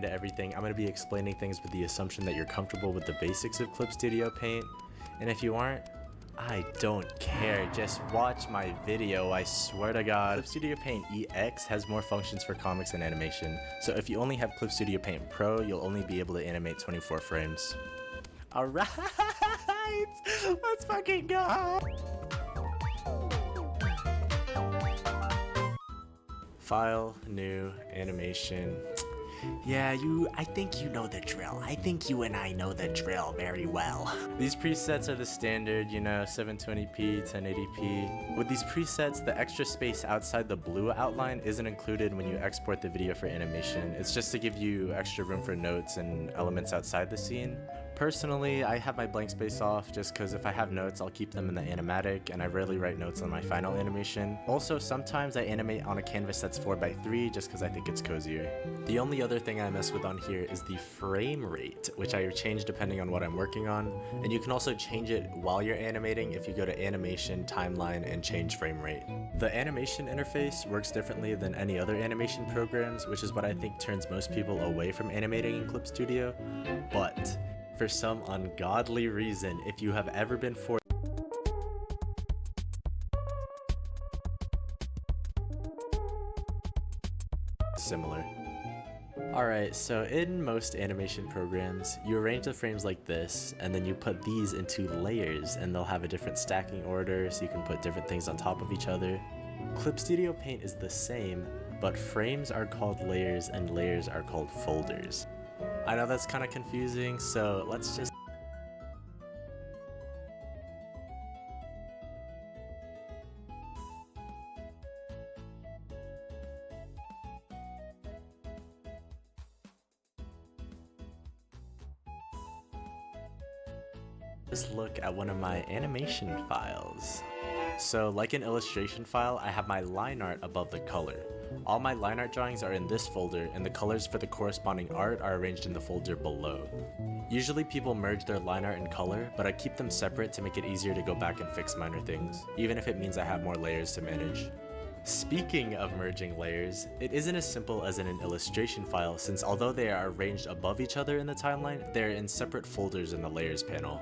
To everything, I'm going to be explaining things with the assumption that you're comfortable with the basics of Clip Studio Paint, and if you aren't, I don't care, just watch my video, I swear to God. Clip Studio Paint EX has more functions for comics and animation, so if you only have Clip Studio Paint Pro, you'll only be able to animate 24 frames. Alright, let's fucking go! File, new, animation. Yeah, I think you know the drill. I think you and I know the drill very well. These presets are the standard, you know, 720p, 1080p. With these presets, the extra space outside the blue outline isn't included when you export the video for animation. It's just to give you extra room for notes and elements outside the scene. Personally, I have my blank space off just because if I have notes, I'll keep them in the animatic, and I rarely write notes on my final animation. Also, sometimes I animate on a canvas that's 4x3 just because I think it's cozier. The only other thing I mess with on here is the frame rate, which I change depending on what I'm working on, and you can also change it while you're animating if you go to Animation, Timeline, and change frame rate. The animation interface works differently than any other animation programs, which is what I think turns most people away from animating in Clip Studio, but for some ungodly reason, if you have ever been forced similar. Alright, so in most animation programs, you arrange the frames like this, and then you put these into layers, and they'll have a different stacking order, so you can put different things on top of each other. Clip Studio Paint is the same, but frames are called layers and layers are called folders. I know that's kind of confusing, so let's just look at one of my animation files. So like an illustration file, I have my line art above the color. All my line art drawings are in this folder, and the colors for the corresponding art are arranged in the folder below. Usually people merge their line art and color, but I keep them separate to make it easier to go back and fix minor things, even if it means I have more layers to manage. Speaking of merging layers, it isn't as simple as in an illustration file, since although they are arranged above each other in the timeline, they're in separate folders in the layers panel.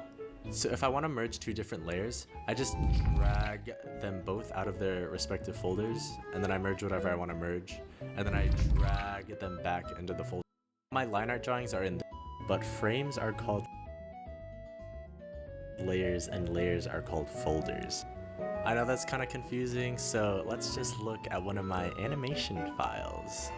So if I want to merge two different layers, I just drag them both out of their respective folders, and then I merge whatever I want to merge, and then I drag them back into the folder. My line art drawings are in but frames are called layers and layers are called folders. I know that's kind of confusing, so let's just look at one of my animation files.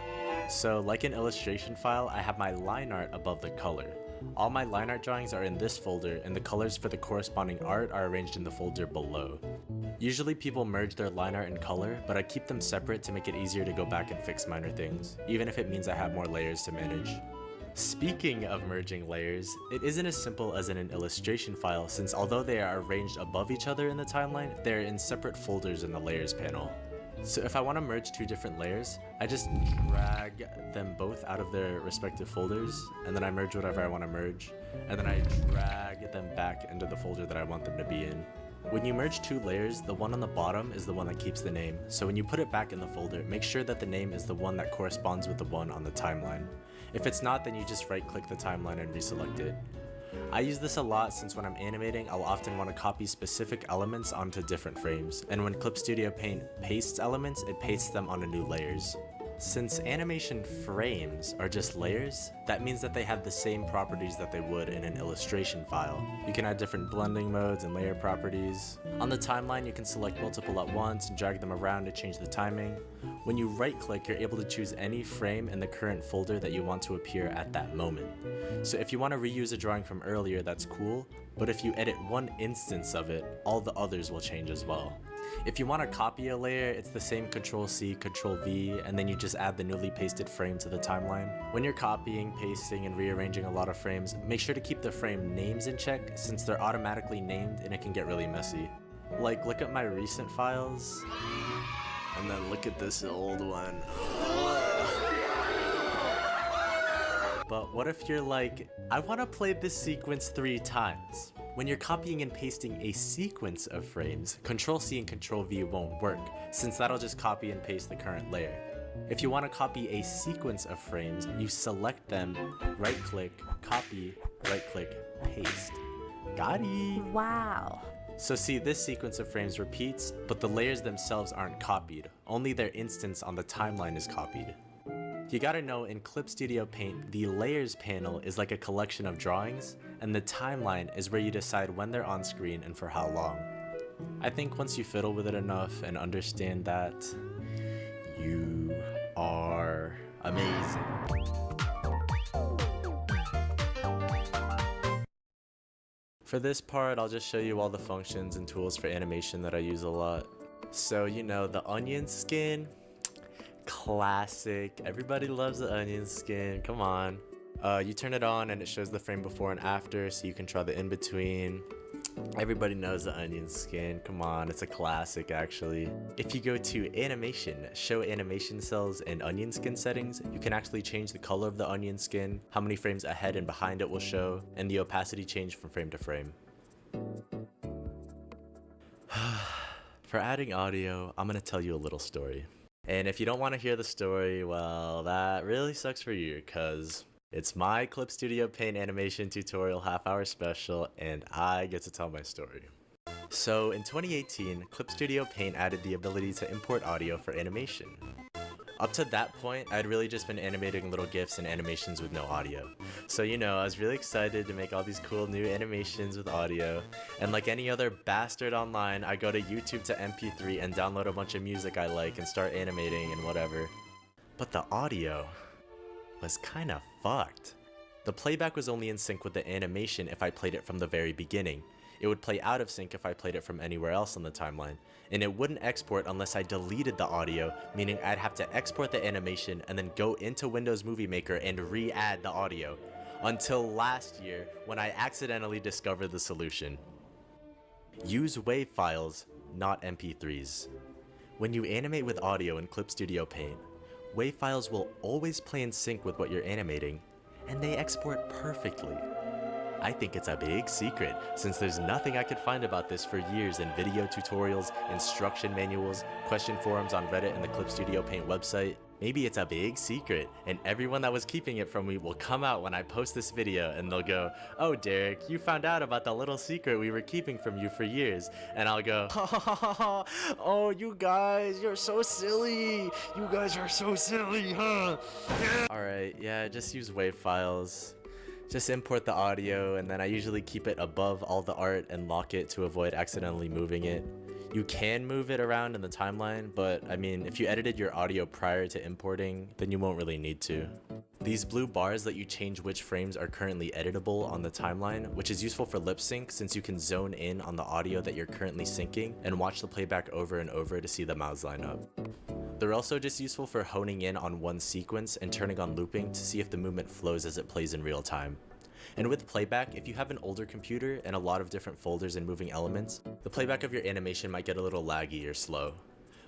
So like an illustration file, I have my line art above the color. All my line art drawings are in this folder, and the colors for the corresponding art are arranged in the folder below. Usually people merge their line art and color, but I keep them separate to make it easier to go back and fix minor things, even if it means I have more layers to manage. Speaking of merging layers, it isn't as simple as in an illustration file, since although they are arranged above each other in the timeline, they're in separate folders in the layers panel. So if I want to merge two different layers, I just drag them both out of their respective folders, and then I merge whatever I want to merge, and then I drag them back into the folder that I want them to be in. When you merge two layers, the one on the bottom is the one that keeps the name, so when you put it back in the folder, make sure that the name is the one that corresponds with the one on the timeline. If it's not, then you just right-click the timeline and reselect it. I use this a lot since when I'm animating, I'll often want to copy specific elements onto different frames, and when Clip Studio Paint pastes elements, it pastes them onto new layers. Since animation frames are just layers, that means that they have the same properties that they would in an illustration file. You can add different blending modes and layer properties. On the timeline, you can select multiple at once and drag them around to change the timing. When you right-click, you're able to choose any frame in the current folder that you want to appear at that moment. So if you want to reuse a drawing from earlier, that's cool, but if you edit one instance of it, all the others will change as well. If you want to copy a layer, it's the same Ctrl-C, Ctrl-V, and then you just add the newly pasted frame to the timeline. When you're copying, pasting, and rearranging a lot of frames, make sure to keep the frame names in check since they're automatically named and it can get really messy. Like, look at my recent files. And then look at this old one. But what if you're like, I want to play this sequence 3 times? When you're copying and pasting a sequence of frames, Ctrl-C and Ctrl-V won't work, since that'll just copy and paste the current layer. If you want to copy a sequence of frames, you select them, right-click, copy, right-click, paste. Got it! Wow. So see, this sequence of frames repeats, but the layers themselves aren't copied. Only their instance on the timeline is copied. You gotta know, in Clip Studio Paint, the Layers panel is like a collection of drawings, and the timeline is where you decide when they're on screen and for how long. I think once you fiddle with it enough and understand that, you are amazing. For this part, I'll just show you all the functions and tools for animation that I use a lot. So, you know, the onion skin, classic. Everybody loves the onion skin, come on. You turn it on and it shows the frame before and after, so you can draw the in-between. Everybody knows the onion skin, come on, it's a classic actually. If you go to animation, show animation cells and onion skin settings, you can actually change the color of the onion skin, how many frames ahead and behind it will show, and the opacity change from frame to frame. For adding audio, I'm gonna tell you a little story. And if you don't want to hear the story, well, that really sucks for you, cause it's my Clip Studio Paint animation tutorial half-hour special, and I get to tell my story. So in 2018, Clip Studio Paint added the ability to import audio for animation. Up to that point, I'd really just been animating little GIFs and animations with no audio. So you know, I was really excited to make all these cool new animations with audio, and like any other bastard online, I go to YouTube to MP3 and download a bunch of music I like and start animating and whatever. But the audio was kinda fucked. The playback was only in sync with the animation if I played it from the very beginning. It would play out of sync if I played it from anywhere else on the timeline, and it wouldn't export unless I deleted the audio, meaning I'd have to export the animation and then go into Windows Movie Maker and re-add the audio, until last year when I accidentally discovered the solution. Use WAV files, not MP3s. When you animate with audio in Clip Studio Paint, WAV files will always play in sync with what you're animating, and they export perfectly. I think it's a big secret, since there's nothing I could find about this for years in video tutorials, instruction manuals, question forums on Reddit and the Clip Studio Paint website. Maybe it's a big secret, and everyone that was keeping it from me will come out when I post this video and they'll go, "Oh Derek, you found out about the little secret we were keeping from you for years." And I'll go, "Oh, you guys, you're so silly. You guys are so silly, huh?" Alright, yeah, just use WAV files. Just import the audio, and then I usually keep it above all the art and lock it to avoid accidentally moving it. You can move it around in the timeline, but I mean, if you edited your audio prior to importing, then you won't really need to. These blue bars let you change which frames are currently editable on the timeline, which is useful for lip sync since you can zone in on the audio that you're currently syncing and watch the playback over and over to see the mouths line up. They're also just useful for honing in on one sequence and turning on looping to see if the movement flows as it plays in real time. And with playback, if you have an older computer and a lot of different folders and moving elements, the playback of your animation might get a little laggy or slow.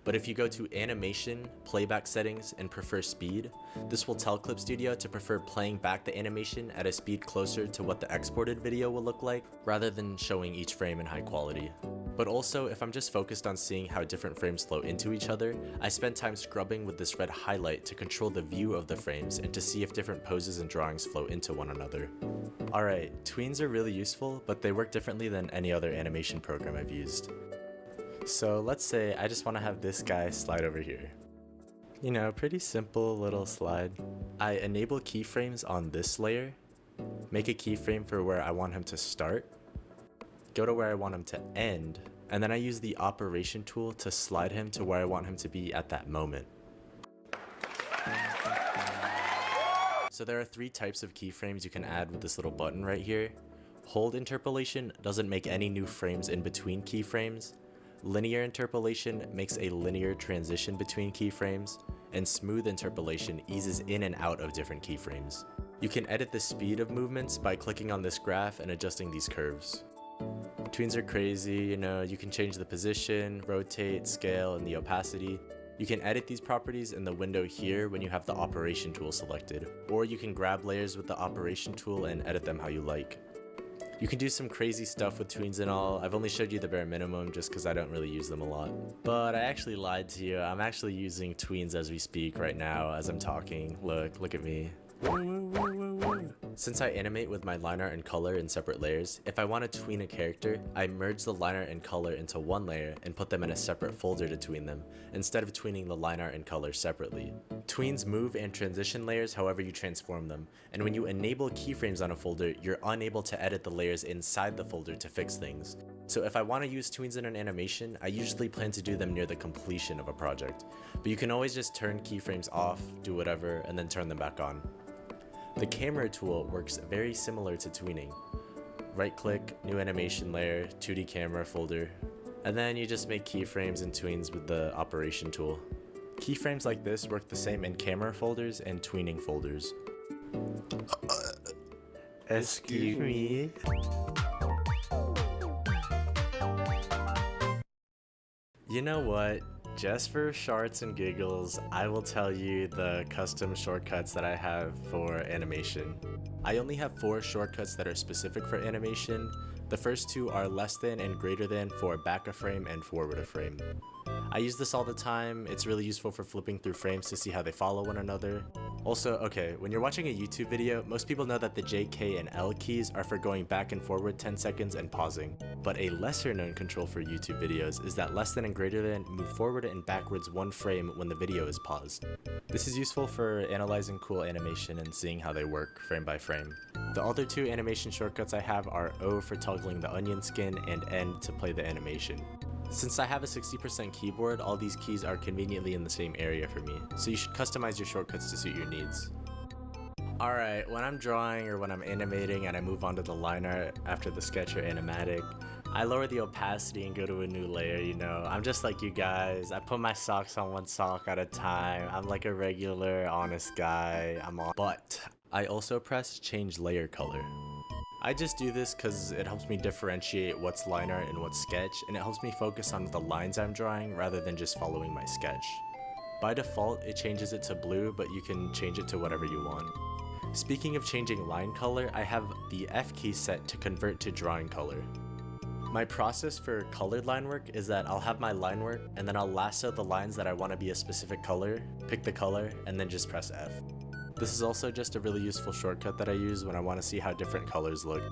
But if you go to Animation, Playback Settings, and Prefer Speed, this will tell Clip Studio to prefer playing back the animation at a speed closer to what the exported video will look like, rather than showing each frame in high quality. But also, if I'm just focused on seeing how different frames flow into each other, I spend time scrubbing with this red highlight to control the view of the frames and to see if different poses and drawings flow into one another. Alright, tweens are really useful, but they work differently than any other animation program I've used. So let's say I just want to have this guy slide over here. You know, pretty simple little slide. I enable keyframes on this layer, make a keyframe for where I want him to start, go to where I want him to end, and then I use the operation tool to slide him to where I want him to be at that moment. So there are 3 types of keyframes you can add with this little button right here. Hold interpolation doesn't make any new frames in between keyframes. Linear interpolation makes a linear transition between keyframes, and smooth interpolation eases in and out of different keyframes. You can edit the speed of movements by clicking on this graph and adjusting these curves. Tweens are crazy, you know, you can change the position, rotate, scale, and the opacity. You can edit these properties in the window here when you have the operation tool selected, or you can grab layers with the operation tool and edit them how you like. You can do some crazy stuff with tweens and all. I've only showed you the bare minimum just because I don't really use them a lot. But I actually lied to you. I'm actually using tweens as we speak right now as I'm talking. Look at me. Since I animate with my line art and color in separate layers, if I want to tween a character, I merge the line art and color into one layer and put them in a separate folder to tween them, instead of tweening the line art and color separately. Tweens move and transition layers however you transform them, and when you enable keyframes on a folder, you're unable to edit the layers inside the folder to fix things. So if I want to use tweens in an animation, I usually plan to do them near the completion of a project, but you can always just turn keyframes off, do whatever, and then turn them back on. The camera tool works very similar to tweening. Right click, new animation layer, 2D camera folder, and then you just make keyframes and tweens with the operation tool. Keyframes like this work the same in camera folders and tweening folders. Excuse me? You know what? Just for shorts and giggles, I will tell you the custom shortcuts that I have for animation. I only have 4 shortcuts that are specific for animation. The first 2 are less than and greater than for back a frame and forward a frame. I use this all the time. It's really useful for flipping through frames to see how they follow one another. Also, okay, when you're watching a YouTube video, most people know that the J, K, and L keys are for going back and forward 10 seconds and pausing. But a lesser known control for YouTube videos is that less than and greater than move forward and backwards 1 frame when the video is paused. This is useful for analyzing cool animation and seeing how they work frame by frame. The other 2 animation shortcuts I have are O for toggling the onion skin and N to play the animation. Since I have a 60% keyboard, all these keys are conveniently in the same area for me, so you should customize your shortcuts to suit your needs. Alright, when I'm drawing or when I'm animating and I move on to the line art after the sketch or animatic, I lower the opacity and go to a new layer, you know. I'm just like you guys. I put my socks on 1 sock at a time. I'm like a regular, honest guy. But I also press change layer color. I just do this because it helps me differentiate what's line art and what's sketch, and it helps me focus on the lines I'm drawing rather than just following my sketch. By default, it changes it to blue, but you can change it to whatever you want. Speaking of changing line color, I have the F key set to convert to drawing color. My process for colored line work is that I'll have my line work, and then I'll lasso the lines that I want to be a specific color, pick the color, and then just press F. This is also just a really useful shortcut that I use when I want to see how different colors look.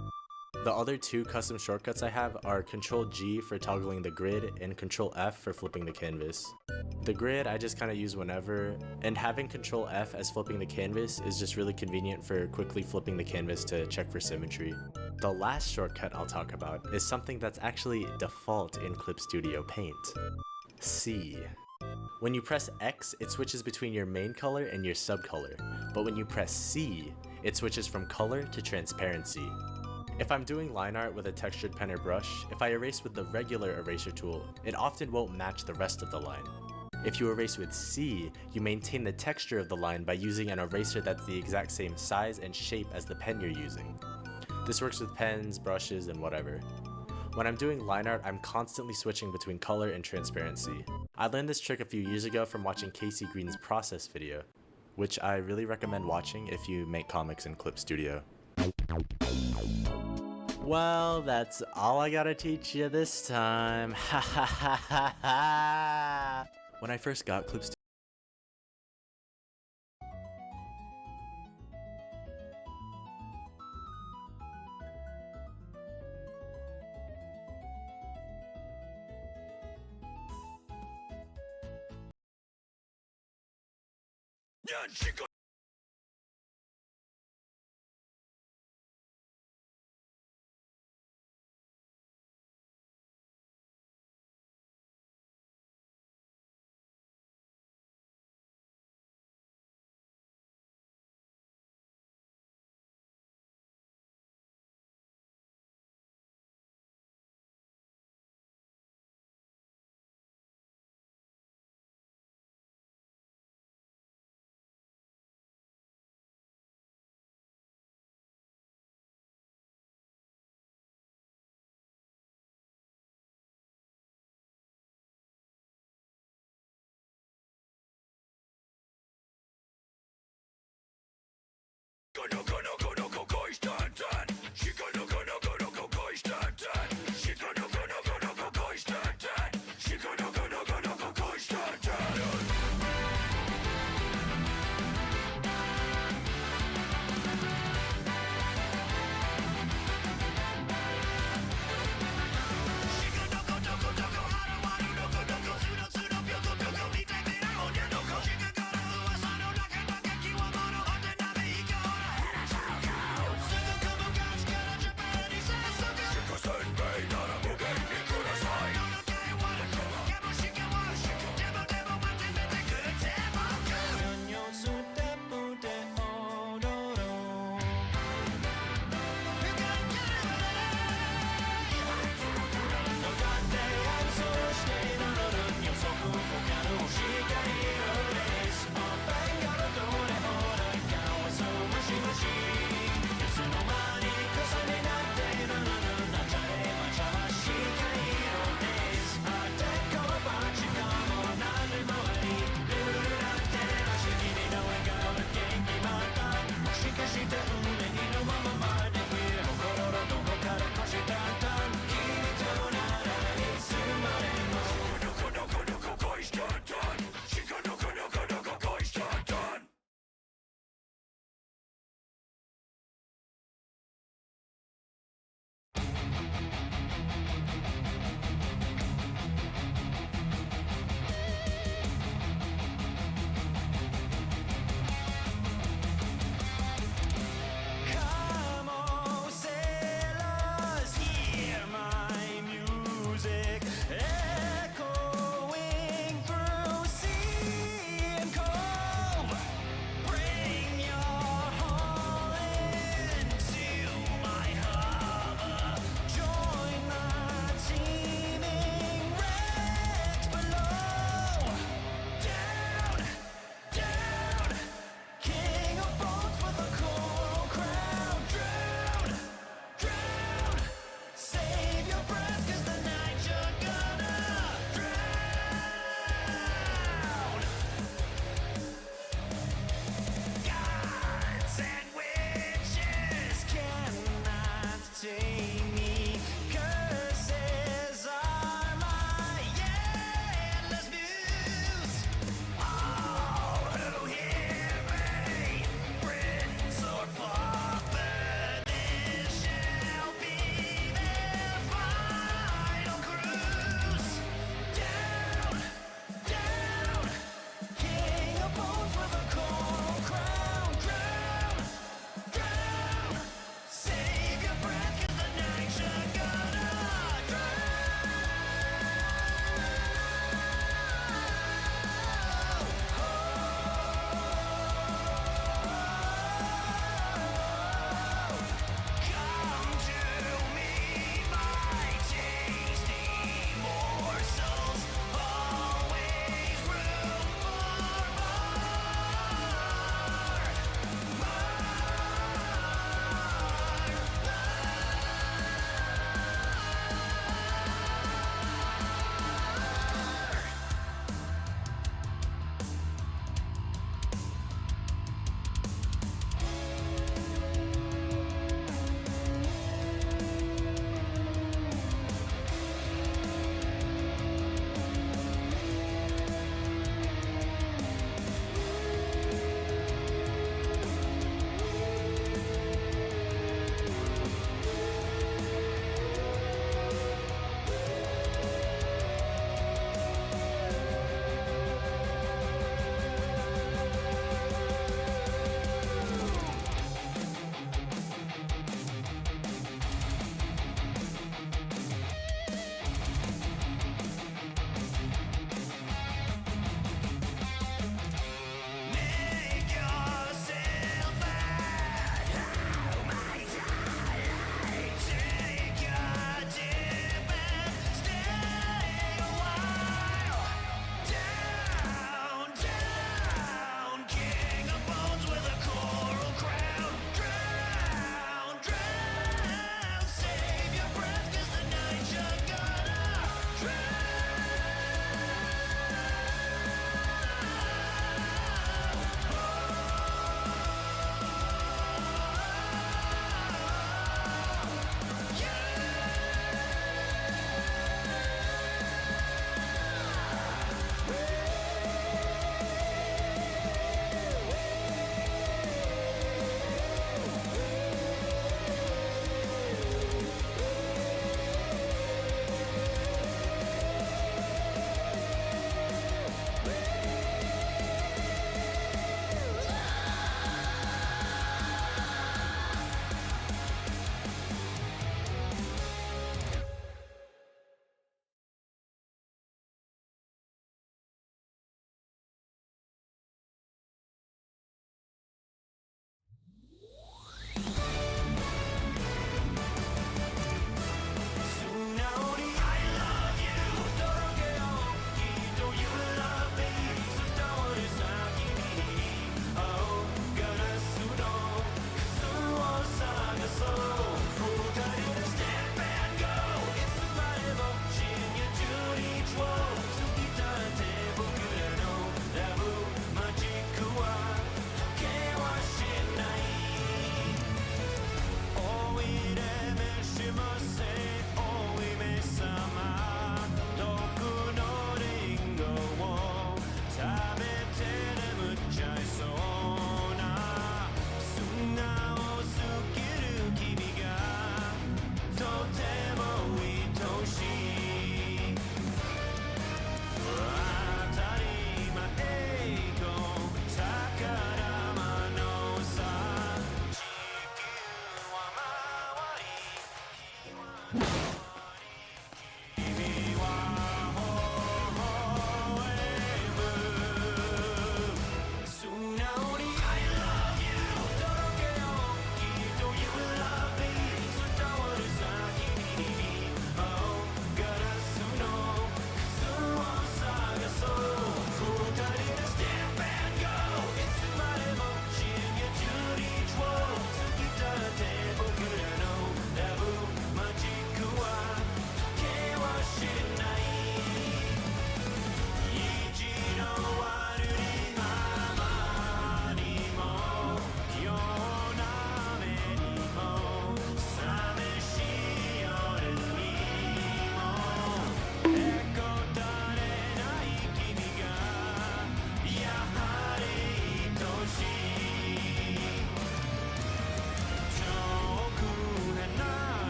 The other 2 custom shortcuts I have are Ctrl G for toggling the grid and Ctrl F for flipping the canvas. The grid I just kind of use whenever, and having Ctrl F as flipping the canvas is just really convenient for quickly flipping the canvas to check for symmetry. The last shortcut I'll talk about is something that's actually default in Clip Studio Paint. C. When you press X, it switches between your main color and your subcolor, but when you press C, it switches from color to transparency. If I'm doing line art with a textured pen or brush, if I erase with the regular eraser tool, it often won't match the rest of the line. If you erase with C, you maintain the texture of the line by using an eraser that's the exact same size and shape as the pen you're using. This works with pens, brushes, and whatever. When I'm doing line art, I'm constantly switching between color and transparency. I learned this trick a few years ago from watching Casey Green's process video, which I really recommend watching if you make comics in Clip Studio. Well, that's all I gotta teach you this time. Ha ha ha ha ha! When I first got Clip Studio,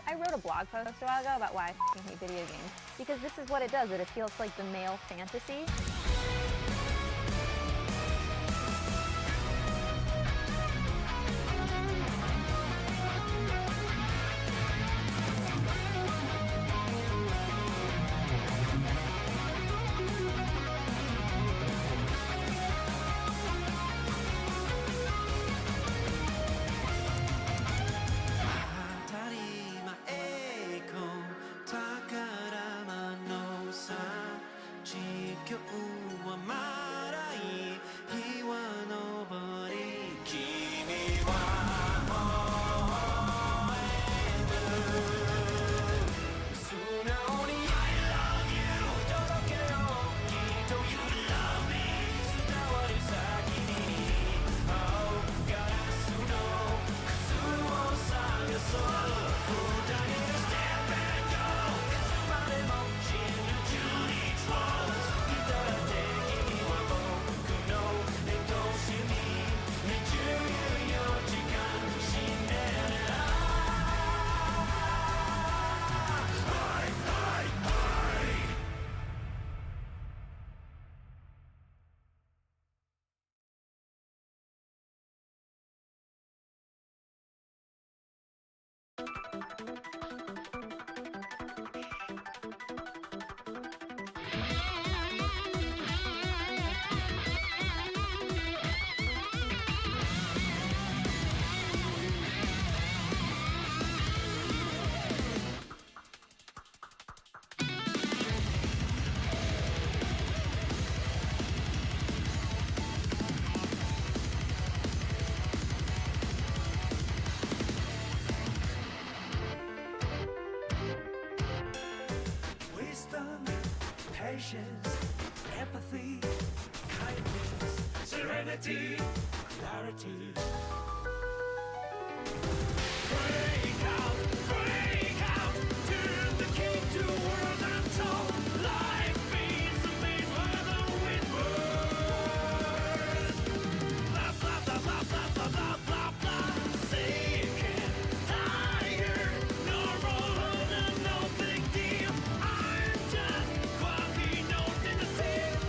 I wrote a blog post a while ago about why I hate video games, because this is what it does. It appeals to like the male fantasy. Patience, empathy, kindness, serenity, clarity. Break out, turn the key to a world untold. Life fades the place where the wind blows. Blah, blah, blah, blah, blah, blah, blah, blah, blah. Sick and tired, normal, no big deal. I'm just quality notes in the symphony.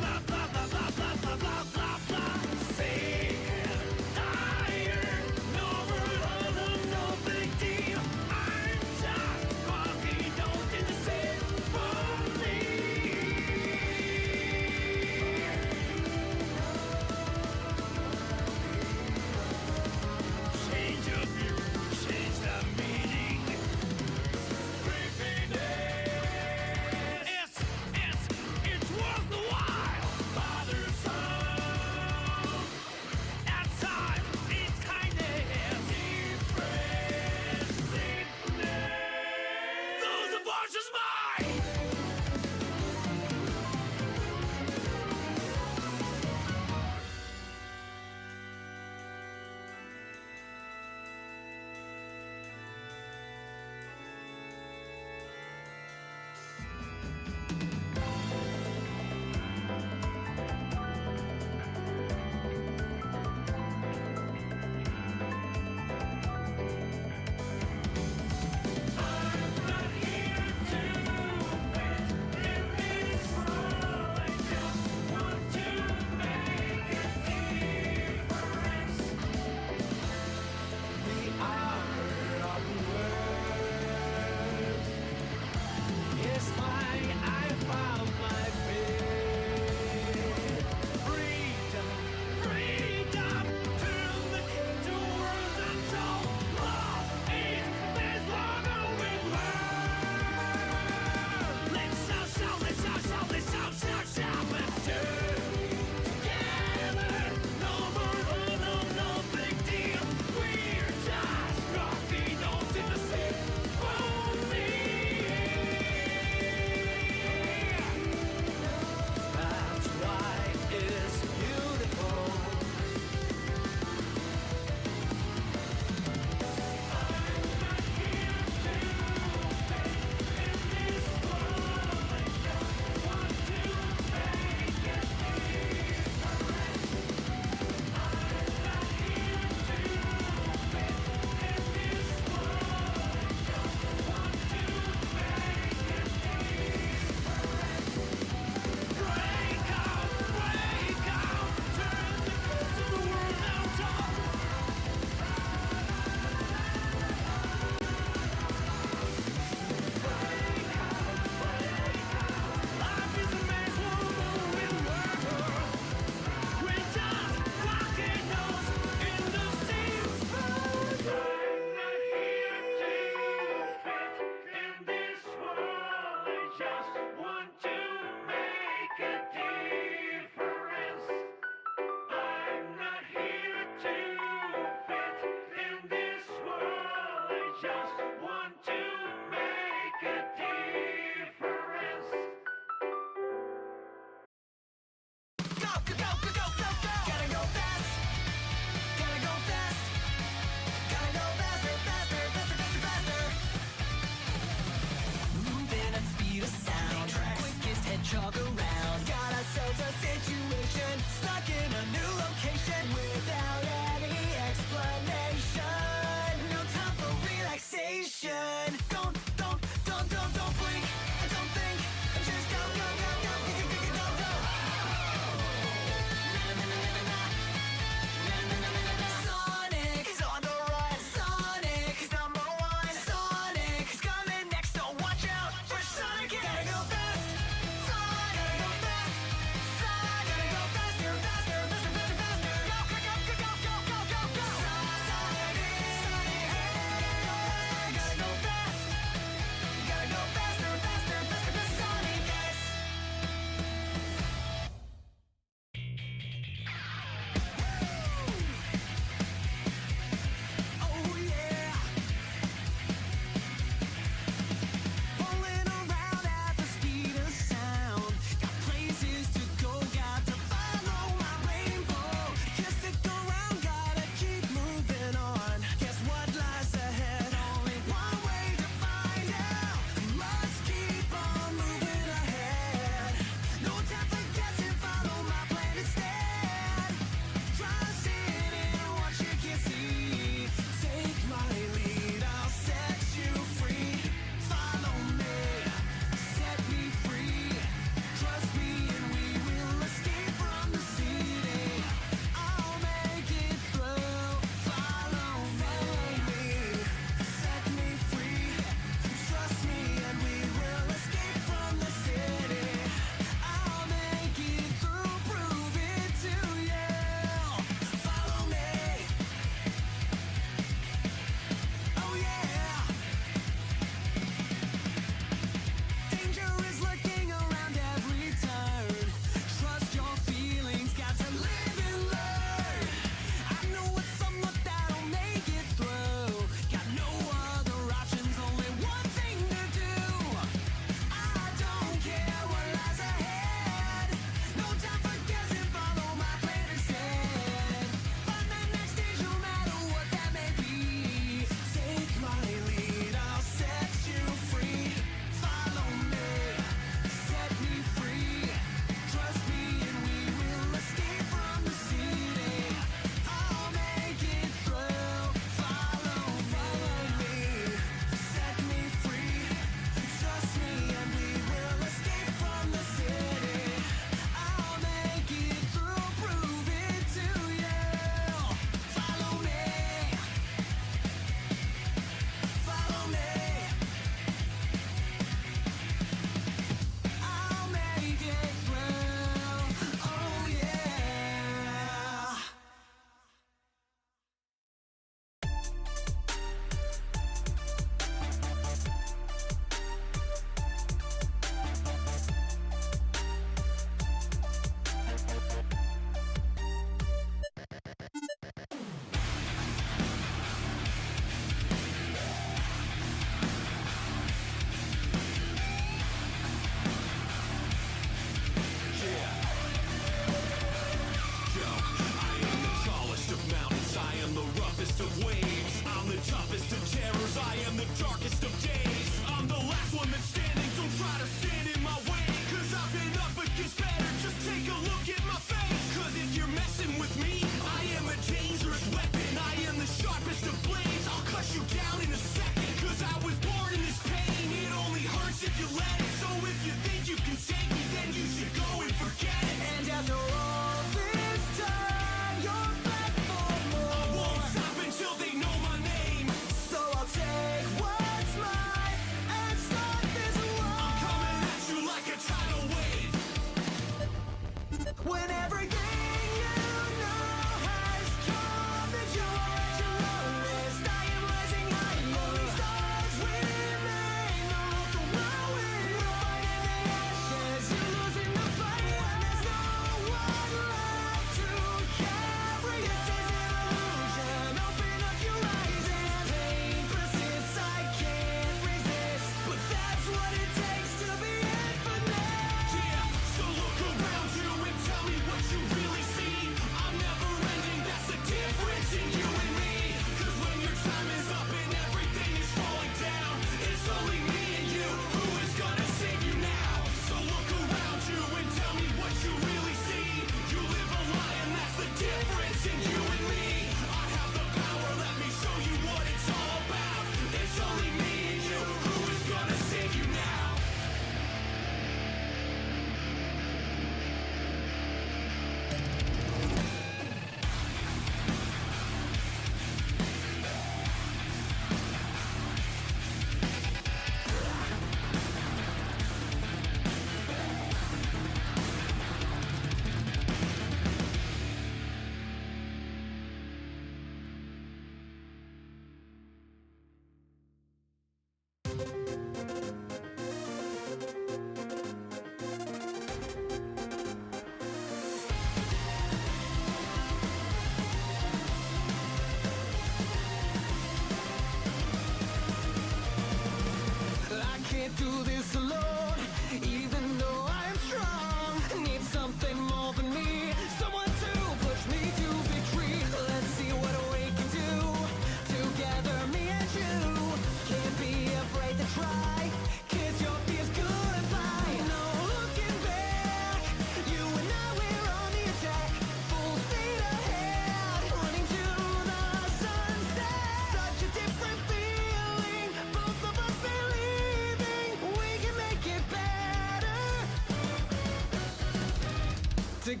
Together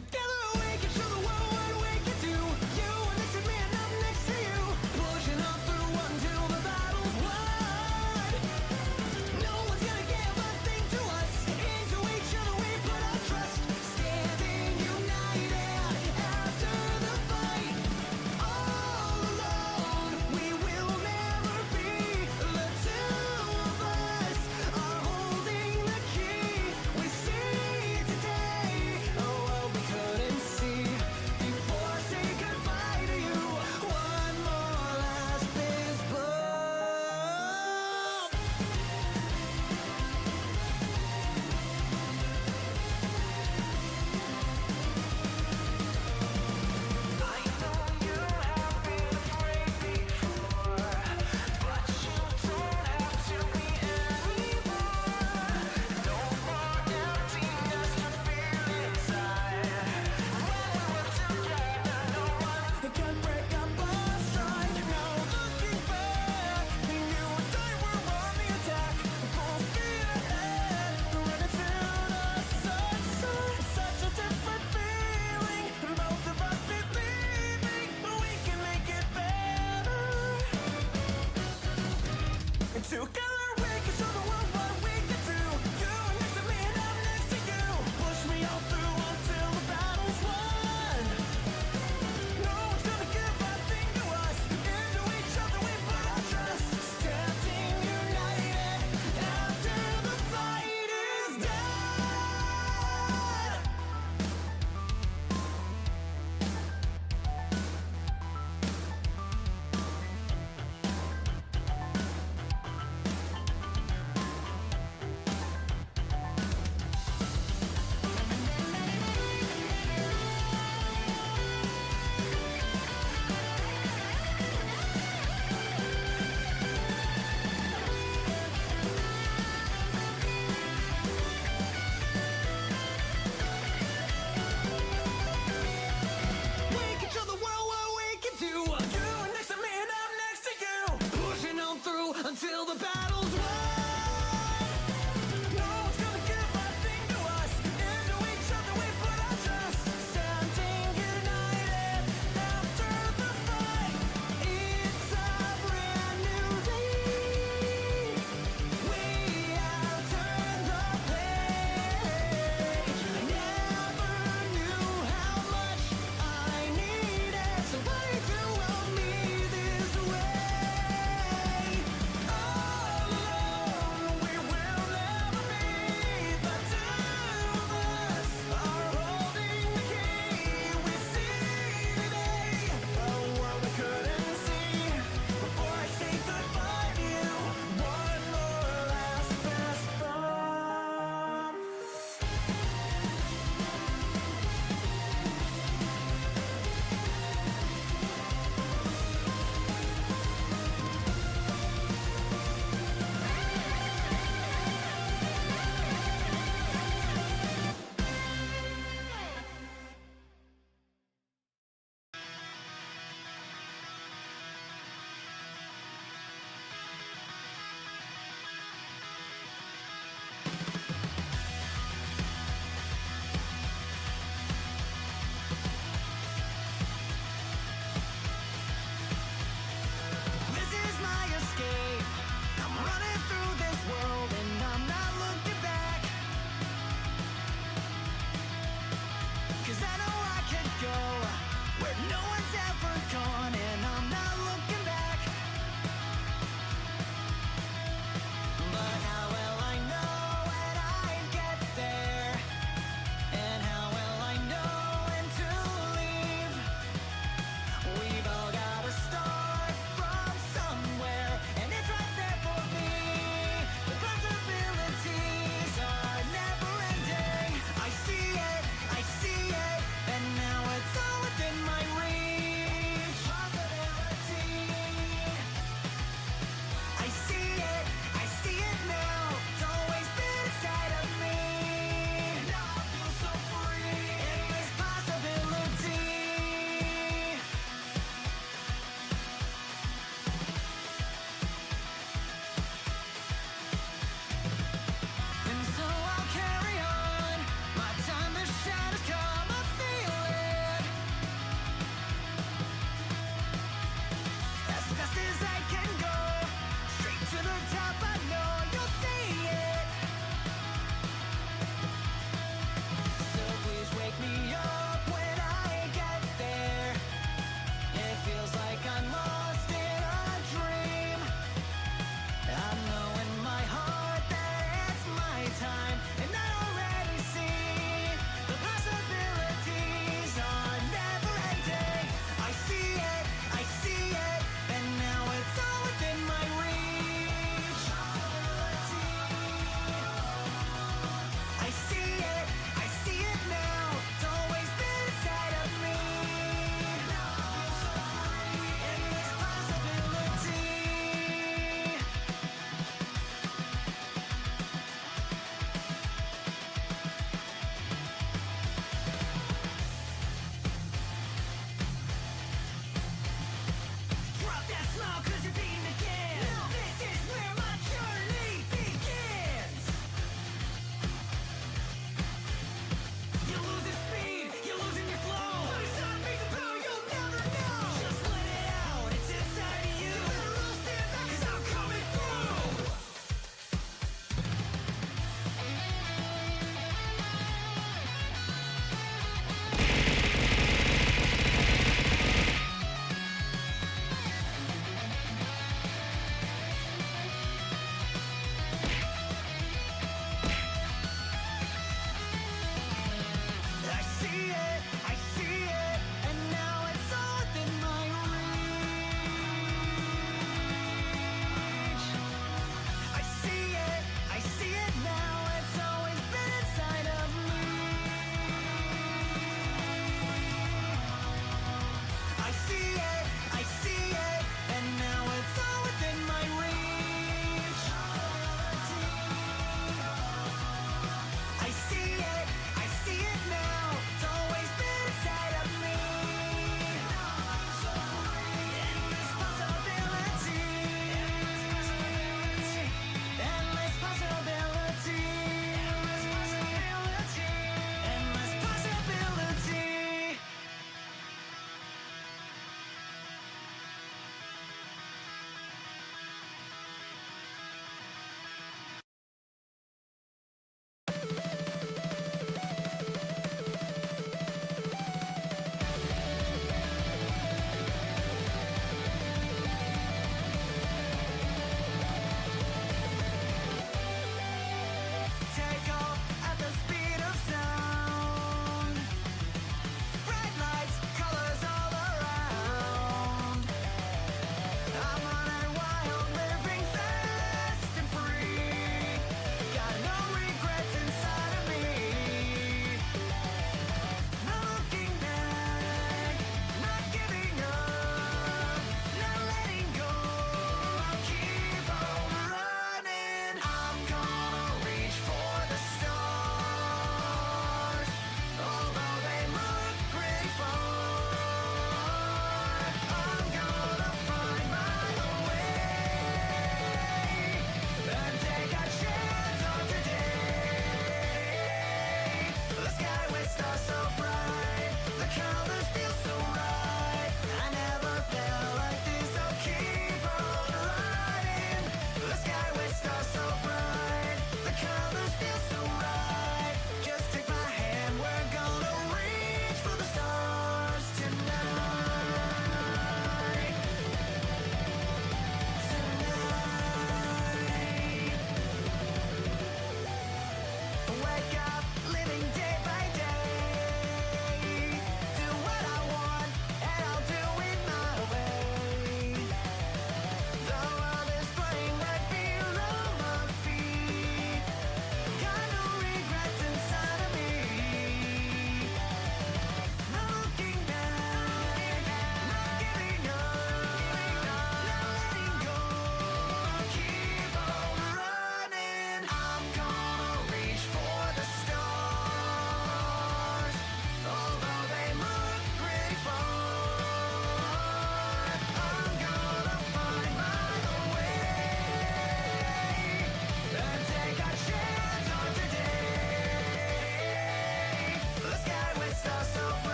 we can show the world what we can do. You are next to me and I'm next to you. Pushing on through until the battle's won. No one's gonna give a thing to us. Into each other we put our trust. Standing united after the fight. All alone we will never be. The two of us are holding the key. We see today a world we couldn't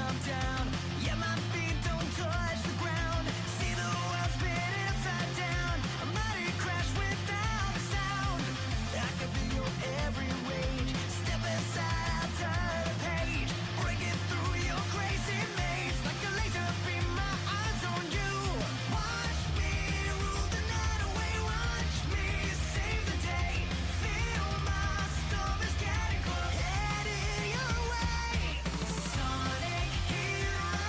come down. Yeah, my feet don't touch the ground. See the world spin upside down. A mighty crash without a sound. I could be your every rage. Step aside, I'll turn the page. Breaking through your crazy maze. Like a laser beam, my eyes on you. Watch me rule the night away. Watch me save the day. Feel my storm is getting close. Headed your way. Sonic hero.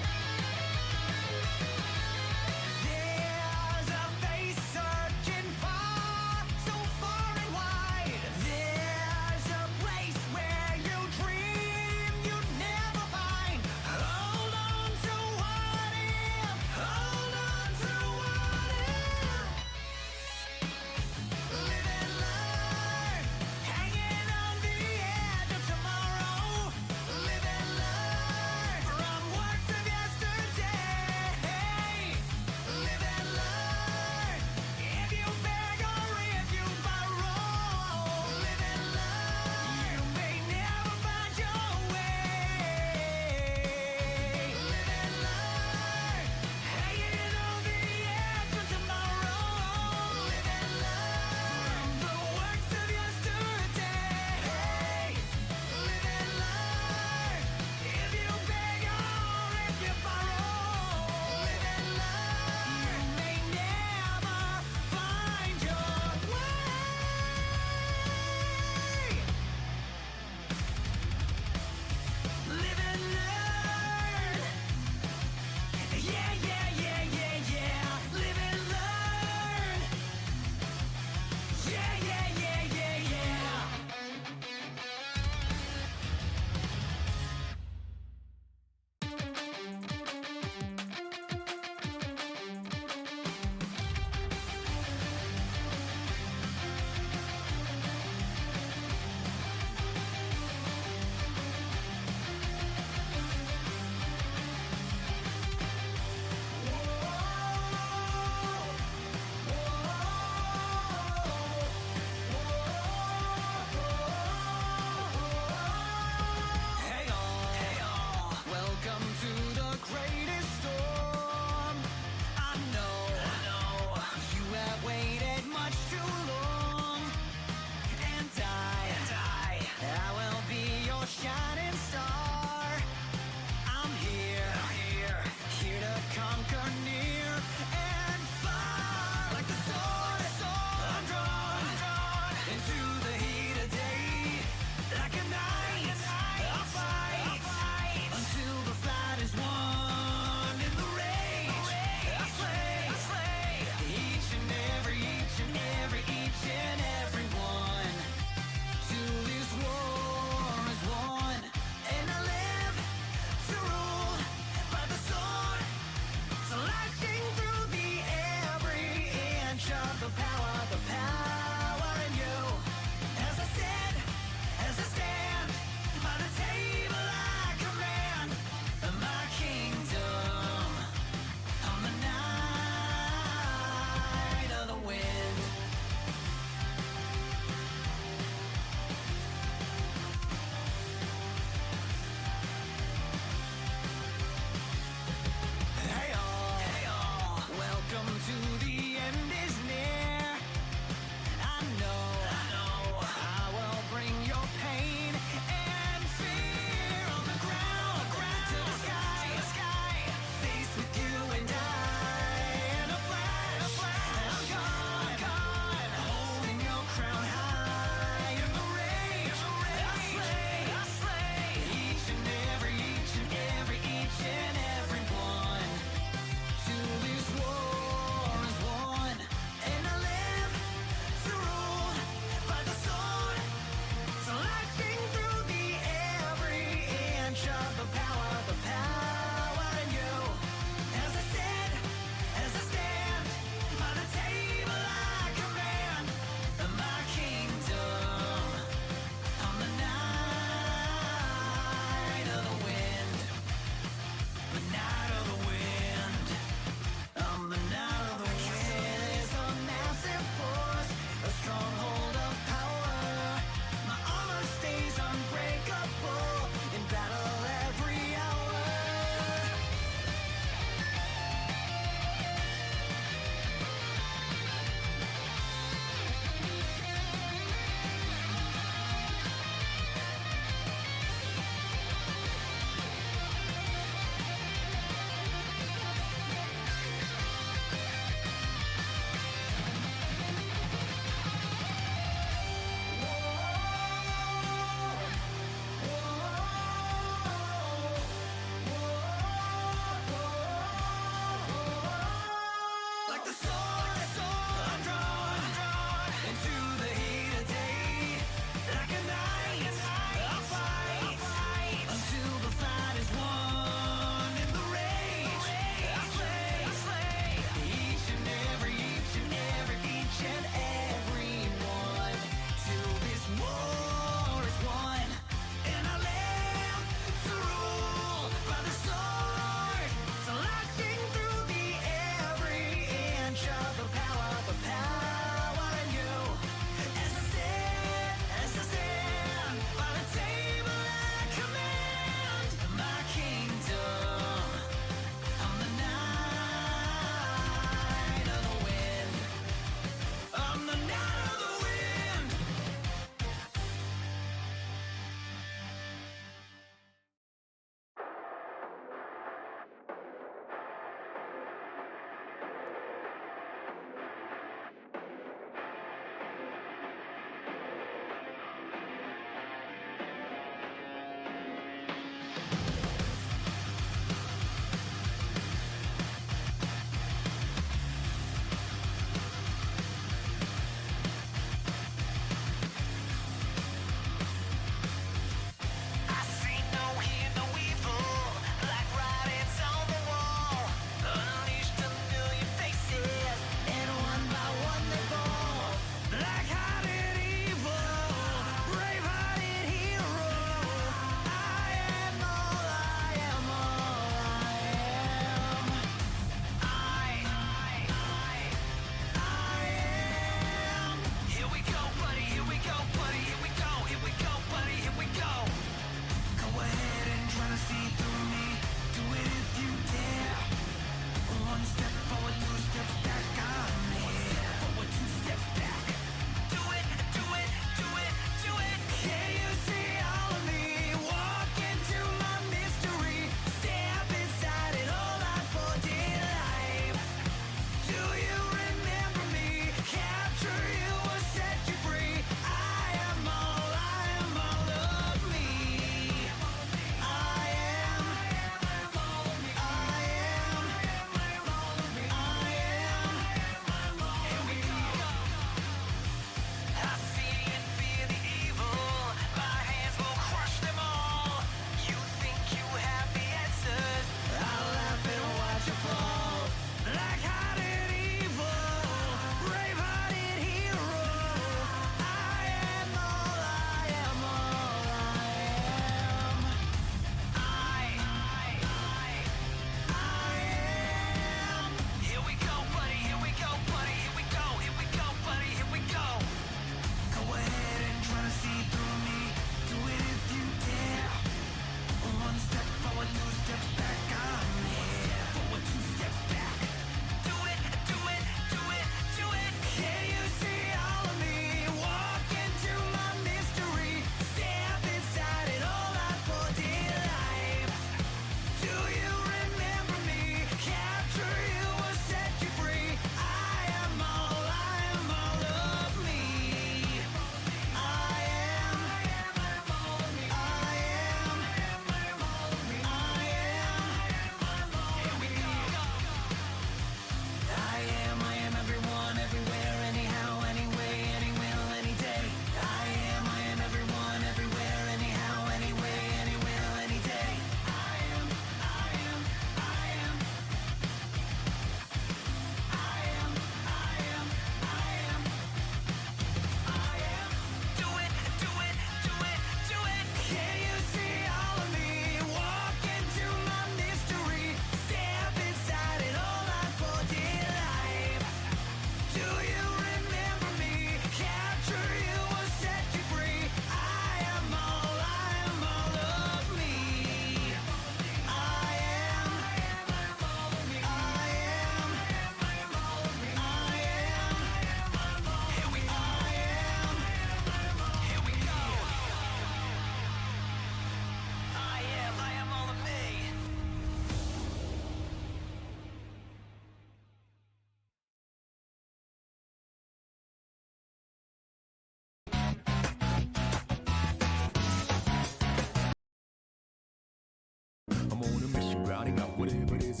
I'm on a mission, routing out whatever it is.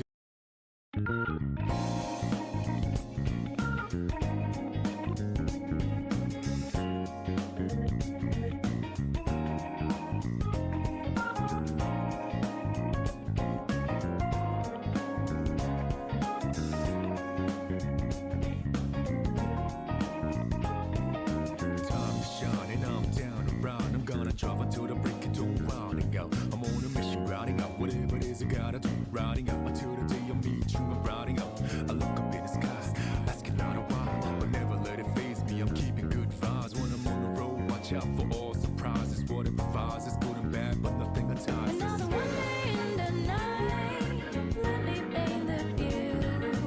Time to shine and I'm down around. I'm gonna drive until the break of dawn, rounding out. I'm on a mission, routing out whatever it is I gotta do. Routing out until the day I meet you. I'm routing out. I look up in the skies, asking out a while, but never let it faze me. I'm keeping good vibes when I'm on the road. Watch out for all surprises. What it provides is good and bad, but nothing entices. Another one day in the night, let me paint the view,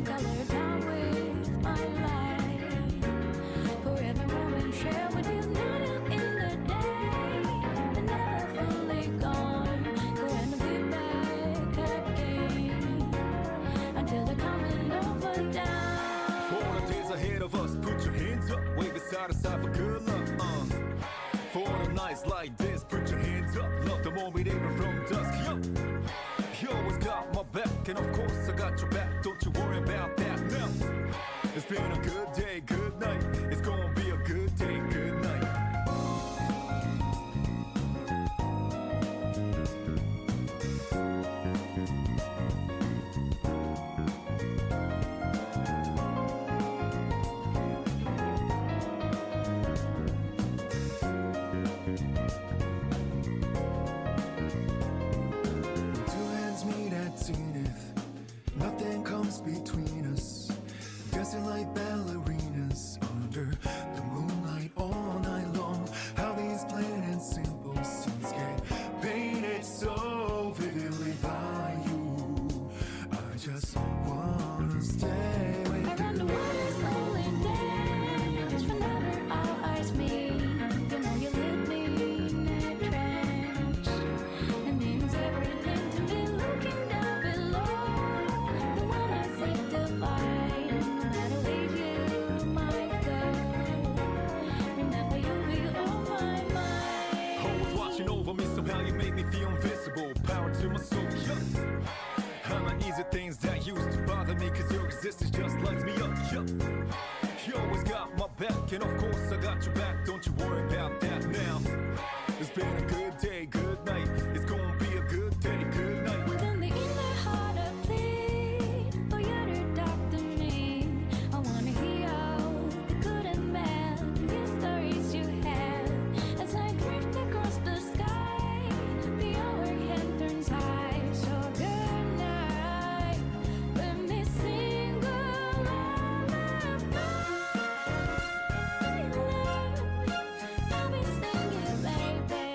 color down with my light. For every moment share with you, not out in the day, but never fully gone. Going to be back again until the coming over down. For the days ahead of us, put your hands up, wave it side to side for good luck. For the nights like this, put your hands up, love the moment even from dusk. Yo, you always got my back, and of course I got your back. Don't you worry about that now. It's been a good day, good night. It's gonna be a good day, good night. Two hands meet at zenith. Nothing comes between us. Dancing like ballerinas under the moonlight all night long. How these plain and simple scenes get painted so vividly by you. I just wanna stay with Around the you. world is slowly dance, whenever our eyes meet. You know you lead me in a trance. It means everything to me looking down below. The one I seek to find, no matter where you might go. Remember you'll be on my mind. Always watching over me, somehow you make me feel invisible. Power to my soul, yeah. I'm not easy things that used to bother me, cause your existence just lights me up, yeah. You always got my back, and of course I got your back. Don't you worry about that now. It's been a good day, good night. It's gonna be a good day, good night. Within the inner heart of plead for you to talk to me. I wanna hear all the good and bad, the stories you had. As I drift across the sky, the overhead turns high. So good night, let me sing a lullaby. I'll be singing, baby.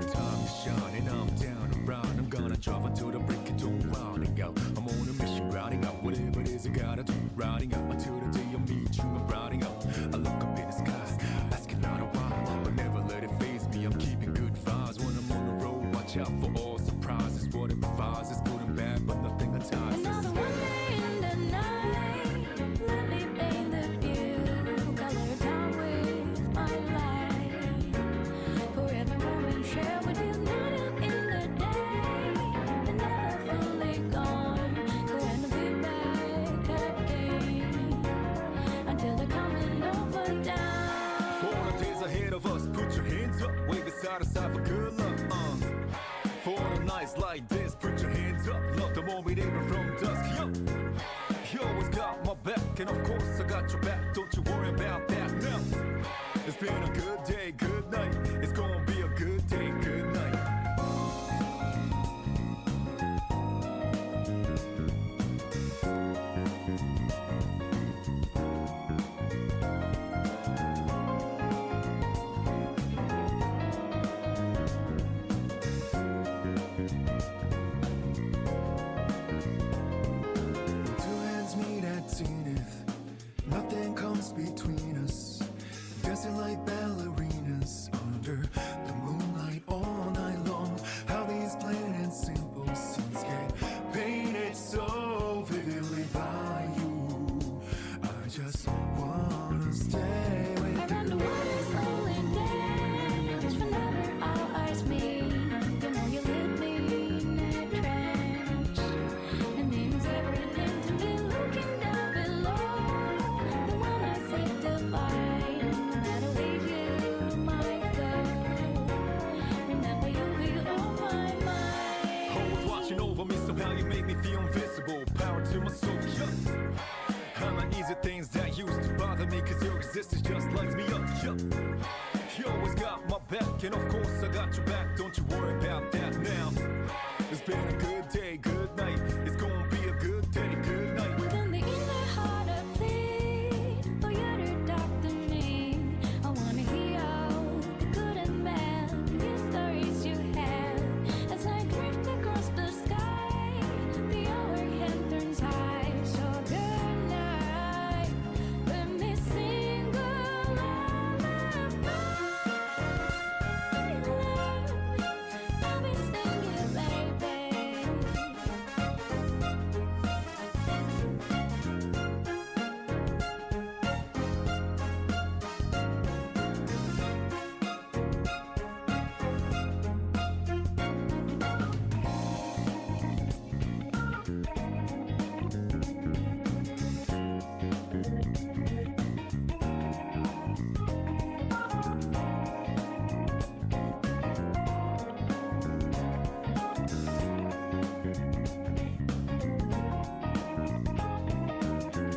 Time to shine and I'm down around. I'm gonna drive until the break of dawn, rounding out. I'm on a mission, routing out whatever it is I gotta do. Routing out until the day I meet you. I'm routing out. I look up in the skies, asking out a while, but never let it faze me. I'm keeping good vibes when I'm on the road. Watch out for all surprises. What it provides is good and bad, but nothing entices. Another one day in the night, let me paint the view, color down with my light. For every moment share with you, not out in the day, but never fully gone. Going to be back again until the coming over down. For the days ahead of us, put your hands up, wave it side to side for good luck. For the nights like this, put your hands up, love the moment even from dusk. Yo, you always got my back, and of course I got your back. Don't you worry about that now. It's been a good day, good night. It's gonna be a good day, good night. things that used to bother me, cause your existence just lights me up. You always got my back, and of course I got your back. Don't you worry about that now. It's been a good day, good night. It's gonna be a good day, good night. Within the inner heart of plead for you to talk to me. I wanna hear the good and bad news stories you have. As I drift across the sky, the overhead turns high. So good night, let me sing a lullaby. I'll be singing, baby.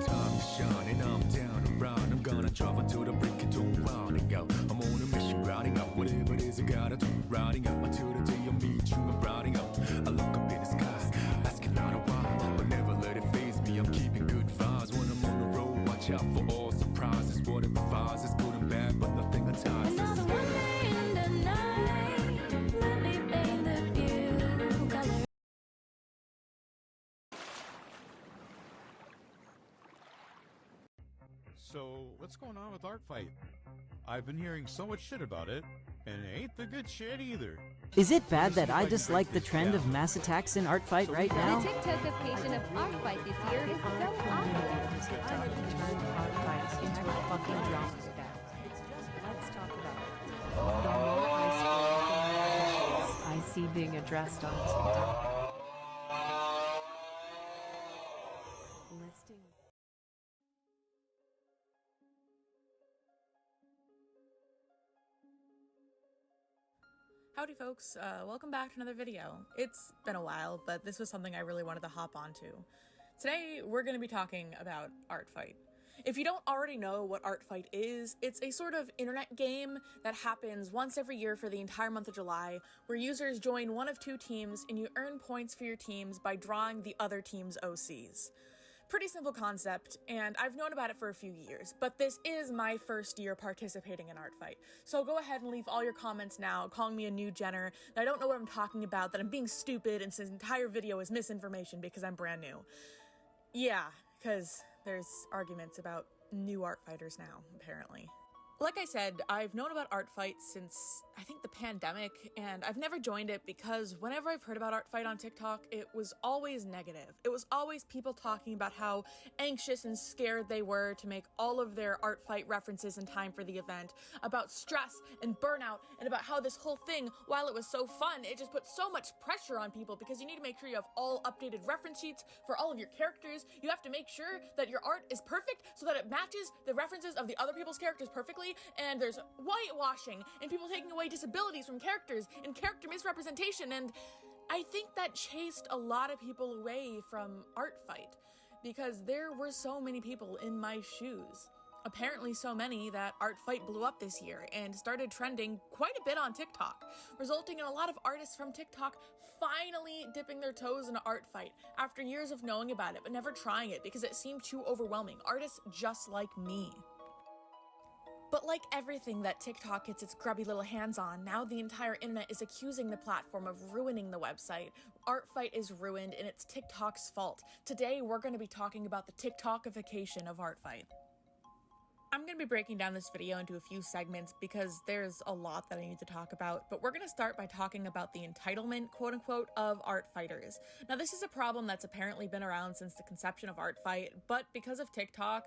Time is shining, I'm down around. I'm gonna drive until the break of dawn, rounding out. I'm on a mission, routing out whatever it is I gotta do. Routing out until the day I meet you, I'm routing out. I look up in the skies, asking out a why, but never let it faze me. I'm keeping good vibes when I'm on the road. Watch out for all surprises. What it provides is good and bad, but nothing entices. Another one day in the night, let me paint the view. Color. So, what's going on with Art Fight? I've been hearing so much shit about it, and it ain't the good shit either. Is it bad that I dislike the trend of mass attacks in Art Fight right The now? TikTokification of art fight this year is so obvious. TikTok turned art fights into a fucking drama stat. Let's talk about it. The more I scroll, the more issues I see being addressed on TikTok. Listing. Howdy folks, welcome back to another video. It's been a while, but this was something I really wanted to hop onto. Today, we're going to be talking about Art Fight. If you don't already know what Art Fight is, it's a sort of internet game that happens once every year for the entire month of July, where users join one of two teams and you earn points for your teams by drawing the other team's OCs. Pretty simple concept, and I've known about it for a few years, but this is my first year participating in Art Fight. So go ahead and leave all your comments now, calling me a new Jenner, that I don't know what I'm talking about, that I'm being stupid, and this entire video is misinformation because I'm brand new. Yeah, because there's arguments about new art fighters now, apparently. Like I said, I've known about Art Fight since, I think, the pandemic, and I've never joined it because whenever I've heard about Art Fight on TikTok, it was always negative. It was always people talking about how anxious and scared they were to make all of their Art Fight references in time for the event, about stress and burnout, and about how this whole thing, while it was so fun, it just put so much pressure on people because you need to make sure you have all updated reference sheets for all of your characters. You have to make sure that your art is perfect so that it matches the references of the other people's characters perfectly, and there's whitewashing and people taking away disabilities from characters and character misrepresentation, and I think that chased a lot of people away from Art Fight because there were so many people in my shoes. Apparently so many that Art Fight blew up this year and started trending quite a bit on TikTok, resulting in a lot of artists from TikTok finally dipping their toes into Art Fight after years of knowing about it but never trying it because it seemed too overwhelming. Artists just like me. But like everything that TikTok gets its grubby little hands on, now the entire internet is accusing the platform of ruining the website. Art Fight is ruined and it's TikTok's fault. Today we're going to be talking about the TikTokification of Art Fight. I'm going to be breaking down this video into a few segments because there's a lot that I need to talk about, but we're going to start by talking about the entitlement, quote unquote, of art fighters. Now this is a problem that's apparently been around since the conception of Art Fight, but because of TikTok,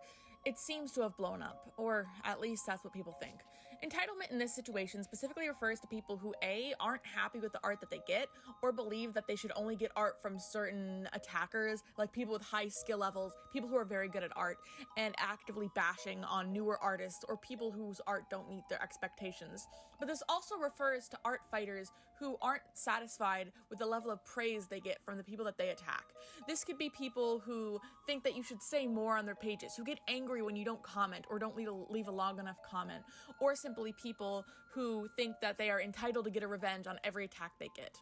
it seems to have blown up, or at least that's what people think. Entitlement in this situation specifically refers to people who A, aren't happy with the art that they get, or believe that they should only get art from certain attackers, like people with high skill levels, people who are very good at art, and actively bashing on newer artists or people whose art don't meet their expectations. But this also refers to art fighters who aren't satisfied with the level of praise they get from the people that they attack. This could be people who think that you should say more on their pages, who get angry when you don't comment or don't leave a long enough comment, or simply people who think that they are entitled to get a revenge on every attack they get.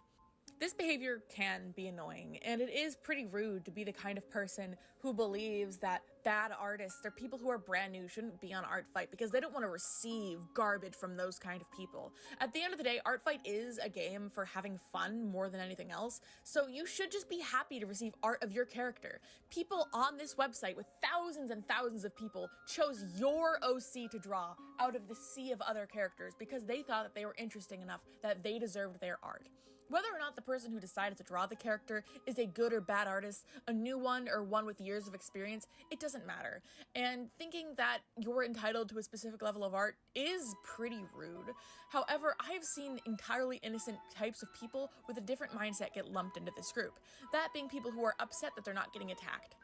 This behavior can be annoying, and it is pretty rude to be the kind of person who believes that bad artists or people who are brand new shouldn't be on Art Fight because they don't want to receive garbage from those kind of people. At the end of the day, Art Fight is a game for having fun more than anything else, so you should just be happy to receive art of your character. People on this website with thousands and thousands of people chose your OC to draw out of the sea of other characters because they thought that they were interesting enough that they deserved their art. Whether or not the person who decided to draw the character is a good or bad artist, a new one or one with years of experience, it doesn't matter. And thinking that you're entitled to a specific level of art is pretty rude. However, I have seen entirely innocent types of people with a different mindset get lumped into this group. That being people who are upset that they're not getting attacked.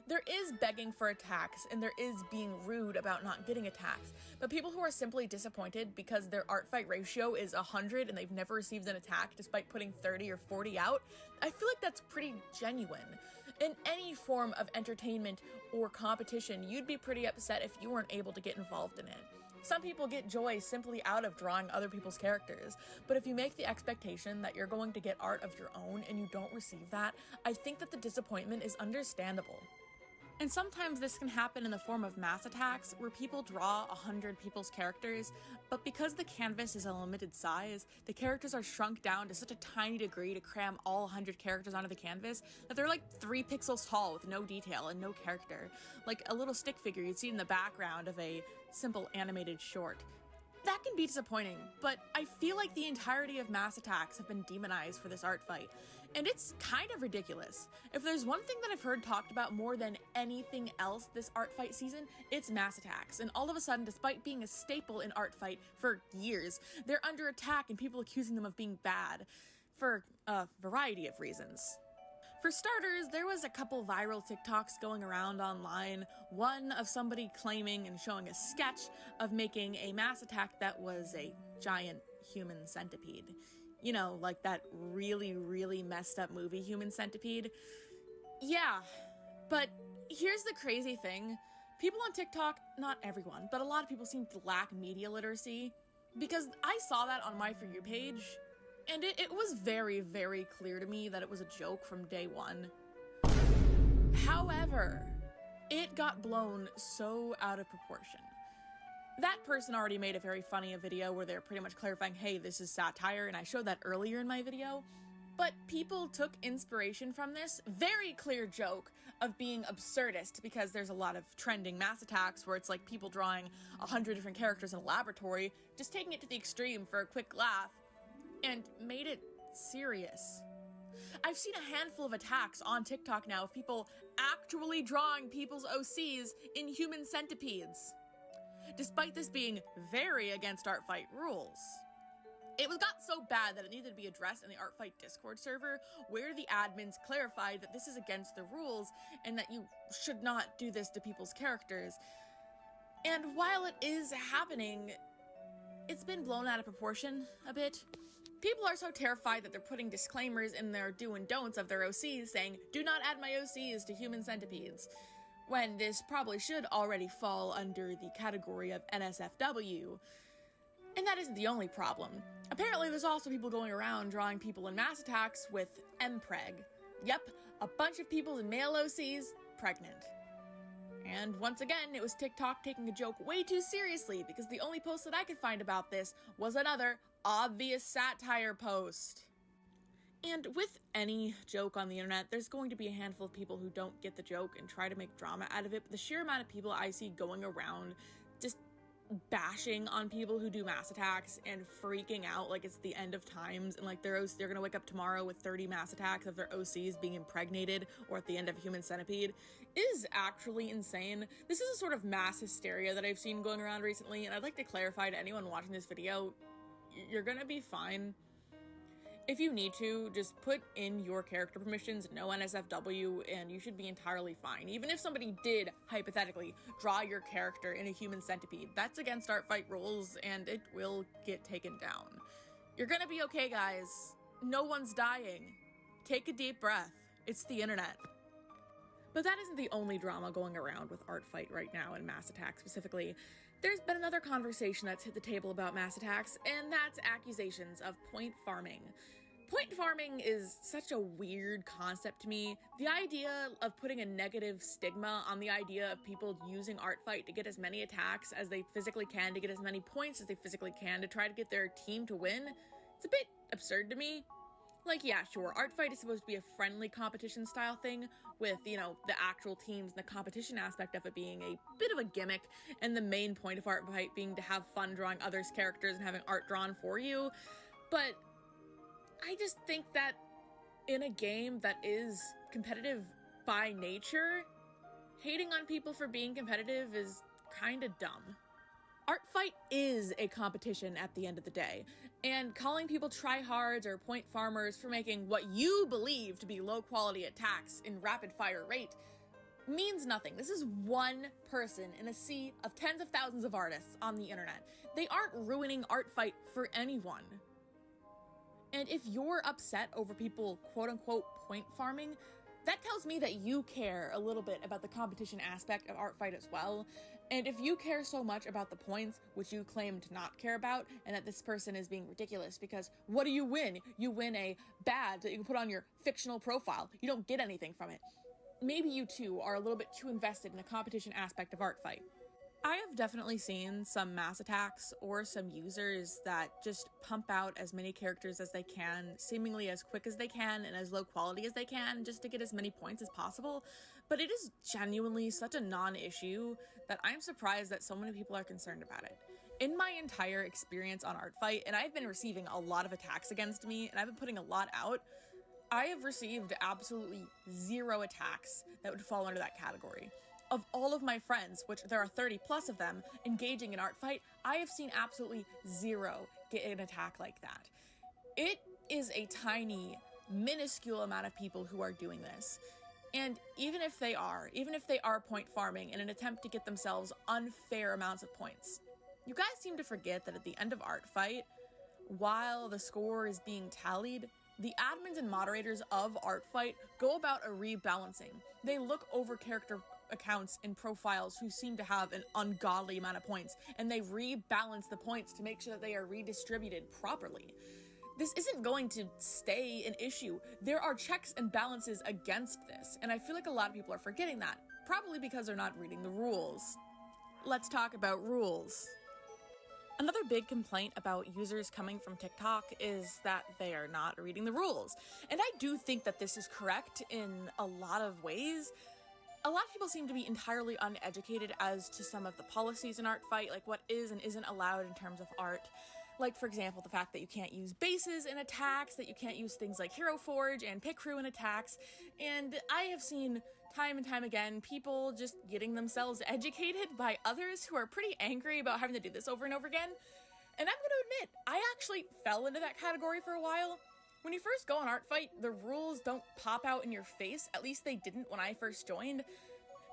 There is begging for attacks, and there is being rude about not getting attacks, but people who are simply disappointed because their art fight ratio is 100 and they've never received an attack despite putting 30 or 40 out, I feel like that's pretty genuine. In any form of entertainment or competition, you'd be pretty upset if you weren't able to get involved in it. Some people get joy simply out of drawing other people's characters, but if you make the expectation that you're going to get art of your own and you don't receive that, I think that the disappointment is understandable. And sometimes this can happen in the form of mass attacks, where people draw 100 people's characters, but because the canvas is a limited size, the characters are shrunk down to such a tiny degree to cram all 100 characters onto the canvas that they're like 3 pixels tall with no detail and no character, like a little stick figure you'd see in the background of a simple animated short. That can be disappointing, but I feel like the entirety of mass attacks have been demonized for this art fight, and it's kind of ridiculous. If there's one thing that I've heard talked about more than anything else this art fight season, it's mass attacks, and all of a sudden, despite being a staple in art fight for years, they're under attack and people accusing them of being bad for a variety of reasons. For starters, there was a couple viral TikToks going around online, one of somebody claiming and showing a sketch of making a mass attack that was a giant human centipede. You know, like that really, really messed up movie Human Centipede. Yeah, but here's the crazy thing. People on TikTok, not everyone, but a lot of people seem to lack media literacy, because I saw that on my For You page, and it was very, very clear to me that it was a joke from day one. However, it got blown so out of proportion. That person already made a very funny video where they're pretty much clarifying, hey, this is satire, and I showed that earlier in my video. But people took inspiration from this very clear joke of being absurdist, because there's a lot of trending mass attacks where it's like people drawing 100 different characters in a laboratory, just taking it to the extreme for a quick laugh, and made it serious. I've seen a handful of attacks on TikTok now of people actually drawing people's OCs in human centipedes, despite this being very against Art Fight rules. It got so bad that it needed to be addressed in the Art Fight Discord server, where the admins clarified that this is against the rules and that you should not do this to people's characters. And while it is happening, it's been blown out of proportion a bit. People are so terrified that they're putting disclaimers in their do and don'ts of their OCs saying, do not add my OCs to human centipedes, when this probably should already fall under the category of NSFW. And that isn't the only problem. Apparently there's also people going around drawing people in mass attacks with MPreg. Yep, a bunch of people in male OCs pregnant. And once again, it was TikTok taking a joke way too seriously, because the only post that I could find about this was another obvious satire post. And with any joke on the internet, there's going to be a handful of people who don't get the joke and try to make drama out of it, but the sheer amount of people I see going around just bashing on people who do mass attacks and freaking out like it's the end of times and like they're gonna wake up tomorrow with 30 mass attacks of their OCs being impregnated or at the end of Human Centipede is actually insane. This is a sort of mass hysteria that I've seen going around recently, and I'd like to clarify to anyone watching this video, you're gonna be fine. If you need to, just put in your character permissions, no NSFW, and you should be entirely fine. Even if somebody did, hypothetically, draw your character in a Human Centipede, that's against Art Fight rules, and it will get taken down. You're gonna be okay, guys. No one's dying. Take a deep breath. It's the internet. But that isn't the only drama going around with Art Fight right now, and mass attacks specifically. There's been another conversation that's hit the table about mass attacks, and that's accusations of point farming. Point farming is such a weird concept to me. The idea of putting a negative stigma on the idea of people using Art Fight to get as many attacks as they physically can, to get as many points as they physically can, to try to get their team to win, it's a bit absurd to me. Like, yeah, sure, Art Fight is supposed to be a friendly competition style thing with, you know, the actual teams and the competition aspect of it being a bit of a gimmick, and the main point of Art Fight being to have fun drawing others' characters and having art drawn for you. But I just think that in a game that is competitive by nature, hating on people for being competitive is kinda dumb. Art Fight is a competition at the end of the day, and calling people tryhards or point farmers for making what you believe to be low quality attacks in rapid fire rate means nothing. This is one person in a sea of tens of thousands of artists on the internet. They aren't ruining Art Fight for anyone. And if you're upset over people quote-unquote point farming, that tells me that you care a little bit about the competition aspect of Art Fight as well. And if you care so much about the points, which you claim to not care about, and that this person is being ridiculous because what do you win? You win a badge that you can put on your fictional profile. You don't get anything from it. Maybe you too are a little bit too invested in the competition aspect of Art Fight. I have definitely seen some mass attacks or some users that just pump out as many characters as they can, seemingly as quick as they can and as low quality as they can, just to get as many points as possible. But it is genuinely such a non-issue that I'm surprised that so many people are concerned about it. In my entire experience on Art Fight, and I've been receiving a lot of attacks against me, and I've been putting a lot out, I have received absolutely 0 attacks that would fall under that category. Of all of my friends, which there are 30 plus of them, engaging in Art Fight, I have seen absolutely 0 get an attack like that. It is a tiny, minuscule amount of people who are doing this. And even if they are point farming in an attempt to get themselves unfair amounts of points, you guys seem to forget that at the end of Art Fight, while the score is being tallied, the admins and moderators of Art Fight go about a rebalancing. They look over character accounts and profiles who seem to have an ungodly amount of points, and they rebalance the points to make sure that they are redistributed properly. This isn't going to stay an issue. There are checks and balances against this, and I feel like a lot of people are forgetting that, probably because they're not reading the rules. Let's talk about rules. Another big complaint about users coming from TikTok is that they are not reading the rules. And I do think that this is correct in a lot of ways. A lot of people seem to be entirely uneducated as to some of the policies in Art Fight, like what is and isn't allowed in terms of art. Like, for example, the fact that you can't use bases in attacks, that you can't use things like Hero Forge and Pit Crew in attacks, and I have seen time and time again people just getting themselves educated by others who are pretty angry about having to do this over and over again. And I'm gonna admit, I actually fell into that category for a while. When you first go on Art Fight, the rules don't pop out in your face, at least they didn't when I first joined.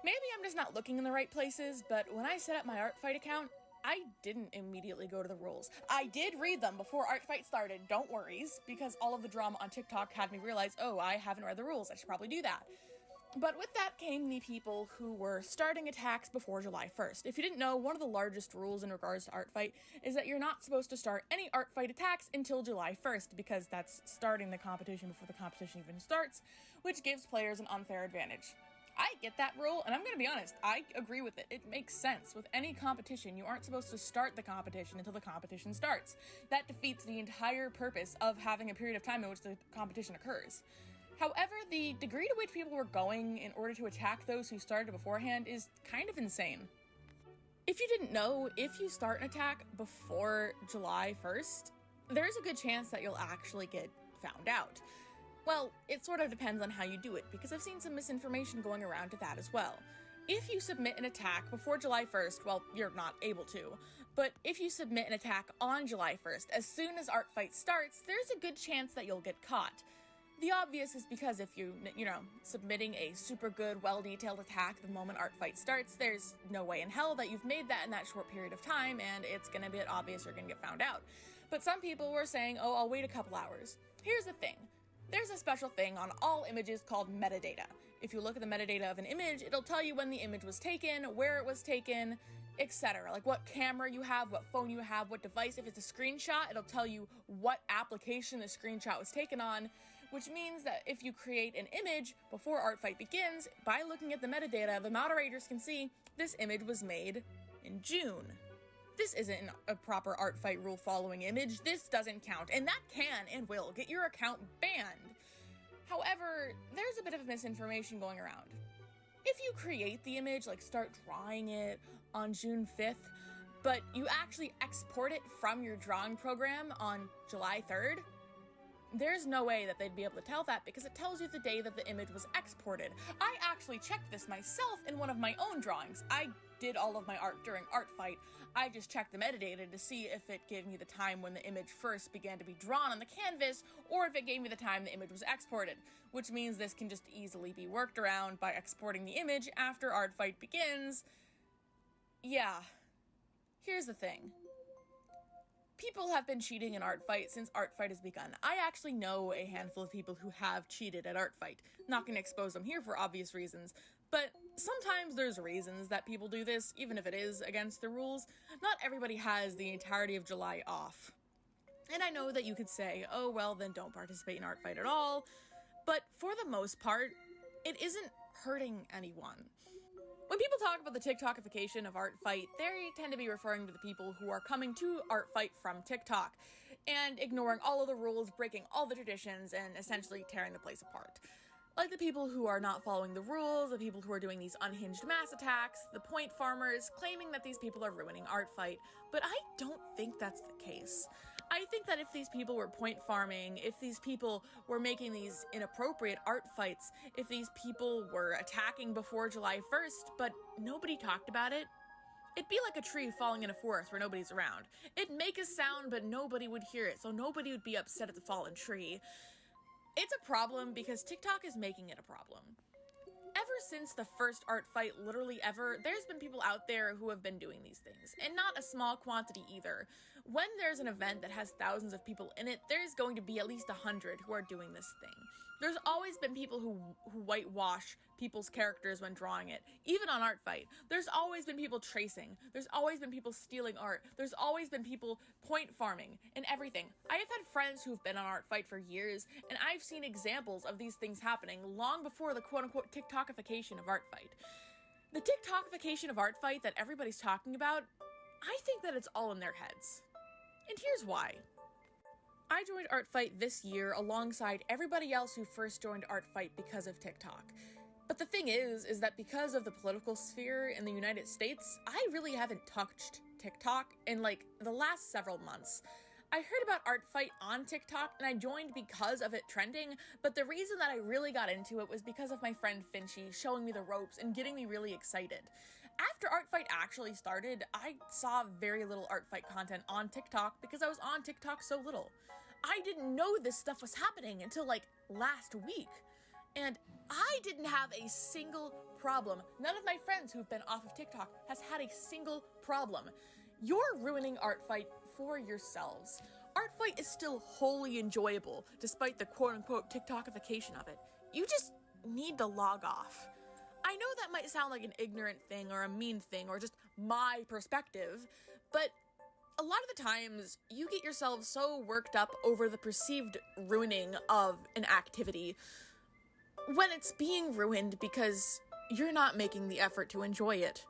Maybe I'm just not looking in the right places, but when I set up my Art Fight account, I didn't immediately go to the rules. I did read them before Art Fight started, don't worries, because all of the drama on TikTok had me realize, oh, I haven't read the rules, I should probably do that. But with that came the people who were starting attacks before July 1st. If you didn't know, one of the largest rules in regards to Art Fight is that you're not supposed to start any Art Fight attacks until July 1st, because that's starting the competition before the competition even starts, which gives players an unfair advantage. I get that rule, and I'm gonna be honest, I agree with it. It makes sense. With any competition, you aren't supposed to start the competition until the competition starts. That defeats the entire purpose of having a period of time in which the competition occurs. However, the degree to which people were going in order to attack those who started beforehand is kind of insane. If you didn't know, if you start an attack before July 1st, there's a good chance that you'll actually get found out. Well, it sort of depends on how you do it, because I've seen some misinformation going around to that as well. If you submit an attack before July 1st, well, you're not able to, but if you submit an attack on July 1st, as soon as Art Fight starts, there's a good chance that you'll get caught. The obvious is because if submitting a super good, well-detailed attack the moment Art Fight starts, there's no way in hell that you've made that in that short period of time, and it's gonna be obvious you're gonna get found out. But some people were saying, oh, I'll wait a couple hours. Here's the thing. There's a special thing on all images called metadata. If you look at the metadata of an image, it'll tell you when the image was taken, where it was taken, etc. Like what camera you have, what phone you have, what device. If it's a screenshot, it'll tell you what application the screenshot was taken on, which means that if you create an image before Art Fight begins, by looking at the metadata, the moderators can see this image was made in June. This isn't a proper Art Fight rule following image. This doesn't count, and that can and will get your account banned. However, there's a bit of misinformation going around. If you create the image, like start drawing it on June 5th, but you actually export it from your drawing program on July 3rd, there's no way that they'd be able to tell that because it tells you the day that the image was exported. I actually checked this myself in one of my own drawings. I did all of my art during Art Fight. I just checked the metadata to see if it gave me the time when the image first began to be drawn on the canvas, or if it gave me the time the image was exported, which means this can just easily be worked around by exporting the image after Art Fight begins. Yeah. Here's the thing. People have been cheating in Art Fight since Art Fight has begun. I actually know a handful of people who have cheated at Art Fight. Not gonna expose them here for obvious reasons, but sometimes there's reasons that people do this, even if it is against the rules. Not everybody has the entirety of July off. And I know that you could say, oh well, then don't participate in Art Fight at all, but for the most part, it isn't hurting anyone. When people talk about the TikTokification of Art Fight, they tend to be referring to the people who are coming to Art Fight from TikTok and ignoring all of the rules, breaking all the traditions, and essentially tearing the place apart. Like the people who are not following the rules, the people who are doing these unhinged mass attacks, the point farmers, claiming that these people are ruining Art Fight, but I don't think that's the case. I think that if these people were point farming, if these people were making these inappropriate art fights, if these people were attacking before July 1st, but nobody talked about it, it'd be like a tree falling in a forest where nobody's around. It'd make a sound, but nobody would hear it, so nobody would be upset at the fallen tree. It's a problem because TikTok is making it a problem. Ever since the first Art Fight, literally ever, there's been people out there who have been doing these things, and not a small quantity either. When there's an event that has thousands of people in it, there's going to be at least 100 who are doing this thing. There's always been people who whitewash people's characters when drawing it, even on Art Fight. There's always been people tracing. There's always been people stealing art. There's always been people point farming and everything. I have had friends who've been on Art Fight for years, and I've seen examples of these things happening long before the quote-unquote TikTokification of Art Fight. The TikTokification of Art Fight that everybody's talking about, I think that it's all in their heads. And here's why. I joined Art Fight this year alongside everybody else who first joined Art Fight because of TikTok. But the thing is that because of the political sphere in the United States, I really haven't touched TikTok in like the last several months. I heard about Art Fight on TikTok and I joined because of it trending, but the reason that I really got into it was because of my friend Finchy showing me the ropes and getting me really excited. After Art Fight actually started, I saw very little Art Fight content on TikTok because I was on TikTok so little. I didn't know this stuff was happening until like last week. And I didn't have a single problem. None of my friends who've been off of TikTok has had a single problem. You're ruining Art Fight for yourselves. Art Fight is still wholly enjoyable despite the quote-unquote TikTokification of it. You just need to log off. I know that might sound like an ignorant thing or a mean thing or just my perspective, but a lot of the times you get yourself so worked up over the perceived ruining of an activity when it's being ruined because you're not making the effort to enjoy it.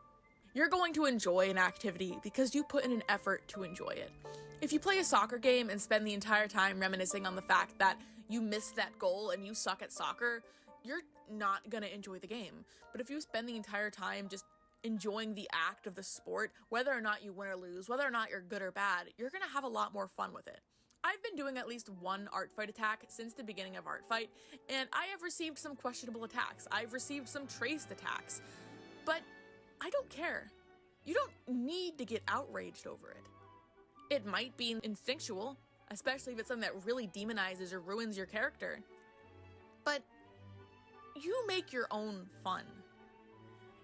You're going to enjoy an activity because you put in an effort to enjoy it. If you play a soccer game and spend the entire time reminiscing on the fact that you missed that goal and you suck at soccer, you're not gonna enjoy the game. But if you spend the entire time just enjoying the act of the sport, whether or not you win or lose, whether or not you're good or bad, you're gonna have a lot more fun with it. I've been doing at least one art fight attack since the beginning of art fight, and I have received some questionable attacks. I've received some traced attacks, but I don't care. You don't need to get outraged over it. It might be instinctual, especially if it's something that really demonizes or ruins your character, but you make your own fun.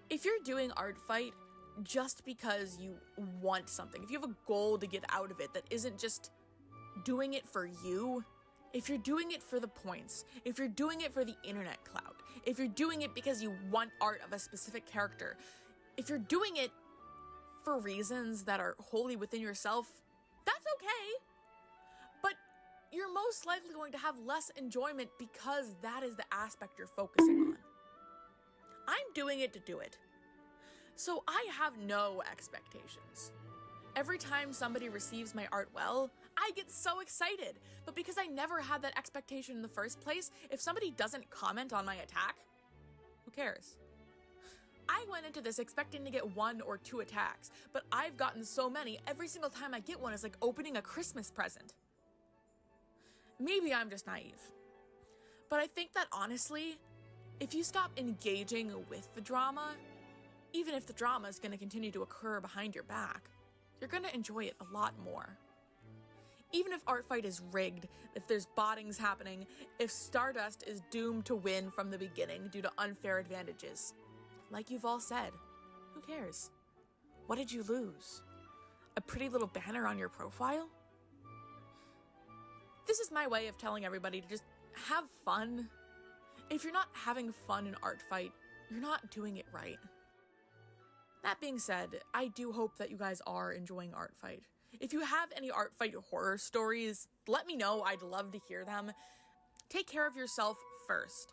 If you're doing art fight just because you want something, if you have a goal to get out of it that isn't just doing it for you, if you're doing it for the points, if you're doing it for the internet clout, if you're doing it because you want art of a specific character, if you're doing it for reasons that are wholly within yourself, that's okay. But you're most likely going to have less enjoyment because that is the aspect you're focusing on. I'm doing it to do it. So I have no expectations. Every time somebody receives my art well, I get so excited. But because I never had that expectation in the first place, if somebody doesn't comment on my attack, who cares? I went into this expecting to get 1 or 2 attacks, but I've gotten so many, every single time I get one is like opening a Christmas present. Maybe I'm just naive. But I think that honestly, if you stop engaging with the drama, even if the drama is going to continue to occur behind your back, you're going to enjoy it a lot more. Even if art fight is rigged, if there's bottings happening, if Stardust is doomed to win from the beginning due to unfair advantages, like you've all said, who cares? What did you lose? A pretty little banner on your profile? This is my way of telling everybody to just have fun. If you're not having fun in art fight, you're not doing it right. That being said, I do hope that you guys are enjoying art fight. If you have any art fight horror stories, let me know. I'd love to hear them. Take care of yourself first.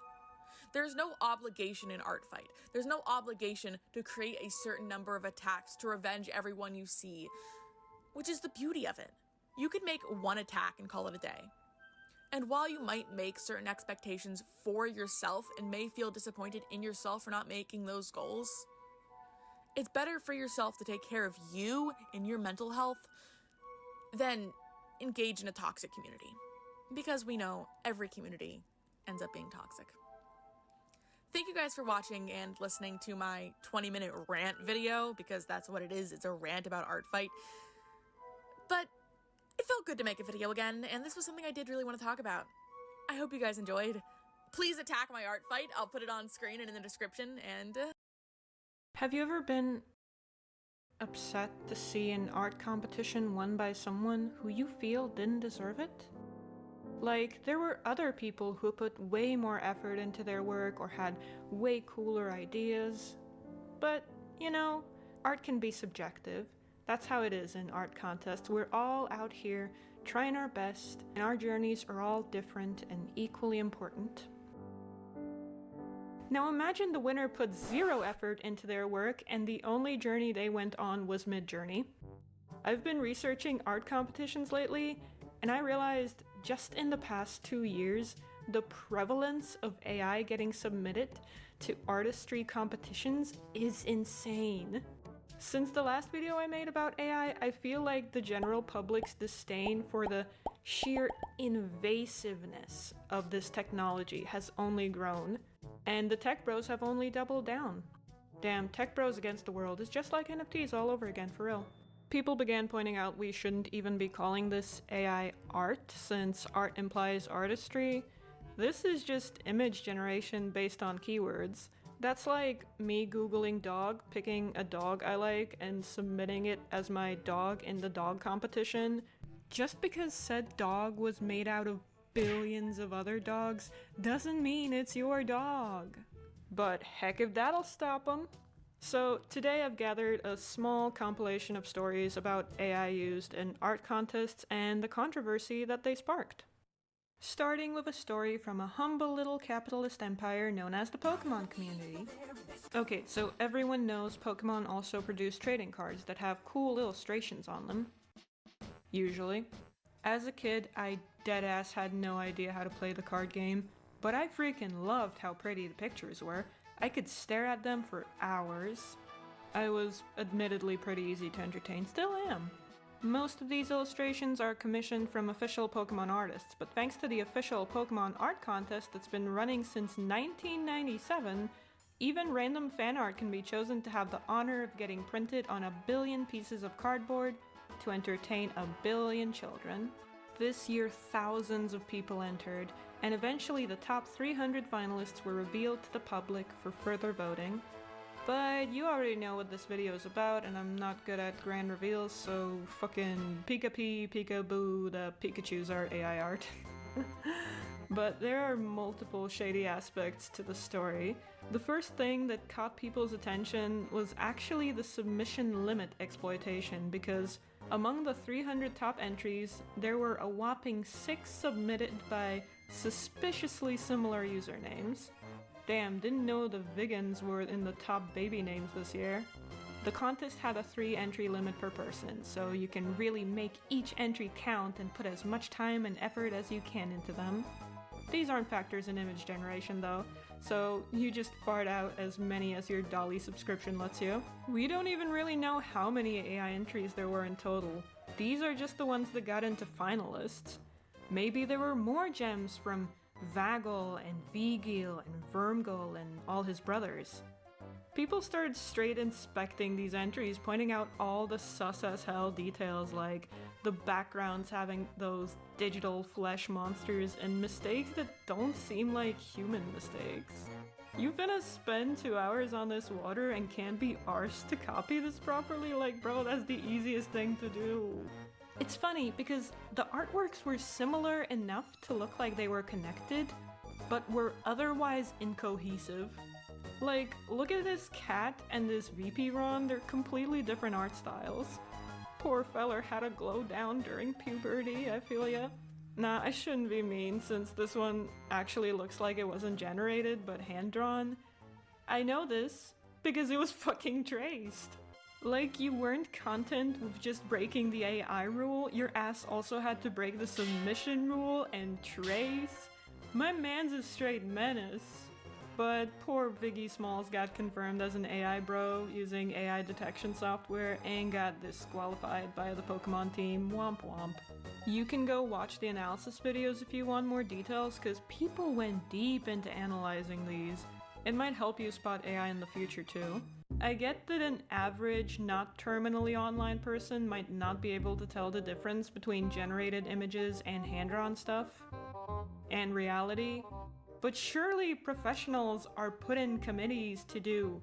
There's no obligation in art fight. There's no obligation to create a certain number of attacks to revenge everyone you see, which is the beauty of it. You could make 1 attack and call it a day. And while you might make certain expectations for yourself and may feel disappointed in yourself for not making those goals, it's better for yourself to take care of you and your mental health than engage in a toxic community. Because we know every community ends up being toxic. Thank you guys for watching and listening to my 20-minute rant video, because that's what it is. It's a rant about art fight. But it felt good to make a video again, and this was something I did really want to talk about. I hope you guys enjoyed. Please attack my art fight. I'll put it on screen and in the description, and Have you ever been upset to see an art competition won by someone who you feel didn't deserve it? Like, there were other people who put way more effort into their work or had way cooler ideas. But, you know, art can be subjective. That's how it is in art contests. We're all out here trying our best, and our journeys are all different and equally important. Now imagine the winner put 0 effort into their work and the only journey they went on was mid-journey. I've been researching art competitions lately, and I realized just in the past 2 years, the prevalence of AI getting submitted to artistry competitions is insane. Since the last video I made about AI, I feel like the general public's disdain for the sheer invasiveness of this technology has only grown, and the tech bros have only doubled down. Damn, tech bros against the world is just like NFTs all over again, for real. People began pointing out we shouldn't even be calling this AI art, since art implies artistry. This is just image generation based on keywords. That's like me googling dog, picking a dog I like, and submitting it as my dog in the dog competition. Just because said dog was made out of billions of other dogs doesn't mean it's your dog. But heck if that'll stop them. So today I've gathered a small compilation of stories about AI used in art contests and the controversy that they sparked. Starting with a story from a humble little capitalist empire known as the Pokemon community. Okay, so everyone knows Pokemon also produce trading cards that have cool illustrations on them. Usually. As a kid, I deadass had no idea how to play the card game, but I freaking loved how pretty the pictures were. I could stare at them for hours. I was admittedly pretty easy to entertain, still am. Most of these illustrations are commissioned from official Pokemon artists, but thanks to the official Pokemon art contest that's been running since 1997, even random fan art can be chosen to have the honor of getting printed on 1 billion pieces of cardboard to entertain 1 billion children. This year, thousands of people entered, and eventually the top 300 finalists were revealed to the public for further voting. But you already know what this video is about, and I'm not good at grand reveals, so fucking Pika-Pee, Pika-Boo, the Pikachus are AI art. But there are multiple shady aspects to the story. The first thing that caught people's attention was actually the submission limit exploitation, because among the 300 top entries, there were a whopping 6 submitted by suspiciously similar usernames. Damn, didn't know the Vegans were in the top baby names this year. The contest had a 3 entry limit per person, so you can really make each entry count and put as much time and effort as you can into them. These aren't factors in image generation though, so you just fart out as many as your Dolly subscription lets you. We don't even really know how many AI entries there were in total. These are just the ones that got into finalists. Maybe there were more gems from Vagel and Vigil and Vermgul and all his brothers. People started straight inspecting these entries, pointing out all the sus as hell details like the backgrounds having those digital flesh monsters and mistakes that don't seem like human mistakes. You finna spend 2 hours on this water and can't be arsed to copy this properly? Like, bro, that's the easiest thing to do. It's funny because the artworks were similar enough to look like they were connected, but were otherwise incohesive. Like, look at this cat and this VP Ron, they're completely different art styles. Poor feller had a glow down during puberty, I feel ya. Nah, I shouldn't be mean since this one actually looks like it wasn't generated but hand-drawn. I know this because it was fucking traced. Like, you weren't content with just breaking the AI rule, your ass also had to break the submission rule and trace. My man's a straight menace. But poor Viggy Smalls got confirmed as an AI bro using AI detection software and got disqualified by the Pokemon team. Womp womp. You can go watch the analysis videos if you want more details, cause people went deep into analyzing these. It might help you spot AI in the future too. I get that an average, not terminally online person might not be able to tell the difference between generated images and hand-drawn stuff, and reality, but surely professionals are put in committees to do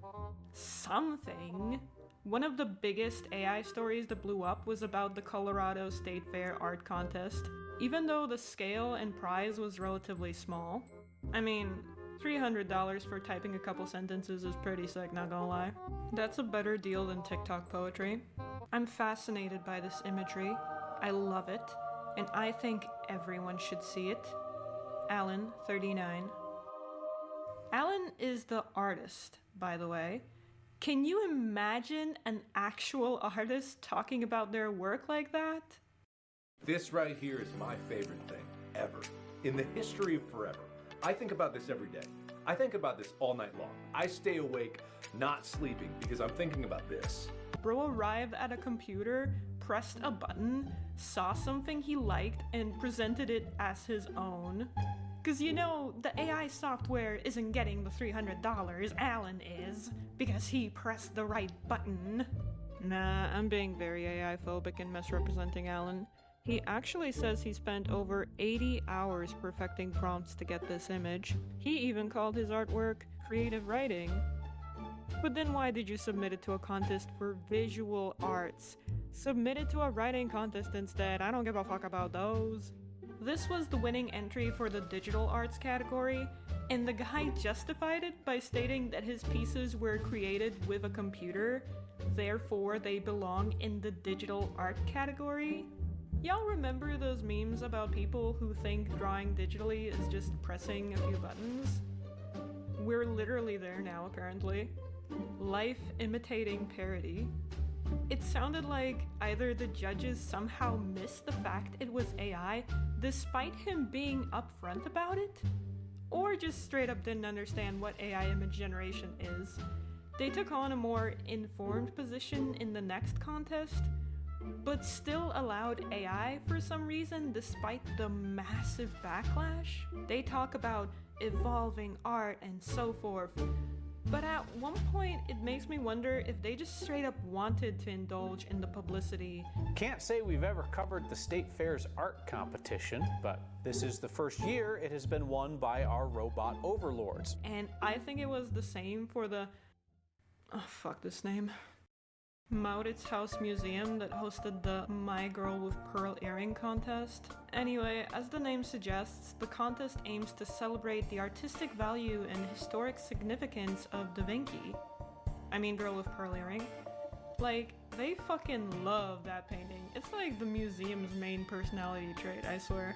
something. One of the biggest AI stories that blew up was about the Colorado State Fair art contest, even though the scale and prize was relatively small. I mean, $300 for typing a couple sentences is pretty sick, not gonna lie. That's a better deal than TikTok poetry. I'm fascinated by this imagery. I love it, and I think everyone should see it. Alan, 39. Alan is the artist, by the way. Can you imagine an actual artist talking about their work like that? This right here is my favorite thing ever. In the history of forever. I think about this every day. I think about this all night long. I stay awake, not sleeping, because I'm thinking about this. Bro arrived at a computer, pressed a button, saw something he liked, and presented it as his own. Cause you know, the AI software isn't getting the $300, Alan is, because he pressed the right button. Nah, I'm being very AI phobic and misrepresenting Alan. He actually says he spent over 80 hours perfecting prompts to get this image. He even called his artwork creative writing. But then why did you submit it to a contest for visual arts? Submit it to a writing contest instead, I don't give a fuck about those. This was the winning entry for the digital arts category, and the guy justified it by stating that his pieces were created with a computer, therefore they belong in the digital art category. Y'all remember those memes about people who think drawing digitally is just pressing a few buttons? We're literally there now, apparently. Life imitating parody. It sounded like either the judges somehow missed the fact it was AI, despite him being upfront about it, or just straight up didn't understand what AI image generation is. They took on a more informed position in the next contest, but still allowed AI for some reason despite the massive backlash. They talk about evolving art and so forth, but at one point it makes me wonder if they just straight up wanted to indulge in the publicity. Can't say we've ever covered the State Fair's art competition, but this is the first year it has been won by our robot overlords. And I think it was the same for the... oh, fuck this name. Maurits House Museum that hosted the My Girl with Pearl Earring contest. Anyway, as the name suggests, the contest aims to celebrate the artistic value and historic significance of Da Vinci. I mean Girl with Pearl Earring. Like, they fucking love that painting. It's like the museum's main personality trait, I swear.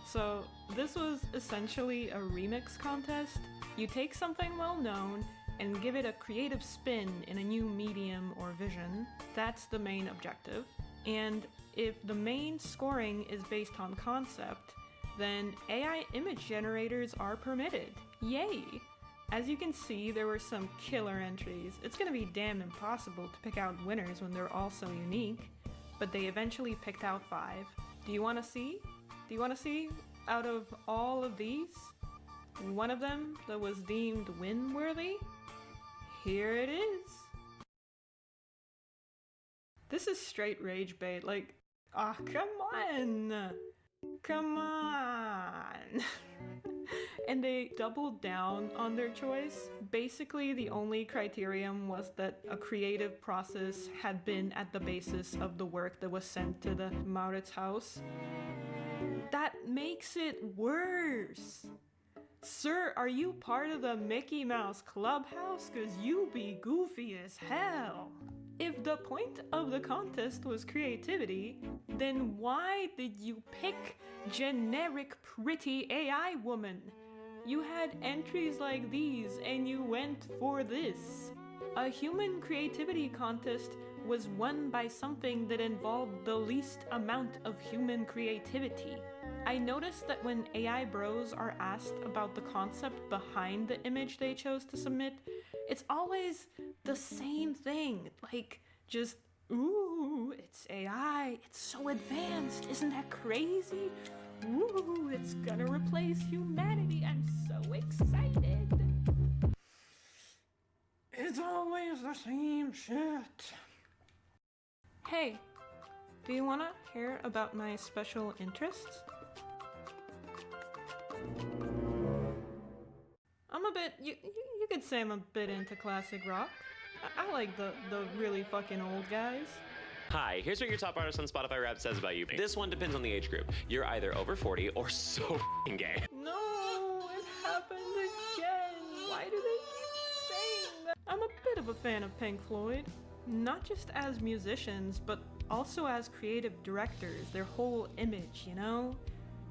So, this was essentially a remix contest. You take something well known and give it a creative spin in a new medium or vision. That's the main objective. And if the main scoring is based on concept, then AI image generators are permitted. Yay! As you can see, there were some killer entries. It's gonna be damn impossible to pick out winners when they're all so unique, but they eventually picked out 5. Do you wanna see? Do you wanna see out of all of these, one of them that was deemed win-worthy? Here it is. This is straight rage bait, like, ah, come on! Come on! And they doubled down on their choice. Basically, the only criterion was that a creative process had been at the basis of the work that was sent to the Maurits house. That makes it worse! Sir, are you part of the Mickey Mouse Clubhouse? 'Cause you be goofy as hell. If the point of the contest was creativity, then why did you pick generic pretty AI woman? You had entries like these and you went for this. A human creativity contest was won by something that involved the least amount of human creativity. I noticed that when AI bros are asked about the concept behind the image they chose to submit, it's always the same thing, like just, ooh, it's AI, it's so advanced, isn't that crazy? Ooh, it's gonna replace humanity, I'm so excited. It's always the same shit. Hey, do you wanna hear about my special interests? I'm a bit, you could say I'm a bit into classic rock. I like the really fucking old guys. Hi, here's what your top artist on Spotify Rap says about you. This one depends on the age group. You're either over 40 or so f***ing gay. No, it happened again. Why do they keep saying that? I'm a bit of a fan of Pink Floyd. Not just as musicians, but also as creative directors, their whole image, you know?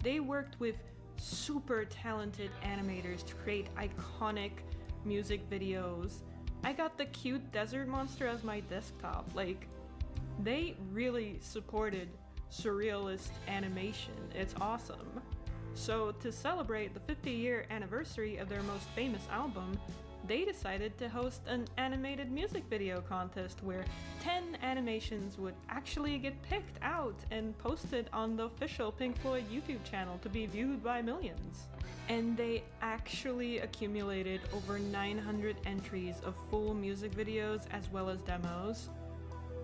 They worked with super talented animators to create iconic music videos. I got the cute desert monster as my desktop. Like, they really supported surrealist animation. It's awesome. So to celebrate the 50-year anniversary of their most famous album, they decided to host an animated music video contest where 10 animations would actually get picked out and posted on the official Pink Floyd YouTube channel to be viewed by millions. And they actually accumulated over 900 entries of full music videos as well as demos.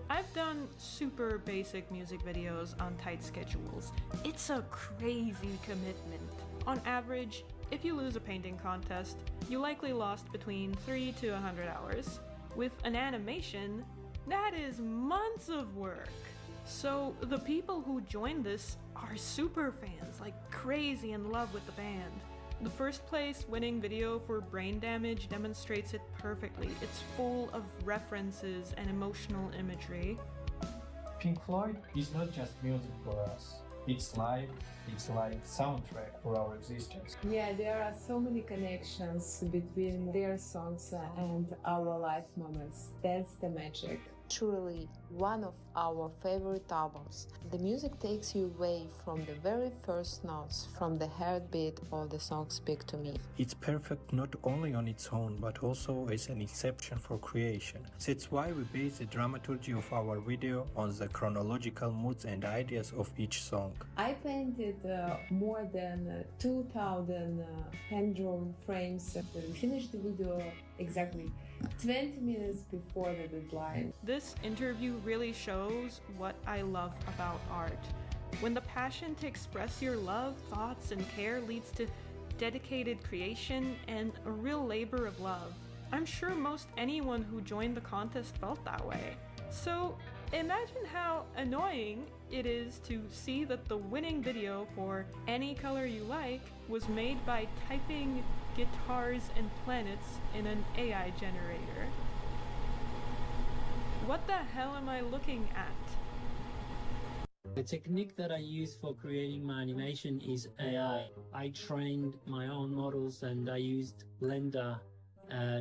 I've done super basic music videos on tight schedules. It's a crazy commitment. On average, if you lose a painting contest, you likely lost between 3 to 100 hours. With an animation, that is months of work. So the people who joined this are super fans, like crazy in love with the band. The first place winning video for Brain Damage demonstrates it perfectly. It's full of references and emotional imagery. Pink Floyd is not just music for us. It's life, it's like soundtrack for our existence. Yeah, there are so many connections between their songs and our life moments. That's the magic. truly one of our favorite albums. The music takes you away from the very first notes, from the heartbeat of the song Speak to Me. It's perfect not only on its own, but also as an exception for creation. That's why we base the dramaturgy of our video on the chronological moods and ideas of each song. I painted more than 2,000 hand-drawn frames. We finished the video exactly 20 minutes before the deadline. This interview really shows what I love about art. When the passion to express your love, thoughts, and care leads to dedicated creation and a real labor of love. I'm sure most anyone who joined the contest felt that way. So imagine how annoying it is to see that the winning video for Any Color You Like was made by typing guitars and planets in an AI generator. What the hell am I looking at? The technique that I use for creating my animation is AI. I trained my own models and I used Blender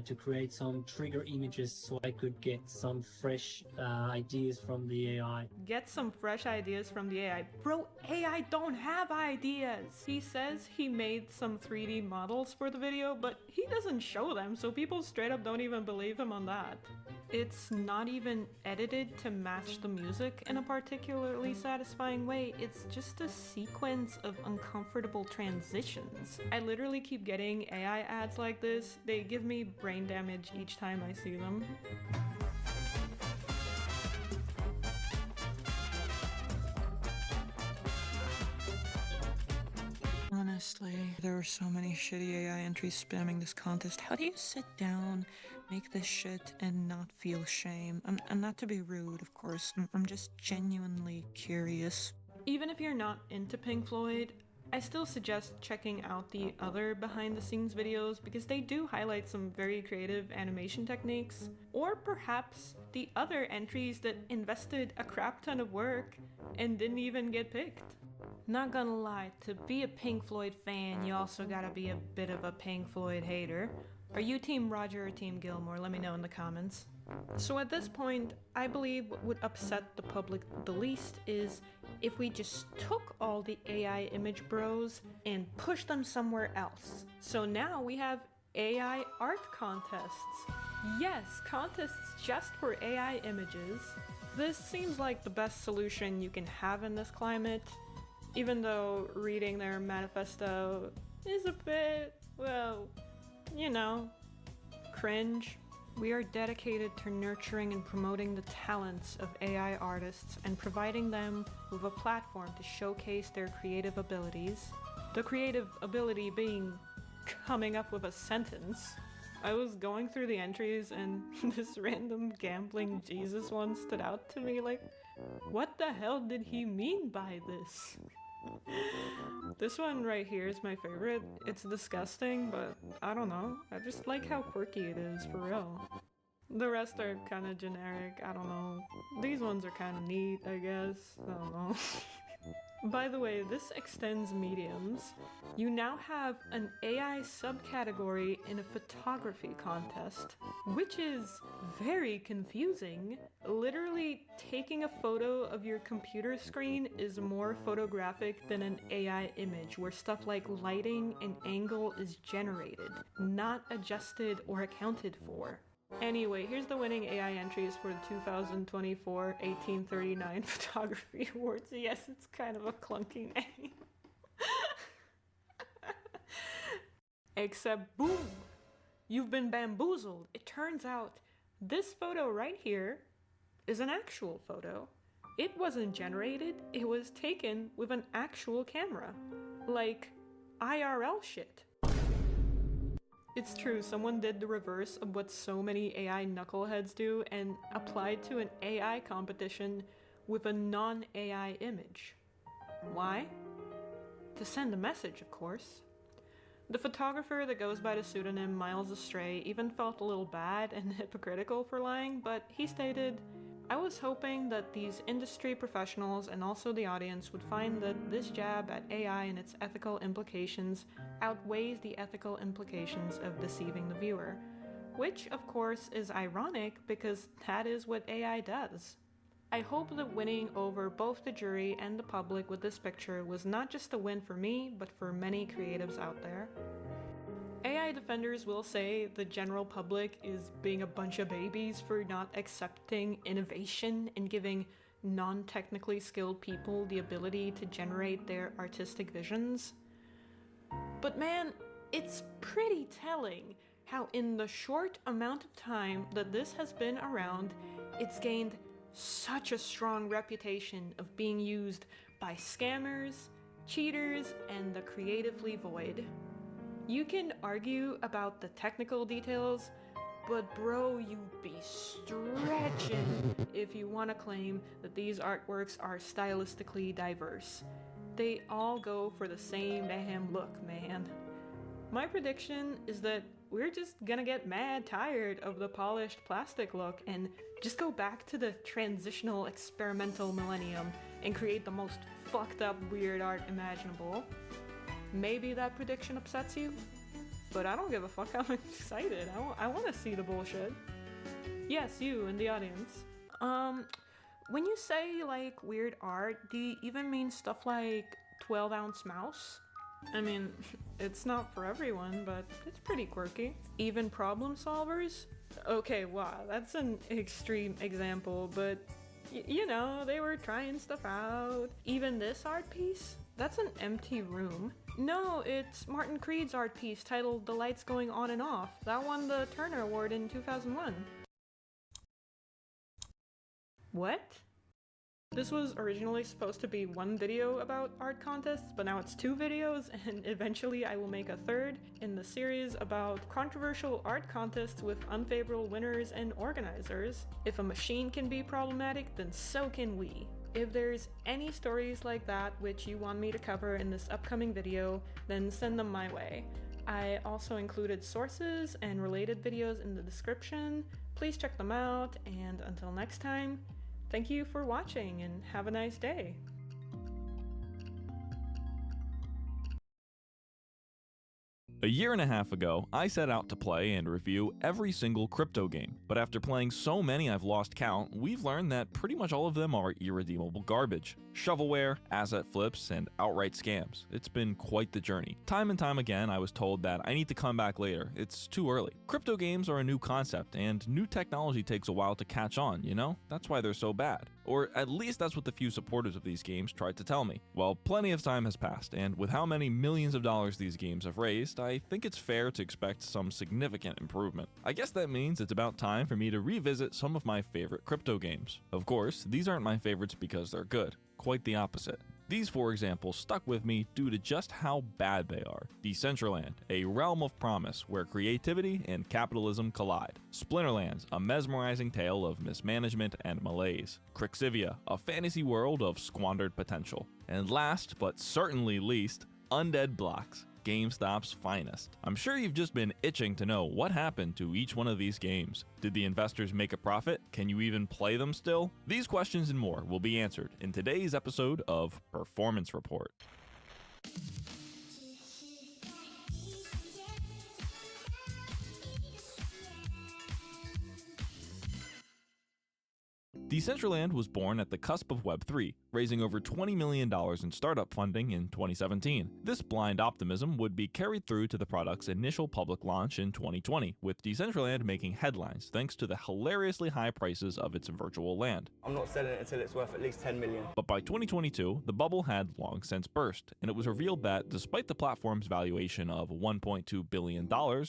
to create some trigger images so I could get some fresh ideas from the AI. Get some fresh ideas from the AI. Bro, AI don't have ideas! He says he made some 3D models for the video, but he doesn't show them, so people straight up don't even believe him on that. It's not even edited to match the music in a particularly satisfying way, it's just a sequence of uncomfortable transitions. I literally keep getting AI ads like this. They give me brain damage each time I see them. Honestly, there were so many shitty AI entries spamming this contest. How do you sit down, make this shit, and not feel shame? And not to be rude, of course, I'm just genuinely curious. Even if you're not into Pink Floyd, I still suggest checking out the other behind-the-scenes videos because they do highlight some very creative animation techniques. Or perhaps the other entries that invested a crap ton of work and didn't even get picked. Not gonna lie, to be a Pink Floyd fan, you also gotta be a bit of a Pink Floyd hater. Are you Team Roger or Team Gilmore? Let me know in the comments. So at this point, I believe what would upset the public the least is if we just took all the AI image bros and pushed them somewhere else. So now we have AI art contests. Yes, contests just for AI images. This seems like the best solution you can have in this climate. Even though reading their manifesto is a bit, well, you know, cringe. We are dedicated to nurturing and promoting the talents of AI artists and providing them with a platform to showcase their creative abilities. The creative ability being coming up with a sentence. I was going through the entries and this random gambling Jesus one stood out to me like, what the hell did he mean by this? This one right here is my favorite. It's disgusting, but I don't know. I just like how quirky it is, for real. The rest are kind of generic, I don't know. These ones are kind of neat, I guess. I don't know. By the way, this extends mediums. You now have an AI subcategory in a photography contest, which is very confusing. Literally, taking a photo of your computer screen is more photographic than an AI image, where stuff like lighting and angle is generated, not adjusted or accounted for. Anyway, here's the winning AI entries for the 2024 1839 Photography Awards. Yes, it's kind of a clunky name. Except, boom! You've been bamboozled. It turns out this photo right here is an actual photo. It wasn't generated, it was taken with an actual camera. Like, IRL shit. It's true, someone did the reverse of what so many AI knuckleheads do and applied to an AI competition with a non-AI image. Why? To send a message, of course. The photographer that goes by the pseudonym Miles Astray even felt a little bad and hypocritical for lying, but he stated, I was hoping that these industry professionals and also the audience would find that this jab at AI and its ethical implications outweighs the ethical implications of deceiving the viewer. Which, of course, is ironic because that is what AI does. I hope that winning over both the jury and the public with this picture was not just a win for me, but for many creatives out there. AI defenders will say the general public is being a bunch of babies for not accepting innovation and giving non-technically skilled people the ability to generate their artistic visions. But man, it's pretty telling how in the short amount of time that this has been around, it's gained such a strong reputation of being used by scammers, cheaters, and the creatively void. You can argue about the technical details, but bro, you be stretching if you want to claim that these artworks are stylistically diverse. They all go for the same damn look, man. My prediction is that we're just gonna get mad tired of the polished plastic look and just go back to the transitional experimental millennium and create the most fucked up weird art imaginable. Maybe that prediction upsets you, but I don't give a fuck. I'm excited. I want to see the bullshit. Yes, you in the audience. When you say like weird art, do you even mean stuff like 12-ounce mouse? I mean, it's not for everyone, but it's pretty quirky. Even problem solvers? Okay, wow, that's an extreme example, but you know, they were trying stuff out. Even this art piece? That's an empty room. No, it's Martin Creed's art piece titled The Lights Going On and Off. That won the Turner Award in 2001. What? This was originally supposed to be one video about art contests, but now it's 2 videos, and eventually I will make a third in the series about controversial art contests with unfavorable winners and organizers. If a machine can be problematic, then so can we. If there's any stories like that which you want me to cover in this upcoming video, then send them my way. I also included sources and related videos in the description. Please check them out, and until next time, thank you for watching and have a nice day. A year and a half ago, I set out to play and review every single crypto game, but after playing so many I've lost count, we've learned that pretty much all of them are irredeemable garbage. Shovelware, asset flips, and outright scams. It's been quite the journey. Time and time again, I was told that I need to come back later, it's too early. Crypto games are a new concept, and new technology takes a while to catch on, you know? That's why they're so bad. Or at least that's what the few supporters of these games tried to tell me. Well, plenty of time has passed, and with how many millions of dollars these games have raised, I think it's fair to expect some significant improvement. I guess that means it's about time for me to revisit some of my favorite crypto games. Of course, these aren't my favorites because they're good. Quite the opposite. These 4 examples stuck with me due to just how bad they are. Decentraland, a realm of promise where creativity and capitalism collide. Splinterlands, a mesmerizing tale of mismanagement and malaise. Crixivia, a fantasy world of squandered potential. And last, but certainly least, Undead Blocks, GameStop's finest. I'm sure you've just been itching to know what happened to each one of these games. Did the investors make a profit? Can you even play them still? These questions and more will be answered in today's episode of Performance Report. Decentraland was born at the cusp of Web3, raising over $20 million in startup funding in 2017. This blind optimism would be carried through to the product's initial public launch in 2020, with Decentraland making headlines thanks to the hilariously high prices of its virtual land. I'm not selling it until it's worth at least 10 million. But by 2022, the bubble had long since burst, and it was revealed that despite the platform's valuation of $1.2 billion,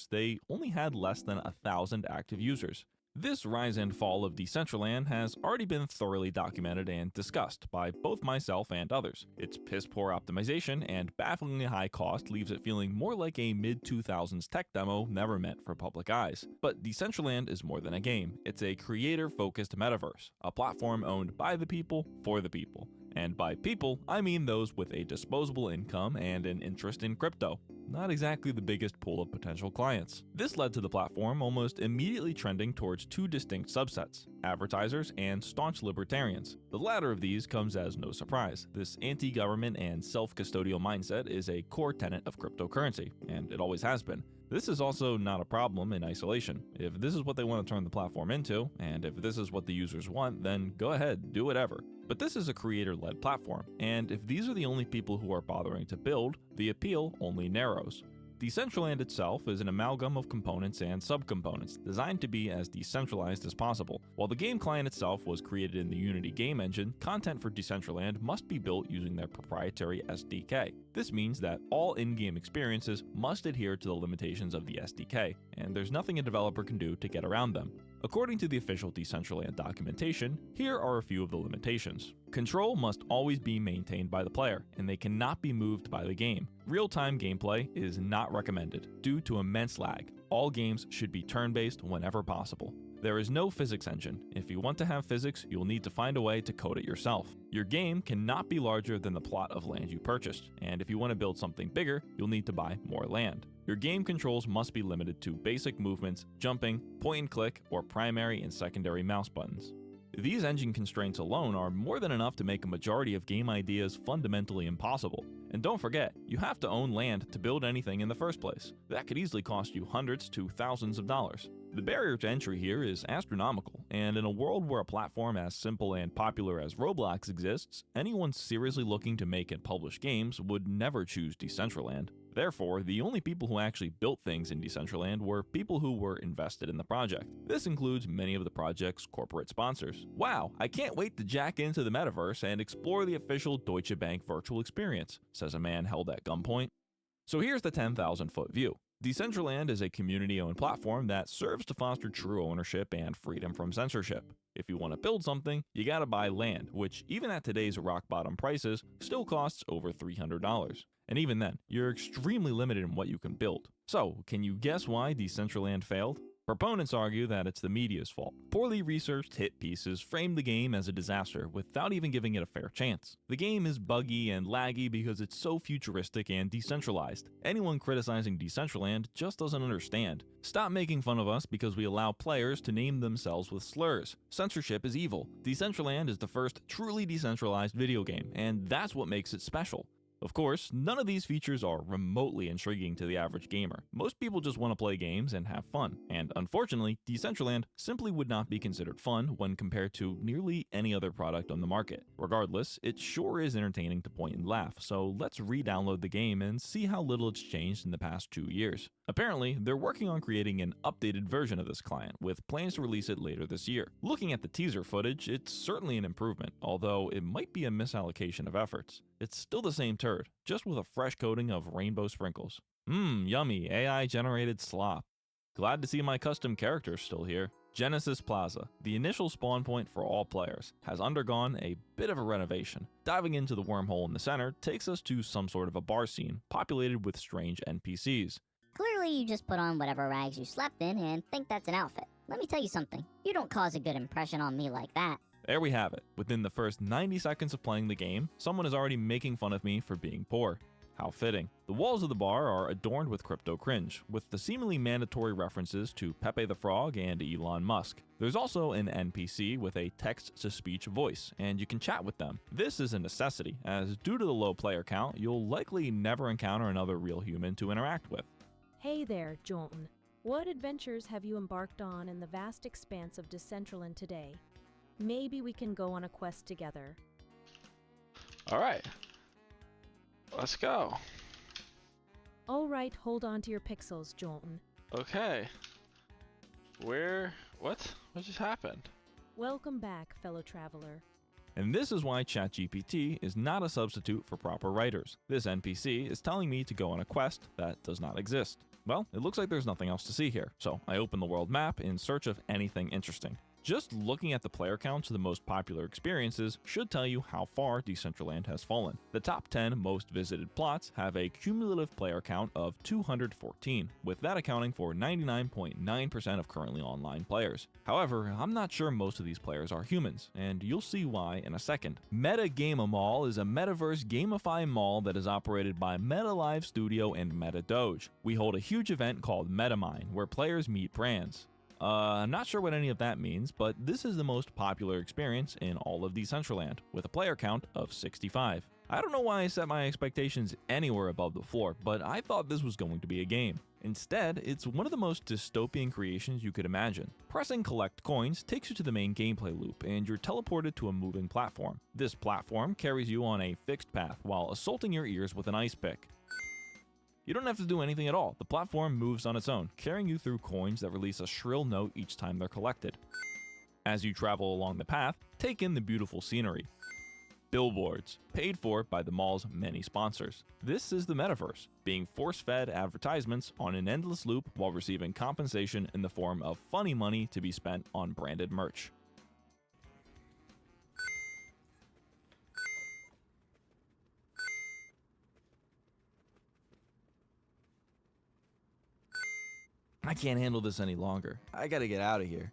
they only had less than 1,000 active users. This rise and fall of Decentraland has already been thoroughly documented and discussed by both myself and others. Its piss-poor optimization and bafflingly high cost leaves it feeling more like a mid-2000s tech demo never meant for public eyes. But Decentraland is more than a game. It's a creator-focused metaverse, a platform owned by the people, for the people. And by people, I mean those with a disposable income and an interest in crypto. not exactly the biggest pool of potential clients. This led to the platform almost immediately trending towards two distinct subsets: advertisers and staunch libertarians. The latter of these comes as no surprise. This anti-government and self-custodial mindset is a core tenet of cryptocurrency, and it always has been. This is also not a problem in isolation. If this is what they want to turn the platform into, and if this is what the users want, then go ahead, do whatever. But this is a creator-led platform, and if these are the only people who are bothering to build, the appeal only narrows. Decentraland itself is an amalgam of components and subcomponents designed to be as decentralized as possible. While the game client itself was created in the Unity game engine, content for Decentraland must be built using their proprietary SDK. This means that all in-game experiences must adhere to the limitations of the SDK, and there's nothing a developer can do to get around them. According to the official Decentraland documentation, here are a few of the limitations. Control must always be maintained by the player, and they cannot be moved by the game. Real-time gameplay is not recommended due to immense lag. All games should be turn-based whenever possible. There is no physics engine. If you want to have physics, you'll need to find a way to code it yourself. Your game cannot be larger than the plot of land you purchased, and if you want to build something bigger, you'll need to buy more land. Your game controls must be limited to basic movements, jumping, point and click, or primary and secondary mouse buttons. These engine constraints alone are more than enough to make a majority of game ideas fundamentally impossible. And don't forget, you have to own land to build anything in the first place. That could easily cost you hundreds to thousands of dollars. The barrier to entry here is astronomical, and in a world where a platform as simple and popular as Roblox exists, anyone seriously looking to make and publish games would never choose Decentraland. Therefore, the only people who actually built things in Decentraland were people who were invested in the project. This includes many of the project's corporate sponsors. Wow, I can't wait to jack into the metaverse and explore the official Deutsche Bank virtual experience, says a man held at gunpoint. So here's the 10,000-foot view. Decentraland is a community-owned platform that serves to foster true ownership and freedom from censorship. If you want to build something, you gotta buy land, which even at today's rock-bottom prices, still costs over $300. And even then, you're extremely limited in what you can build. So, can you guess why Decentraland failed? Proponents argue that it's the media's fault. Poorly researched hit pieces frame the game as a disaster without even giving it a fair chance. The game is buggy and laggy because it's so futuristic and decentralized. Anyone criticizing Decentraland just doesn't understand. Stop making fun of us because we allow players to name themselves with slurs. Censorship is evil. Decentraland is the first truly decentralized video game, and that's what makes it special. Of course, none of these features are remotely intriguing to the average gamer. Most people just want to play games and have fun, and unfortunately, Decentraland simply would not be considered fun when compared to nearly any other product on the market. Regardless, it sure is entertaining to point and laugh, so let's re-download the game and see how little it's changed in the past 2 years. Apparently, they're working on creating an updated version of this client, with plans to release it later this year. Looking at the teaser footage, it's certainly an improvement, although it might be a misallocation of efforts. It's still the same turd, just with a fresh coating of rainbow sprinkles. Yummy AI-generated slop. Glad to see my custom characters still here. Genesis Plaza, the initial spawn point for all players, has undergone a bit of a renovation. Diving into the wormhole in the center takes us to some sort of a bar scene, populated with strange NPCs. Clearly you just put on whatever rags you slept in and think that's an outfit. Let me tell you something, you don't cause a good impression on me like that. There we have it. Within the first 90 seconds of playing the game, someone is already making fun of me for being poor. How fitting. The walls of the bar are adorned with crypto cringe, with the seemingly mandatory references to Pepe the Frog and Elon Musk. There's also an NPC with a text-to-speech voice, and you can chat with them. This is a necessity, as due to the low player count, you'll likely never encounter another real human to interact with. Hey there, Jolton. What adventures have you embarked on in the vast expanse of Decentraland today? Maybe we can go on a quest together. Alright. Let's go. Alright, hold on to your pixels, Jolton. Okay. What just happened? Welcome back, fellow traveler. And this is why ChatGPT is not a substitute for proper writers. This NPC is telling me to go on a quest that does not exist. Well, it looks like there's nothing else to see here, so I open the world map in search of anything interesting. Just looking at the player counts of the most popular experiences should tell you how far Decentraland has fallen. The top 10 most visited plots have a cumulative player count of 214, with that accounting for 99.9% of currently online players. However, I'm not sure most of these players are humans, and you'll see why in a second. Meta Game Mall is a metaverse gamify mall that is operated by Meta Live Studio and Meta Doge. We hold a huge event called MetaMine, where players meet brands. I'm not sure what any of that means, but this is the most popular experience in all of Decentraland, with a player count of 65. I don't know why I set my expectations anywhere above the floor, but I thought this was going to be a game. Instead, it's one of the most dystopian creations you could imagine. Pressing collect coins takes you to the main gameplay loop, and you're teleported to a moving platform. This platform carries you on a fixed path while assaulting your ears with an ice pick. You don't have to do anything at all. The platform moves on its own, carrying you through coins that release a shrill note each time they're collected. As you travel along the path, take in the beautiful scenery. Billboards, paid for by the mall's many sponsors. This is the metaverse, being force-fed advertisements on an endless loop while receiving compensation in the form of funny money to be spent on branded merch. I can't handle this any longer. I gotta get out of here.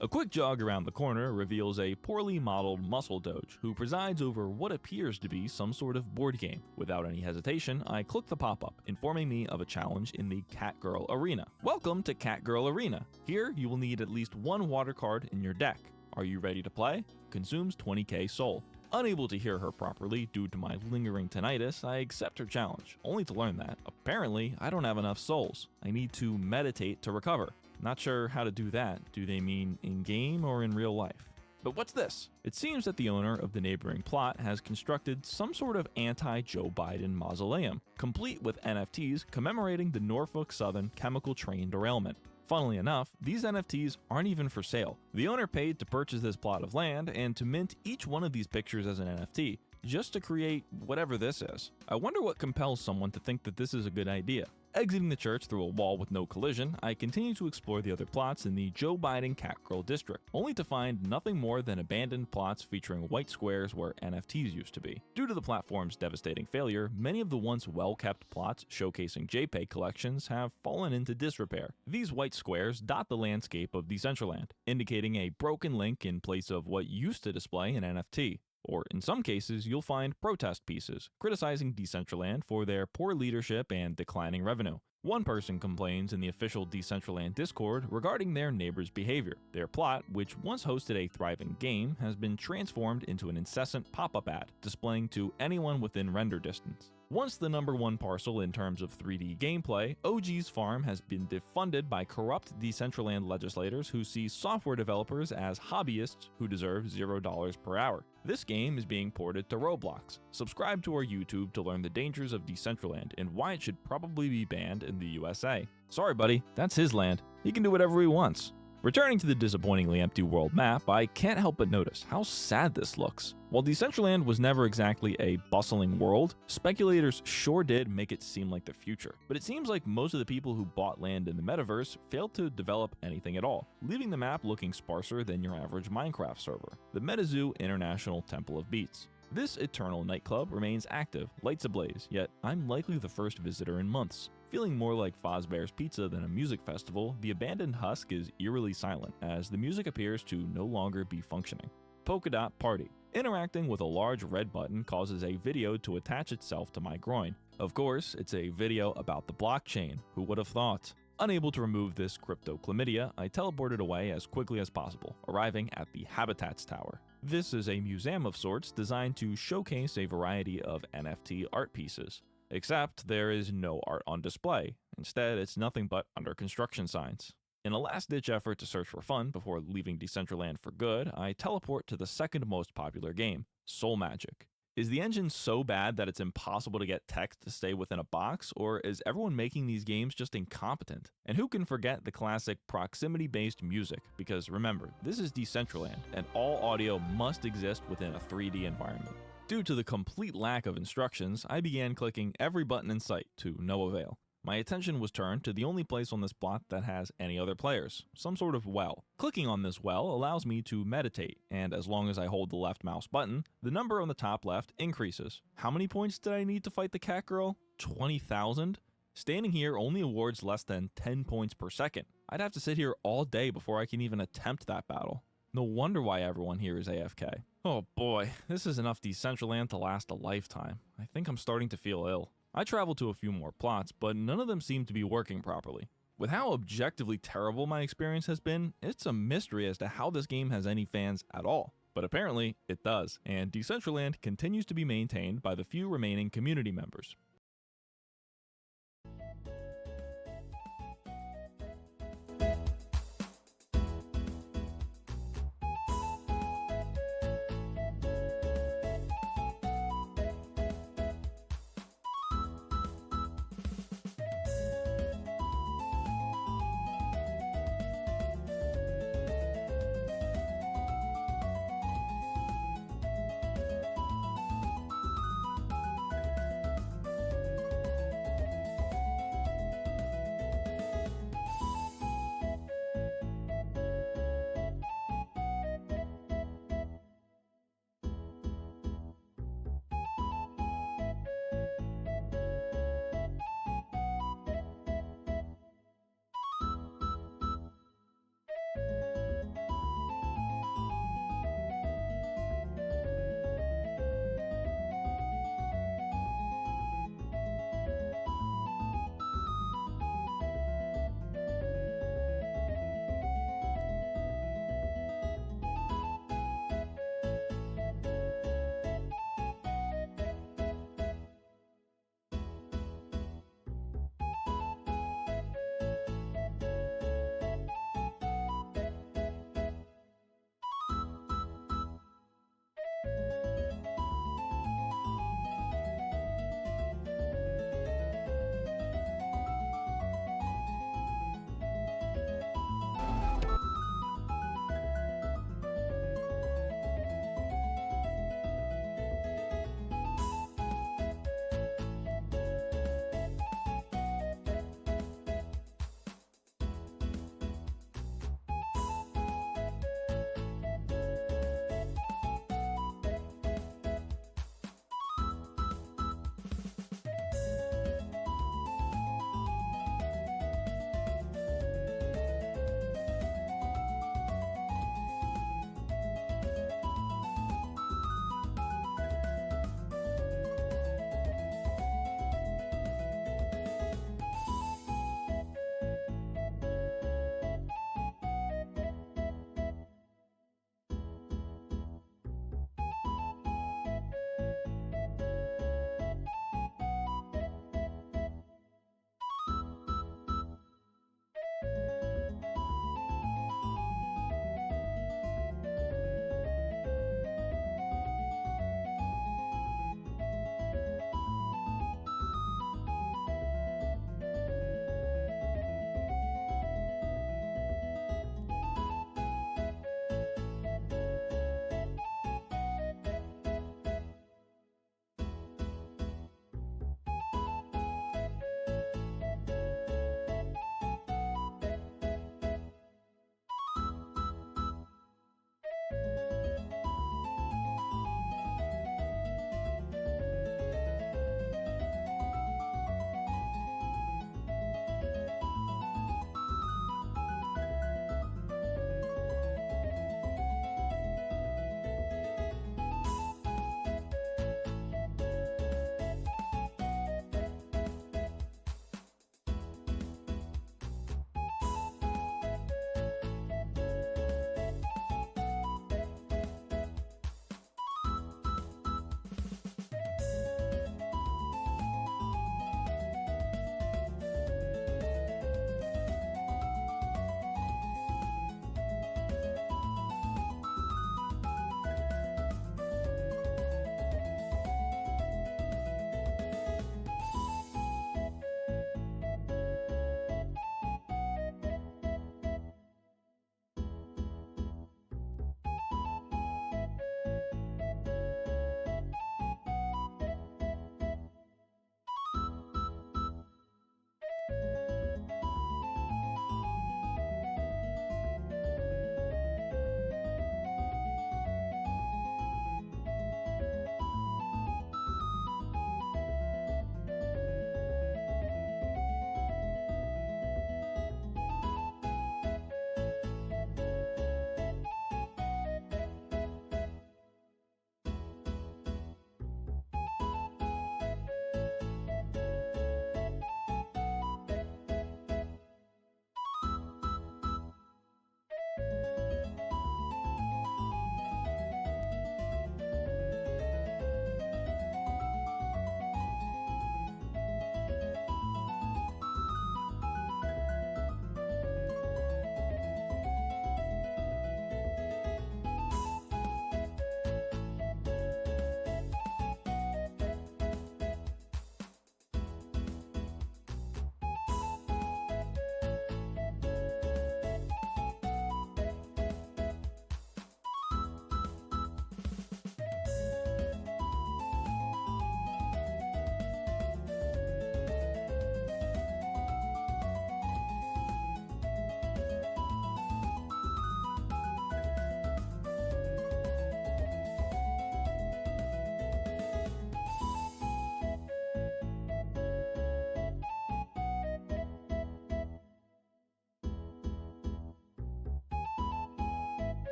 A quick jog around the corner reveals a poorly modeled muscle doge who presides over what appears to be some sort of board game. Without any hesitation, I click the pop-up, informing me of a challenge in the Catgirl Arena. Welcome to Catgirl Arena. Here, you will need at least one water card in your deck. Are you ready to play? Consumes 20k soul. Unable to hear her properly due to my lingering tinnitus, I accept her challenge, only to learn that, apparently, I don't have enough souls. I need to meditate to recover. Not sure how to do that. Do they mean in-game or in real life? But what's this? It seems that the owner of the neighboring plot has constructed some sort of anti-Joe Biden mausoleum, complete with NFTs commemorating the Norfolk Southern chemical train derailment. Funnily enough, these NFTs aren't even for sale. The owner paid to purchase this plot of land and to mint each one of these pictures as an NFT, just to create whatever this is. I wonder what compels someone to think that this is a good idea. Exiting the church through a wall with no collision, I continue to explore the other plots in the Joe Biden Catgirl district, only to find nothing more than abandoned plots featuring white squares where NFTs used to be. Due to the platform's devastating failure, many of the once well-kept plots showcasing JPEG collections have fallen into disrepair. These white squares dot the landscape of Decentraland, indicating a broken link in place of what used to display an NFT. Or in some cases, you'll find protest pieces criticizing Decentraland for their poor leadership and declining revenue. One person complains in the official Decentraland Discord regarding their neighbor's behavior. Their plot, which once hosted a thriving game, has been transformed into an incessant pop-up ad, displaying to anyone within render distance. Once the #1 parcel in terms of 3D gameplay, OG's farm has been defunded by corrupt Decentraland legislators who see software developers as hobbyists who deserve $0 per hour. This game is being ported to Roblox. Subscribe to our YouTube to learn the dangers of Decentraland and why it should probably be banned in the USA. Sorry buddy, that's his land. He can do whatever he wants. Returning to the disappointingly empty world map, I can't help but notice how sad this looks. While Decentraland was never exactly a bustling world, speculators sure did make it seem like the future. But it seems like most of the people who bought land in the metaverse failed to develop anything at all, leaving the map looking sparser than your average Minecraft server. The MetaZoo International Temple of Beats. This eternal nightclub remains active, lights ablaze, yet I'm likely the first visitor in months. Feeling more like Fazbear's Pizza than a music festival, the abandoned husk is eerily silent as the music appears to no longer be functioning. Polka Dot Party. Interacting with a large red button causes a video to attach itself to my groin. Of course, it's a video about the blockchain. Who would have thought? Unable to remove this crypto chlamydia, I teleported away as quickly as possible, arriving at the Habitats Tower. This is a museum of sorts designed to showcase a variety of NFT art pieces. Except there is no art on display. Instead, it's nothing but under construction signs. In a last-ditch effort to search for fun before leaving Decentraland for good, I teleport to the second most popular game, Soul Magic. Is the engine so bad that it's impossible to get text to stay within a box, or is everyone making these games just incompetent? And who can forget the classic proximity-based music? Because remember, this is Decentraland, and all audio must exist within a 3D environment. Due to the complete lack of instructions, I began clicking every button in sight to no avail. My attention was turned to the only place on this plot that has any other players, some sort of well. Clicking on this well allows me to meditate, and as long as I hold the left mouse button, the number on the top left increases. How many points did I need to fight the cat girl? 20,000? Standing here only awards less than 10 points per second. I'd have to sit here all day before I can even attempt that battle. No wonder why everyone here is AFK. Oh boy, this is enough Decentraland to last a lifetime. I think I'm starting to feel ill. I traveled to a few more plots, but none of them seem to be working properly. With how objectively terrible my experience has been, it's a mystery as to how this game has any fans at all. But apparently, it does, and Decentraland continues to be maintained by the few remaining community members.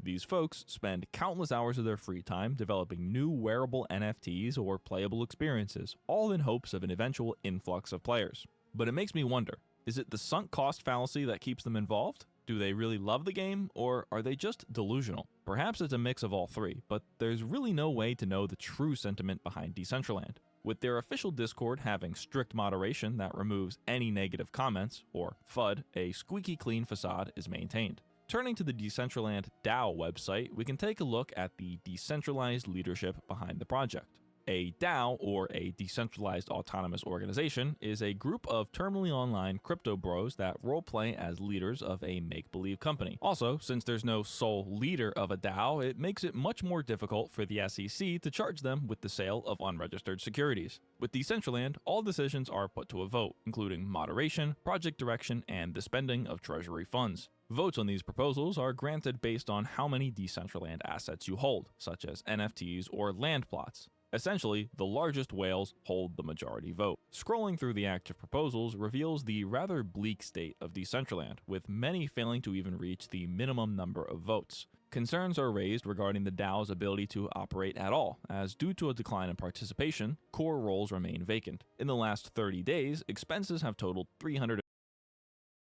These folks spend countless hours of their free time developing new wearable NFTs or playable experiences, all in hopes of an eventual influx of players. But it makes me wonder, is it the sunk cost fallacy that keeps them involved? Do they really love the game, or are they just delusional? Perhaps it's a mix of all three, but there's really no way to know the true sentiment behind Decentraland. With their official Discord having strict moderation that removes any negative comments, or FUD, a squeaky clean facade is maintained. Turning to the Decentraland DAO website, we can take a look at the decentralized leadership behind the project. A DAO, or a Decentralized Autonomous Organization, is a group of terminally online crypto bros that roleplay as leaders of a make-believe company. Also, since there's no sole leader of a DAO, it makes it much more difficult for the SEC to charge them with the sale of unregistered securities. With Decentraland, all decisions are put to a vote, including moderation, project direction, and the spending of treasury funds. Votes on these proposals are granted based on how many Decentraland assets you hold, such as NFTs or land plots. Essentially, the largest whales hold the majority vote. Scrolling through the active proposals reveals the rather bleak state of Decentraland, with many failing to even reach the minimum number of votes. Concerns are raised regarding the DAO's ability to operate at all, as due to a decline in participation, core roles remain vacant. In the last 30 days, expenses have totaled $300.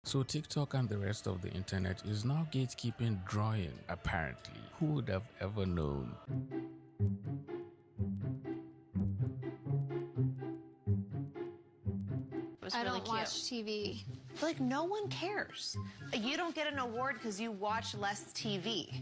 So TikTok and the rest of the internet is now gatekeeping drawing, apparently. Who would have ever known? I don't watch TV. Like, no one cares. You don't get an award because you watch less TV.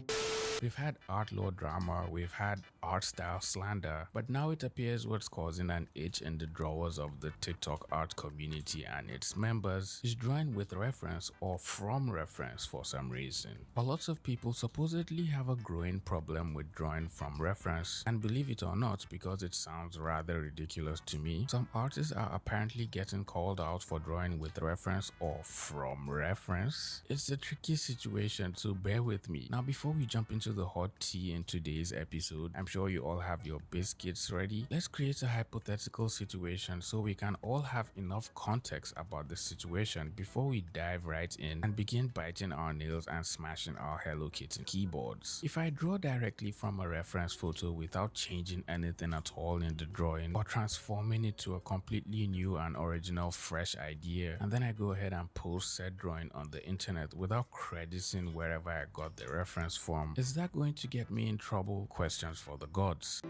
We've had art law drama, we've had art style slander, but now it appears what's causing an itch in the drawers of the TikTok art community and its members is drawing with reference or from reference for some reason. But lots of people supposedly have a growing problem with drawing from reference, and believe it or not, because it sounds rather ridiculous to me, some artists are apparently getting called out for drawing with reference or from reference. It's a tricky situation, so bear with me. Now, before we jump into the hot tea in today's episode, I'm sure you all have your biscuits ready. Let's create a hypothetical situation so we can all have enough context about the situation before we dive right in and begin biting our nails and smashing our Hello Kitty keyboards. If I draw directly from a reference photo without changing anything at all in the drawing or transforming it to a completely new and original fresh idea, and then I go ahead and post said drawing on the internet without crediting wherever I got the reference from, is that going to get me in trouble? Questions for the gods.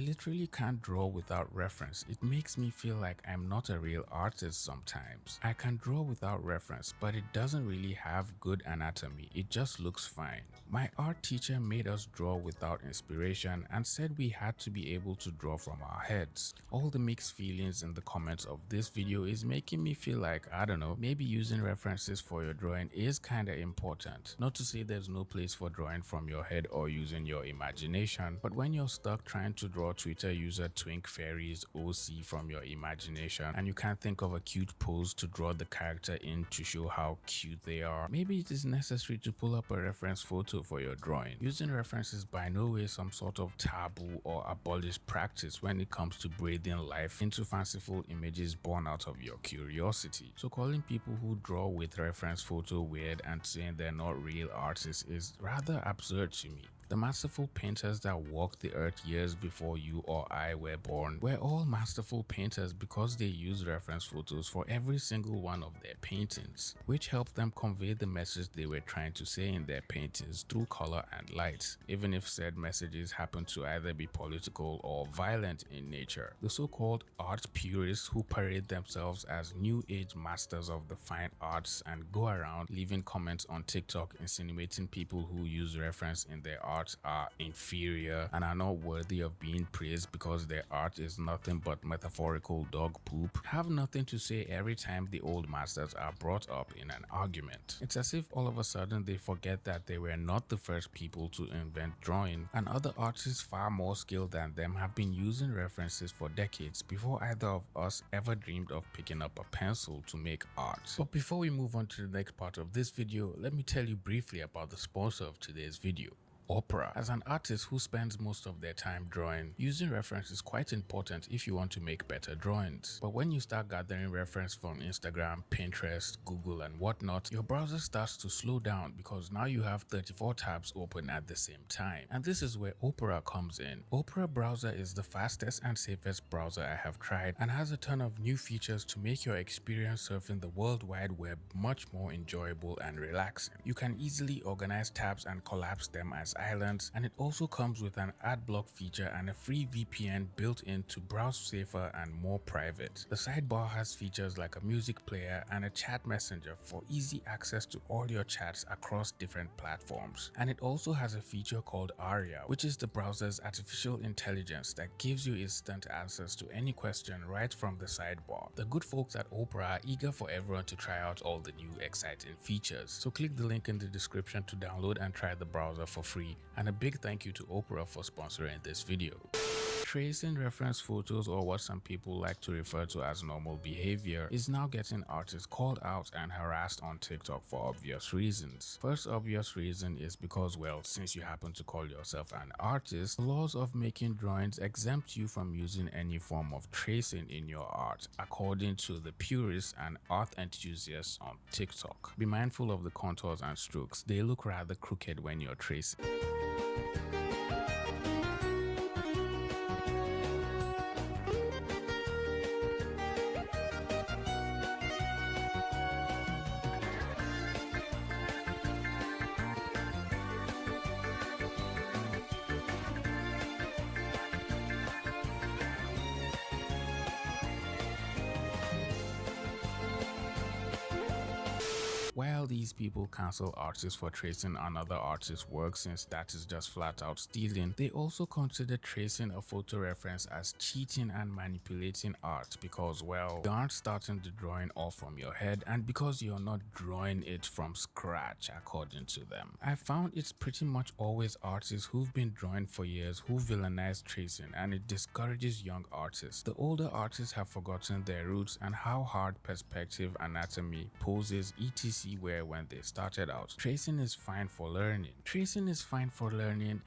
Literally can't draw without reference. It makes me feel like I'm not a real artist sometimes. I can draw without reference, but it doesn't really have good anatomy. It just looks fine. My art teacher made us draw without inspiration and said we had to be able to draw from our heads. All the mixed feelings in the comments of this video is making me feel like, I don't know, maybe using references for your drawing is kinda important. Not to say there's no place for drawing from your head or using your imagination, but when you're stuck trying to draw Twitter user Twink Fairies OC from your imagination and you can't think of a cute pose to draw the character in to show how cute they are, maybe it is necessary to pull up a reference photo for your drawing. Using reference is by no way some sort of taboo or abolished practice when it comes to breathing life into fanciful images born out of your curiosity. So calling people who draw with reference photo weird and saying they're not real artists is rather absurd to me. The masterful painters that walked the earth years before you or I were born were all masterful painters because they used reference photos for every single one of their paintings, which helped them convey the message they were trying to say in their paintings through color and light, even if said messages happen to either be political or violent in nature. The so-called art purists who parade themselves as new age masters of the fine arts and go around leaving comments on TikTok insinuating people who use reference in their art are inferior and are not worthy of being praised because their art is nothing but metaphorical dog poop have nothing to say every time the old masters are brought up in an argument. It's as if all of a sudden they forget that they were not the first people to invent drawing, and other artists far more skilled than them have been using references for decades before either of us ever dreamed of picking up a pencil to make art. But before we move on to the next part of this video, let me tell you briefly about the sponsor of today's video. Opera. As an artist who spends most of their time drawing, using reference is quite important if you want to make better drawings. But when you start gathering reference from Instagram, Pinterest, Google and whatnot, your browser starts to slow down because now you have 34 tabs open at the same time. And this is where Opera comes in. Opera browser is the fastest and safest browser I have tried and has a ton of new features to make your experience surfing the World Wide Web much more enjoyable and relaxing. You can easily organize tabs and collapse them as islands, and it also comes with an ad block feature and a free VPN built in to browse safer and more private. The sidebar has features like a music player and a chat messenger for easy access to all your chats across different platforms. And it also has a feature called Aria, which is the browser's artificial intelligence that gives you instant answers to any question right from the sidebar. The good folks at Opera are eager for everyone to try out all the new exciting features. So click the link in the description to download and try the browser for free. And a big thank you to Opera for sponsoring this video. Tracing reference photos, or what some people like to refer to as normal behavior, is now getting artists called out and harassed on TikTok for obvious reasons. First obvious reason is because, well, since you happen to call yourself an artist, the laws of making drawings exempt you from using any form of tracing in your art, according to the purists and art enthusiasts on TikTok. Be mindful of the contours and strokes, they look rather crooked when you're tracing. While these people cancel artists for tracing another artist's work since that is just flat out stealing, they also consider tracing a photo reference as cheating and manipulating art because, well, you aren't starting the drawing off from your head and because you're not drawing it from scratch, according to them. I found it's pretty much always artists who've been drawing for years who villainize tracing, and it discourages young artists. The older artists have forgotten their roots and how hard perspective, anatomy, poses, etc. were when they started out. Tracing is fine for learning. Tracing is fine for learning,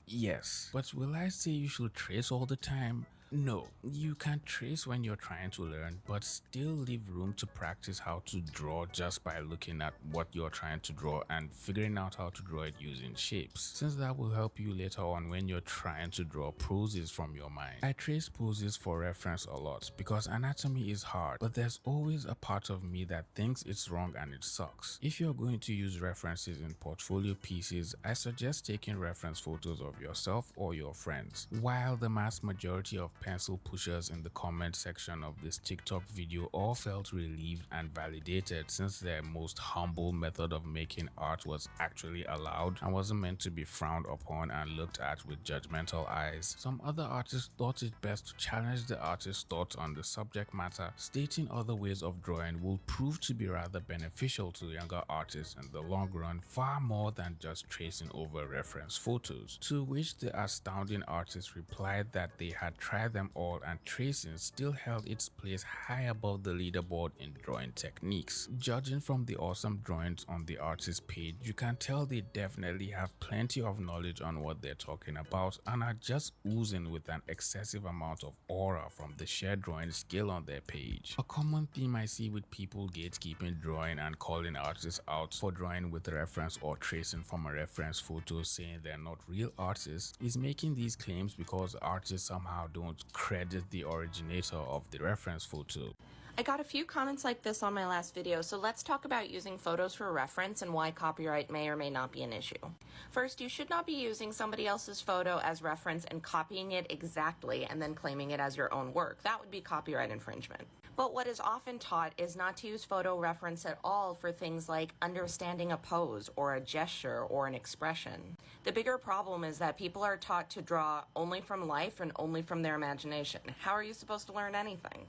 yes. But will I say you should trace all the time? No, you can trace when you're trying to learn, but still leave room to practice how to draw just by looking at what you're trying to draw and figuring out how to draw it using shapes, since that will help you later on when you're trying to draw poses from your mind. I trace poses for reference a lot because anatomy is hard, but there's always a part of me that thinks it's wrong and it sucks. If you're going to use references in portfolio pieces, I suggest taking reference photos of yourself or your friends. While the mass majority of pencil pushers in the comment section of this TikTok video all felt relieved and validated since their most humble method of making art was actually allowed and wasn't meant to be frowned upon and looked at with judgmental eyes, some other artists thought it best to challenge the artist's thoughts on the subject matter, stating other ways of drawing will prove to be rather beneficial to younger artists in the long run, far more than just tracing over reference photos. To which the astounding artist replied that they had tried them all and tracing still held its place high above the leaderboard in drawing techniques. Judging from the awesome drawings on the artist's page, you can tell they definitely have plenty of knowledge on what they're talking about and are just oozing with an excessive amount of aura from the sheer drawing skill on their page. A common theme I see with people gatekeeping drawing and calling artists out for drawing with reference or tracing from a reference photo, saying they're not real artists, is making these claims because artists somehow don't credit the originator of the reference photo. I got a few comments like this on my last video, so let's talk about using photos for reference and why copyright may or may not be an issue. First, you should not be using somebody else's photo as reference and copying it exactly and then claiming it as your own work. That would be copyright infringement. But what is often taught is not to use photo reference at all for things like understanding a pose or a gesture or an expression. The bigger problem is that people are taught to draw only from life and only from their imagination. How are you supposed to learn anything?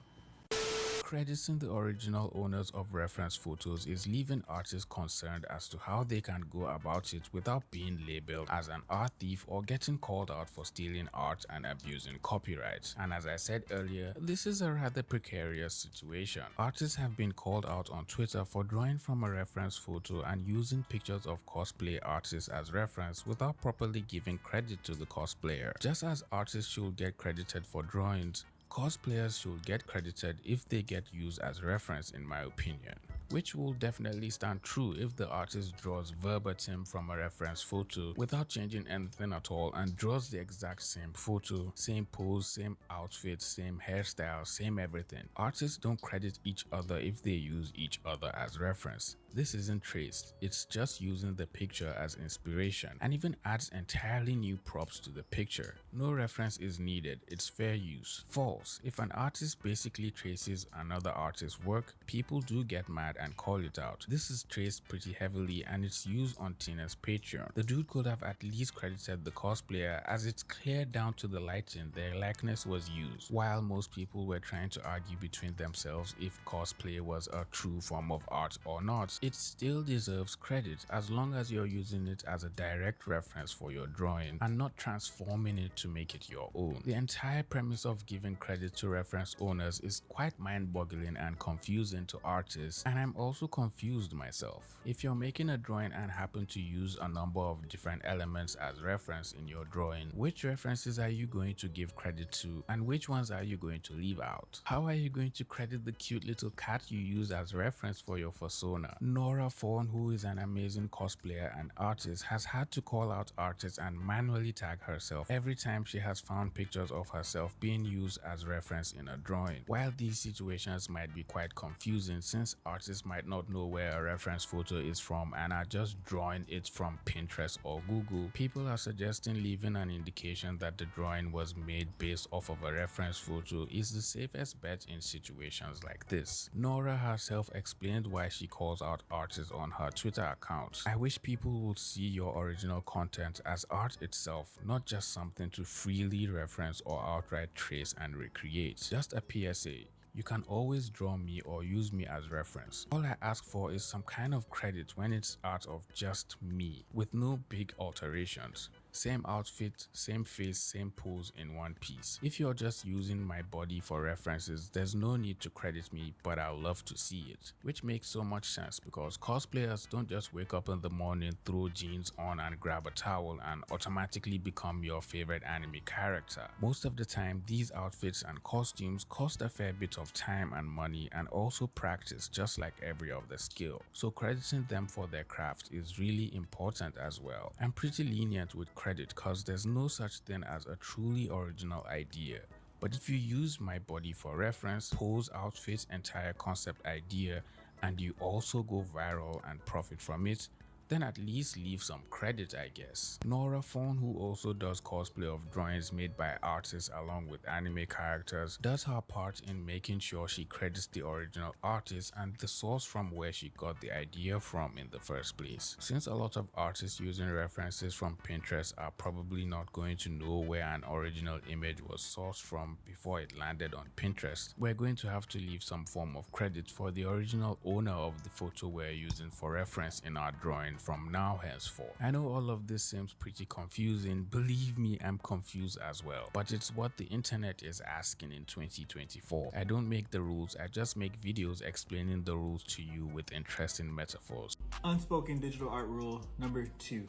Crediting the original owners of reference photos is leaving artists concerned as to how they can go about it without being labeled as an art thief or getting called out for stealing art and abusing copyright. And as I said earlier, this is a rather precarious situation. Artists have been called out on Twitter for drawing from a reference photo and using pictures of cosplay artists as reference without properly giving credit to the cosplayer. Just as artists should get credited for drawings, cosplayers should get credited if they get used as reference, in my opinion. Which will definitely stand true if the artist draws verbatim from a reference photo without changing anything at all and draws the exact same photo, same pose, same outfit, same hairstyle, same everything. Artists don't credit each other if they use each other as reference. This isn't traced, it's just using the picture as inspiration and even adds entirely new props to the picture. No reference is needed, it's fair use. False. If an artist basically traces another artist's work, people do get mad and call it out. This is traced pretty heavily and it's used on Tina's Patreon. The dude could have at least credited the cosplayer, as it's clear down to the lighting their likeness was used. While most people were trying to argue between themselves if cosplay was a true form of art or not, it still deserves credit as long as you're using it as a direct reference for your drawing and not transforming it to make it your own. The entire premise of giving credit to reference owners is quite mind-boggling and confusing to artists, and I'm also confused myself. If you're making a drawing and happen to use a number of different elements as reference in your drawing, which references are you going to give credit to and which ones are you going to leave out? How are you going to credit the cute little cat you use as reference for your persona? Nora Fawn, who is an amazing cosplayer and artist, has had to call out artists and manually tag herself every time she has found pictures of herself being used as reference in a drawing. While these situations might be quite confusing since artists might not know where a reference photo is from and are just drawing it from Pinterest or Google, people are suggesting leaving an indication that the drawing was made based off of a reference photo is the safest bet in situations like this. Nora herself explained why she calls out artists on her Twitter account. I wish people would see your original content as art itself, not just something to freely reference or outright trace and recreate. Just a PSA. You can always draw me or use me as reference. All I ask for is some kind of credit when it's art of just me, with no big alterations. Same outfit, same face, same pose in one piece. If you're just using my body for references, there's no need to credit me, but I'd love to see it. Which makes so much sense because cosplayers don't just wake up in the morning, throw jeans on and grab a towel and automatically become your favorite anime character. Most of the time, these outfits and costumes cost a fair bit of time and money and also practice, just like every other skill. So crediting them for their craft is really important as well. I'm pretty lenient with credit because there's no such thing as a truly original idea. But if you use my body for reference, pose, outfit, entire concept idea, and you also go viral and profit from it, then at least leave some credit, I guess. Nora Fawn, who also does cosplay of drawings made by artists along with anime characters, does her part in making sure she credits the original artist and the source from where she got the idea from in the first place. Since a lot of artists using references from Pinterest are probably not going to know where an original image was sourced from before it landed on Pinterest, we're going to have to leave some form of credit for the original owner of the photo we're using for reference in our drawing from now henceforth. I know all of this seems pretty confusing, believe me, I'm confused as well, but it's what the internet is asking in 2024. I don't make the rules, I just make videos explaining the rules to you with interesting metaphors. Unspoken digital art rule number 2.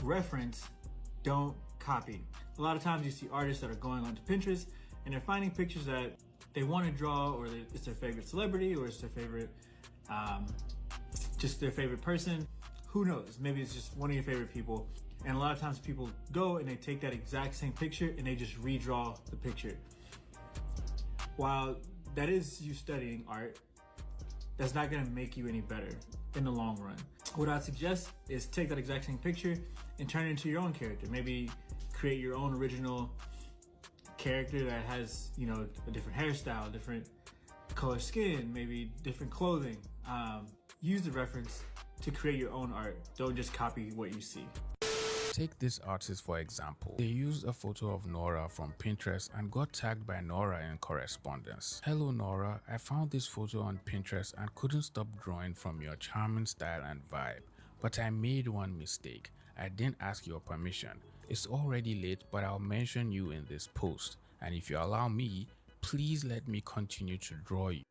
Reference, don't copy. A lot of times you see artists that are going onto Pinterest and they're finding pictures that they want to draw, or it's their favorite celebrity, or it's their favorite, just their favorite person. Who knows? Maybe it's just one of your favorite people. And a lot of times people go and they take that exact same picture and they just redraw the picture. While that is you studying art, that's not gonna make you any better in the long run. What I'd suggest is take that exact same picture and turn it into your own character. Maybe create your own original character that has, you know, a different hairstyle, different color skin, maybe different clothing. Use the reference to create your own art. Don't just copy what you see. Take this artist for example. They used a photo of Nora from Pinterest and got tagged by Nora in correspondence. Hello Nora, I found this photo on Pinterest and couldn't stop drawing from your charming style and vibe. But I made one mistake. I didn't ask your permission. It's already late, but I'll mention you in this post. And if you allow me, please let me continue to draw you.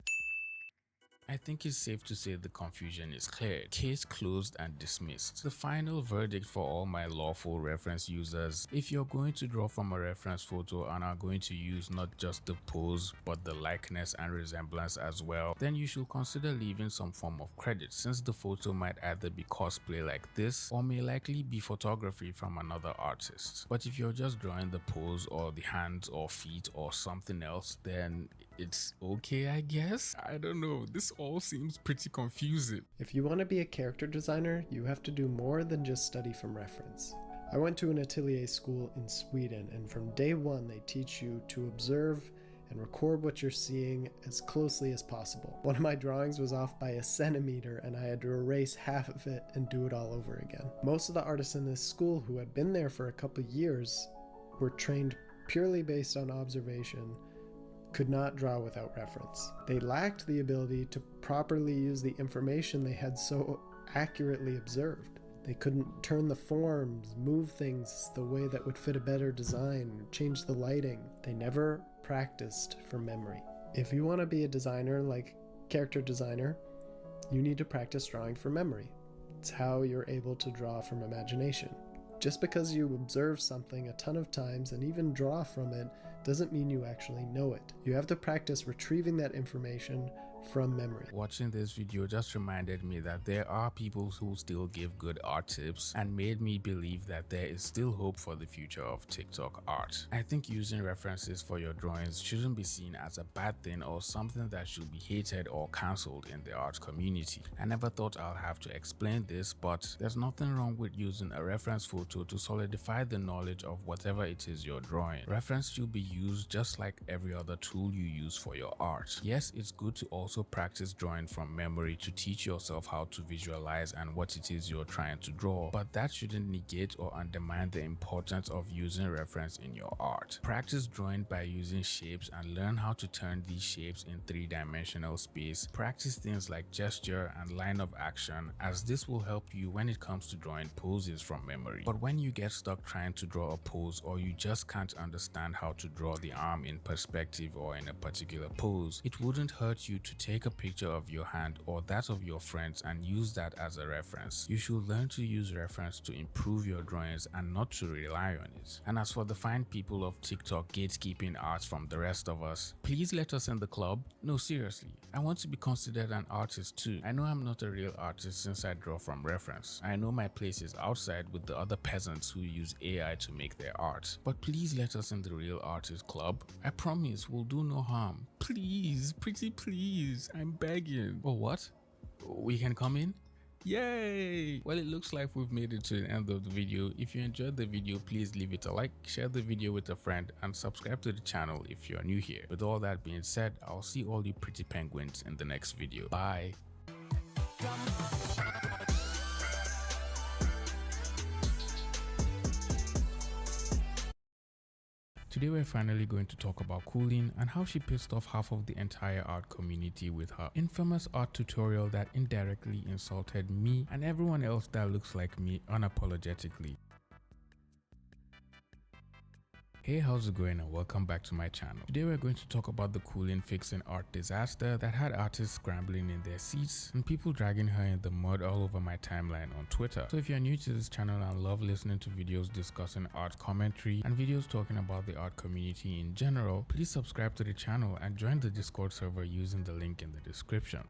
I think it's safe to say the confusion is clear. Case closed and dismissed. The final verdict for all my lawful reference users: if you're going to draw from a reference photo and are going to use not just the pose but the likeness and resemblance as well, then you should consider leaving some form of credit, since the photo might either be cosplay like this or may likely be photography from another artist. But if you're just drawing the pose or the hands or feet or something else, then it's okay, I guess? I don't know, this all seems pretty confusing. If you want to be a character designer, you have to do more than just study from reference. I went to an atelier school in Sweden, and from day one they teach you to observe and record what you're seeing as closely as possible. One of my drawings was off by a centimeter and I had to erase half of it and do it all over again. Most of the artists in this school who had been there for a couple years were trained purely based on observation, could not draw without reference. They lacked the ability to properly use the information they had so accurately observed. They couldn't turn the forms, move things the way that would fit a better design, change the lighting. They never practiced from memory. If you want to be a designer like character designer, you need to practice drawing from memory. It's how you're able to draw from imagination. Just because you observe something a ton of times and even draw from it doesn't mean you actually know it. You have to practice retrieving that information from memory. Watching this video just reminded me that there are people who still give good art tips and made me believe that there is still hope for the future of TikTok art. I think using references for your drawings shouldn't be seen as a bad thing or something that should be hated or cancelled in the art community. I never thought I'll have to explain this, but there's nothing wrong with using a reference photo to solidify the knowledge of whatever it is you're drawing. Reference should be used just like every other tool you use for your art. Yes, it's good to also practice drawing from memory to teach yourself how to visualize and what it is you're trying to draw, but that shouldn't negate or undermine the importance of using reference in your art. Practice drawing by using shapes and learn how to turn these shapes in three-dimensional space. Practice things like gesture and line of action, as this will help you when it comes to drawing poses from memory. But when you get stuck trying to draw a pose, or you just can't understand how to draw the arm in perspective or in a particular pose, it wouldn't hurt you to take a picture of your hand or that of your friends and use that as a reference. You should learn to use reference to improve your drawings and not to rely on it. And as for the fine people of TikTok gatekeeping art from the rest of us, please let us in the club. No, seriously, I want to be considered an artist too. I know I'm not a real artist since I draw from reference. I know my place is outside with the other peasants who use AI to make their art. But please let us in the real artist club. I promise we'll do no harm. Please, pretty please, I'm begging. Oh, what? We can come in? Yay! Well, it looks like we've made it to the end of the video. If you enjoyed the video, please leave it a like, share the video with a friend, and subscribe to the channel if you're new here. With all that being said, I'll see all you pretty penguins in the next video. Bye! Today we're finally going to talk about Coolin and how she pissed off half of the entire art community with her infamous art tutorial that indirectly insulted me and everyone else that looks like me unapologetically. Hey, how's it going and welcome back to my channel. Today we're going to talk about the Coolin fixing art disaster that had artists scrambling in their seats and people dragging her in the mud all over my timeline on Twitter. So if you're new to this channel and love listening to videos discussing art commentary and videos talking about the art community in general, please subscribe to the channel and join the Discord server using the link in the description.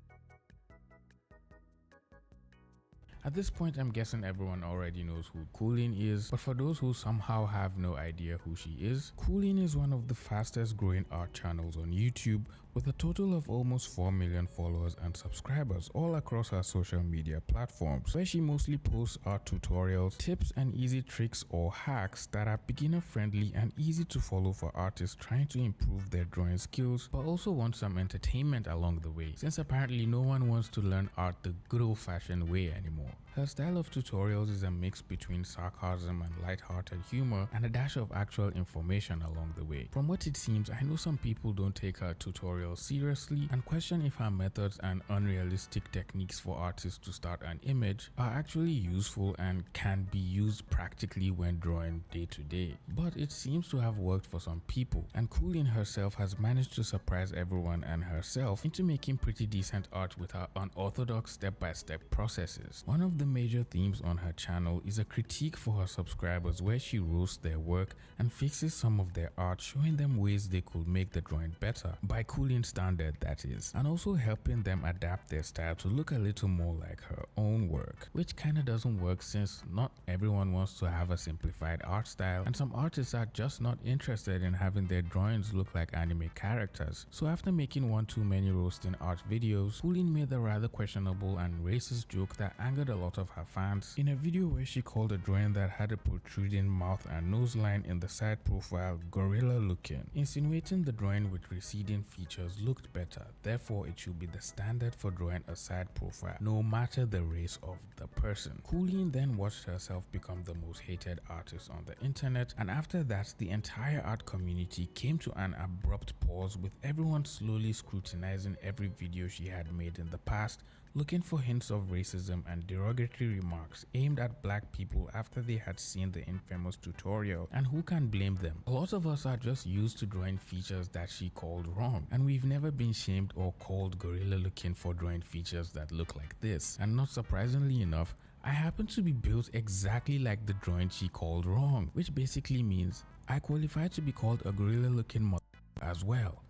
At this point, I'm guessing everyone already knows who Coolin is, but for those who somehow have no idea who she is, Coolin is one of the fastest growing art channels on YouTube with a total of almost 4 million followers and subscribers all across her social media platforms, where she mostly posts art tutorials, tips and easy tricks or hacks that are beginner friendly and easy to follow for artists trying to improve their drawing skills but also want some entertainment along the way, since apparently no one wants to learn art the good old-fashioned way anymore. Her style of tutorials is a mix between sarcasm and light-hearted humor and a dash of actual information along the way. From what it seems, I know some people don't take her tutorials seriously and question if her methods and unrealistic techniques for artists to start an image are actually useful and can be used practically when drawing day to day. But it seems to have worked for some people, and Coolin herself has managed to surprise everyone and herself into making pretty decent art with her unorthodox step-by-step processes. One of the major themes on her channel is a critique for her subscribers where she roasts their work and fixes some of their art, showing them ways they could make the drawing better, by Coolin standard that is, and also helping them adapt their style to look a little more like her own work, which kinda doesn't work since not everyone wants to have a simplified art style, and some artists are just not interested in having their drawings look like anime characters. So after making one too many roasting art videos, Coolin made the rather questionable and racist joke that angered a lot of her fans in a video where she called a drawing that had a protruding mouth and nose line in the side profile gorilla looking, insinuating the drawing with receding features looked better, therefore it should be the standard for drawing a side profile no matter the race of the person. Coolin then watched herself become the most hated artist on the internet, and after that the entire art community came to an abrupt pause, with everyone slowly scrutinizing every video she had made in the past, looking for hints of racism and derogatory remarks aimed at black people after they had seen the infamous tutorial, and who can blame them? A lot of us are just used to drawing features that she called wrong, and we've never been shamed or called gorilla looking for drawing features that look like this. And not surprisingly enough, I happen to be built exactly like the drawing she called wrong, which basically means I qualify to be called a gorilla looking mother as well.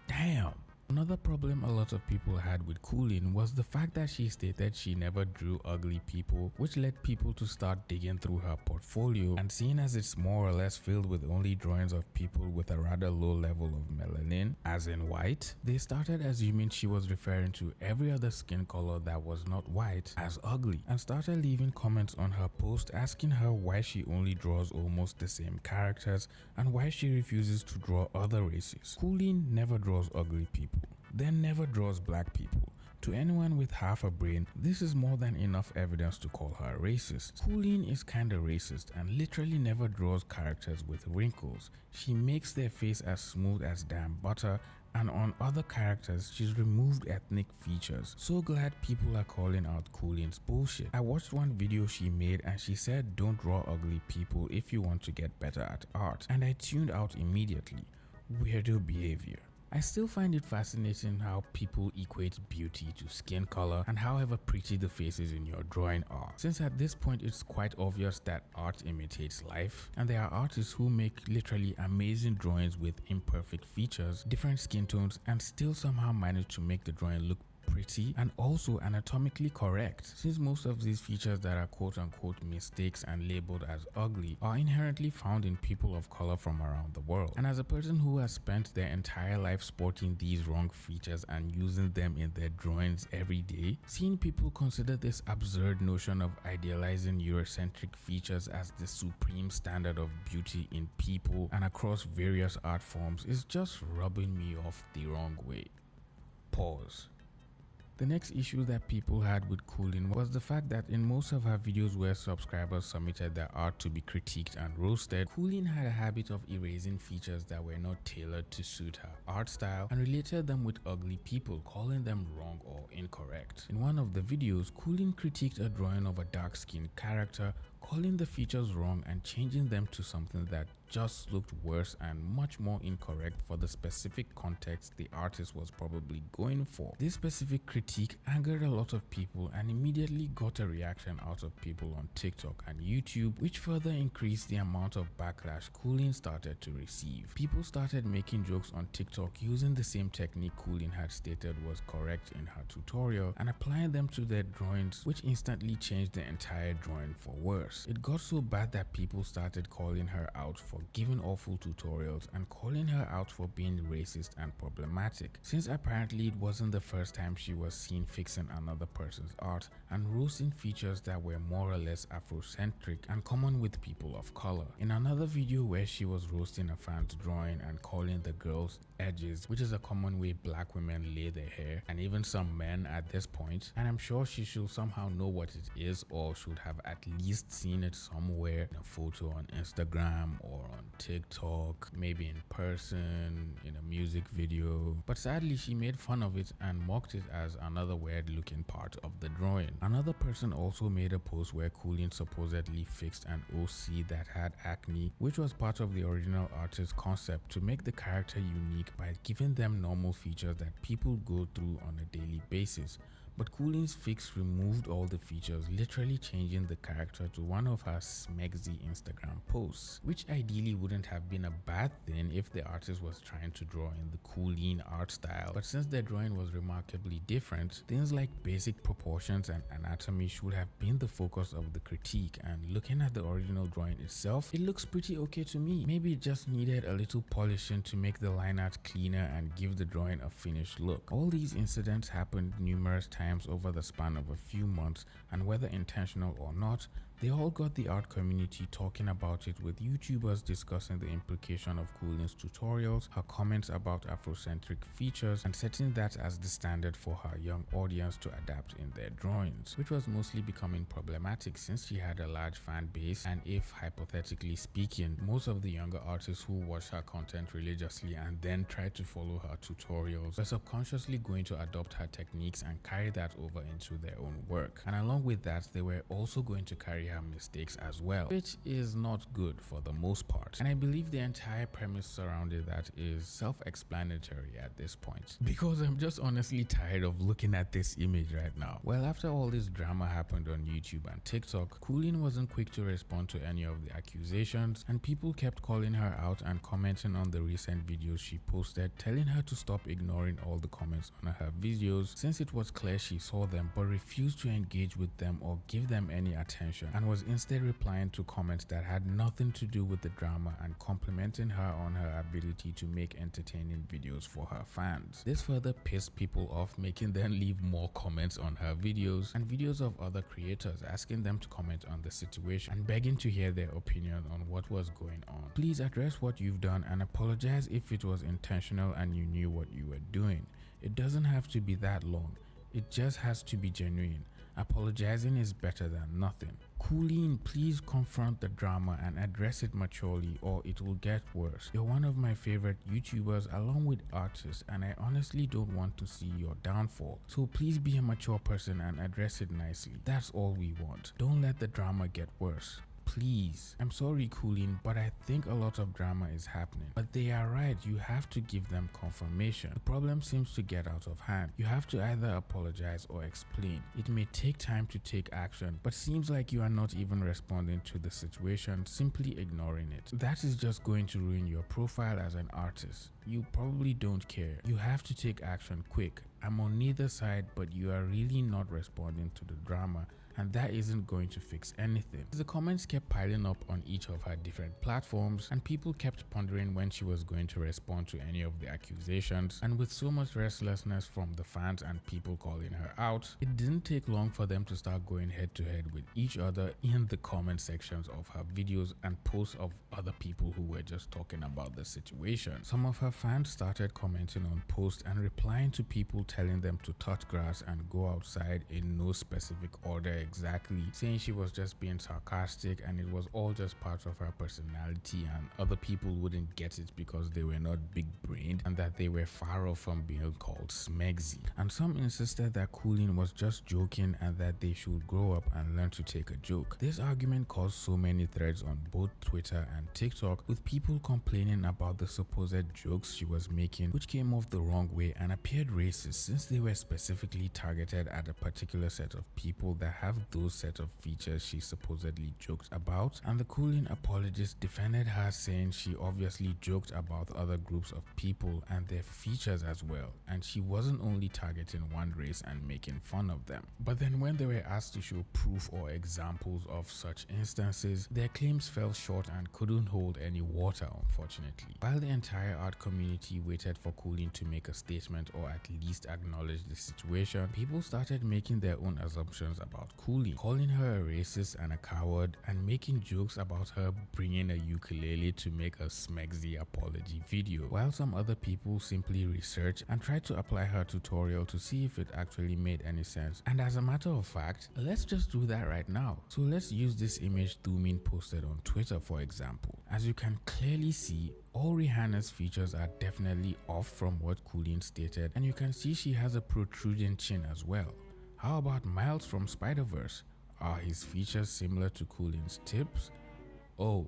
Damn. Another problem a lot of people had with Coolin was the fact that she stated she never drew ugly people, which led people to start digging through her portfolio, and seeing as it's more or less filled with only drawings of people with a rather low level of melanin, as in white, they started assuming she was referring to every other skin color that was not white as ugly, and started leaving comments on her post asking her why she only draws almost the same characters and why she refuses to draw other races. Coolin never draws ugly people, then never draws black people. To anyone with half a brain, this is more than enough evidence to call her racist. Coolin is kinda racist and literally never draws characters with wrinkles. She makes their face as smooth as damn butter, and on other characters she's removed ethnic features. So glad people are calling out Coolin's bullshit. I watched one video she made and she said don't draw ugly people if you want to get better at art, and I tuned out immediately. Weirdo behavior. I still find it fascinating how people equate beauty to skin color and however pretty the faces in your drawing are, since at this point it's quite obvious that art imitates life, and there are artists who make literally amazing drawings with imperfect features, different skin tones, and still somehow manage to make the drawing look pretty and also anatomically correct, since most of these features that are quote-unquote mistakes and labeled as ugly are inherently found in people of color from around the world. And as a person who has spent their entire life sporting these wrong features and using them in their drawings every day, seeing people consider this absurd notion of idealizing Eurocentric features as the supreme standard of beauty in people and across various art forms is just rubbing me off the wrong way. Pause. The next issue that people had with Coolin was the fact that in most of her videos where subscribers submitted their art to be critiqued and roasted, Coolin had a habit of erasing features that were not tailored to suit her art style and related them with ugly people, calling them wrong or incorrect. In one of the videos, Coolin critiqued a drawing of a dark-skinned character, calling the features wrong and changing them to something that just looked worse and much more incorrect for the specific context the artist was probably going for. This specific critique angered a lot of people and immediately got a reaction out of people on TikTok and YouTube, which further increased the amount of backlash Coolin started to receive. People started making jokes on TikTok using the same technique Coolin had stated was correct in her tutorial and applying them to their drawings, which instantly changed the entire drawing for worse. worse. It got so bad that people started calling her out for giving awful tutorials and calling her out for being racist and problematic, since apparently it wasn't the first time she was seen fixing another person's art and roasting features that were more or less Afrocentric and common with people of color. In another video where she was roasting a fan's drawing and calling the girls edges, which is a common way black women lay their hair, and even some men at this point, and I'm sure she should somehow know what it is or should have at least seen it somewhere in a photo on Instagram or on TikTok, maybe in person, in a music video, but sadly she made fun of it and mocked it as another weird looking part of the drawing. Another person also made a post where Coolin supposedly fixed an OC that had acne, which was part of the original artist's concept to make the character unique by giving them normal features that people go through on a daily basis. But Coolin's fix removed all the features, literally changing the character to one of her smexy Instagram posts, which ideally wouldn't have been a bad thing if the artist was trying to draw in the Coolin art style. But since their drawing was remarkably different, things like basic proportions and anatomy should have been the focus of the critique, and looking at the original drawing itself, it looks pretty okay to me. Maybe it just needed a little polishing to make the line art cleaner and give the drawing a finished look. All these incidents happened numerous times over the span of a few months, and whether intentional or not, they all got the art community talking about it, with YouTubers discussing the implication of Coolin's tutorials, her comments about Afrocentric features, and setting that as the standard for her young audience to adapt in their drawings, which was mostly becoming problematic since she had a large fan base, and if, hypothetically speaking, most of the younger artists who watch her content religiously and then try to follow her tutorials were subconsciously going to adopt her techniques and carry that over into their own work. And along with that, they were also going to carry her mistakes as well, which is not good for the most part. And I believe the entire premise surrounding that is self-explanatory at this point, because I'm just honestly tired of looking at this image right now. Well, after all this drama happened on YouTube and TikTok, Coolin wasn't quick to respond to any of the accusations, and people kept calling her out and commenting on the recent videos she posted, telling her to stop ignoring all the comments on her videos since it was clear she saw them but refused to engage with them or give them any attention, and was instead replying to comments that had nothing to do with the drama and complimenting her on her ability to make entertaining videos for her fans. This further pissed people off, making them leave more comments on her videos and videos of other creators asking them to comment on the situation and begging to hear their opinion on what was going on. Please address what you've done and apologize if it was intentional and you knew what you were doing. It doesn't have to be that long. It just has to be genuine. Apologizing is better than nothing. Coolin, please confront the drama and address it maturely, or it will get worse. You're one of my favorite YouTubers along with artists, and I honestly don't want to see your downfall. So please be a mature person and address it nicely. That's all we want. Don't let the drama get worse. Please. I'm sorry, Coolin, but I think a lot of drama is happening. But they are right, you have to give them confirmation. The problem seems to get out of hand. You have to either apologize or explain. It may take time to take action, but seems like you are not even responding to the situation, simply ignoring it. That is just going to ruin your profile as an artist. You probably don't care. You have to take action quick. I'm on neither side, but you are really not responding to the drama, and that isn't going to fix anything. The comments kept piling up on each of her different platforms, and people kept pondering when she was going to respond to any of the accusations, and with so much restlessness from the fans and people calling her out, it didn't take long for them to start going head to head with each other in the comment sections of her videos and posts of other people who were just talking about the situation. Some of her fans started commenting on posts and replying to people telling them to touch grass and go outside in no specific order exactly, saying she was just being sarcastic and it was all just part of her personality and other people wouldn't get it because they were not big brained and that they were far off from being called smexy. And some insisted that Coolin was just joking and that they should grow up and learn to take a joke. This argument caused so many threads on both Twitter and TikTok, with people complaining about the supposed jokes she was making, which came off the wrong way and appeared racist since they were specifically targeted at a particular set of people that have have those set of features she supposedly joked about, and the Cooling apologist defended her, saying she obviously joked about other groups of people and their features as well, and she wasn't only targeting one race and making fun of them. But then when they were asked to show proof or examples of such instances, their claims fell short and couldn't hold any water, unfortunately. While the entire art community waited for Cooling to make a statement or at least acknowledge the situation, people started making their own assumptions about Cooling, calling her a racist and a coward, and making jokes about her bringing a ukulele to make a smexy apology video, while some other people simply researched and tried to apply her tutorial to see if it actually made any sense. And as a matter of fact, let's just do that right now. So let's use this image Thumin posted on Twitter, for example. As you can clearly see, all Rihanna's features are definitely off from what Cooling stated, and you can see she has a protruding chin as well. How about Miles from Spider-Verse? Are his features similar to Cooling's tips? Oh,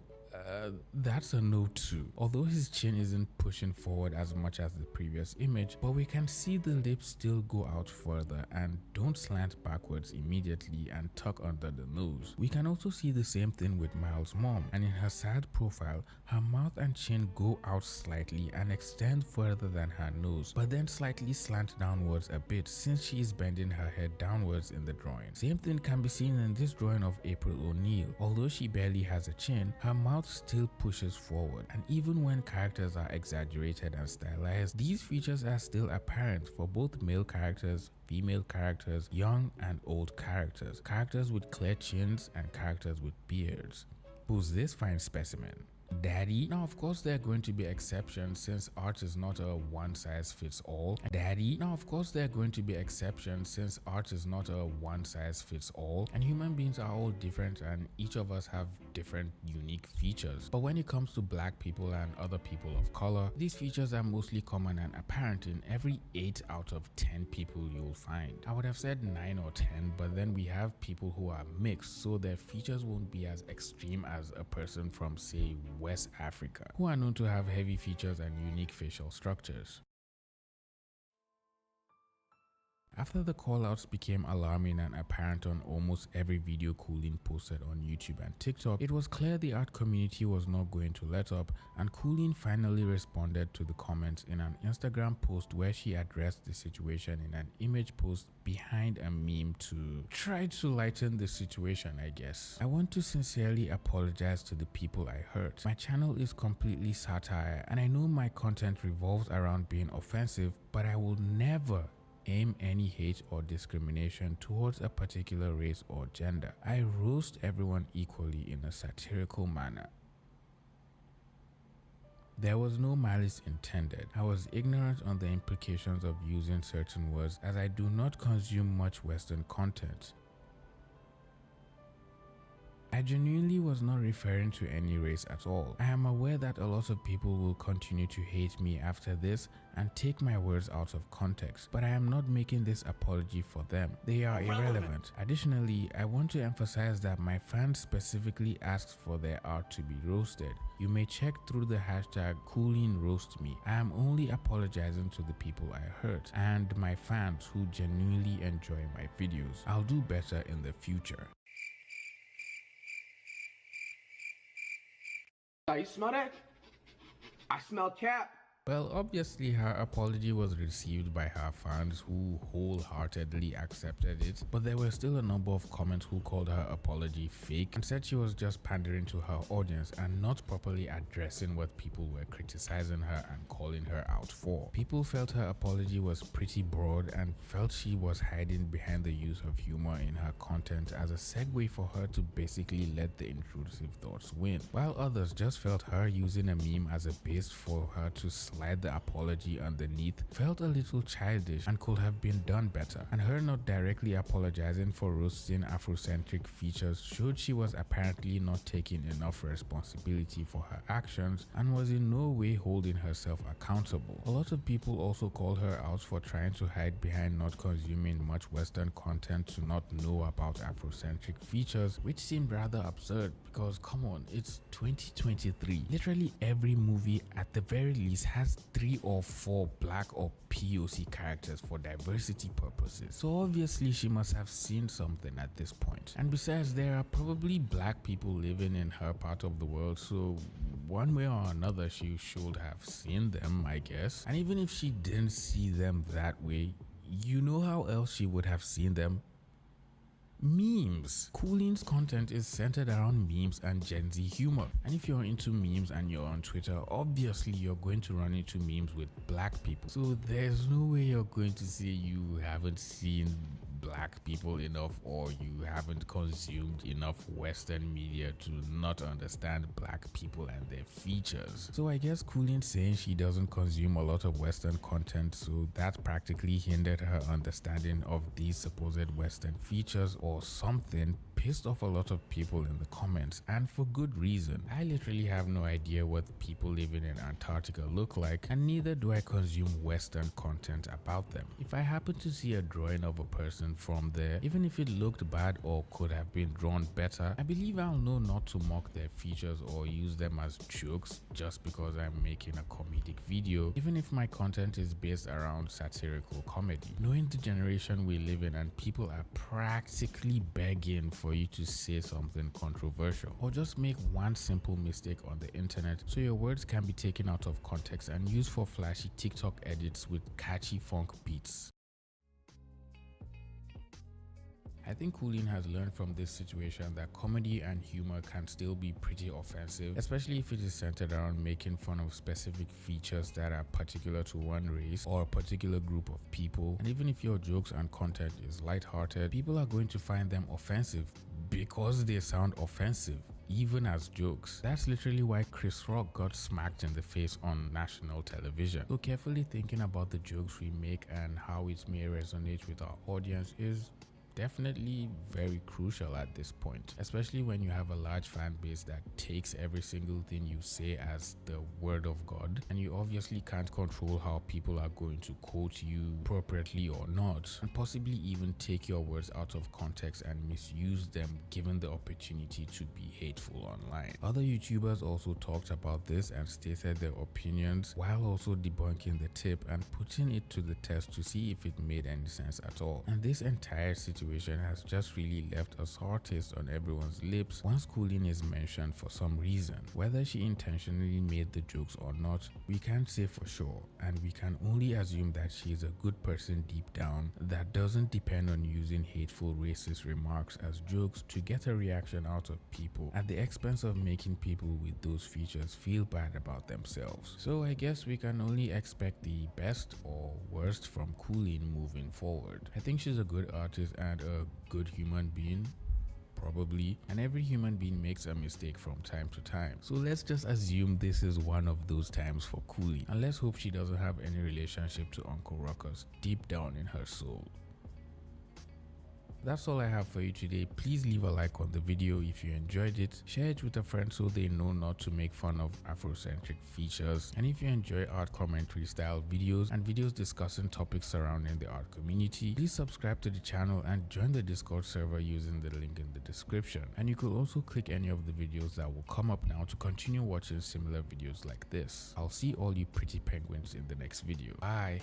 that's a no too. Although his chin isn't pushing forward as much as the previous image, but we can see the lips still go out further and don't slant backwards immediately and tuck under the nose. We can also see the same thing with Miles' mom, and in her sad profile, her mouth and chin go out slightly and extend further than her nose, but then slightly slant downwards a bit since she is bending her head downwards in the drawing. Same thing can be seen in this drawing of April O'Neil. Although she barely has a chin, her mouth still pushes forward, and even when characters are exaggerated and stylized, these features are still apparent for both male characters, female characters, young and old characters, characters with clear chins and characters with beards. Who's this fine specimen? Daddy? Now of course there are going to be exceptions since art is not a one-size-fits-all. Daddy? Now of course there are going to be exceptions since art is not a one-size-fits-all, and human beings are all different and each of us have different unique features. But when it comes to black people and other people of color, these features are mostly common and apparent in every 8 out of 10 people you'll find. I would have said 9 or 10, but then we have people who are mixed, so their features won't be as extreme as a person from, say, West Africa, who are known to have heavy features and unique facial structures. After the callouts became alarming and apparent on almost every video Cooling posted on YouTube and TikTok, it was clear the art community was not going to let up, and Cooling finally responded to the comments in an Instagram post where she addressed the situation in an image post behind a meme to try to lighten the situation, I guess. I want to sincerely apologize to the people I hurt. My channel is completely satire, and I know my content revolves around being offensive, but I will never aim any hate or discrimination towards a particular race or gender. I roast everyone equally in a satirical manner. There was no malice intended. I was ignorant on the implications of using certain words as I do not consume much Western content. I genuinely was not referring to any race at all. I am aware that a lot of people will continue to hate me after this and take my words out of context, but I am not making this apology for them. They are irrelevant. Additionally, I want to emphasize that my fans specifically asked for their art to be roasted. You may check through the hashtag #CoolingRoastMe. I am only apologizing to the people I hurt and my fans who genuinely enjoy my videos. I'll do better in the future. You smell that? I smell cap. Well, obviously her apology was received by her fans who wholeheartedly accepted it, but there were still a number of comments who called her apology fake and said she was just pandering to her audience and not properly addressing what people were criticizing her and calling her out for. People felt her apology was pretty broad and felt she was hiding behind the use of humor in her content as a segue for her to basically let the intrusive thoughts win, while others just felt her using a meme as a base for her to slide the apology underneath felt a little childish and could have been done better, and her not directly apologizing for roasting Afrocentric features showed she was apparently not taking enough responsibility for her actions and was in no way holding herself accountable. A lot of people also called her out for trying to hide behind not consuming much Western content to not know about Afrocentric features, which seemed rather absurd because come on, it's 2023. Literally every movie at the very least has has 3 or 4 black or POC characters for diversity purposes. So obviously she must have seen something at this point. And besides, there are probably black people living in her part of the world, so one way or another she should have seen them, I guess. And even if she didn't see them that way, you know how else she would have seen them? Memes. Cooleen's content is centered around memes and Gen Z humor. And if you're into memes and you're on Twitter, obviously you're going to run into memes with black people. So there's no way you're going to say you haven't seen black people enough or you haven't consumed enough Western media to not understand black people and their features. So I guess Cooleen saying she doesn't consume a lot of Western content, so that practically hindered her understanding of these supposed Western features or something, pissed off a lot of people in the comments, and for good reason. I literally have no idea what people living in Antarctica look like, and neither do I consume Western content about them. If I happen to see a drawing of a person from there, even if it looked bad or could have been drawn better, I believe I'll know not to mock their features or use them as jokes just because I'm making a comedic video, even if my content is based around satirical comedy. Knowing the generation we live in, and people are practically begging for you to say something controversial or just make one simple mistake on the internet so your words can be taken out of context and used for flashy TikTok edits with catchy funk beats. I think Cooleen has learned from this situation that comedy and humor can still be pretty offensive, especially if it is centered around making fun of specific features that are particular to one race or a particular group of people. And even if your jokes and content is lighthearted, people are going to find them offensive because they sound offensive, even as jokes. That's literally why Chris Rock got smacked in the face on national television. So carefully thinking about the jokes we make and how it may resonate with our audience is definitely very crucial at this point, especially when you have a large fan base that takes every single thing you say as the word of God, and you obviously can't control how people are going to quote you appropriately or not, and possibly even take your words out of context and misuse them given the opportunity to be hateful online. Other YouTubers also talked about this and stated their opinions while also debunking the tip and putting it to the test to see if it made any sense at all. And this entire situation has just really left a sour taste on everyone's lips once Cooleen is mentioned for some reason. Whether she intentionally made the jokes or not, we can't say for sure, and we can only assume that she is a good person deep down that doesn't depend on using hateful racist remarks as jokes to get a reaction out of people at the expense of making people with those features feel bad about themselves. So I guess we can only expect the best or worst from Cooleen moving forward. I think she's a good artist and a good human being, probably, and every human being makes a mistake from time to time. So let's just assume this is one of those times for Cooleen, and let's hope she doesn't have any relationship to Uncle Ruckus deep down in her soul. That's all I have for you today. Please leave a like on the video if you enjoyed it, share it with a friend so they know not to make fun of Afrocentric features, and if you enjoy art commentary style videos and videos discussing topics surrounding the art community, please subscribe to the channel and join the Discord server using the link in the description. And you could also click any of the videos that will come up now to continue watching similar videos like this. I'll see all you pretty penguins in the next video. Bye!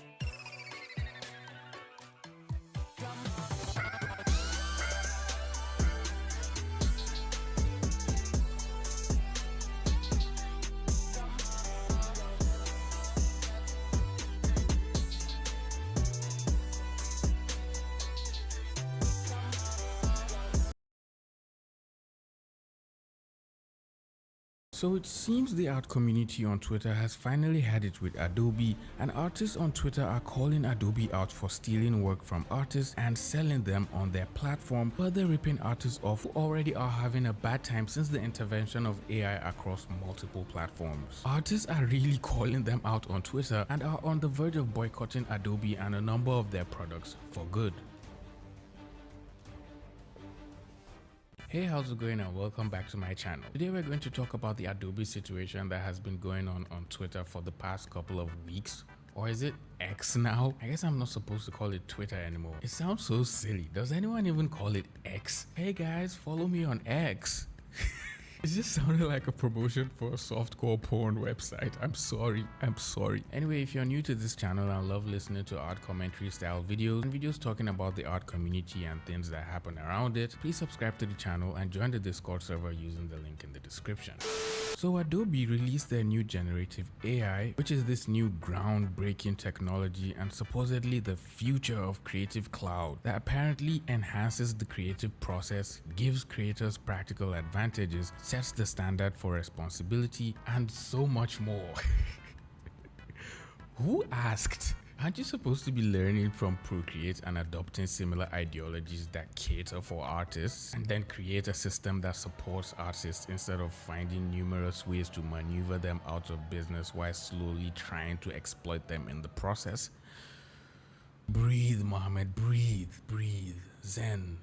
So it seems the art community on Twitter has finally had it with Adobe, and artists on Twitter are calling Adobe out for stealing work from artists and selling them on their platform, further ripping artists off who already are having a bad time since the intervention of AI across multiple platforms. Artists are really calling them out on Twitter and are on the verge of boycotting Adobe and a number of their products for good. Hey, how's it going and welcome back to my channel. Today we're going to talk about the Adobe situation that has been going on Twitter for the past couple of weeks. Or is it X now? I guess I'm not supposed to call it Twitter anymore. It sounds so silly. Does anyone even call it X? Hey guys, follow me on X. It just sounded like a promotion for a softcore porn website. I'm sorry. Anyway, if you're new to this channel and love listening to art commentary style videos and videos talking about the art community and things that happen around it, please subscribe to the channel and join the Discord server using the link in the description. So Adobe released their new generative AI, which is this new groundbreaking technology and supposedly the future of Creative Cloud that apparently enhances the creative process, gives creators practical advantages, sets the standard for responsibility, and so much more. Who asked? Aren't you supposed to be learning from Procreate and adopting similar ideologies that cater for artists, and then create a system that supports artists instead of finding numerous ways to maneuver them out of business while slowly trying to exploit them in the process? Breathe, Mohammed, breathe. Zen.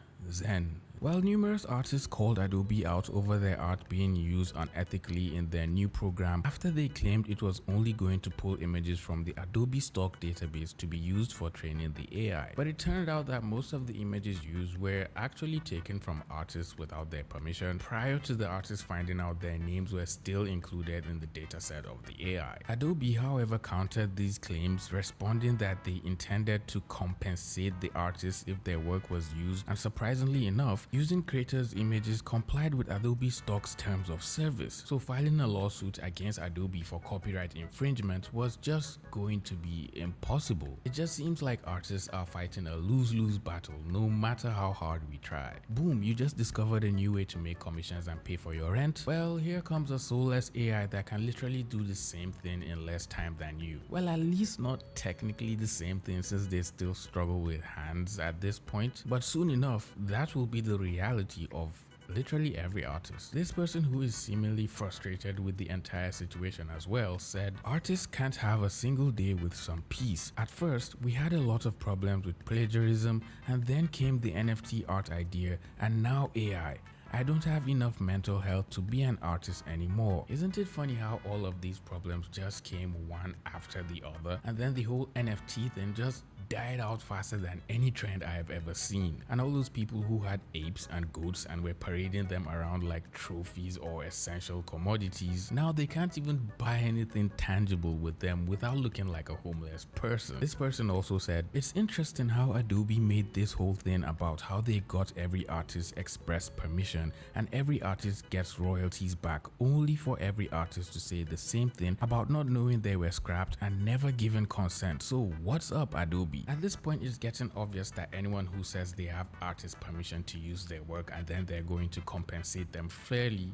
Well, numerous artists called Adobe out over their art being used unethically in their new program after they claimed it was only going to pull images from the Adobe stock database to be used for training the AI. But it turned out that most of the images used were actually taken from artists without their permission prior to the artists finding out their names were still included in the dataset of the AI. Adobe, however, countered these claims, responding that they intended to compensate the artists if their work was used, and surprisingly enough, using creators' images complied with Adobe Stock's terms of service, so filing a lawsuit against Adobe for copyright infringement was just going to be impossible. It just seems like artists are fighting a lose-lose battle no matter how hard we try. Boom, you just discovered a new way to make commissions and pay for your rent? Well, here comes a soulless AI that can literally do the same thing in less time than you. Well, at least not technically the same thing, since they still struggle with hands at this point, but soon enough that will be the reality of literally every artist. This person, who is seemingly frustrated with the entire situation as well, said, "Artists can't have a single day with some peace. At first, we had a lot of problems with plagiarism, and then came the NFT art idea, and now AI. I don't have enough mental health to be an artist anymore." Isn't it funny how all of these problems just came one after the other, and then the whole NFT thing just died out faster than any trend I have ever seen? And all those people who had apes and goats and were parading them around like trophies or essential commodities, now they can't even buy anything tangible with them without looking like a homeless person. This person also said, "It's interesting how Adobe made this whole thing about how they got every artist express permission and every artist gets royalties back, only for every artist to say the same thing about not knowing they were scrapped and never given consent. So what's up, Adobe?" At this point, it's getting obvious that anyone who says they have artist permission to use their work and then they're going to compensate them fairly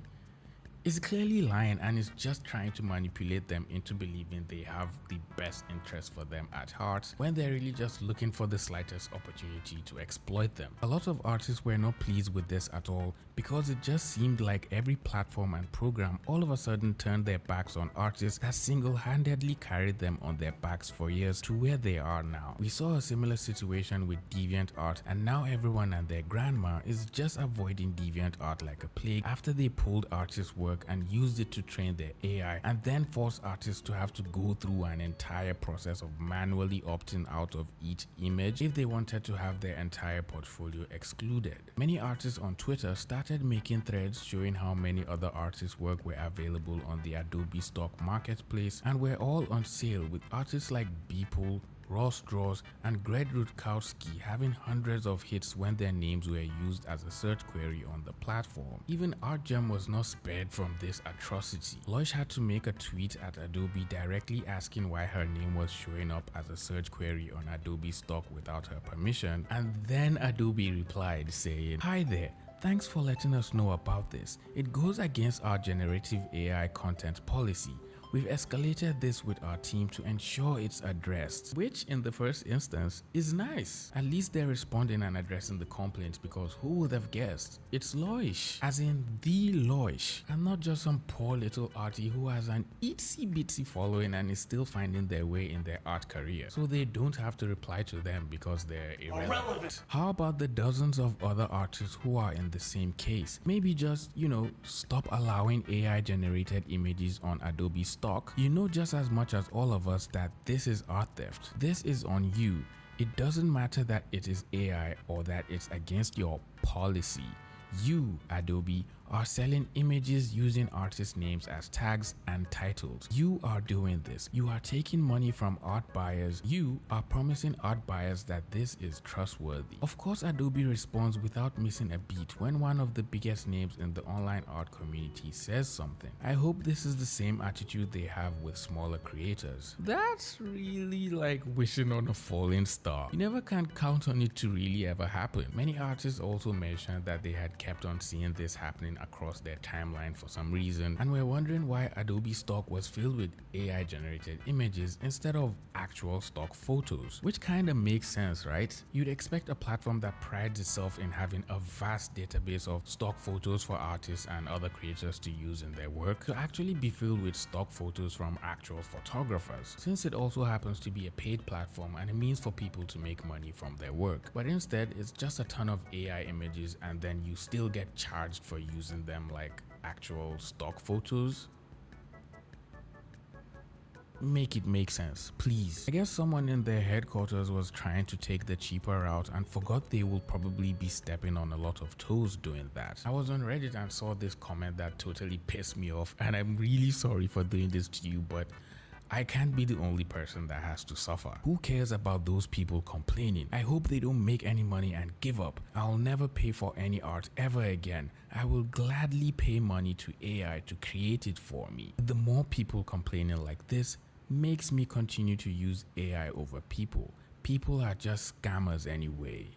is clearly lying and is just trying to manipulate them into believing they have the best interest for them at heart, when they're really just looking for the slightest opportunity to exploit them. A lot of artists were not pleased with this at all, because it just seemed like every platform and program all of a sudden turned their backs on artists that single-handedly carried them on their backs for years to where they are now. We saw a similar situation with DeviantArt, and now everyone and their grandma is just avoiding DeviantArt like a plague after they pulled artists' work and used it to train their AI, and then forced artists to have to go through an entire process of manually opting out of each image if they wanted to have their entire portfolio excluded. Many artists on Twitter started making threads showing how many other artists' work were available on the Adobe stock marketplace and were all on sale, with artists like Beeple, Ross Draws, and Greg Rutkowski having hundreds of hits when their names were used as a search query on the platform. Even Artgem was not spared from this atrocity. Loish had to make a tweet at Adobe directly asking why her name was showing up as a search query on Adobe stock without her permission, and then Adobe replied saying, "Hi there. Thanks for letting us know about this. It goes against our generative AI content policy. We've escalated this with our team to ensure it's addressed," which in the first instance is nice. At least they're responding and addressing the complaints, because who would have guessed? It's Loish, as in the Loish, and not just some poor little arty who has an itsy bitsy following and is still finding their way in their art career, so they don't have to reply to them because they're irrelevant. How about the dozens of other artists who are in the same case? Maybe just, stop allowing AI generated images on Adobe stock. You know just as much as all of us that this is art theft. This is on you. It doesn't matter that it is AI or that it's against your policy. You, Adobe, are selling images using artist names as tags and titles. You are doing this. You are taking money from art buyers. You are promising art buyers that this is trustworthy. Of course, Adobe responds without missing a beat when one of the biggest names in the online art community says something. I hope this is the same attitude they have with smaller creators. That's really like wishing on a falling star. You never can count on it to really ever happen. Many artists also mentioned that they had kept on seeing this happening across their timeline for some reason, and were wondering why Adobe stock was filled with AI generated images instead of actual stock photos, which kind of makes sense, right? You'd expect a platform that prides itself in having a vast database of stock photos for artists and other creators to use in their work to actually be filled with stock photos from actual photographers, since it also happens to be a paid platform and a means for people to make money from their work. But instead, it's just a ton of AI images and then you still get charged for using them like actual stock photos. Make it make sense, please. I guess someone in their headquarters was trying to take the cheaper route and forgot they will probably be stepping on a lot of toes doing that. I was on Reddit and saw this comment that totally pissed me off, and I'm really sorry for doing this to you, but I can't be the only person that has to suffer. Who cares about those people complaining? I hope they don't make any money and give up. I'll never pay for any art ever again. I will gladly pay money to AI to create it for me. The more people complaining like this makes me continue to use AI over people. People are just scammers anyway.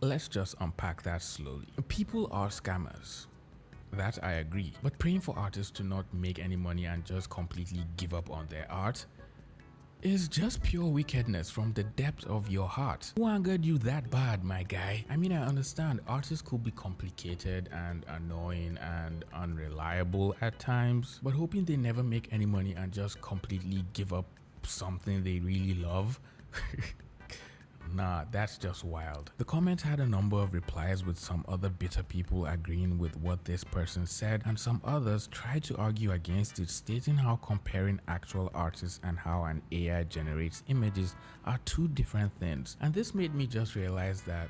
Let's just unpack that slowly. People are scammers. That I agree. But praying for artists to not make any money and just completely give up on their art is just pure wickedness from the depth of your heart. Who angered you that bad, my guy? I mean, I understand artists could be complicated and annoying and unreliable at times, but hoping they never make any money and just completely give up something they really love? Nah, that's just wild. The comment had a number of replies with some other bitter people agreeing with what this person said, and some others tried to argue against it, stating how comparing actual artists and how an AI generates images are two different things. And this made me just realize that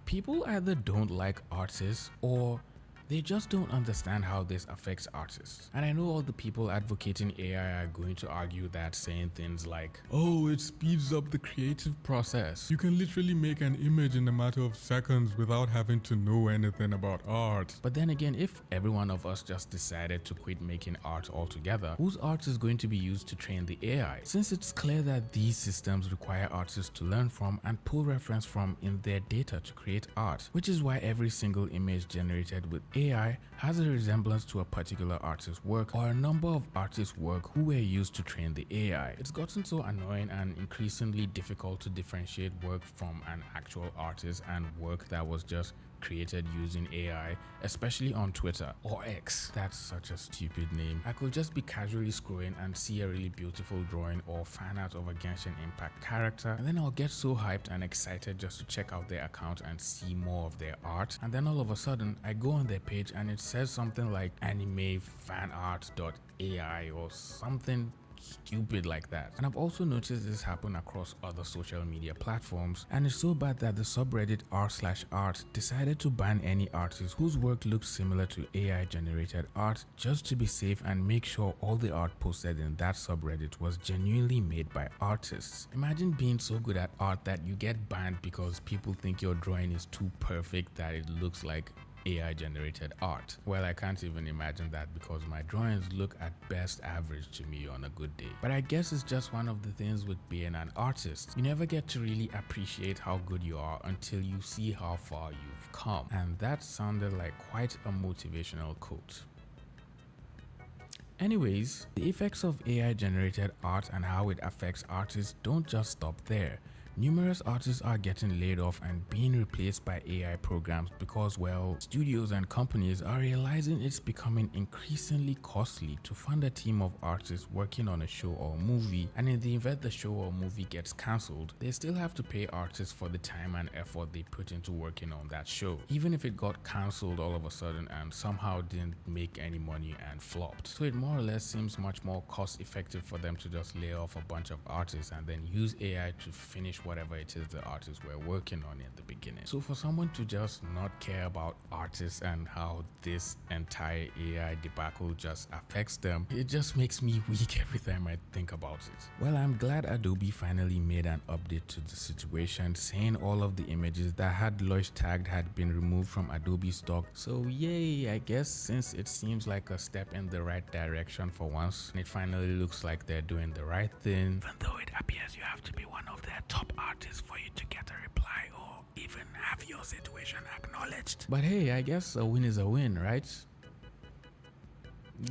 people either don't like artists or they just don't understand how this affects artists. And I know all the people advocating AI are going to argue that, saying things like, oh, it speeds up the creative process. You can literally make an image in a matter of seconds without having to know anything about art. But then again, if every one of us just decided to quit making art altogether, whose art is going to be used to train the AI? Since it's clear that these systems require artists to learn from and pull reference from in their data to create art, which is why every single image generated with AI has a resemblance to a particular artist's work or a number of artists' work who were used to train the AI. It's gotten so annoying and increasingly difficult to differentiate work from an actual artist and work that was just created using AI, especially on Twitter or X. That's such a stupid name. I could just be casually scrolling and see a really beautiful drawing or fan art of a Genshin Impact character, and then I'll get so hyped and excited just to check out their account and see more of their art, and then all of a sudden I go on their page and it says something like anime fanart.ai or something stupid like that. And I've also noticed this happen across other social media platforms, and it's so bad that the subreddit r/art decided to ban any artist whose work looked similar to AI generated art, just to be safe and make sure all the art posted in that subreddit was genuinely made by artists. Imagine being so good at art that you get banned because people think your drawing is too perfect that it looks like AI generated art. Well, I can't even imagine that because my drawings look at best average to me on a good day. But I guess it's just one of the things with being an artist. You never get to really appreciate how good you are until you see how far you've come. And that sounded like quite a motivational quote. Anyways, the effects of AI generated art and how it affects artists don't just stop there. Numerous artists are getting laid off and being replaced by AI programs because, well, studios and companies are realizing it's becoming increasingly costly to fund a team of artists working on a show or movie, and in the event the show or movie gets cancelled, they still have to pay artists for the time and effort they put into working on that show, even if it got cancelled all of a sudden and somehow didn't make any money and flopped. So it more or less seems much more cost effective for them to just lay off a bunch of artists and then use AI to finish finish whatever it is the artists were working on in the beginning. So for someone to just not care about artists and how this entire AI debacle just affects them, it just makes me weak every time I think about it. Well, I'm glad Adobe finally made an update to the situation, saying all of the images that had Lush tagged had been removed from Adobe stock. So yay, I guess, since it seems like a step in the right direction for once, and it finally looks like they're doing the right thing, even though it appears you have to be one of their top artists for you to get a reply or even have your situation acknowledged. But hey, I guess a win is a win, right?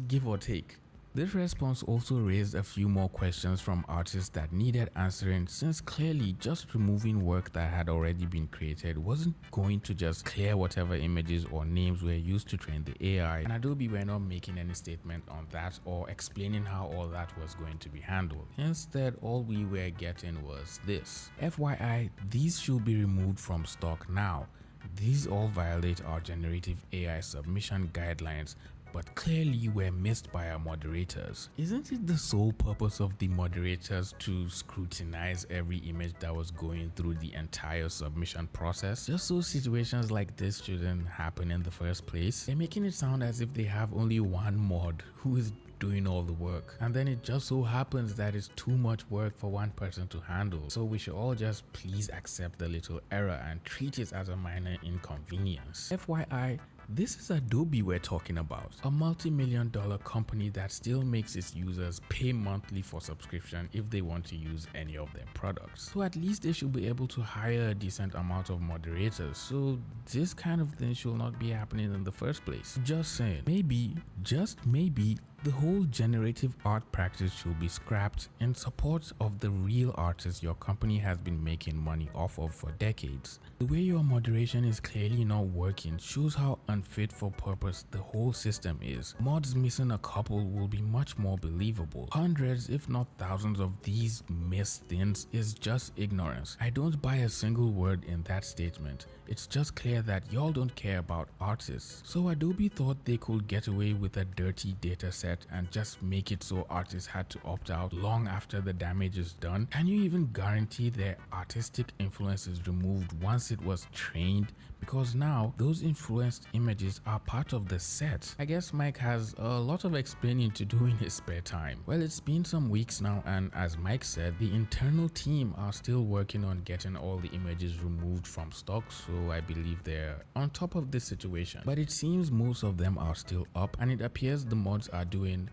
Give or take. This response also raised a few more questions from artists that needed answering, since clearly just removing work that had already been created wasn't going to just clear whatever images or names were used to train the AI, and Adobe were not making any statement on that or explaining how all that was going to be handled. Instead, all we were getting was this: FYI, these should be removed from stock now. These all violate our generative AI submission guidelines, but clearly were missed by our moderators. Isn't it the sole purpose of the moderators to scrutinize every image that was going through the entire submission process? Just so situations like this shouldn't happen in the first place. They're making it sound as if they have only one mod who is doing all the work, and then it just so happens that it's too much work for one person to handle. So we should all just please accept the little error and treat it as a minor inconvenience. FYI, this is Adobe we're talking about, a multi-million-dollar company that still makes its users pay monthly for subscription if they want to use any of their products. So at least they should be able to hire a decent amount of moderators, so this kind of thing should not be happening in the first place. Just saying, maybe, just maybe, the whole generative art practice should be scrapped in support of the real artists your company has been making money off of for decades. The way your moderation is clearly not working shows how unfit for purpose the whole system is. Mods missing a couple will be much more believable. Hundreds, if not thousands of these missed things is just ignorance. I don't buy a single word in that statement. It's just clear that y'all don't care about artists. So Adobe thought they could get away with a dirty data set and just make it so artists had to opt out long after the damage is done. Can you even guarantee their artistic influence is removed once it was trained? Because now those influenced images are part of the set. I guess Mike has a lot of explaining to do in his spare time. Well, it's been some weeks now, and as Mike said, the internal team are still working on getting all the images removed from stock, so I believe they're on top of this situation. But it seems most of them are still up, and it appears the mods are doing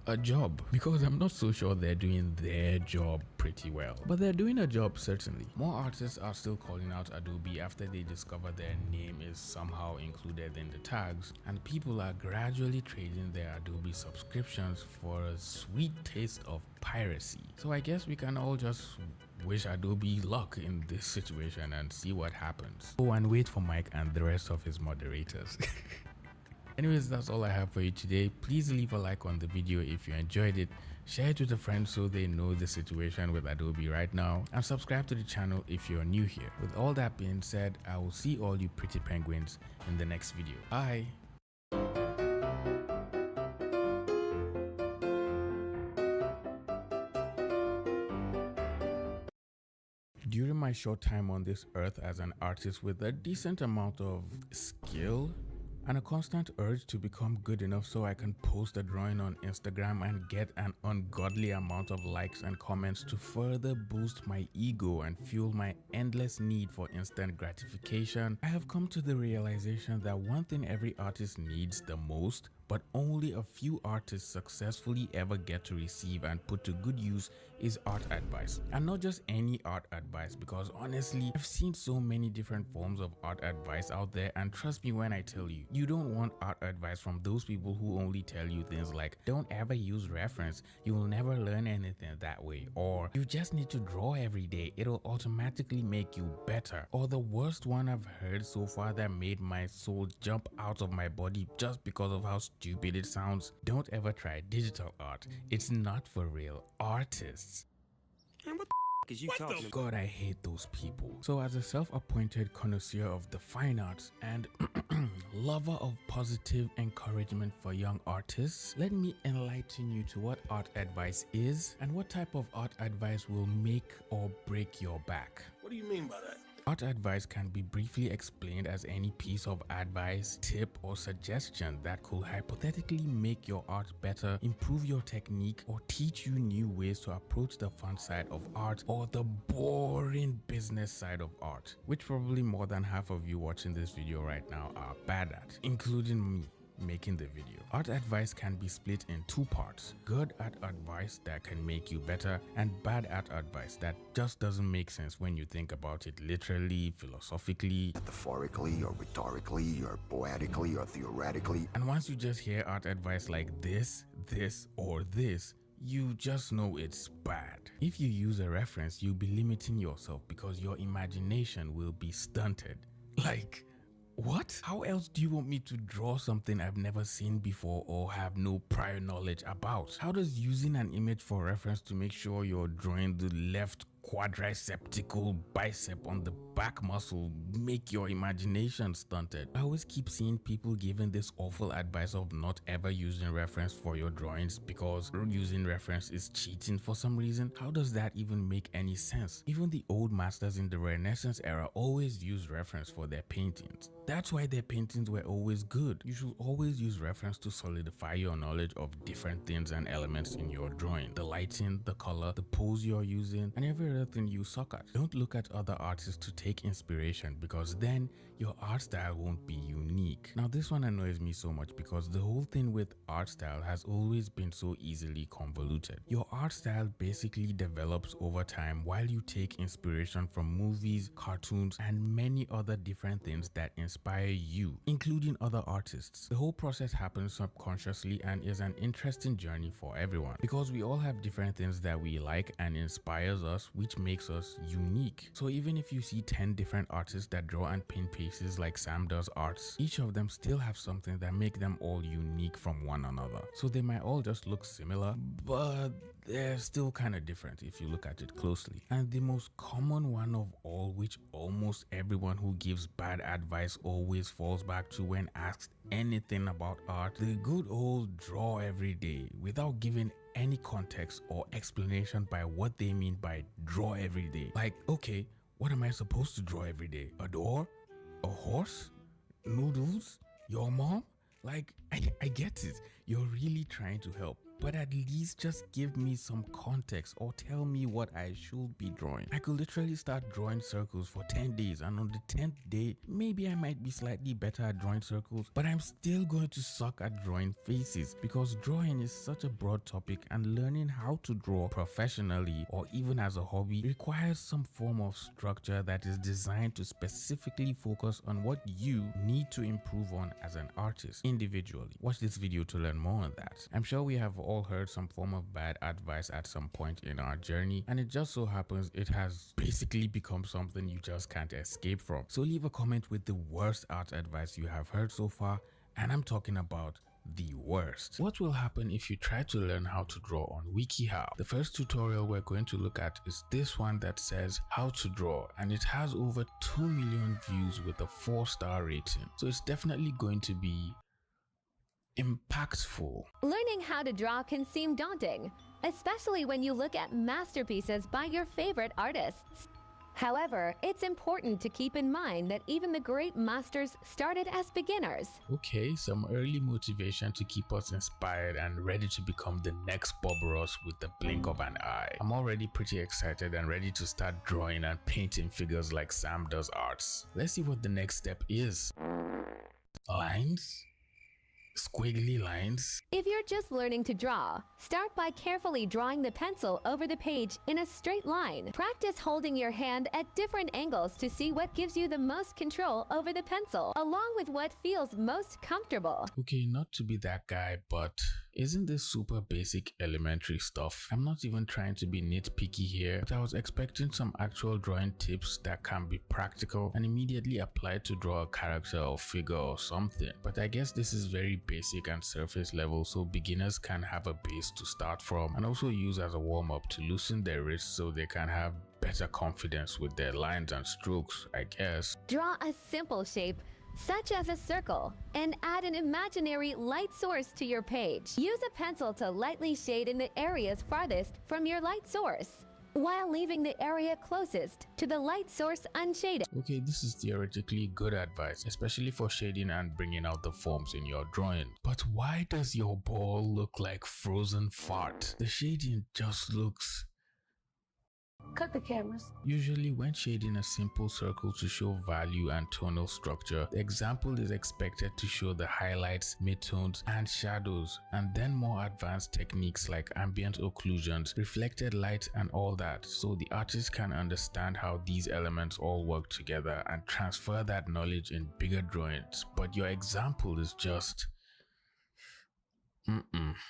a job, because I'm not so sure they're doing their job pretty well, but they're doing a job certainly. More artists are still calling out Adobe after they discover their name is somehow included in the tags, and people are gradually trading their Adobe subscriptions for a sweet taste of piracy. So I guess we can all just wish Adobe luck in this situation and see what happens. Oh, and wait for Mike and the rest of his moderators. Anyways, that's all I have for you today. Please leave a like on the video if you enjoyed it, share it with a friend so they know the situation with Adobe right now, and subscribe to the channel if you're new here. With all that being said, I will see all you pretty penguins in the next video. Bye! During my short time on this earth as an artist with a decent amount of skill, and a constant urge to become good enough so I can post a drawing on Instagram and get an ungodly amount of likes and comments to further boost my ego and fuel my endless need for instant gratification, I have come to the realization that one thing every artist needs the most, but only a few artists successfully ever get to receive and put to good use, is art advice. And not just any art advice, because honestly, I've seen so many different forms of art advice out there, and trust me when I tell you, you don't want art advice from those people who only tell you things like, don't ever use reference, you will never learn anything that way, or you just need to draw every day, it'll automatically make you better. Or the worst one I've heard so far that made my soul jump out of my body just because of how stupid it sounds: don't ever try digital art, it's not for real artists. is you talking about? God, I hate those people. So as a self-appointed connoisseur of the fine arts and lover of positive encouragement for young artists, let me enlighten you to what art advice is and what type of art advice will make or break your back. What do you mean by that? Art advice can be briefly explained as any piece of advice, tip, or suggestion that could hypothetically make your art better, improve your technique, or teach you new ways to approach the fun side of art or the boring business side of art, which probably more than half of you watching this video right now are bad at, including me making the video. Art advice can be split in two parts: good art advice that can make you better, and bad art advice that just doesn't make sense when you think about it literally, philosophically, metaphorically, or rhetorically, or poetically, or theoretically. And once you just hear art advice like this, or this, you just know it's bad. If you use a reference, you'll be limiting yourself because your imagination will be stunted. Like, what? How else do you want me to draw something I've never seen before or have no prior knowledge about? How does using an image for reference to make sure you're drawing the left quadriceptical bicep on the back muscle make your imagination stunted? I always keep seeing people giving this awful advice of not ever using reference for your drawings because using reference is cheating for some reason. How does that even make any sense? Even the old masters in the Renaissance era always used reference for their paintings. That's why their paintings were always good. You should always use reference to solidify your knowledge of different things and elements in your drawing. The lighting, the color, the pose you're using, and every other thing you suck at. Don't look at other artists to take inspiration because then your art style won't be unique. Now this one annoys me so much because the whole thing with art style has always been so easily convoluted. Your art style basically develops over time while you take inspiration from movies, cartoons, and many other different things that inspire you, including other artists. The whole process happens subconsciously and is an interesting journey for everyone because we all have different things that we like and inspires us, which makes us unique. So even if you see 10 different artists that draw and paint pieces like Sam does arts, each of them still have something that make them all unique from one another. So they might all just look similar, but they're still kind of different if you look at it closely. And the most common one of all, which almost everyone who gives bad advice always falls back to when asked anything about art, the good old draw every day without giving any context or explanation by what they mean by draw every day. Like, okay, what am I supposed to draw every day? A door? A horse? Noodles? Your mom? Like, I get it. You're really trying to help. But at least just give me some context or tell me what I should be drawing. I could literally start drawing circles for 10 days and on the 10th day, maybe I might be slightly better at drawing circles, but I'm still going to suck at drawing faces because drawing is such a broad topic and learning how to draw professionally or even as a hobby requires some form of structure that is designed to specifically focus on what you need to improve on as an artist individually. Watch this video to learn more on that. I'm sure we have all heard some form of bad advice at some point in our journey, and it just so happens it has basically become something you just can't escape from. So leave a comment with the worst art advice you have heard so far, and I'm talking about the worst. What will happen if you try to learn how to draw on WikiHow? The first tutorial we're going to look at is this one that says how to draw, and it has over 2 million views with a 4-star rating, so it's definitely going to be impactful. Learning how to draw can seem daunting, especially when you look at masterpieces by your favorite artists. However, it's important to keep in mind that even the great masters started as beginners. Okay, some early motivation to keep us inspired and ready to become the next Bob Ross with the blink of an eye. I'm already pretty excited and ready to start drawing and painting figures like Sam does arts. Let's see what the next step is. Lines? Squiggly lines? If you're just learning to draw, start by carefully drawing the pencil over the page in a straight line. Practice holding your hand at different angles to see what gives you the most control over the pencil, along with what feels most comfortable. Okay, not to be that guy, but isn't this super basic elementary stuff? I'm not even trying to be nitpicky here, but I was expecting some actual drawing tips that can be practical and immediately applied to draw a character or figure or something. But I guess this is very basic and surface level so beginners can have a base to start from, and also use as a warm-up to loosen their wrists so they can have better confidence with their lines and strokes, I guess. Draw a simple shape, such as a circle, and add an imaginary light source to your page. Use a pencil to lightly shade in the areas farthest from your light source, while leaving the area closest to the light source unshaded. Okay, this is theoretically good advice, especially for shading and bringing out the forms in your drawing. But why does your ball look like frozen fart? The shading just looks... Cut the cameras. Usually when shading a simple circle to show value and tonal structure, the example is expected to show the highlights, midtones, and shadows, and then more advanced techniques like ambient occlusions, reflected light, and all that, so the artist can understand how these elements all work together and transfer that knowledge in bigger drawings. But your example is just...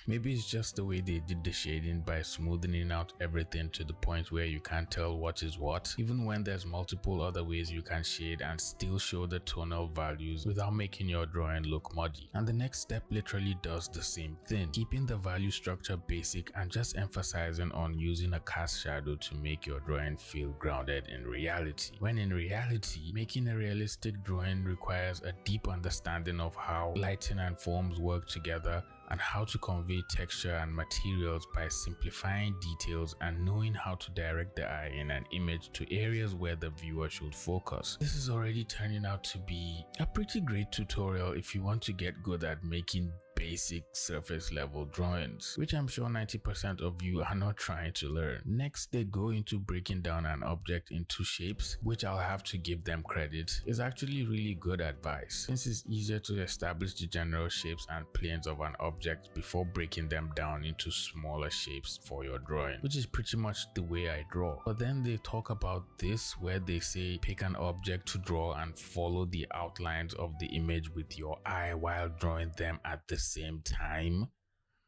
Maybe it's just the way they did the shading by smoothing out everything to the point where you can't tell what is what, even when there's multiple other ways you can shade and still show the tonal values without making your drawing look muddy. And the next step literally does the same thing, keeping the value structure basic and just emphasizing on using a cast shadow to make your drawing feel grounded in reality. When in reality, making a realistic drawing requires a deep understanding of how lighting and forms work together, and how to convey texture and materials by simplifying details and knowing how to direct the eye in an image to areas where the viewer should focus. This is already turning out to be a pretty great tutorial if you want to get good at making basic surface level drawings, which I'm sure 90% of you are not trying to learn. Next, they go into breaking down an object into shapes, which I'll have to give them credit is actually really good advice, since it's easier to establish the general shapes and planes of an object before breaking them down into smaller shapes for your drawing, which is pretty much the way I draw. But then they talk about this where they say pick an object to draw and follow the outlines of the image with your eye while drawing them at the same time,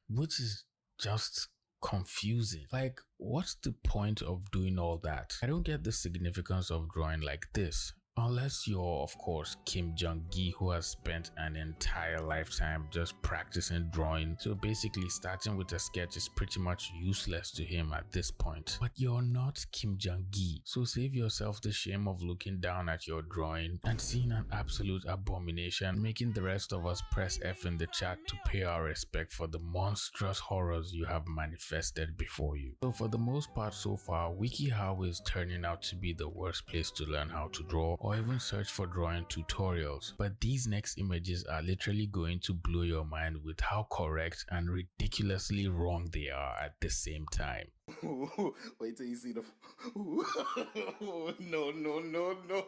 which is just confusing. Like, what's the point of doing all that? I don't get the significance of drawing like this. Unless you're, of course, Kim Jong-gi, who has spent an entire lifetime just practicing drawing. So basically, starting with a sketch is pretty much useless to him at this point. But you're not Kim Jong-gi, so save yourself the shame of looking down at your drawing and seeing an absolute abomination, making the rest of us press F in the chat to pay our respect for the monstrous horrors you have manifested before you. So for the most part so far, WikiHow is turning out to be the worst place to learn how to draw, or even search for drawing tutorials. But these next images are literally going to blow your mind with how correct and ridiculously wrong they are at the same time. Wait till you see the... No, no, no, no.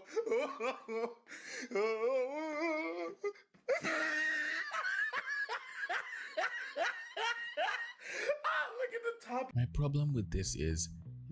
Look at the top. My problem with this is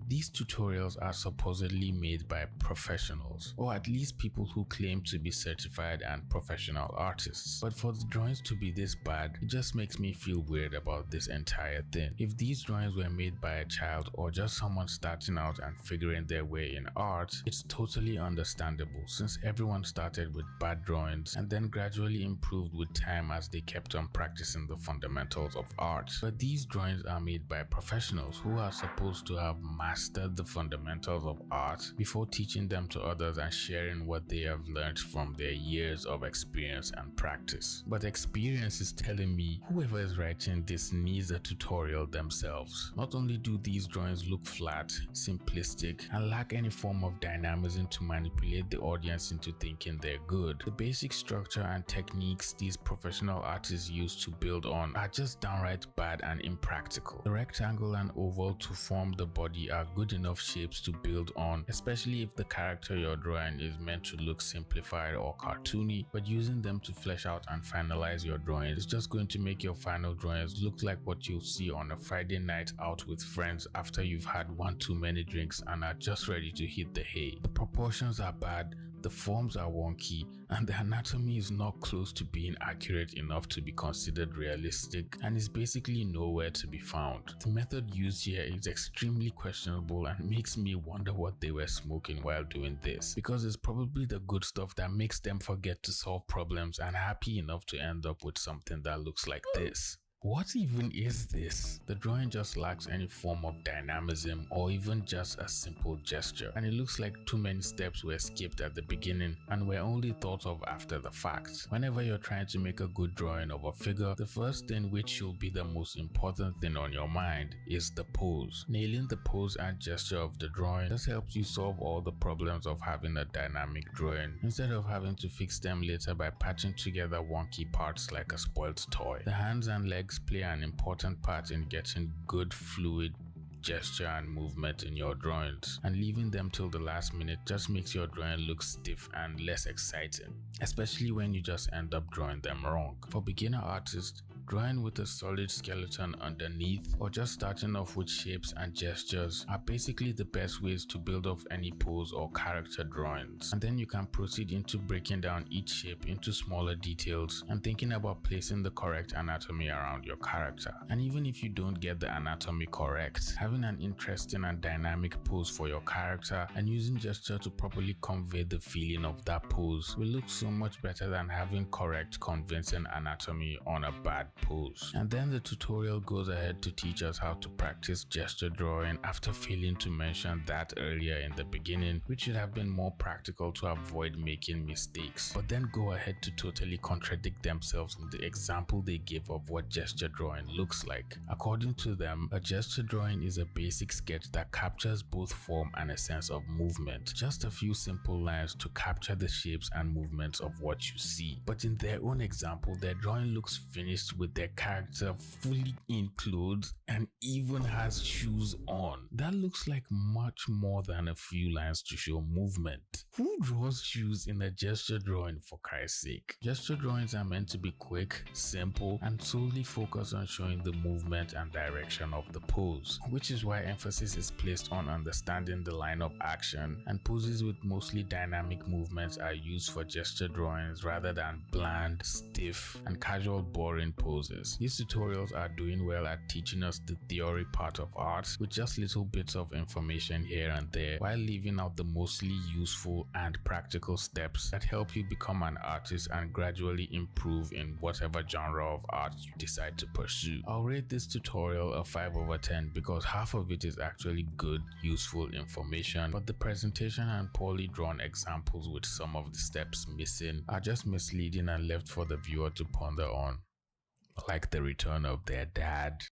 these tutorials are supposedly made by professionals, or at least people who claim to be certified and professional artists. But for the drawings to be this bad, it just makes me feel weird about this entire thing. If these drawings were made by a child or just someone starting out and figuring their way in art, it's totally understandable, since everyone started with bad drawings and then gradually improved with time as they kept on practicing the fundamentals of art. But these drawings are made by professionals who are supposed to have mastered the fundamentals of art before teaching them to others and sharing what they have learned from their years of experience and practice. But experience is telling me whoever is writing this needs a tutorial themselves. Not only do these drawings look flat, simplistic, and lack any form of dynamism to manipulate the audience into thinking they're good, the basic structure and techniques these professional artists use to build on are just downright bad and impractical. The rectangle and oval to form the body are good enough shapes to build on, especially if the character you're drawing is meant to look simplified or cartoony, but using them to flesh out and finalize your drawing is just going to make your final drawings look like what you'll see on a Friday night out with friends after you've had one too many drinks and are just ready to hit the hay. The proportions are bad, the forms are wonky, and the anatomy is not close to being accurate enough to be considered realistic and is basically nowhere to be found. The method used here is extremely questionable and makes me wonder what they were smoking while doing this, because it's probably the good stuff that makes them forget to solve problems and happy enough to end up with something that looks like this. What even is this? The drawing just lacks any form of dynamism or even just a simple gesture, and it looks like too many steps were skipped at the beginning and were only thought of after the fact. Whenever you're trying to make a good drawing of a figure, the first thing, which should be the most important thing on your mind, is the pose. Nailing the pose and gesture of the drawing just helps you solve all the problems of having a dynamic drawing, instead of having to fix them later by patching together wonky parts like a spoiled toy. The hands and legs play an important part in getting good fluid gesture and movement in your drawings, and leaving them till the last minute just makes your drawing look stiff and less exciting, especially when you just end up drawing them wrong. For beginner artists, drawing with a solid skeleton underneath or just starting off with shapes and gestures are basically the best ways to build off any pose or character drawings, and then you can proceed into breaking down each shape into smaller details and thinking about placing the correct anatomy around your character. And even if you don't get the anatomy correct, having an interesting and dynamic pose for your character and using gesture to properly convey the feeling of that pose will look so much better than having correct, convincing anatomy on a bad pose. And then the tutorial goes ahead to teach us how to practice gesture drawing after failing to mention that earlier in the beginning, which should have been more practical to avoid making mistakes, but then go ahead to totally contradict themselves in the example they give of what gesture drawing looks like. According to them, a gesture drawing is a basic sketch that captures both form and a sense of movement. Just a few simple lines to capture the shapes and movements of what you see. But in their own example, their drawing looks finished with their character fully in clothes and even has shoes on. That looks like much more than a few lines to show movement. Who draws shoes in a gesture drawing, for Christ's sake? Gesture drawings are meant to be quick, simple, and solely focus on showing the movement and direction of the pose, which is why emphasis is placed on understanding the line of action, and poses with mostly dynamic movements are used for gesture drawings rather than bland, stiff, and casual boring poses. These tutorials are doing well at teaching us the theory part of art with just little bits of information here and there, while leaving out the mostly useful and practical steps that help you become an artist and gradually improve in whatever genre of art you decide to pursue. I'll rate this tutorial a 5 over 10 because half of it is actually good, useful information, but the presentation and poorly drawn examples with some of the steps missing are just misleading and left for the viewer to ponder on, like the return of their dad.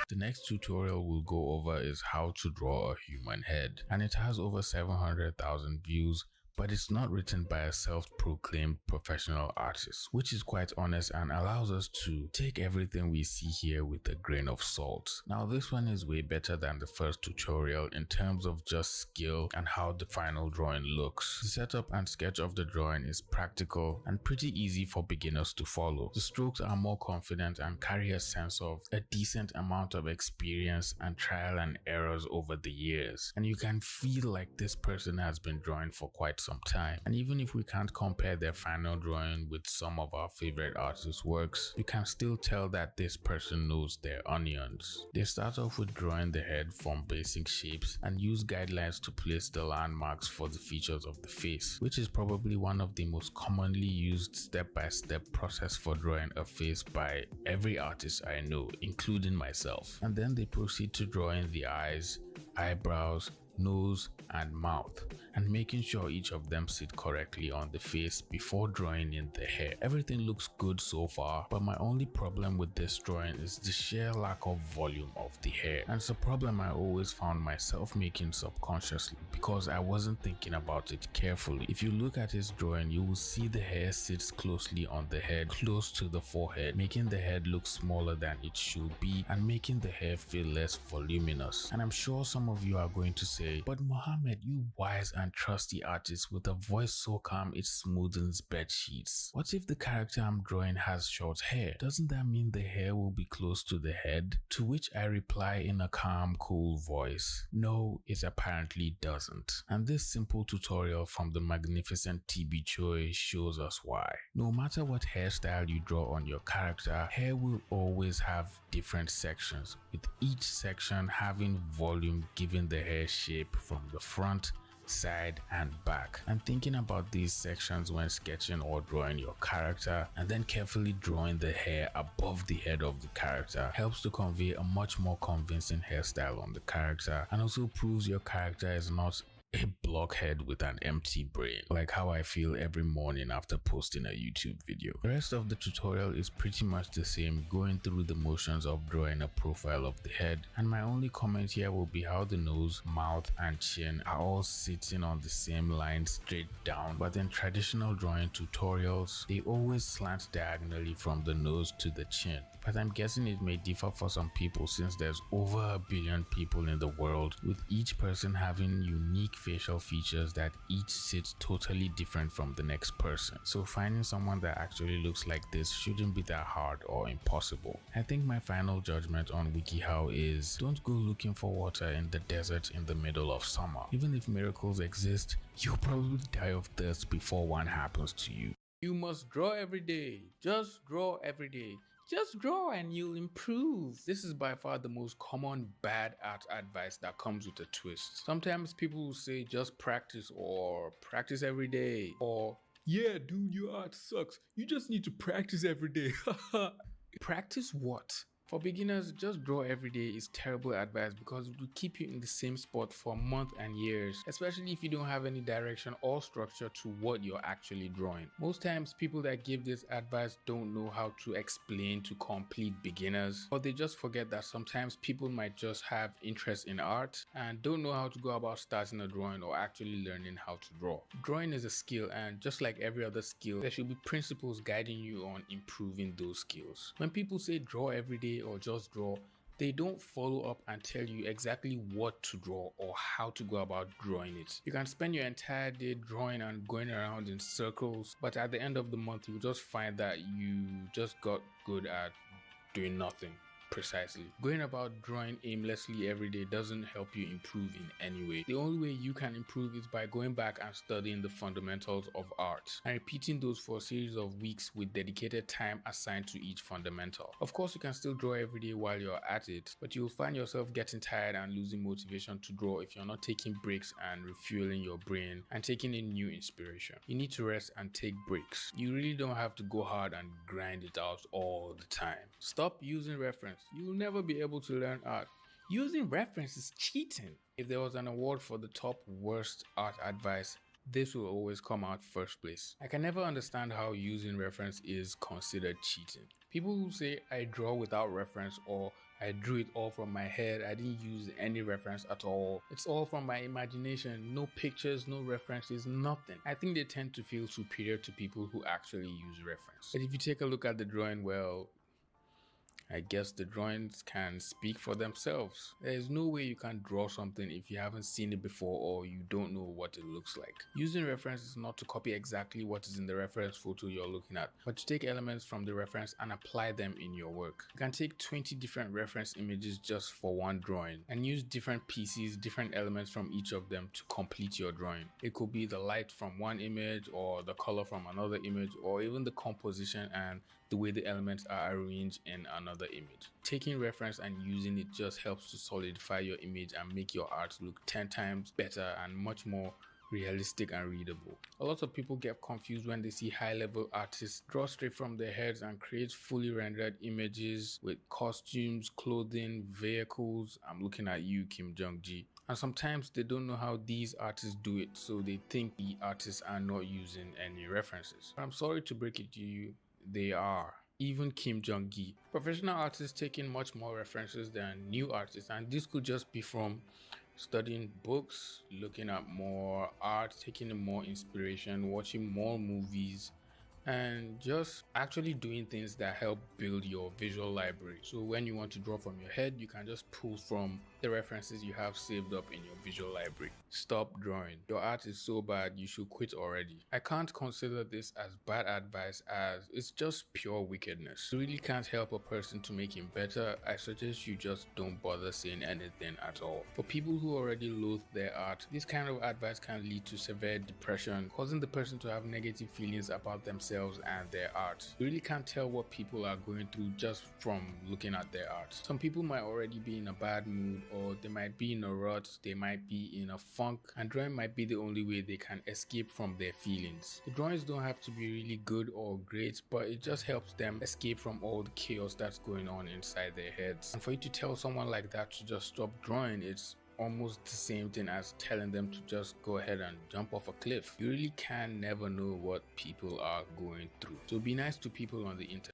The next tutorial we'll go over is how to draw a human head, and it has over 700,000 views, but it's not written by a self-proclaimed professional artist, which is quite honest and allows us to take everything we see here with a grain of salt. Now this one is way better than the first tutorial in terms of just skill and how the final drawing looks. The setup and sketch of the drawing is practical and pretty easy for beginners to follow. The strokes are more confident and carry a sense of a decent amount of experience and trial and errors over the years, and you can feel like this person has been drawing for quite some time. And even if we can't compare their final drawing with some of our favorite artists' works, you can still tell that this person knows their onions. They start off with drawing the head from basic shapes and use guidelines to place the landmarks for the features of the face, which is probably one of the most commonly used step-by-step process for drawing a face by every artist I know, including myself. And then they proceed to drawing the eyes, eyebrows, nose, and mouth, and making sure each of them sit correctly on the face before drawing in the hair. Everything looks good so far, but my only problem with this drawing is the sheer lack of volume of the hair, and it's a problem I always found myself making subconsciously because I wasn't thinking about it carefully. If you look at his drawing, you will see the hair sits closely on the head, close to the forehead, making the head look smaller than it should be and making the hair feel less voluminous. And I'm sure some of you are going to say, but Mohammed, met you wise and trusty artist with a voice so calm it smoothens bed sheets. What if the character I'm drawing has short hair? Doesn't that mean the hair will be close to the head? To which I reply in a calm, cool voice, no, it apparently doesn't. And this simple tutorial from the magnificent TB Choi shows us why. No matter what hairstyle you draw on your character, hair will always have different sections, with each section having volume giving the hair shape from the front, side and back. And thinking about these sections when sketching or drawing your character, and then carefully drawing the hair above the head of the character, helps to convey a much more convincing hairstyle on the character, and also proves your character is not a blockhead with an empty brain, like how I feel every morning after posting a YouTube video. The rest of the tutorial is pretty much the same, going through the motions of drawing a profile of the head, and my only comment here will be how the nose, mouth and chin are all sitting on the same line straight down, but in traditional drawing tutorials, they always slant diagonally from the nose to the chin. But I'm guessing it may differ for some people since there's over 1 billion people in the world, with each person having unique facial features that each sit totally different from the next person. So finding someone that actually looks like this shouldn't be that hard or impossible. I think my final judgment on WikiHow is don't go looking for water in the desert in the middle of summer. Even if miracles exist, you'll probably die of thirst before one happens to you. You must draw every day. Just draw every day. Just draw and you'll improve. This is by far the most common bad art advice that comes with a twist. Sometimes people will say just practice, or practice every day, or yeah dude, your art sucks, you just need to practice every day. Practice what? For beginners, just draw every day is terrible advice because it will keep you in the same spot for months and years, especially if you don't have any direction or structure to what you're actually drawing. Most times, people that give this advice don't know how to explain to complete beginners, or they just forget that sometimes people might just have interest in art and don't know how to go about starting a drawing or actually learning how to draw. Drawing is a skill, and just like every other skill, there should be principles guiding you on improving those skills. When people say draw every day or just draw, they don't follow up and tell you exactly what to draw or how to go about drawing it. You can spend your entire day drawing and going around in circles, but at the end of the month you just find that you just got good at doing nothing. Precisely. Going about drawing aimlessly every day doesn't help you improve in any way. The only way you can improve is by going back and studying the fundamentals of art and repeating those for a series of weeks with dedicated time assigned to each fundamental. Of course, you can still draw every day while you're at it, but you'll find yourself getting tired and losing motivation to draw if you're not taking breaks and refueling your brain and taking in new inspiration. You need to rest and take breaks. You really don't have to go hard and grind it out all the time. Stop using reference. You'll never be able to learn art. Using reference is cheating. If there was an award for the top worst art advice, this will always come out first place. I can never understand how using reference is considered cheating. People who say I draw without reference or I drew it all from my head, I didn't use any reference at all. It's all from my imagination, no pictures, no references, nothing. I think they tend to feel superior to people who actually use reference. But if you take a look at the drawing, well, I guess the drawings can speak for themselves. There is no way you can draw something if you haven't seen it before or you don't know what it looks like. Using reference is not to copy exactly what is in the reference photo you're looking at, but to take elements from the reference and apply them in your work. You can take 20 different reference images just for one drawing and use different pieces, different elements from each of them to complete your drawing. It could be the light from one image or the color from another image, or even the composition and the way the elements are arranged in another image. Taking reference and using it just helps to solidify your image and make your art look 10 times better and much more realistic and readable. A lot of people get confused when they see high-level artists draw straight from their heads and create fully rendered images with costumes, clothing, vehicles. I'm looking at you, Kim Jong-ji. And sometimes they don't know how these artists do it, so they think the artists are not using any references. I'm sorry to break it to you, they are. Even Kim Jong-gi. Professional artists taking much more references than new artists, and this could just be from studying books, looking at more art, taking more inspiration, watching more movies, and just actually doing things that help build your visual library. So when you want to draw from your head, you can just pull from the references you have saved up in your visual library. Stop drawing. Your art is so bad, you should quit already. I can't consider this as bad advice, as it's just pure wickedness. You really can't help a person to make him better. I suggest you just don't bother saying anything at all. For people who already loathe their art, this kind of advice can lead to severe depression, causing the person to have negative feelings about themselves and their art. You really can't tell what people are going through just from looking at their art. Some people might already be in a bad mood, or they might be in a rut, they might be in a funk, and drawing might be the only way they can escape from their feelings. The drawings don't have to be really good or great, but it just helps them escape from all the chaos that's going on inside their heads. And for you to tell someone like that to just stop drawing, it's almost the same thing as telling them to just go ahead and jump off a cliff. You really can never know what people are going through. So be nice to people on the internet.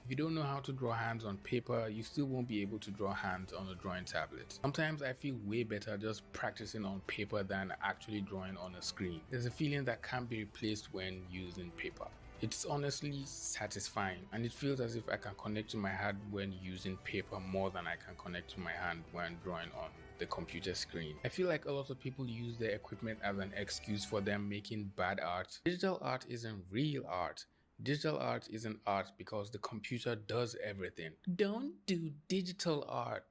If you don't know how to draw hands on paper, you still won't be able to draw hands on a drawing tablet. Sometimes I feel way better just practicing on paper than actually drawing on a screen. There's a feeling that can't be replaced when using paper. It's honestly satisfying, and it feels as if I can connect to my hand when using paper more than I can connect to my hand when drawing on the computer screen. I feel like a lot of people use their equipment as an excuse for them making bad art. Digital art isn't real art. Digital art isn't art because the computer does everything. Don't do digital art.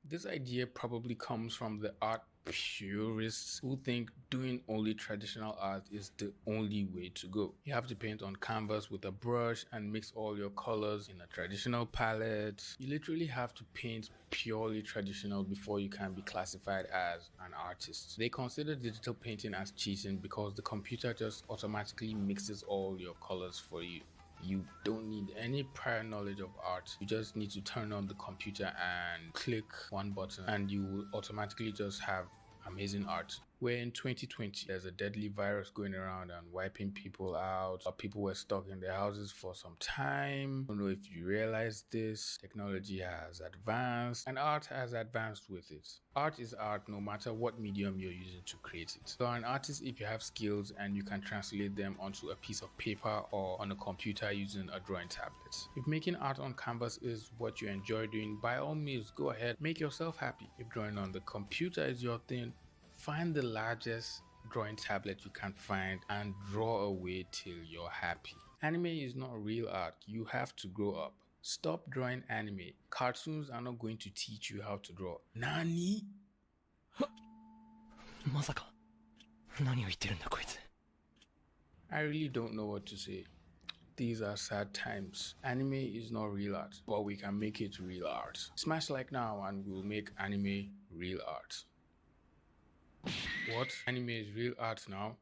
This idea probably comes from the art purists who think doing only traditional art is the only way to go. You have to paint on canvas with a brush and mix all your colors in a traditional palette. You literally have to paint purely traditional before you can be classified as an artist. They consider digital painting as cheating because the computer just automatically mixes all your colors for you. You don't need any prior knowledge of art. You just need to turn on the computer and click one button and you will automatically just have amazing art. Where in 2020, there's a deadly virus going around and wiping people out. People were stuck in their houses for some time. I don't know if you realize this. Technology has advanced and art has advanced with it. Art is art no matter what medium you're using to create it. So an artist, if you have skills and you can translate them onto a piece of paper or on a computer using a drawing tablet. If making art on canvas is what you enjoy doing, by all means, go ahead, make yourself happy. If drawing on the computer is your thing, find the largest drawing tablet you can find and draw away till you're happy. Anime is not real art. You have to grow up. Stop drawing anime. Cartoons are not going to teach you how to draw. Nani? I really don't know what to say. These are sad times. Anime is not real art, but we can make it real art. Smash like now and we'll make anime real art. What? Anime is real art now?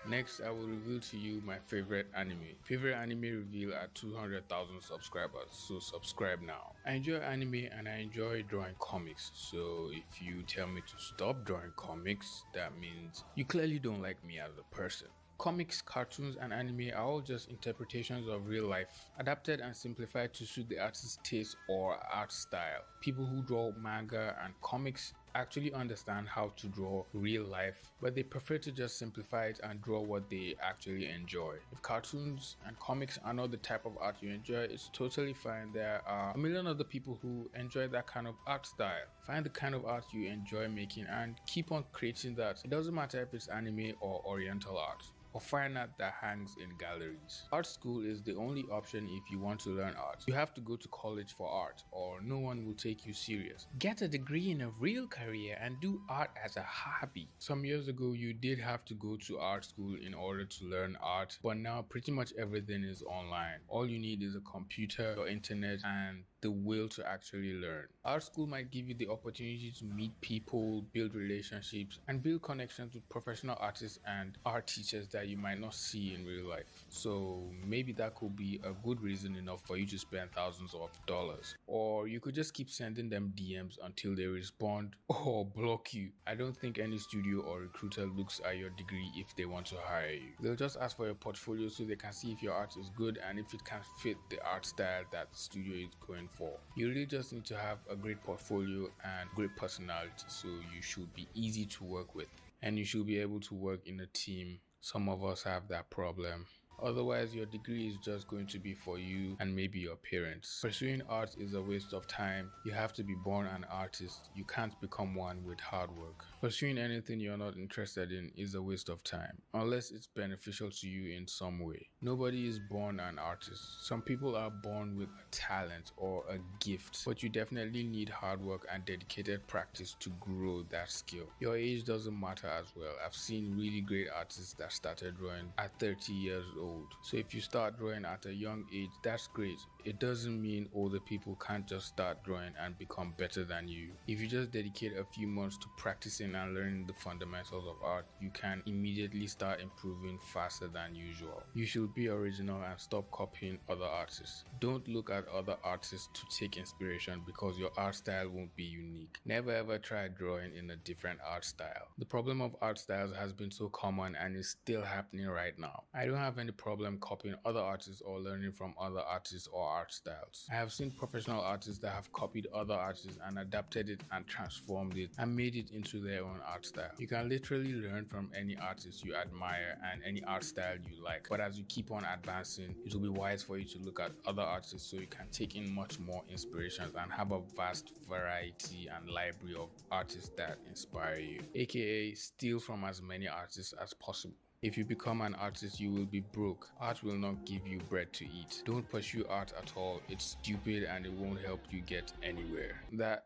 Next, I will reveal to you my favorite anime. Favorite anime reveal at 200,000 subscribers, so subscribe now. I enjoy anime and I enjoy drawing comics, so if you tell me to stop drawing comics, that means you clearly don't like me as a person. Comics, cartoons, and anime are all just interpretations of real life, adapted and simplified to suit the artist's taste or art style. People who draw manga and comics actually understand how to draw real life, but they prefer to just simplify it and draw what they actually enjoy. If cartoons and comics are not the type of art you enjoy, it's totally fine. There are a million other people who enjoy that kind of art style. Find the kind of art you enjoy making and keep on creating that. It doesn't matter if it's anime or oriental art, or fine art that hangs in galleries. Art school is the only option if you want to learn art. You have to go to college for art, or no one will take you serious. Get a degree in a real career and do art as a hobby. Some years ago, you did have to go to art school in order to learn art, but now pretty much everything is online. All you need is a computer or internet and the will to actually learn. Art school might give you the opportunity to meet people, build relationships, and build connections with professional artists and art teachers that that you might not see in real life. So maybe that could be a good reason enough for you to spend thousands of dollars. Or you could just keep sending them DMs until they respond or block you. I don't think any studio or recruiter looks at your degree if they want to hire you. They'll just ask for your portfolio so they can see if your art is good and if it can fit the art style that the studio is going for. You really just need to have a great portfolio and great personality, so you should be easy to work with and you should be able to work in a team. Some of us have that problem. Otherwise, your degree is just going to be for you and maybe your parents. Pursuing art is a waste of time. You have to be born an artist. You can't become one with hard work. Pursuing anything you're not interested in is a waste of time, unless it's beneficial to you in some way. Nobody is born an artist. Some people are born with a talent or a gift, but you definitely need hard work and dedicated practice to grow that skill. Your age doesn't matter as well. I've seen really great artists that started drawing at 30 years old. So if you start drawing at a young age, that's great. It doesn't mean older people can't just start drawing and become better than you. If you just dedicate a few months to practicing and learning the fundamentals of art, you can immediately start improving faster than usual. You should be original and stop copying other artists. Don't look at other artists to take inspiration because your art style won't be unique. Never ever try drawing in a different art style. The problem of art styles has been so common and is still happening right now. I don't have any problem copying other artists or learning from other artists or art styles. I have seen professional artists that have copied other artists and adapted it and transformed it and made it into their own art style. You can literally learn from any artist you admire and any art style you like, but as you keep on advancing, it will be wise for you to look at other artists so you can take in much more inspirations and have a vast variety and library of artists that inspire you, aka steal from as many artists as possible. If you become an artist, you will be broke. Art will not give you bread to eat. Don't pursue art at all. It's stupid and it won't help you get anywhere. That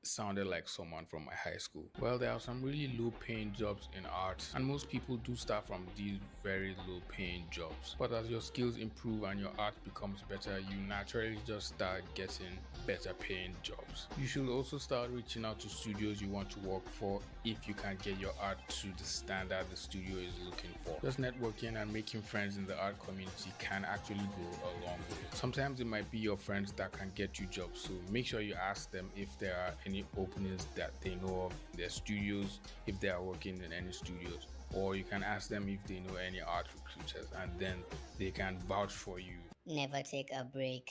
sounded like someone from my high school. Well, there are some really low paying jobs in art and most people do start from these very low paying jobs. But as your skills improve and your art becomes better, you naturally just start getting better paying jobs. You should also start reaching out to studios you want to work for if you can get your art to the standard the studio is looking for. Just networking and making friends in the art community can actually go a long way. Sometimes it might be your friends that can get you jobs, so make sure you ask them if there are any openings that they know of in their studios, if they are working in any studios, or you can ask them if they know any art recruiters and then they can vouch for you. Never take a break.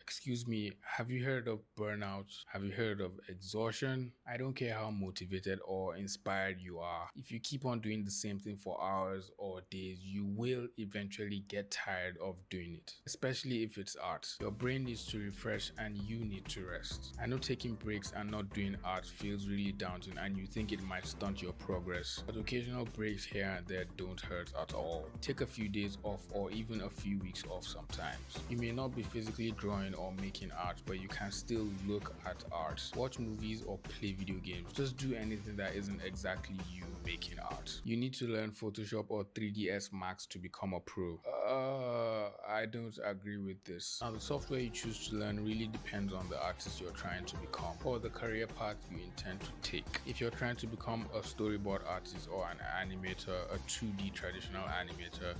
Excuse me, have you heard of burnout? Have you heard of exhaustion? I don't care how motivated or inspired you are. If you keep on doing the same thing for hours or days, you will eventually get tired of doing it, especially if it's art. Your brain needs to refresh and you need to rest. I know taking breaks and not doing art feels really daunting and you think it might stunt your progress, but occasional breaks here and there don't hurt at all. Take a few days off or even a few weeks off sometimes. You may not be physically drawing or making art, but you can still look at art, watch movies or play video games. Just do anything that isn't exactly you making art. You need to learn Photoshop or 3ds Max to become a pro. I don't agree with this. Now the software you choose to learn really depends on the artist you're trying to become or the career path you intend to take. If you're trying to become a storyboard artist or an animator, a 2D traditional animator,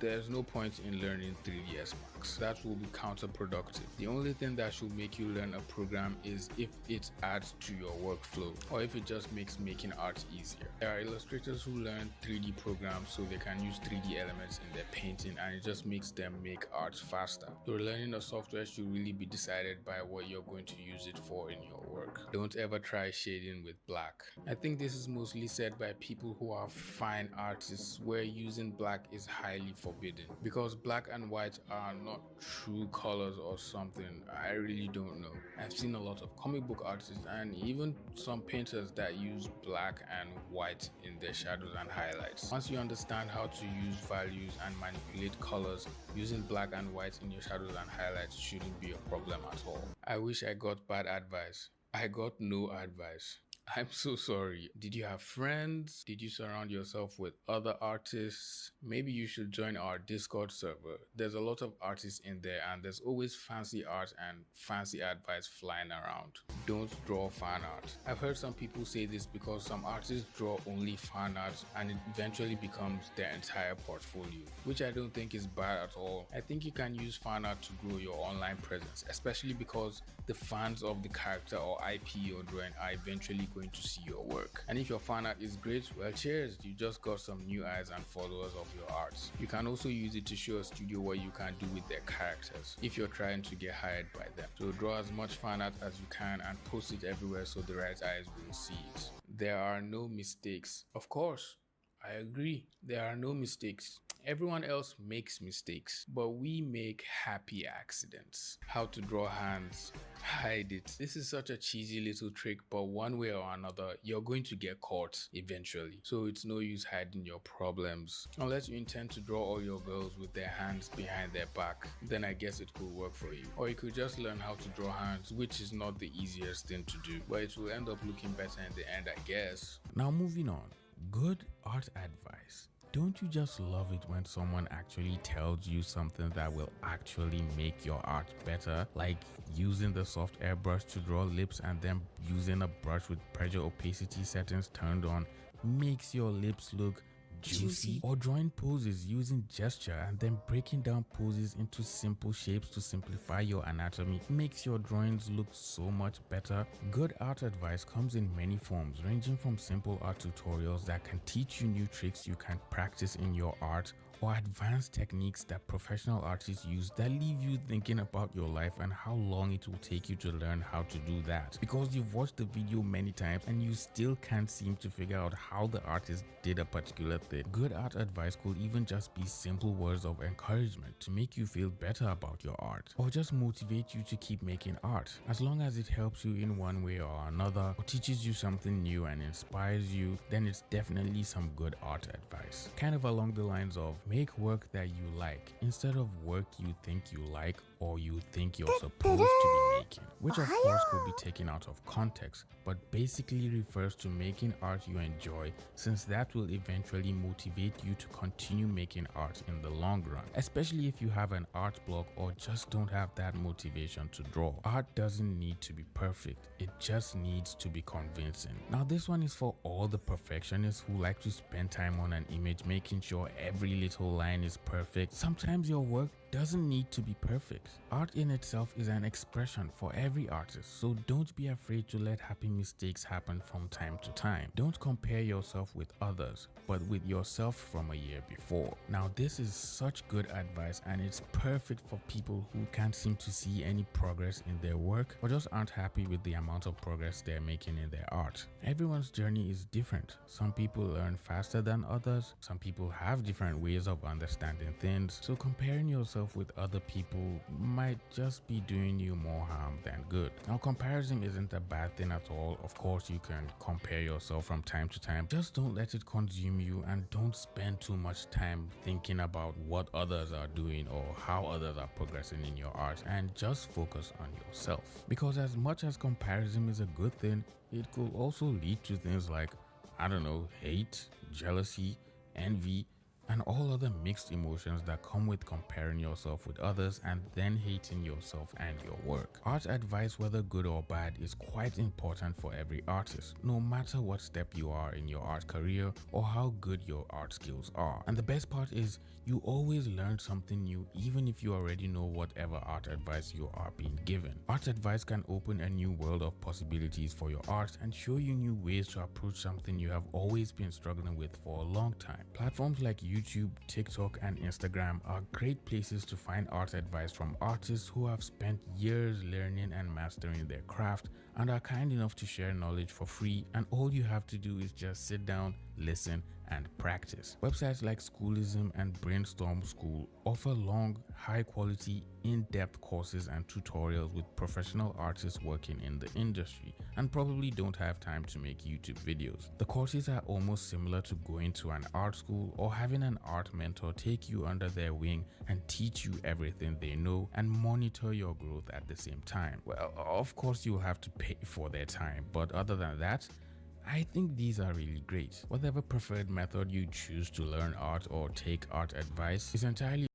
there's no point in learning 3ds Max. That will be counterproductive. The only thing that should make you learn a program is if it adds to your workflow or if it just makes making art easier. There are illustrators who learn 3D programs so they can use 3D elements in their painting and it just makes them make art faster. Your learning a software should really be decided by what you're going to use it for in your work. Don't ever try shading with black. I think this is mostly said by people who are fine artists where using black is highly forbidden because black and white are not true colors or something. I really don't know. I've seen a lot of comic book artists and even some painters that use black and white in their shadows and highlights. Once you understand how to use values and manipulate colors, using black and white in your shadows and highlights shouldn't be a problem at all. I wish I got bad advice. I got no advice. I'm so sorry. Did you have friends? Did you surround yourself with other artists? Maybe you should join our Discord server. There's a lot of artists in there and there's always fancy art and fancy advice flying around. Don't draw fan art. I've heard some people say this because some artists draw only fan art and it eventually becomes their entire portfolio, which I don't think is bad at all. I think you can use fan art to grow your online presence, especially because the fans of the character or IP you're drawing are eventually going to see your work. And if your fan art is great, well, cheers, you just got some new eyes and followers of your art. You can also use it to show a studio what you can do with their characters if you're trying to get hired by them. So draw as much fan art as you can and post it everywhere so the right eyes will see it. There are no mistakes. Of course, I agree. There are no mistakes. Everyone else makes mistakes, but we make happy accidents. How to draw hands, hide it. This is such a cheesy little trick, but one way or another, you're going to get caught eventually. So it's no use hiding your problems. Unless you intend to draw all your girls with their hands behind their back, then I guess it could work for you. Or you could just learn how to draw hands, which is not the easiest thing to do, but it will end up looking better in the end, I guess. Now moving on, good art advice. Don't you just love it when someone actually tells you something that will actually make your art better? Like using the soft airbrush to draw lips and then using a brush with pressure opacity settings turned on makes your lips look juicy, or drawing poses using gesture and then breaking down poses into simple shapes to simplify your anatomy makes your drawings look so much better. Good art advice comes in many forms, ranging from simple art tutorials that can teach you new tricks you can practice in your art, or advanced techniques that professional artists use that leave you thinking about your life and how long it will take you to learn how to do that, because you've watched the video many times and you still can't seem to figure out how the artist did a particular thing. Good art advice could even just be simple words of encouragement to make you feel better about your art, or just motivate you to keep making art. As long as it helps you in one way or another, or teaches you something new and inspires you, then it's definitely some good art advice. Kind of along the lines of, make work that you like instead of work you think you like or you think you're supposed to be making, which of course could be taken out of context, but basically refers to making art you enjoy, since that will eventually motivate you to continue making art in the long run, especially if you have an art block or just don't have that motivation to draw. Art doesn't need to be perfect, it just needs to be convincing. Now this one is for all the perfectionists who like to spend time on an image making sure every little line is perfect. Sometimes your work doesn't need to be perfect. Art in itself is an expression for every artist, so don't be afraid to let happy mistakes happen from time to time. Don't compare yourself with others, but with yourself from a year before. Now this is such good advice and it's perfect for people who can't seem to see any progress in their work or just aren't happy with the amount of progress they're making in their art. Everyone's journey is different. Some people learn faster than others, some people have different ways of understanding things, so comparing yourself with other people might just be doing you more harm than good. Now comparison isn't a bad thing at all. Of course you can compare yourself from time to time, just don't let it consume you and don't spend too much time thinking about what others are doing or how others are progressing in your art, and just focus on yourself, because as much as comparison is a good thing, it could also lead to things like, I don't know, hate, jealousy, envy, and all other mixed emotions that come with comparing yourself with others and then hating yourself and your work. Art advice, whether good or bad, is quite important for every artist, no matter what step you are in your art career or how good your art skills are. And the best part is, you always learn something new even if you already know whatever art advice you are being given. Art advice can open a new world of possibilities for your art and show you new ways to approach something you have always been struggling with for a long time. Platforms like YouTube, TikTok, and Instagram are great places to find art advice from artists who have spent years learning and mastering their craft and are kind enough to share knowledge for free, and all you have to do is just sit down, listen, and practice. Websites like Schoolism and Brainstorm School offer long, high-quality, in-depth courses and tutorials with professional artists working in the industry and probably don't have time to make YouTube videos. The courses are almost similar to going to an art school or having an art mentor take you under their wing and teach you everything they know and monitor your growth at the same time. Well, of course you'll have to pay for their time, but other than that, I think these are really great. Whatever preferred method you choose to learn art or take art advice is entirely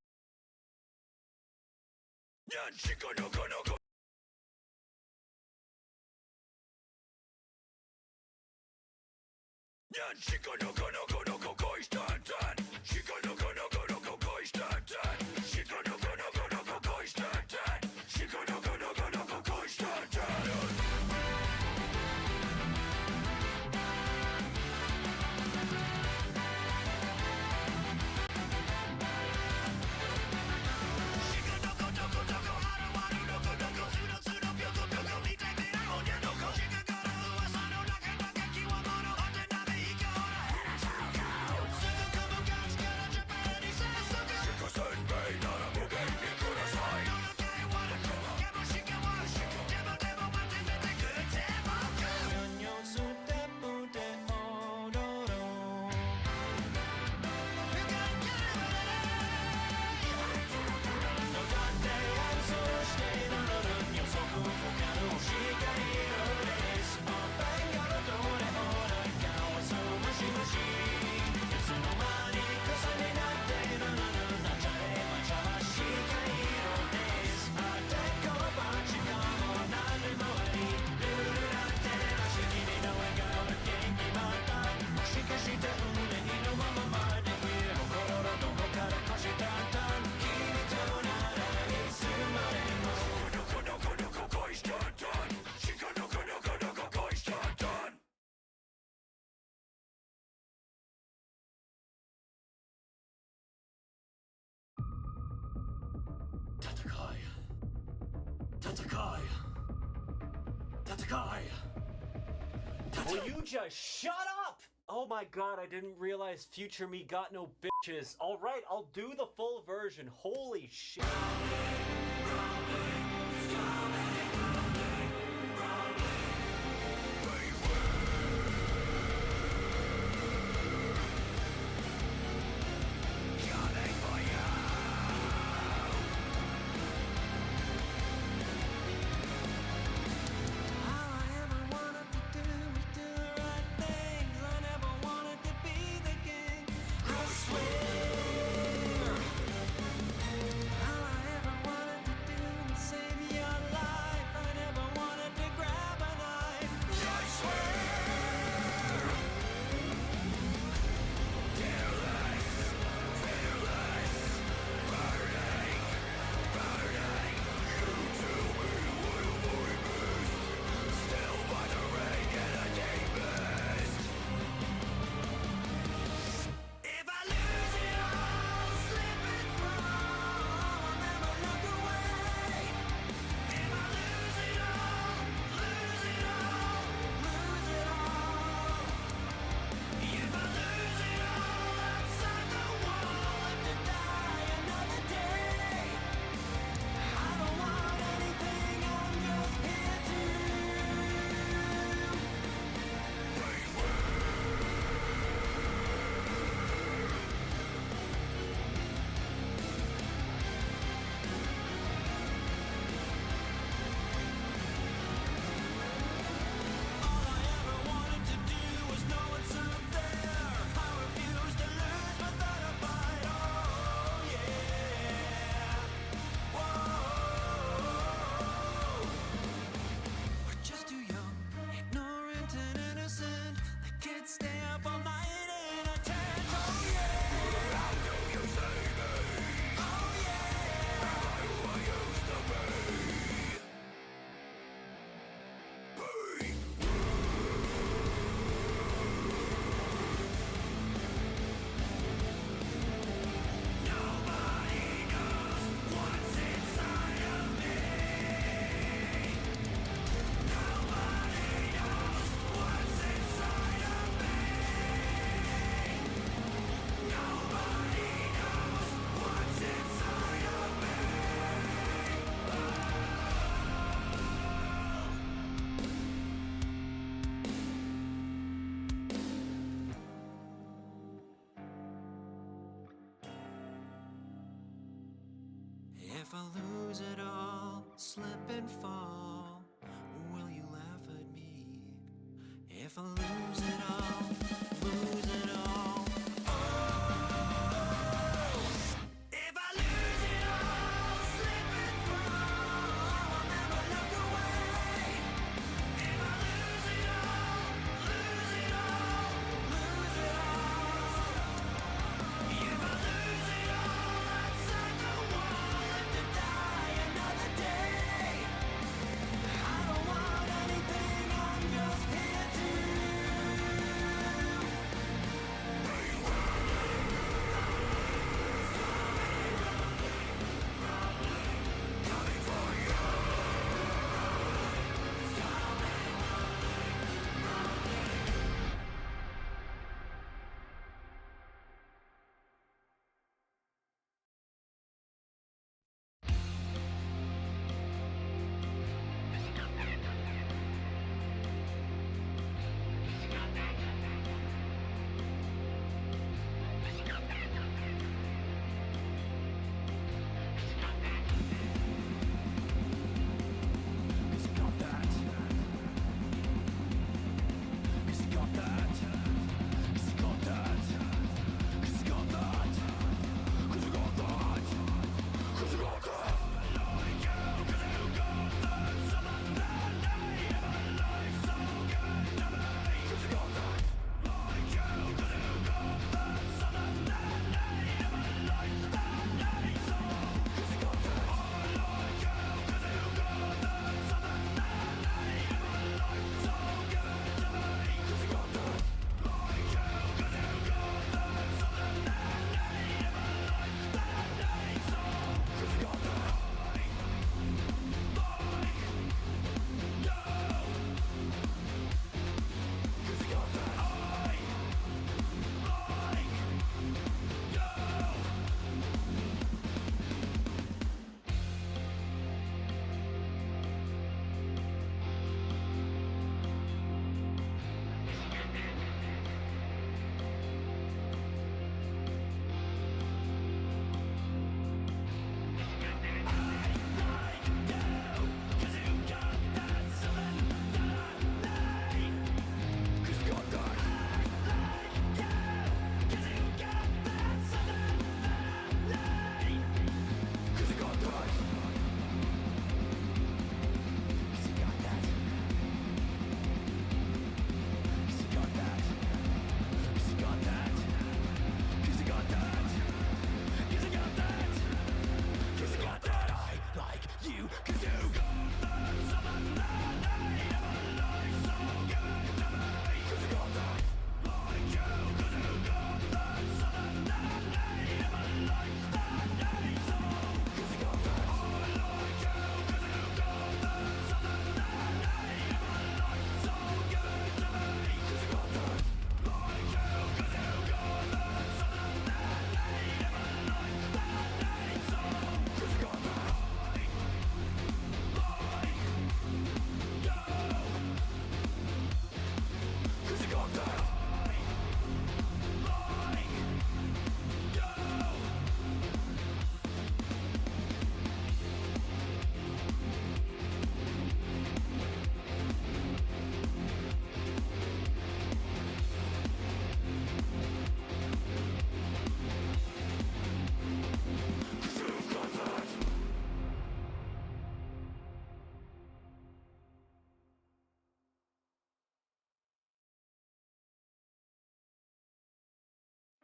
Will you just shut up? Oh my god, I didn't realize future me got no bitches. Alright, I'll do the full version. Holy shit. If I lose it all, slip and fall, will you laugh at me? If I lose it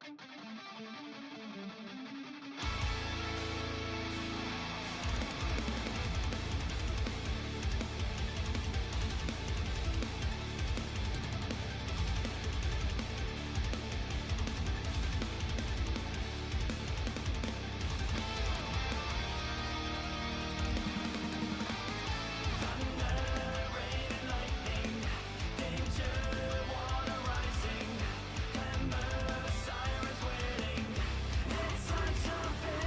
It's like something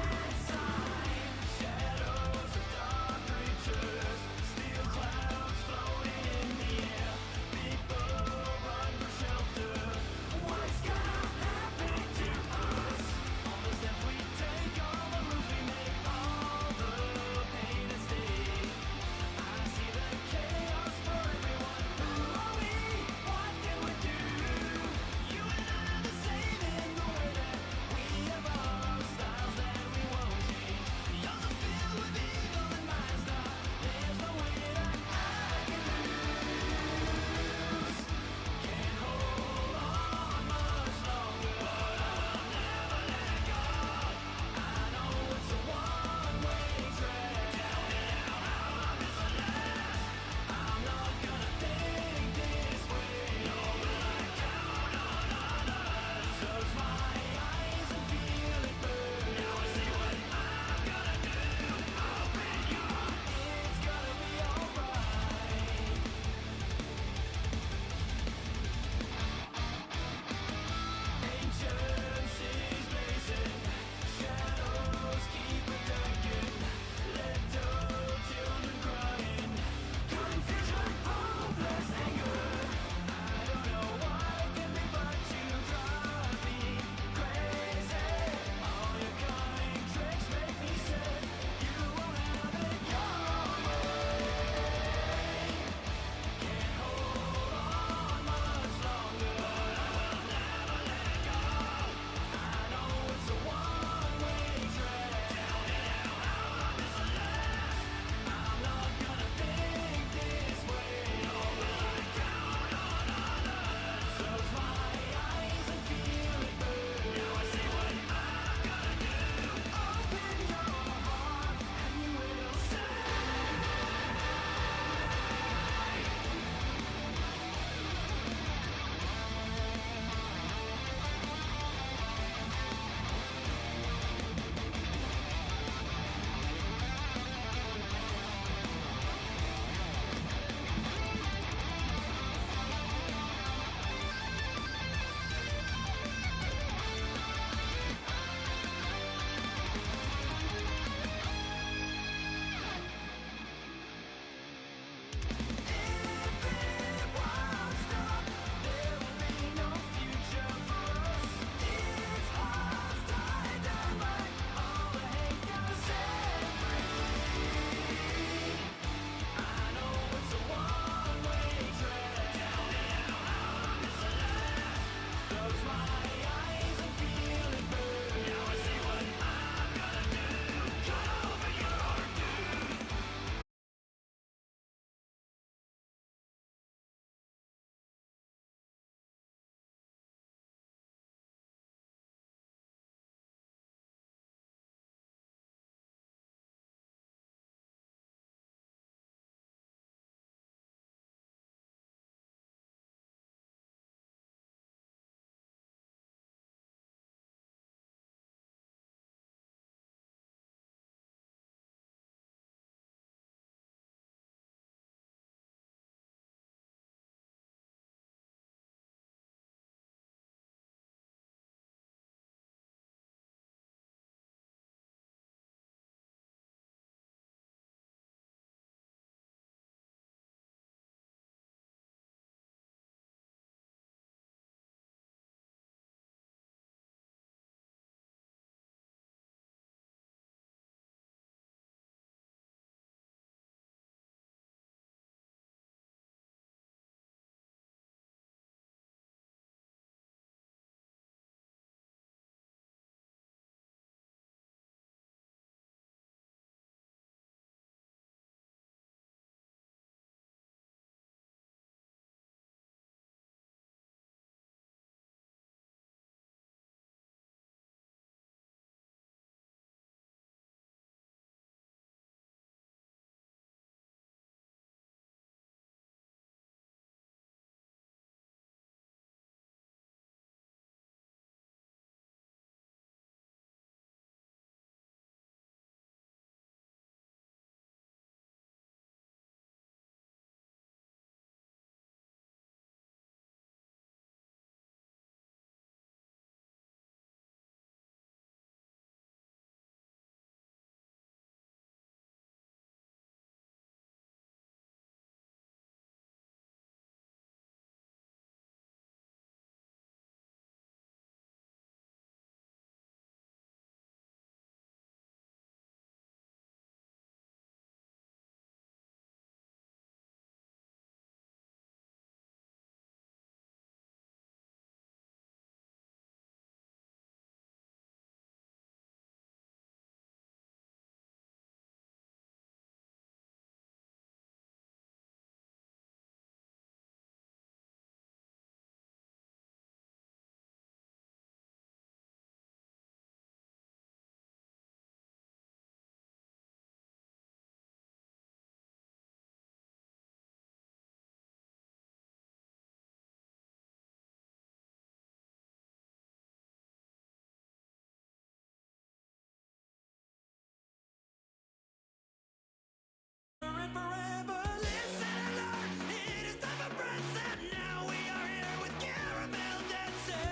and forever. Listen and learn, it is time for Prince, and now we are here with caramel dancing.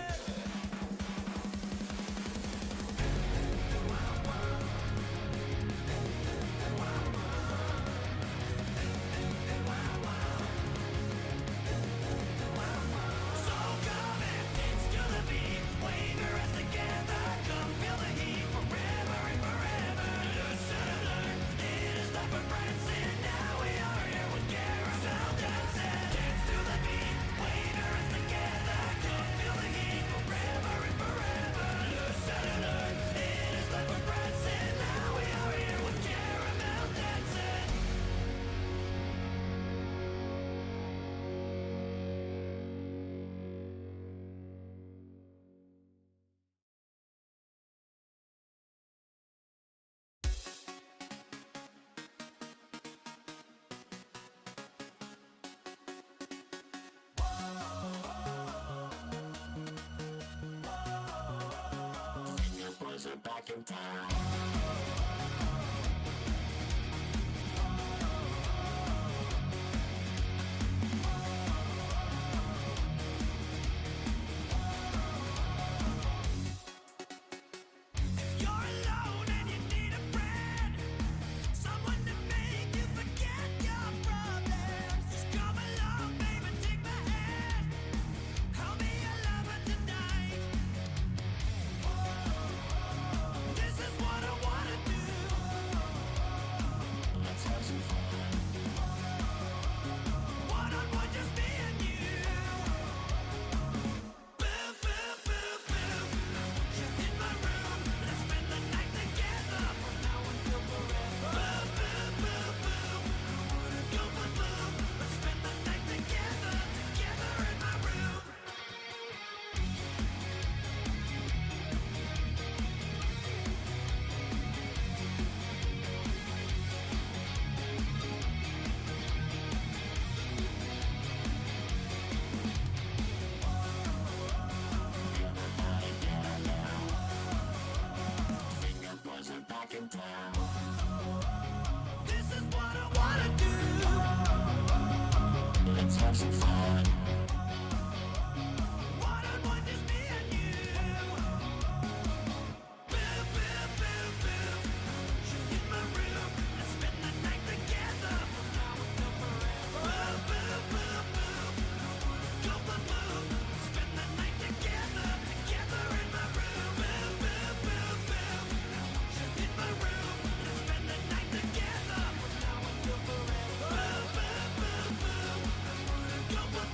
So come and dance to the beat, wave your hands together, come feel the heat forever and forever. Listen and learn, it is time for Prince, and now we are here with caramel dancing. Dance to the beat, wave your hands together, come feel the heat forever and forever. Listen and learn, it is time for Prince, and now we are here with caramel dancing. Your boys are back in town. If you're alone and you need a friend, someone to make you forget your problems, just come along, baby, take my hand. I'll be your lover tonight. This is what I wanna do. Let's have some fun. One on one, just me and you. Boom, boom, boom, boom. You're in my room. Let's spend the night together from now until forever. Boom, boom, boom, boom. Go boom, boom. Let's spend the night together, together in my room. Your boys are back in town. This is what I wanna do. Let's have some fun. One on one, just me and you. Boom, boom, boom, boom. You're in my room. Let's spend the night together from now until forever. Boom, boom, boom, boom. Go boom, boom. Let's spend the night together, together in my room. Boom, boom, boom, boom. You're in my room. Let's spend the night together from now until forever. Boom, boom, boom, boom. Go boom,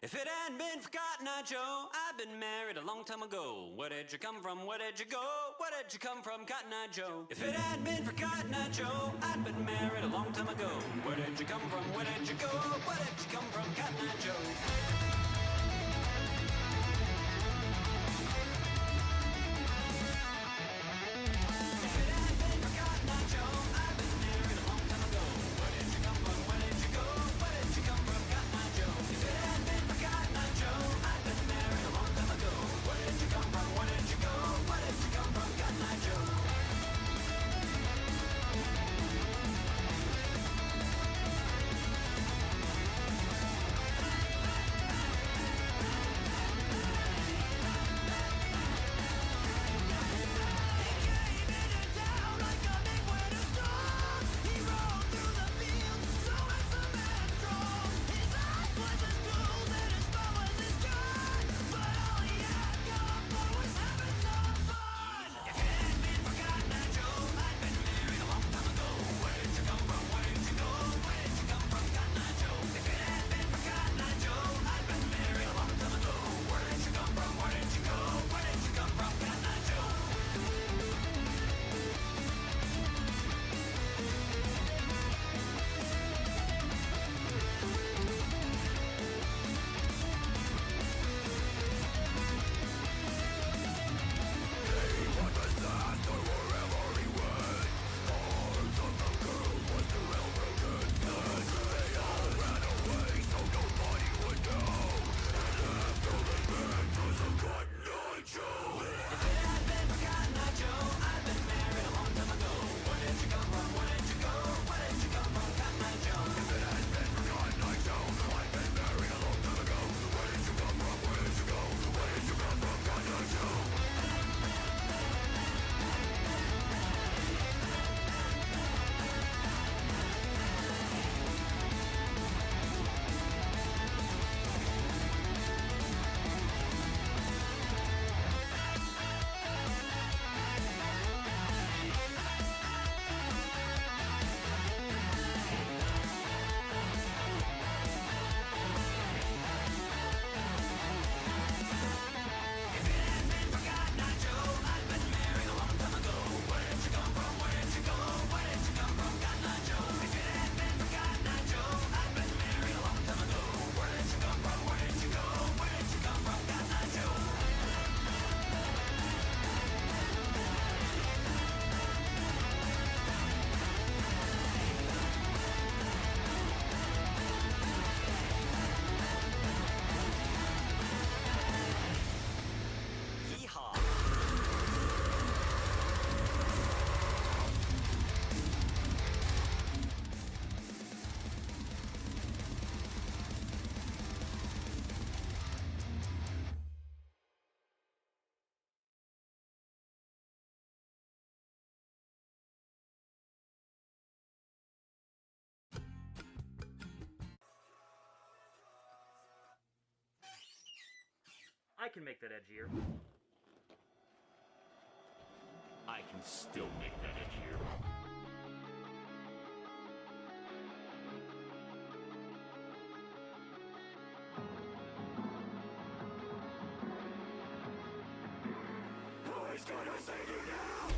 If it hadn't been for Cotton Eye Joe, I'd been married a long time ago. Where did you come from? Where did you go? Where did you come from, Cotton Eye Joe? If it hadn't been for Cotton Eye Joe, I'd been married a long time ago. Where did you come from? Where did you go? Where did you come from, Cotton Eye Joe? I can make that edgier. I can still make that edgier. Who's gonna save you now?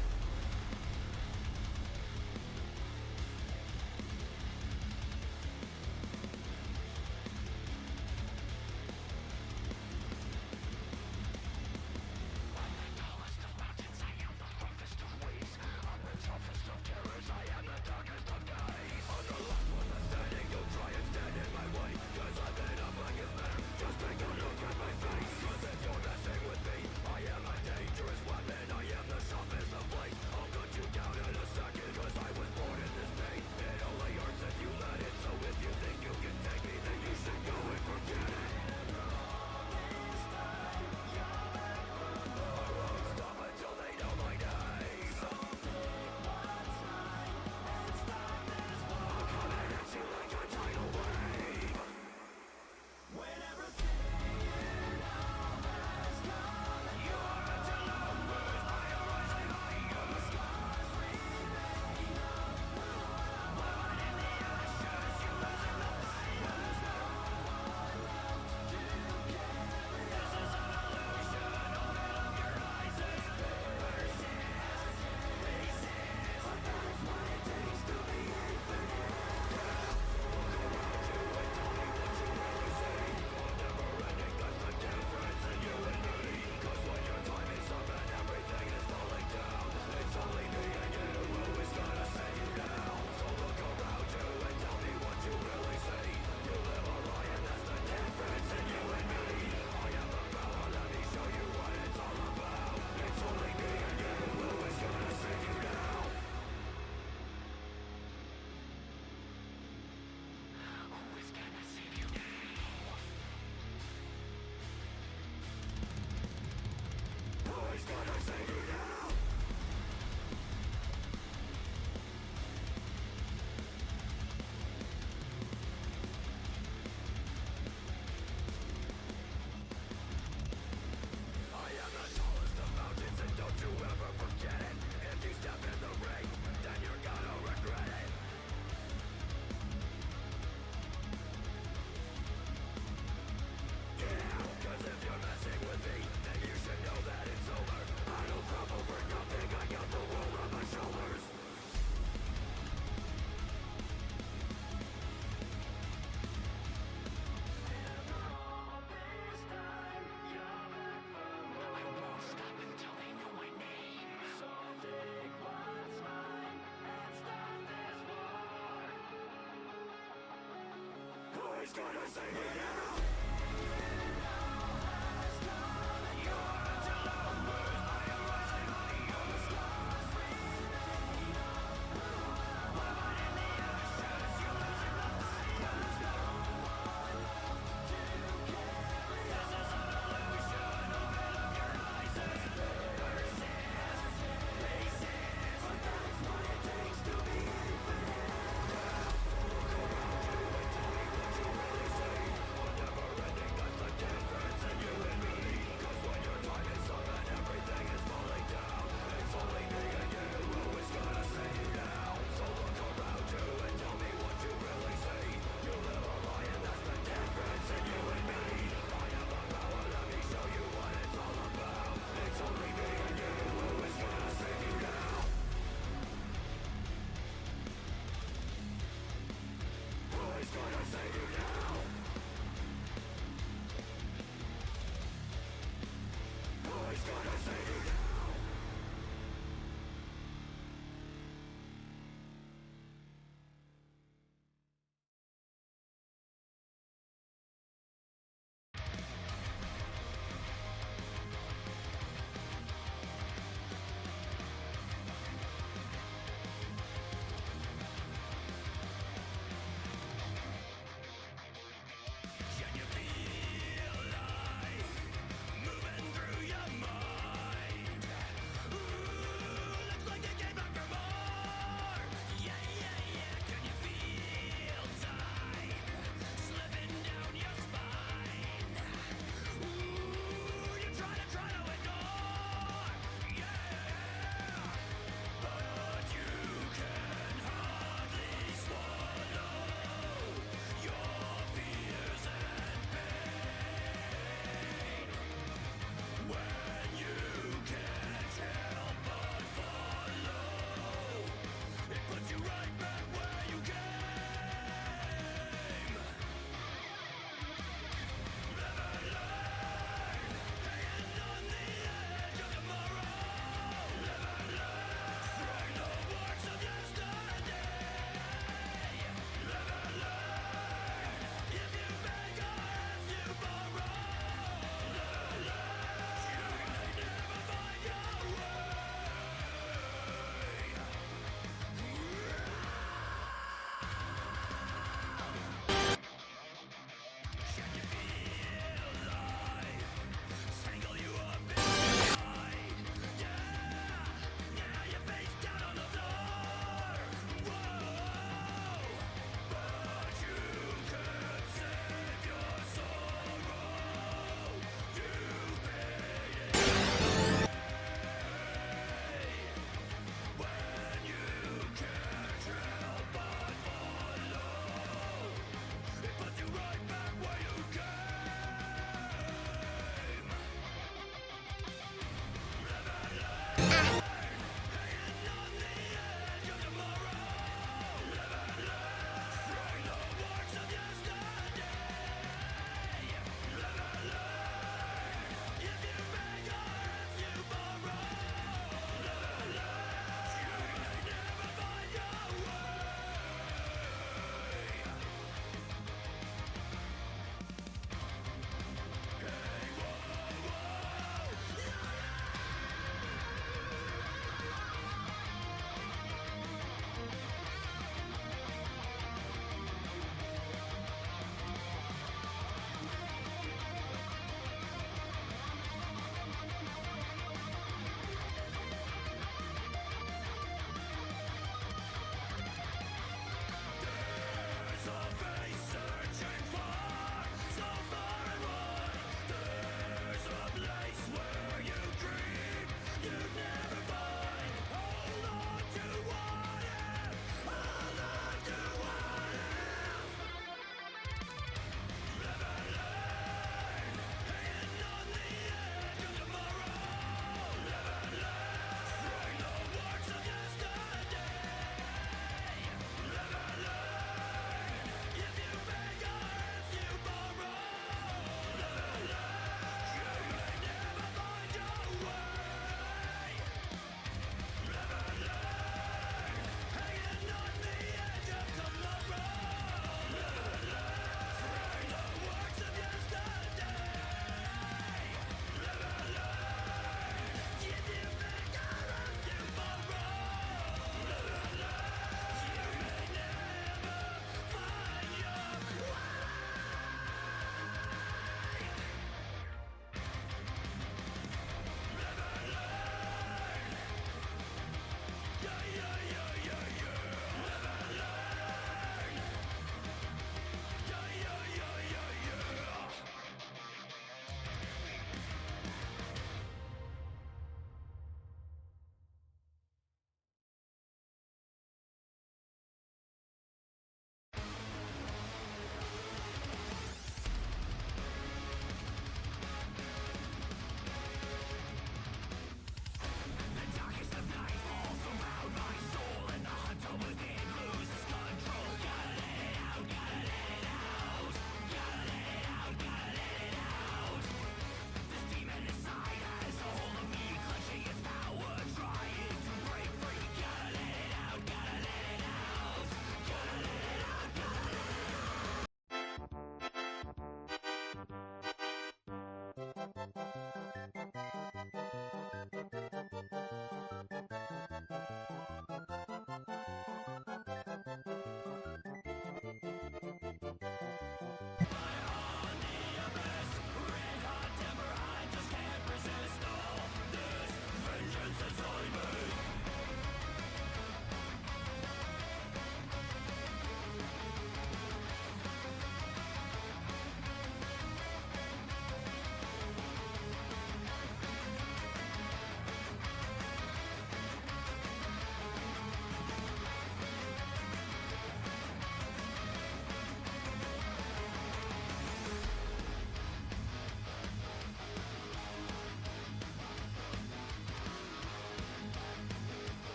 Cause if you're messing with me, I am a dangerous weapon. I am the sharpest of blades.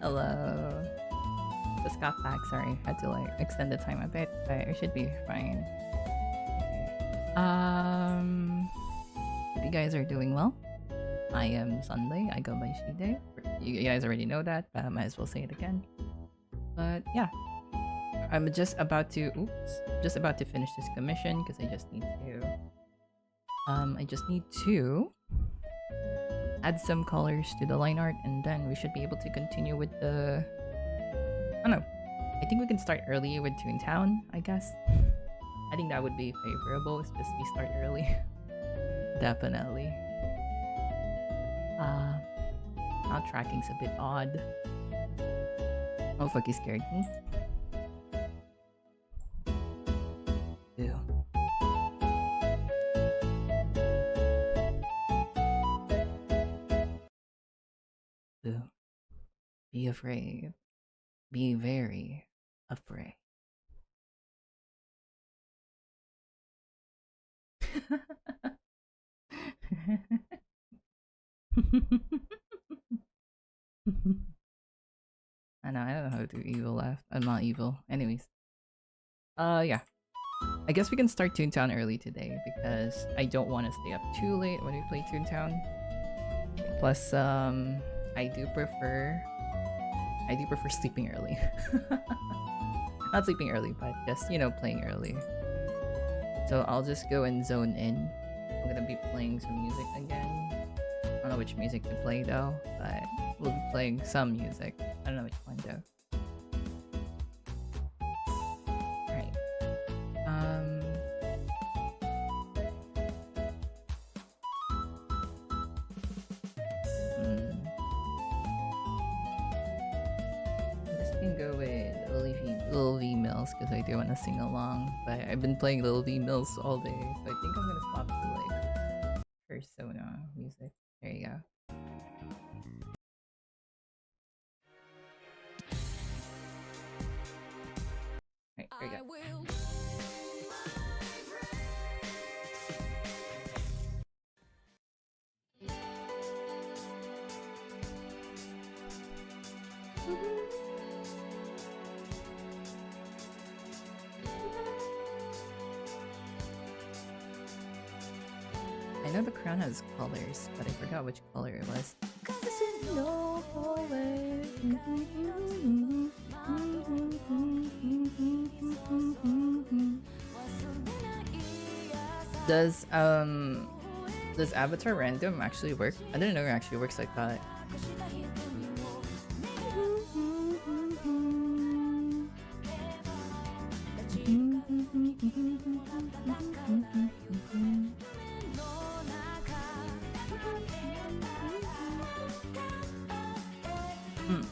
Hello. Just got back, sorry. Had to like extend the time a bit, but it should be fine. Hope you guys are doing well. I am Sunday. I go by Shide. You guys already know that, but I might as well say it again. But yeah, I'm just about to finish this commission because I just need to add some colors to the line art, and then we should be able to continue with the. Oh no, I think we can start early with Toontown. I guess. I think that would be favorable. It's just we start early. Definitely. Now tracking's a bit odd. Oh fuck, you scared me. Ew. Ew. Be afraid. Be very afraid. I don't know how to do evil laugh. I'm not evil. Anyways. Yeah. I guess we can start Toontown early today because I don't want to stay up too late when we play Toontown. Plus, I do prefer sleeping early. Not sleeping early, but just, you know, playing early. So I'll just go and zone in. I'm gonna be playing some music again. I don't know which music to play though, but we'll be playing some music. I don't know which one though. Alright. I'm just gonna go with Little V Mills because I do want to sing along, but I've been playing Little V Mills all day, so I think I'm gonna swap to like Persona music. There you go. Right, there you go. I know the crown has colors, but I forgot which color it was. Does avatar random actually work? I didn't know it actually works like that.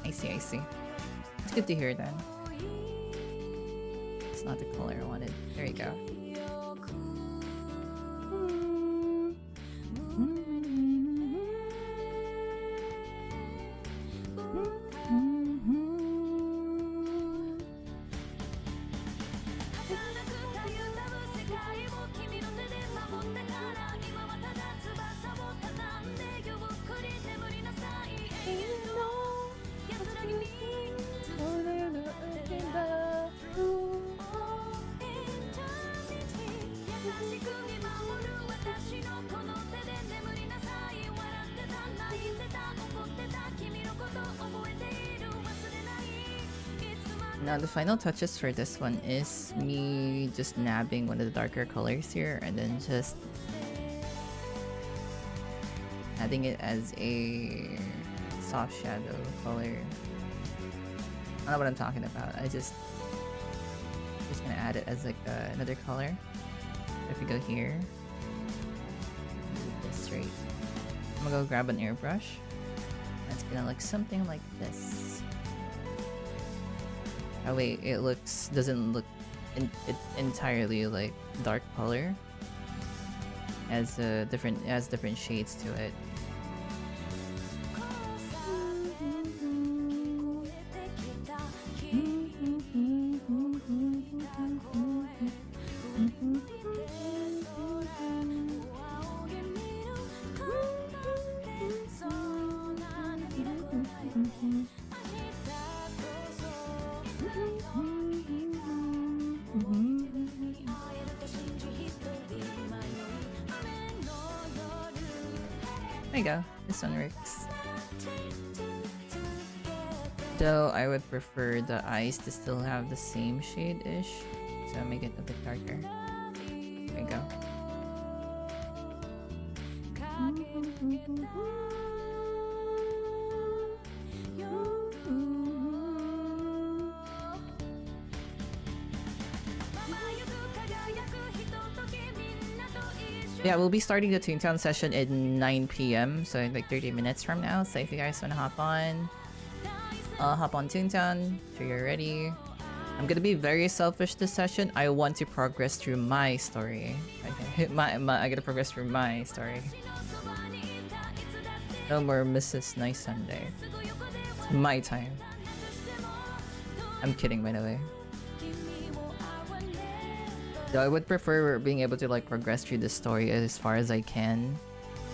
I see. It's good to hear then. It's not the color I wanted. There you go. Now the final touches for this one is me just nabbing one of the darker colors here and then just adding it as a soft shadow color. I don't know what I'm talking about. Just gonna add it as like another color. If we go here, move this straight. I'm gonna go grab an airbrush. It's gonna look something like this. Oh wait, it doesn't look entirely like dark color. Has different shades to it. There you go. This one works. Though I would prefer the eyes to still have the same shade-ish, so make it a bit darker. There you go. Yeah, we'll be starting the Toontown session at 9 p.m. So in like 30 minutes from now. So if you guys want to hop on Toontown. Sure you're ready. I'm gonna be very selfish this session. I want to progress through my story. Okay, I gotta progress through my story. No more Mrs. Nice Sunday. It's my time. I'm kidding, by the way. Though I would prefer being able to like progress through the story as far as I can.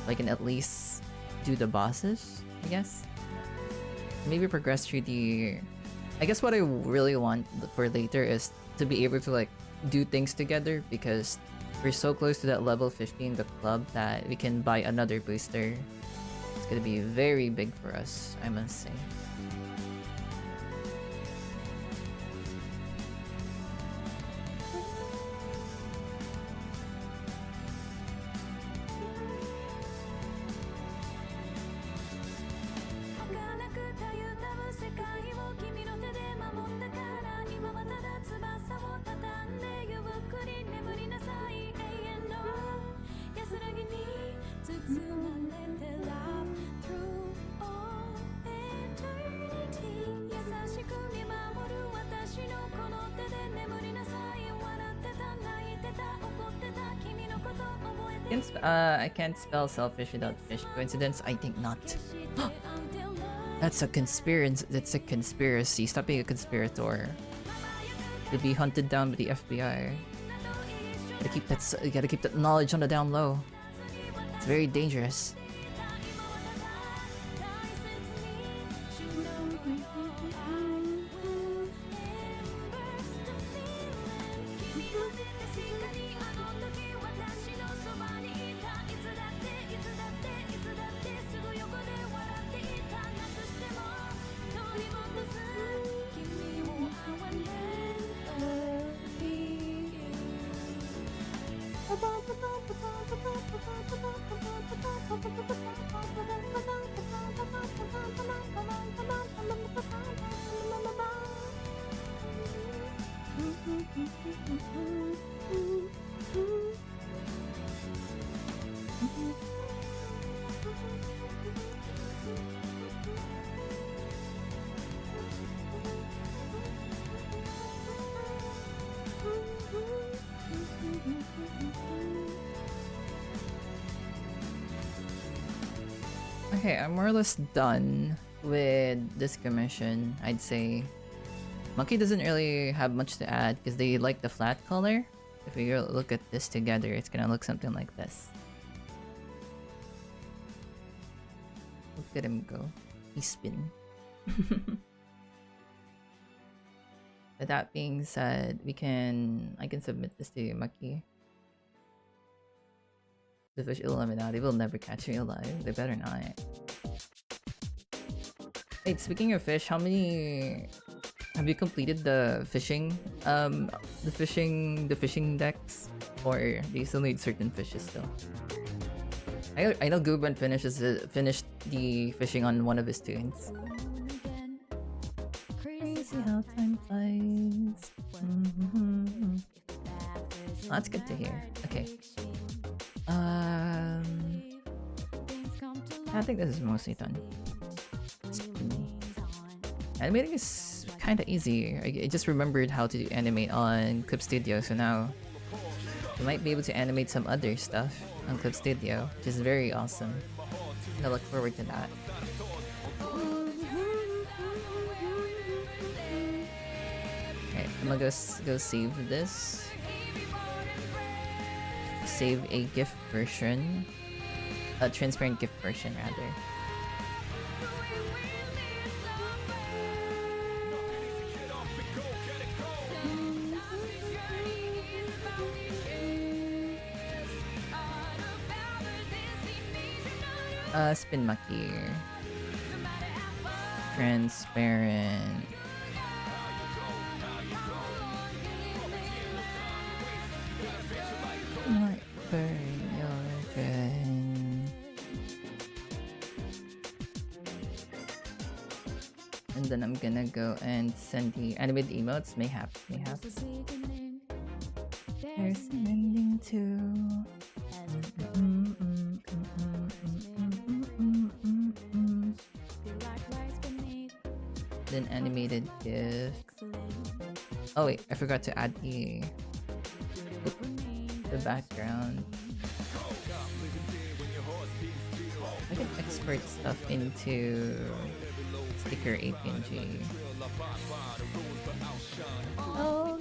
Like, and at least do the bosses, I guess. Maybe progress through the... I guess what I really want for later is to be able to like do things together, because we're so close to that level 15, the club, that we can buy another booster. It's gonna be very big for us, I must say. I can't spell selfish without fish. Coincidence? I think not. That's a conspiracy. That's a conspiracy. Stop being a conspirator. You'll be hunted down by the FBI. You gotta keep that knowledge on the down low. It's very dangerous. Okay, I'm more or less done with this commission, I'd say. Monkey doesn't really have much to add because they like the flat color. If we look at this together, it's gonna look something like this. Look at him go. He spin. With that being said, I can submit this to Maki. The fish Illuminati will never catch me alive. They better not. Wait, speaking of fish, how many have you completed the fishing? The fishing decks, or do you still need certain fishes still? I know Gooban finished the fishing on one of his tunes. Crazy how time flies. Oh, that's good to hear. Okay. I think this is mostly done. Animating is kind of easy. I just remembered how to animate on Clip Studio, so now you might be able to animate some other stuff on Clip Studio, which is very awesome. I look forward to that. Okay, I'm gonna go save this. Save a GIF version. A transparent GIF version, rather. Spin Mucky. Transparent. Might burn your brain. And then I'm gonna go and send the animated emotes. Mayhap. There's an ending too. Then animated GIF. Oh wait, I forgot to add the background. I can export stuff into sticker APNG. Oh,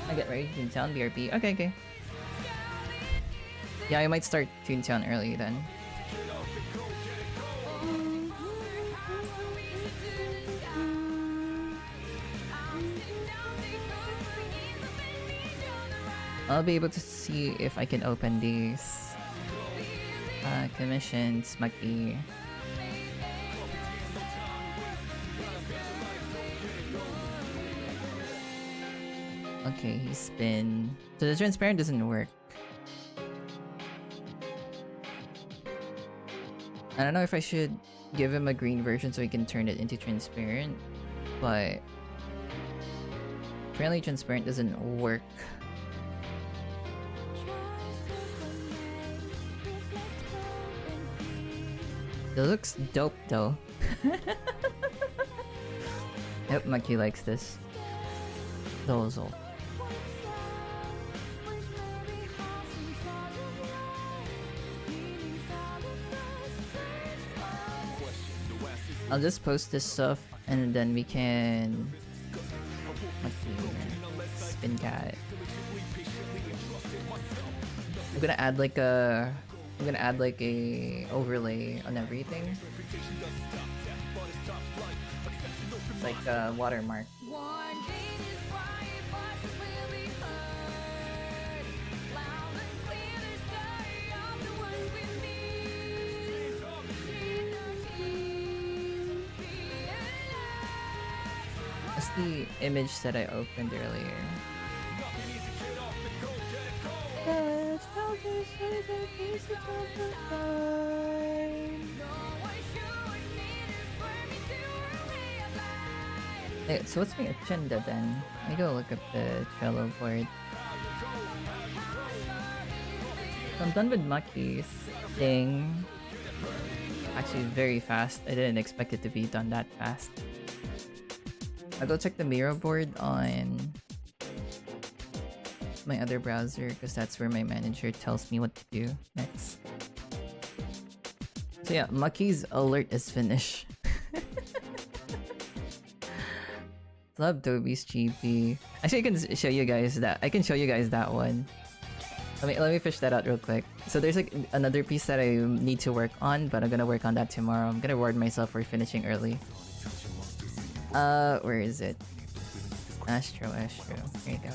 I get ready, Toontown, BRB. Okay. Yeah, I might start Toontown early then. I'll be able to see if I can open these commissions, Mucky. Okay, he's been... So the transparent doesn't work. I don't know if I should give him a green version so he can turn it into transparent, but apparently transparent doesn't work. It looks dope though. Yep, Maki likes this. Dozo. I'll just post this stuff and then we can spin cat. I'm gonna add like a overlay on everything. It's like a watermark. That's the image that I opened earlier. Hey, so what's my agenda then? Let me go look up the Trello board. So I'm done with Maki's thing. Actually very fast. I didn't expect it to be done that fast. I'll go check the Miro board on my other browser because that's where my manager tells me what to do next. So yeah, Maki's alert is finished. Love Toby's GP. Actually, I can show you guys that. I can show you guys that one. Let me fish that out real quick. So there's like another piece that I need to work on, but I'm gonna work on that tomorrow. I'm gonna reward myself for finishing early. Where is it? Astro. There you go.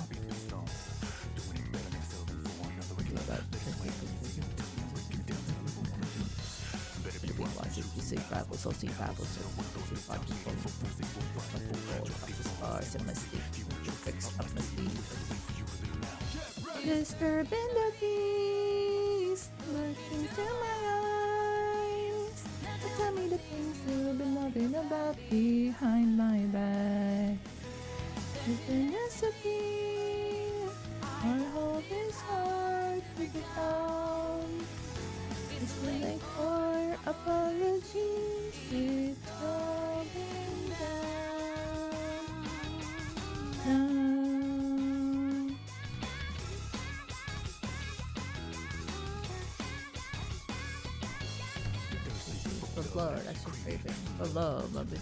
Disturbing the peace, look into my eyes. Tell me the things you've been loving about behind my back. It's the recipe. Our hope is hard to be found. It's too late for apologies. It's going down. For blood, that's your favorite. For love, love it.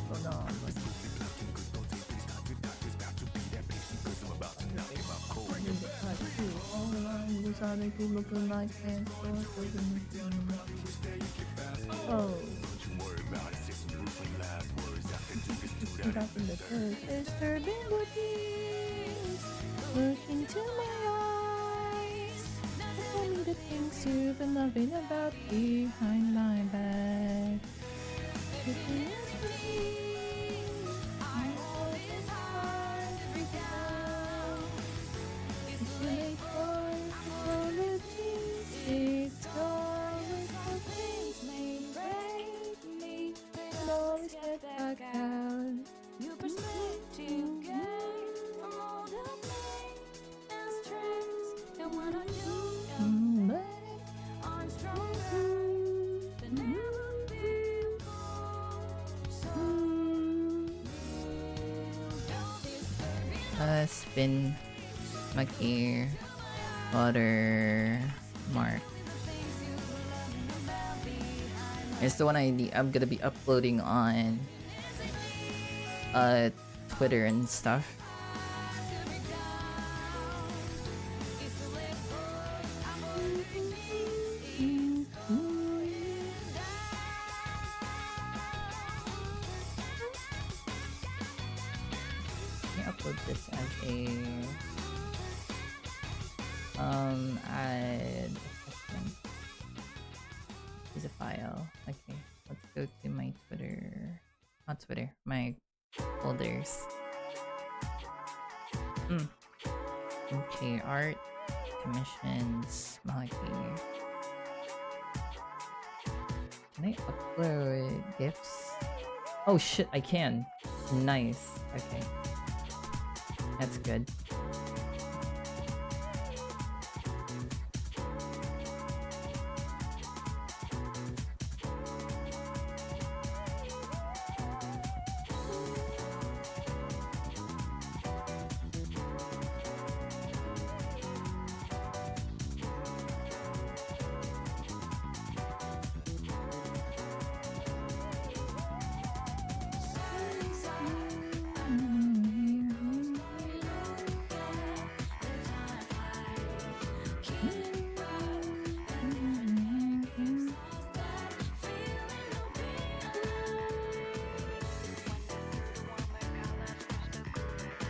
For love. How they keep looking like fans. Oh. Dropping the curse, disturbing the peace. Look into my eyes. Tell me the things you've been loving about behind my back. If you ask me, my heart is hard to break down. It's too late for apologies. It's gone with the things may break me. But always get back out. New perspective gained from all the pain and stress. And when I do, I'm stronger than ever before. So spin Maki watermark. It's the one I'm gonna be uploading on Twitter and stuff. Let me upload this as a add attachment. Is a file. Okay, let's go to my Twitter. Not Twitter, my folders. Okay, art, commissions, Malaki. Can I upload GIFs? Oh shit, I can. Nice. Okay. That's good.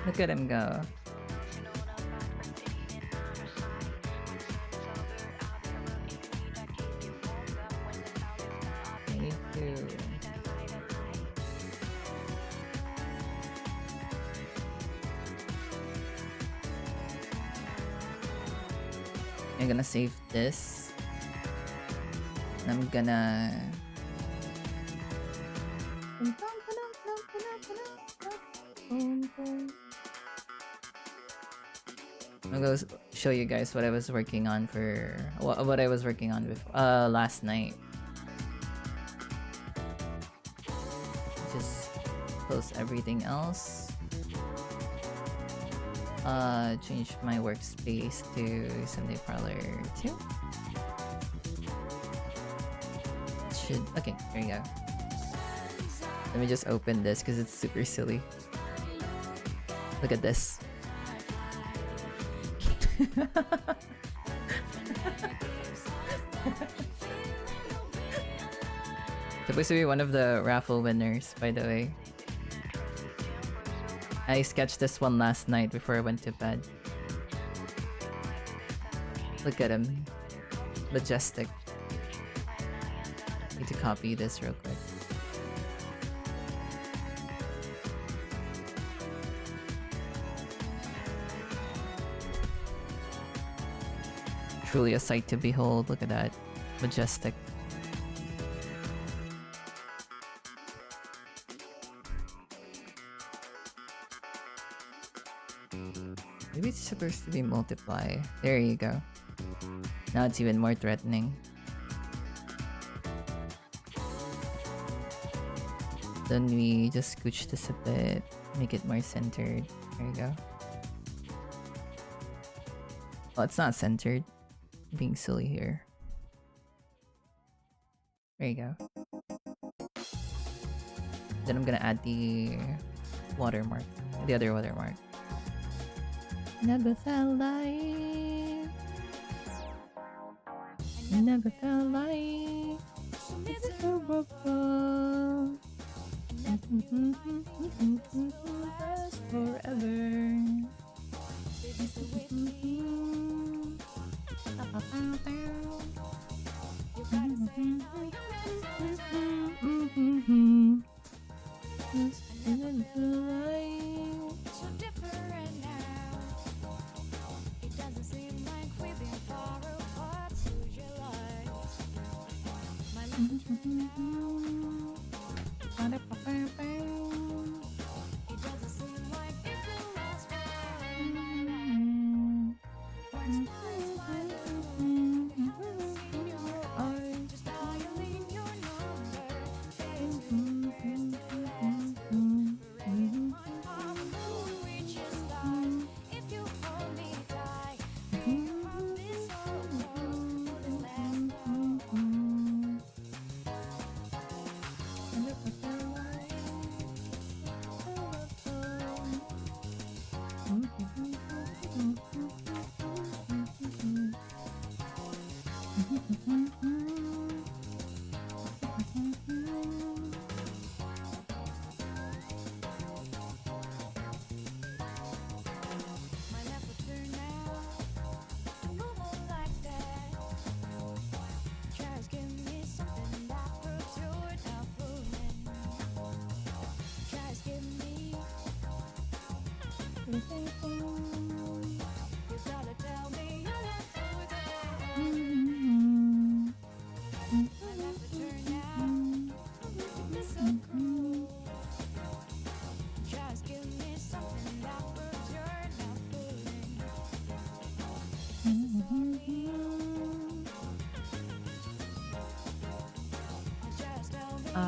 Look at him go. Me too. I'm gonna save this. And I'm gonna I'll go show you guys what I was working on for what I was working on with last night. Just close everything else. Change my workspace to Sunday Parlor 2. Okay, there you go. Let me just open this because it's super silly. Look at this. Supposed to be one of the raffle winners, by the way. I sketched this one last night before I went to bed. Look at him. Majestic. Need to copy this real quick. Truly a sight to behold. Look at that. Majestic. Maybe it's supposed to be multiply. There you go. Now it's even more threatening. Then we just scooch this a bit. Make it more centered. There you go. Oh, it's not centered. Being silly here. There you go. Then I'm gonna add the watermark. The other watermark. Never felt like. Never felt like. It's horrible. Last forever. So different now. It doesn't seem like we've been far apart. Who's your life? My life it doesn't seem like it will last forever. Once twice, smiling, I haven't seen your eyes. Just dialing your number. Days to regret the last forever. My heart will reach your stars if you hold me tight. Think about this all alone. This last my left will turn now. Move on like that. Just give me something that proves you're not fooling. Just give me. You gotta tell me you're not fooling. My left will turn now. It's so cool. Just give me something that proves you're not fooling. Just tell me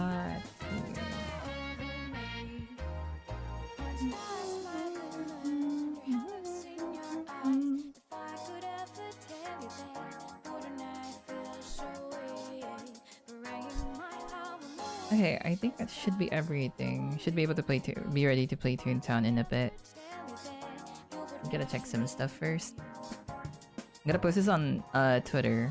Okay, I think that should be everything. Should be able to be ready to play Toontown in a bit. I'm gonna check some stuff first. I'm gonna post this on Twitter.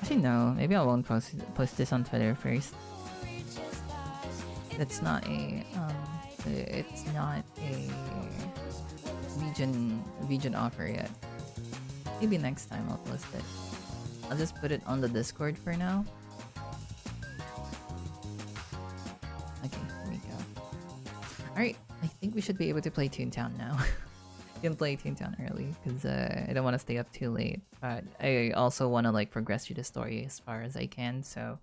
Actually, no. Maybe I won't post this on Twitter first. It's not a region offer yet. Maybe next time I'll post it. I'll just put it on the Discord for now. Okay, here we go. Alright, I think we should be able to play Toontown now. You can play Toontown early because I don't want to stay up too late, but I also want to like progress through the story as far as I can, so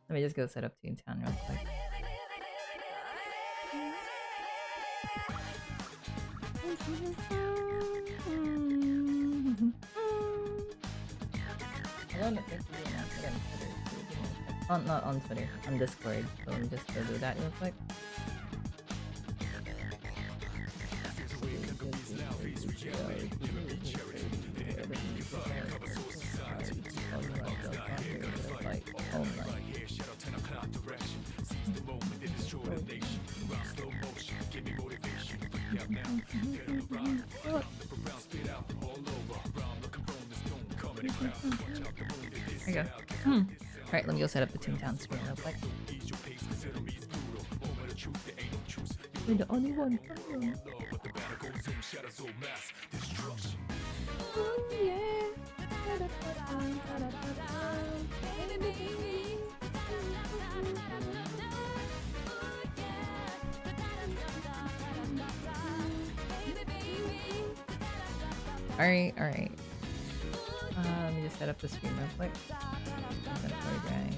let me just go set up Toontown real quick. Not on Twitter, on Discord. So let me just go do that real quick. There you go. Alright, let me go set up the Toontown screen real quick. We're the only one. Oh, yeah. Alright. Let me just set up the screen real quick. I'm gonna program.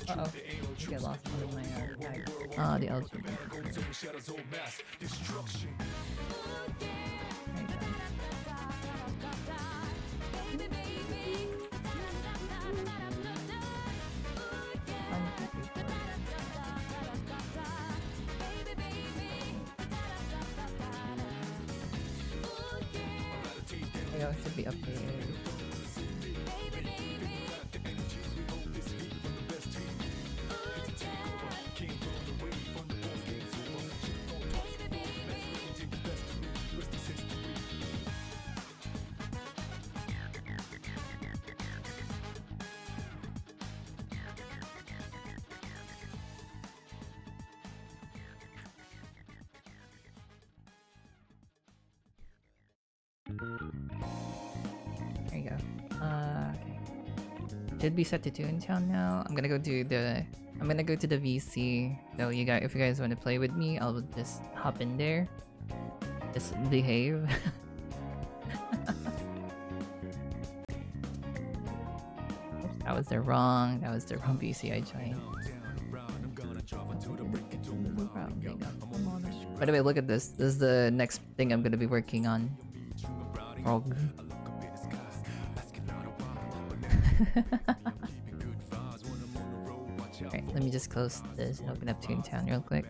Uh-oh. I get lost in my tag. Ah, the LGBT. Yeah, it should be updated. There you go. Okay. Should be set to Toontown now. I'm gonna go to the VC. So you guys, if you guys want to play with me, I'll just hop in there. Just behave. Oops, that was the wrong VC I joined. By the way, look at this. This is the next thing I'm gonna be working on. Frog. Alright, let me just close this and open up Toontown real quick.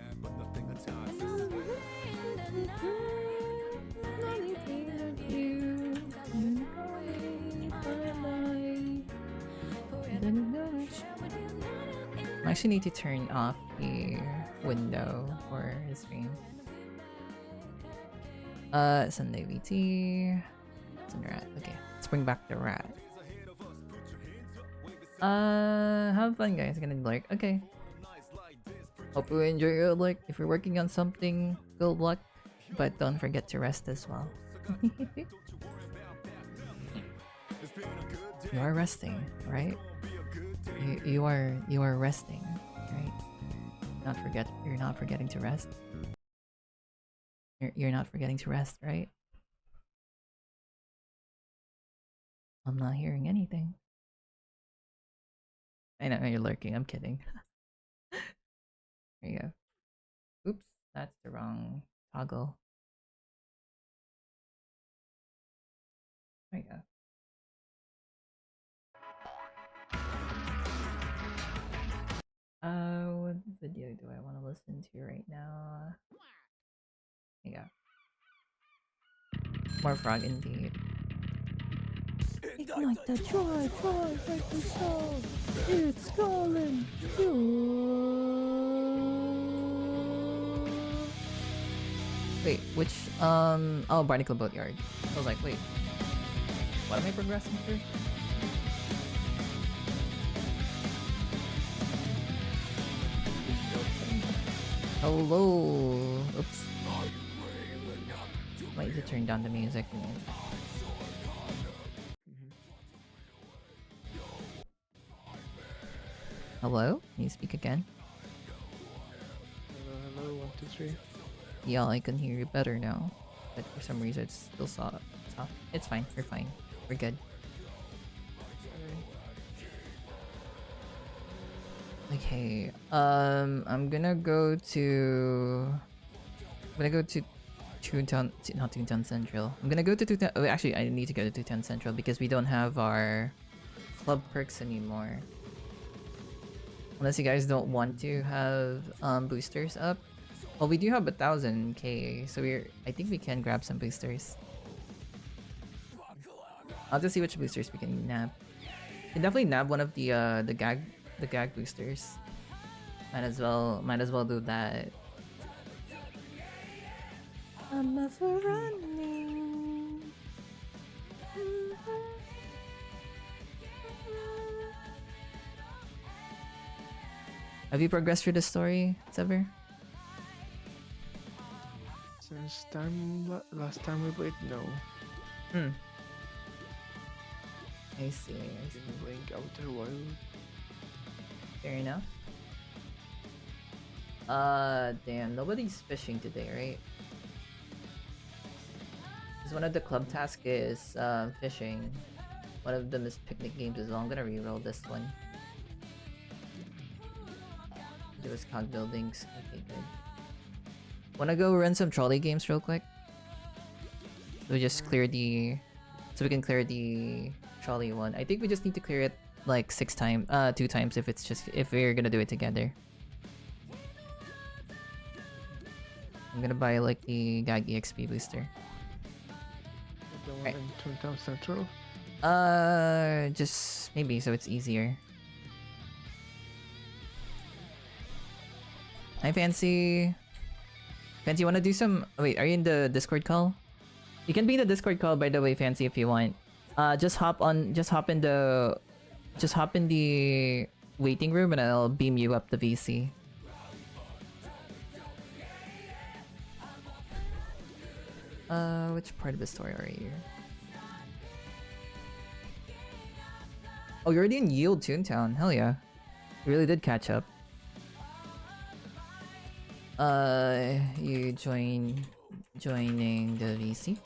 I actually need to turn off the window for the stream. Sunday VT. Rat. Okay, let's bring back the rat. Have fun, guys. Gonna like. Okay. Hope you enjoy your like. If you're working on something, good luck. But don't forget to rest as well. You are resting, right? You are resting, right? You're not forgetting to rest. You're not forgetting to rest, right? I'm not hearing anything. I know you're lurking, I'm kidding. There you go. Oops, that's the wrong toggle. There you go. What video do I want to listen to right now? There you go. More frog indeed. Ignite the joy, like the soul. It's calling you. Wait, which oh, Barnacle Boatyard. I was like, wait, what am I progressing through? Hello. Oops. Might need to turn down the music. Hello? Can you speak again? Hello, 1, 2, 3. Yeah, I can hear you better now. But for some reason it's still soft. It's fine, we're fine. We're good. Okay, I'm gonna go to Toontown, not Toontown Central. I'm gonna go to Toontown. Oh, actually, I need to go to Toontown Central because we don't have our club perks anymore. Unless you guys don't want to have boosters up. Well, we do have 1000k, so I think we can grab some boosters. I'll just see which boosters we can nab. We can definitely nab one of the gag boosters. Might as well do that. I'm never running. Have you progressed through the story, Sever? Since last time we played, no. I see. Blink Outer Wild. Fair enough. Damn, nobody's fishing today, right? Because one of the club tasks is fishing. One of them is picnic games as well. I'm gonna reroll this one. It was cog buildings. Okay, good. Wanna go run some trolley games real quick? So we just clear the... So we can clear the trolley one. I think we just need to clear it like 2 times if it's just... If we're gonna do it together. I'm gonna buy like the Gag EXP booster. The one in Toontown Central? Just maybe so it's easier. Hi, Fancy. Fancy, wanna do some... Wait, are you in the Discord call? You can be in the Discord call, by the way, Fancy, if you want. Just hop in the waiting room and I'll beam you up the VC. Which part of the story are you? Oh, you're already in Yield Toontown. Hell yeah. You really did catch up. You joining the VC?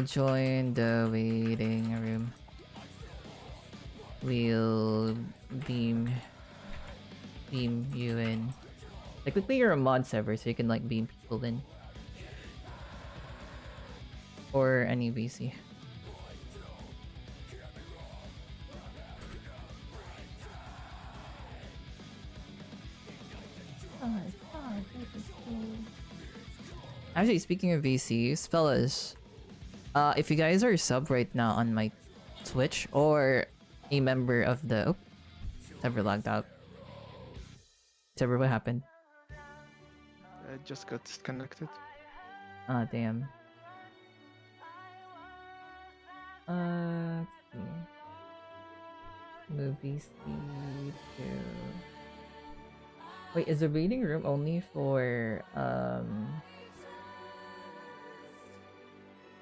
Join the waiting room. We'll beam you in. Technically you're a mod server, so you can like beam people in. Or any VC. Actually, speaking of VCs, fellas, if you guys are a sub right now on my Twitch or a member of the... Oh, server logged out. Server, what happened? I just got disconnected. Ah, damn. Movie speed to... Wait, is the reading room only for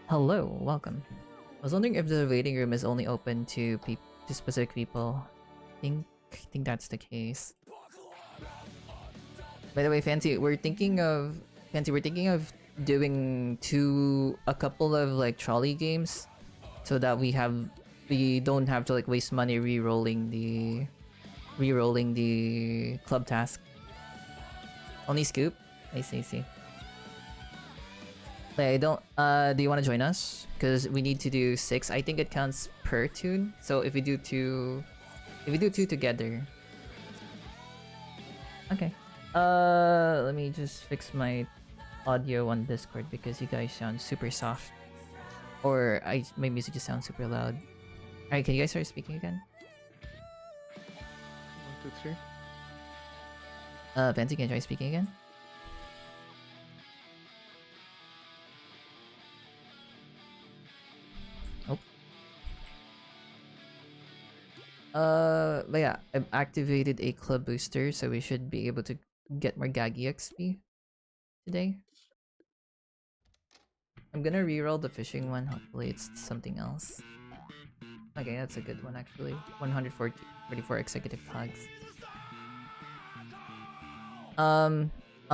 Hello, welcome. I was wondering if the waiting room is only open to specific people. I think that's the case. By the way, Fancy, we're thinking of doing a couple of like trolley games, so that we don't have to like waste money re-rolling the club task. Only Scoop? I see. Like, do you want to join us? Because we need to do 6. I think it counts per tune. So if we do 2 together. Okay. Let me just fix my audio on Discord because you guys sound super soft. Or my music just sounds super loud. Alright, can you guys start speaking again? 1, 2, 3. Fancy, can you try speaking again? But yeah, I've activated a club booster, so we should be able to get more Gag EXP today. I'm gonna reroll the fishing one, hopefully it's something else. Okay, that's a good one actually. 144 executive tags. I'll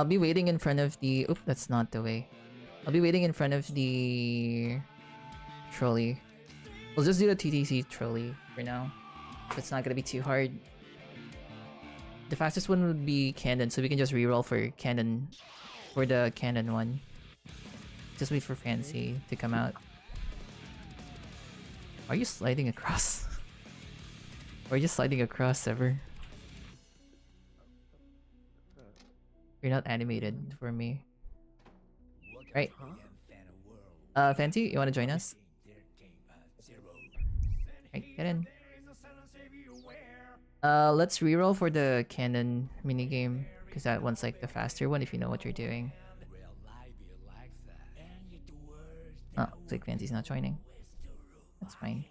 be waiting in front of the... Oop, that's not the way. I'll be waiting in front of the trolley. We'll just do the TTC trolley for now. It's not gonna be too hard. The fastest one would be Cannon, so we can just reroll for Cannon, for the Cannon one. Just wait for Fancy to come out. Are you sliding across? Or are you sliding across ever? You're not animated for me. Right. Fancy, you wanna join us? Right, get in. Let's reroll for the Cannon minigame, because that one's like the faster one if you know what you're doing. Oh, looks like Fancy's not joining. That's fine.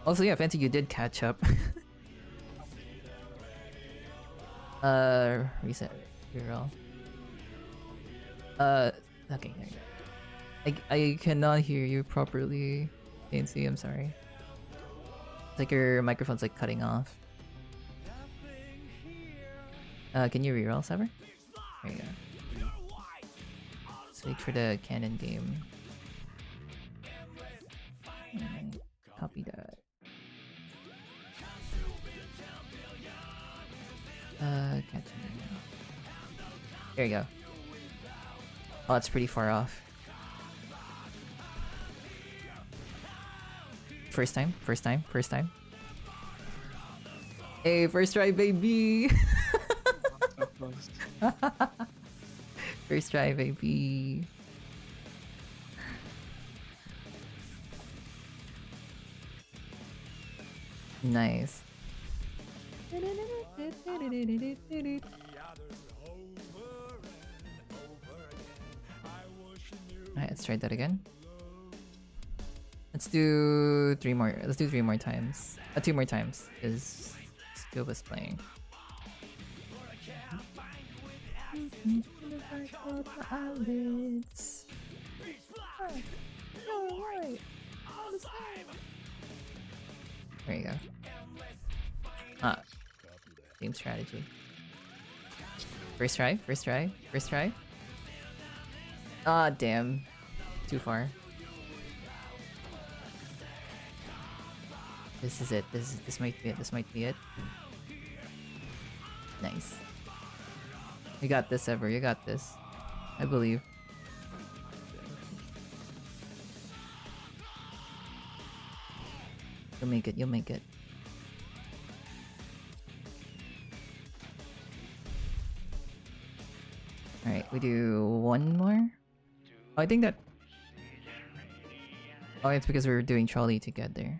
Also, yeah, Fancy, you did catch up. Reset. Reroll. Okay, there you go. I cannot hear you properly. Can't see, I'm sorry. It's like your microphone's like cutting off. Can you reroll, Sever? There you go. Let's wait for the canon game. Alright, copy that. Catch me. There you go. Oh, it's pretty far off. First time, first time, first time. Hey, first try, baby! First try, baby. Nice. Alright, let's try that again. Let's do 3 more. Let's do 3 more times. 2 more times is Scuba's playing. There you go. Same strategy. First try, first try, first try. Ah, damn. Too far. This is it. This might be it. This might be it. Nice. You got this, Ever. You got this. I believe. You'll make it. You'll make it. Alright, we do 1 more? Oh, I think that... Oh, it's because we were doing trolley together.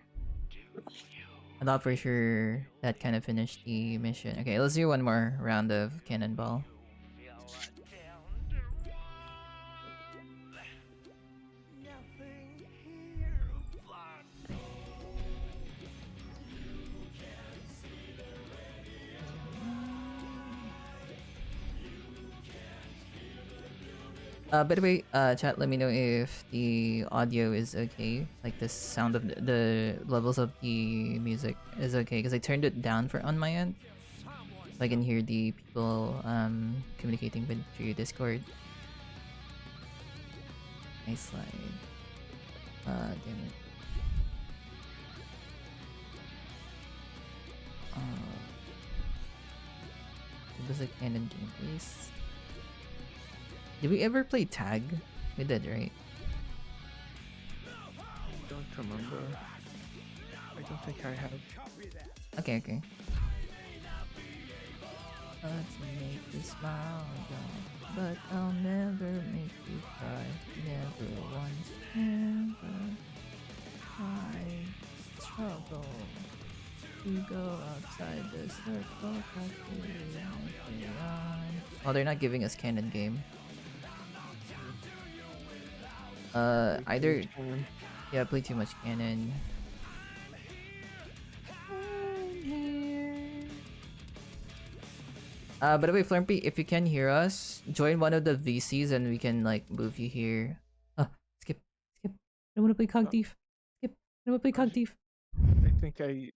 I thought for sure that kind of finished the mission. Okay, let's do 1 more round of cannonball. By the way, chat, let me know if the audio is okay. Like the sound of the levels of the music is okay, because I turned it down on my end. So I can hear the people communicating through Discord. Nice slide. Damn it. It was a canon game, please. Did we ever play tag? We did, right? Don't remember. I don't think I have. Okay, okay. Let's make you smile, dog, but I'll never make you cry. Never once, never. I struggle to go outside the circle. Oh, they're not giving us canon game. Either... Yeah, play too much canon. By the way, Flurmpy, if you can hear us, join one of the VCs and we can, like, move you here. Skip. I don't want to play Cog Thief. Skip. I don't want to play Cog Thief. I think I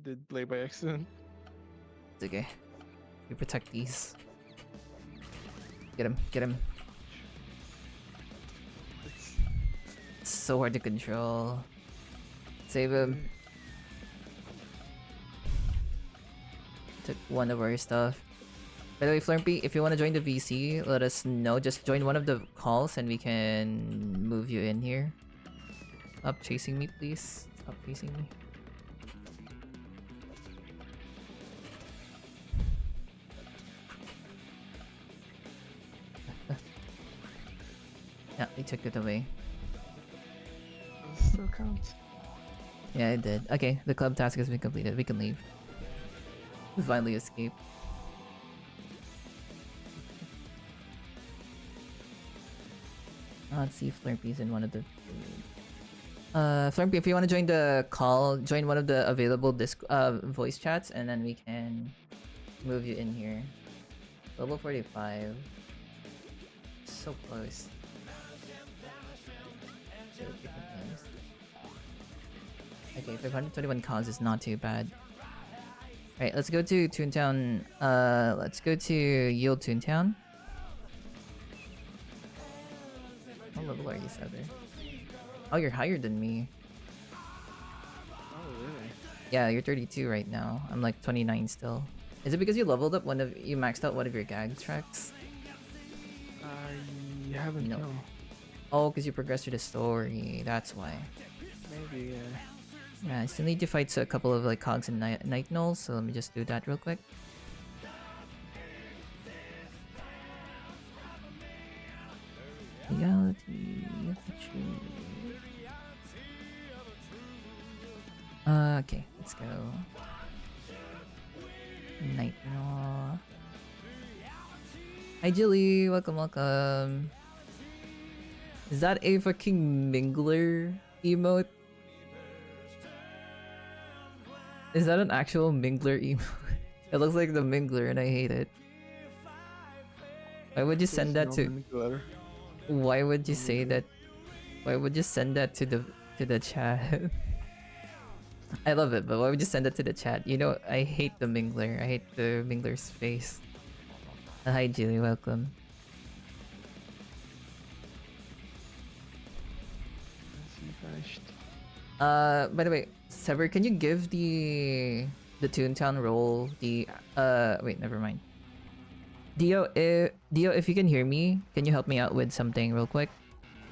did play by accident. It's okay. We protect these. Get him. Get him. It's so hard to control. Save him. Took one of our stuff. By the way, Flurmpy, if you want to join the VC, let us know. Just join one of the calls and we can move you in here. Stop chasing me, please. Stop chasing me. Yeah, they took it away. Still counts. Yeah, it did. Okay, the club task has been completed. We can leave. We finally escaped. Let's see if Flurmpy's in one of the... Flurmpy, if you want to join the call, join one of the available voice chats, and then we can move you in here. Level 45. so close. Okay, 521 cogs is not too bad. Alright, let's go to Toontown. Let's go to Yield Toontown. What level are you, Sever? Oh, you're higher than me. Oh, really? Yeah, you're 32 right now. I'm like 29 still. Is it because you leveled up you maxed out one of your gag tracks? I haven't No. no. Oh, because you progressed through the story. That's why. Maybe, yeah. Yeah, I still need to fight a couple of like cogs and night gnolls, so let me just do that real quick. Reality of the true. Okay, let's go. Night gnoll. Hi Jilly, welcome, welcome. Is that a fucking Mingler emote? Is that an actual Mingler emote? It looks like the Mingler and I hate it. Why would you send that to... Why would you say that? Why would you send that to the chat? I love it, but why would you send that to the chat? You know, I hate the Mingler. I hate the Mingler's face. Hi Julie, welcome. By the way, Sever, can you give the Toontown role the wait, never mind. Dio, if you can hear me, can you help me out with something real quick?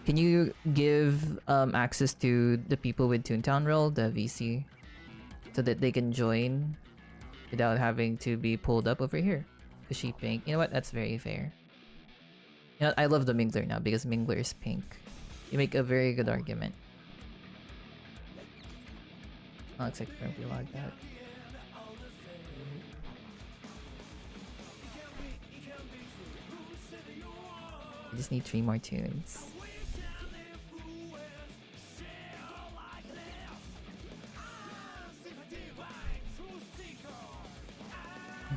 Can you give access to the people with Toontown role, the VC, so that they can join without having to be pulled up over here? Cause she pink. You know what? That's very fair. You know, I love the Mingler now because Mingler is pink. You make a very good argument. Oh, looks like Grumpy logged that. I just need 3 more tunes.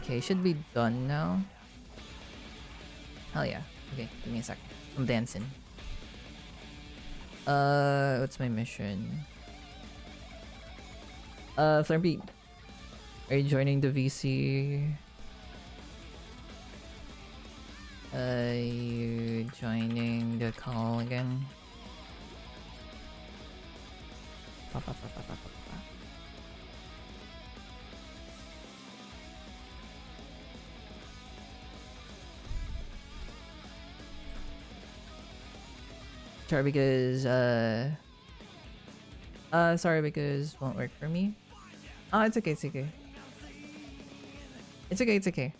Okay, should be done now. Hell yeah. Okay, give me a sec. I'm dancing. What's my mission? Flurby, are you joining the VC? You joining the call again? Pa, pa, pa, pa, pa, pa, pa. Sorry because sorry because won't work for me. Oh, it's okay, it's okay. It's okay, it's okay.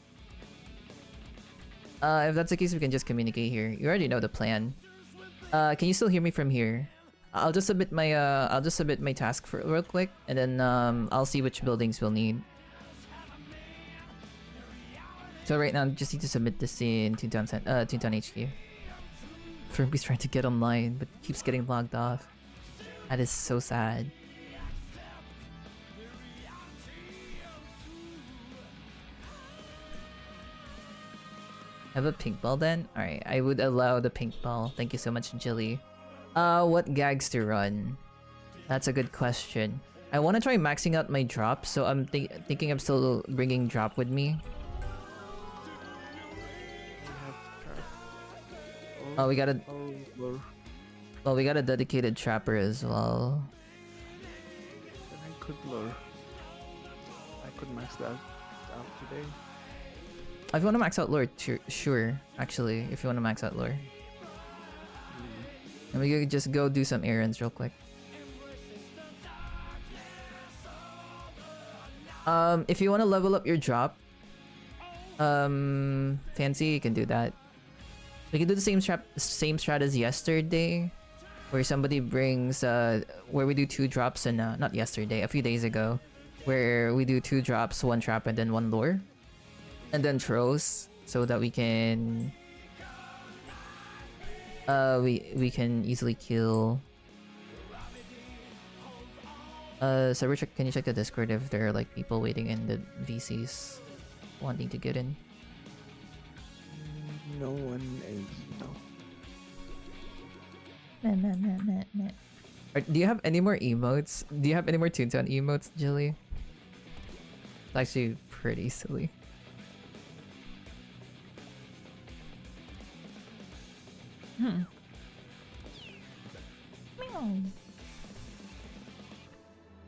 If that's the case, we can just communicate here. You already know the plan. Can you still hear me from here? I'll just submit my task for real quick, and then I'll see which buildings we'll need. So right now, I just need to submit this in Toontown HQ. Furby's trying to get online, but keeps getting logged off. That is so sad. Have a pink ball then? Alright, I would allow the pink ball. Thank you so much, Jilly. What gags to run? That's a good question. I want to try maxing out my drop, so I'm thinking I'm still bringing drop with me. Oh, we got a... Well, we got a dedicated trapper as well. I could lure. I could max that out today. If you want to max out lure, sure. Actually, if you want to max out lure. And we could just go do some errands real quick. If you want to level up your drop, Fancy, you can do that. We can do the same strat as yesterday, where somebody brings where we do 2 drops and not yesterday, a few days ago, where we do 2 drops, 1 trap, and then 1 lure, and then throws, so that we can we can easily kill. So Richard, can you check the Discord if there are like people waiting in the VCs wanting to get in? No one is, no. Do you have any more emotes? Do you have any more Toontown emotes, Jilly? It's actually pretty silly.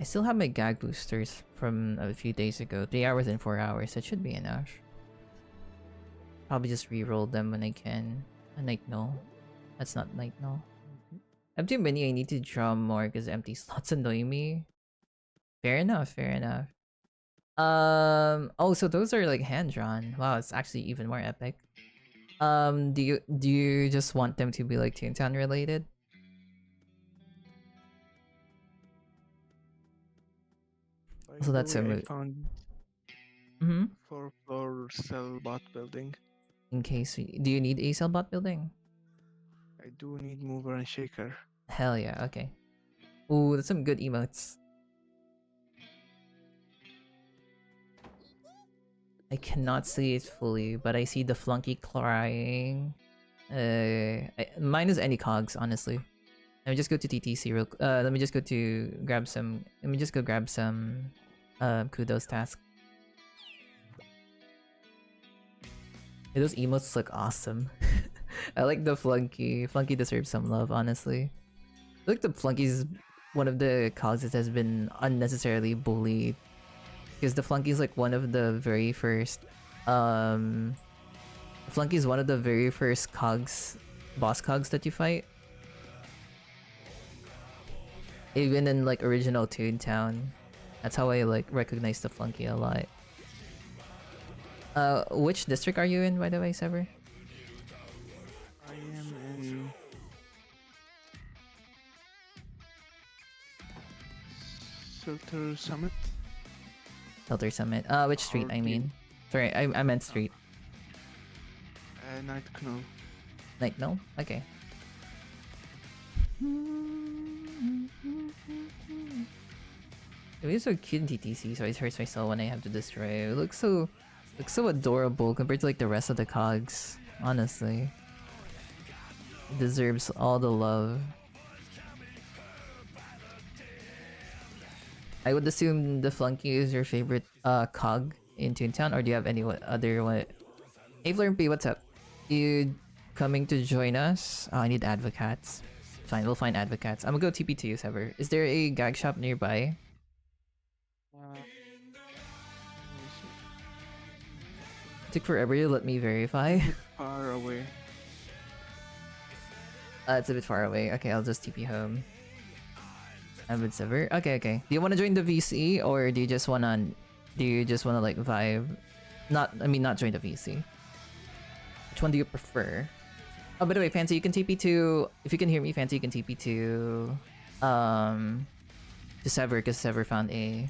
I still have my gag boosters from a few days ago. 3 hours and 4 hours. That should be enough. Probably just re-roll them when I can. A night null. That's not night null. I have too many. I need to draw more because empty slots annoy me. Fair enough. Fair enough. Oh, so those are like hand drawn. Wow, it's actually even more epic. Do you just want them to be like Toontown related? By So the that's a way, I mood. found Mm-hmm. 4-floor cell bot building. In case do you need a cell bot building? I do need mover and shaker. Hell yeah, okay. Ooh, that's some good emotes. I cannot see it fully, but I see the flunky crying. Mine is any cogs, honestly. Let me just go to TTC real. Let me just go to grab some. Let me just go grab some. Kudos task. Hey, those emotes look awesome. I like the flunky. Flunky deserves some love, honestly. I feel like the flunky's one of the cogs that has been unnecessarily bullied. Because the flunky is like one of the very first flunky is one of the very first cogs, boss cogs that you fight. Even in like original Toontown. That's how I like recognize the flunky a lot. Which district are you in, by the way, Sever? I am in Filter Summit. Filter Summit. Which street, I mean? Sorry, I meant street. Night Knoll. Night Knoll? Okay. It was so cute in TTC, so it hurts my soul when I have to destroy. It looks so adorable compared to like the rest of the cogs. Honestly, it deserves all the love. I would assume the flunky is your favorite cog in Toontown, or do you have any other one? Hey Flurmpy, what's up? You coming to join us? Oh, I need advocates. Fine, we'll find advocates. I'm gonna go TP to you, Sever. Is there a gag shop nearby? Took forever to let me verify. Far away. It's a bit far away. Okay, I'll just TP home. I'm with Sever. Okay, okay. Do you want to join the VC, or do you just wanna like vibe? Not join the VC. Which one do you prefer? Oh, by the way, Fancy, you can TP to, if you can hear me, Fancy, you can TP to Sever, because Sever found a.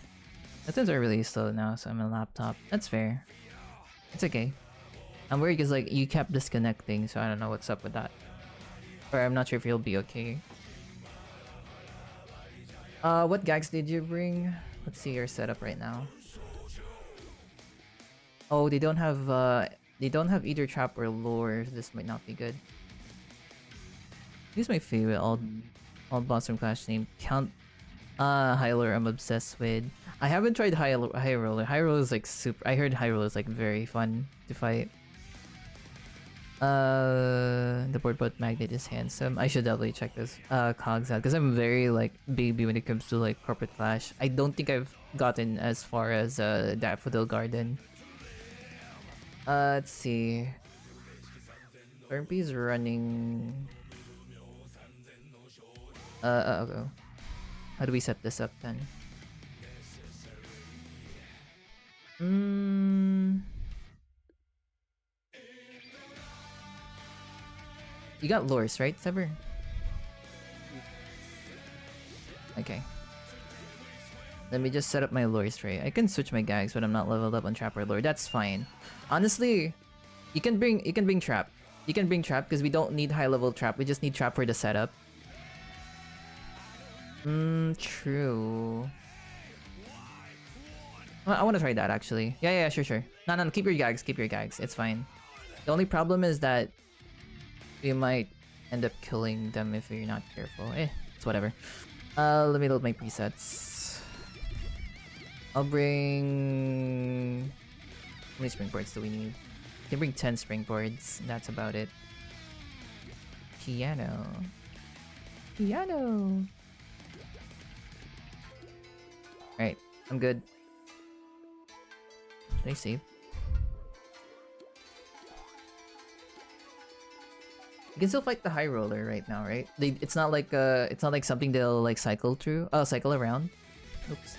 Things are really slow now, so I'm on a laptop. That's fair. It's okay. I'm worried because like you kept disconnecting, so I don't know what's up with that. Or I'm not sure if you'll be okay. What gags did you bring? Let's see your setup right now. Oh, they don't have either trap or lure. This might not be good. Here's my favorite all boss from Clash name. Count High Roller I'm obsessed with. I haven't tried High Roller. High Roller is like super. I heard High Roller is like very fun to fight. The board boat magnet is handsome. I should definitely check this cogs out because I'm very like baby when it comes to like corporate Clash. I don't think I've gotten as far as Daffodil Garden. Let's see. Burmpy's running. Okay. How do we set this up then? You got lures, right, Sever? Okay. Let me just set up my lures for you. I can switch my gags, but I'm not leveled up on trap or lure. That's fine. Honestly, you can bring trap. You can bring trap because we don't need high level trap. We just need trap for the setup. True. I want to try that actually. Yeah, sure. No, keep your gags. Keep your gags. It's fine. The only problem is that we might end up killing them if you're not careful. It's whatever. Let me load my presets. I'll bring... How many springboards do we need? I can bring 10 springboards, and that's about it. Piano. Piano! Alright, I'm good. Did I save? You can still fight the high roller right now, right? It's not like something they'll like cycle around. Oops.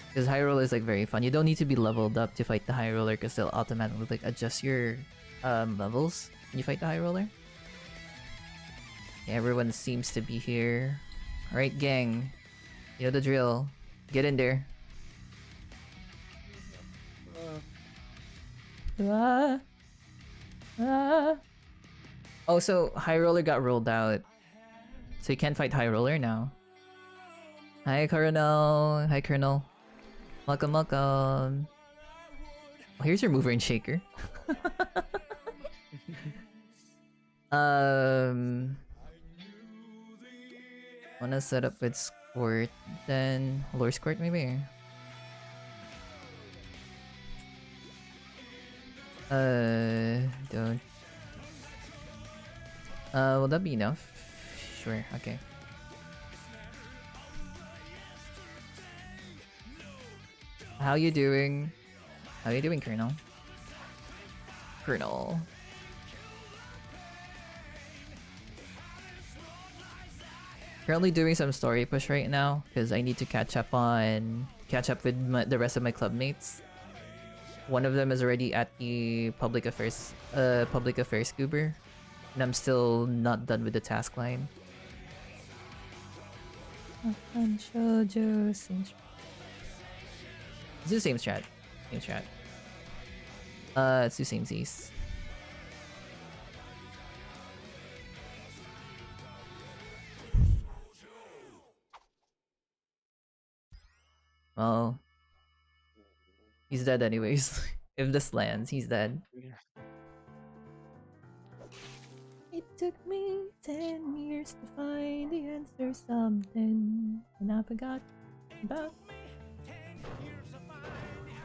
Because high roller is like very fun. You don't need to be leveled up to fight the high roller because they'll automatically like adjust your levels when you fight the high roller. Yeah, everyone seems to be here. Alright, gang. You know the drill. Get in there. Oh, so High Roller got rolled out. So you can't fight High Roller now. Hi, Colonel. Hi, Colonel. Welcome, welcome. Oh, here's your mover and shaker. Wanna set up with Squirt, then Lure Squirt maybe? Don't. Will that be enough? Sure, okay. How you doing? How you doing, Colonel? Colonel. Currently doing some story push right now because I need to catch up with the rest of my club mates. One of them is already at the public affairs goober, and I'm still not done with the task line. It's the same strat. Let's do samesies. Oh. He's dead anyways. If this lands, he's dead. It took me 10 years to find the answer something, and I forgot about.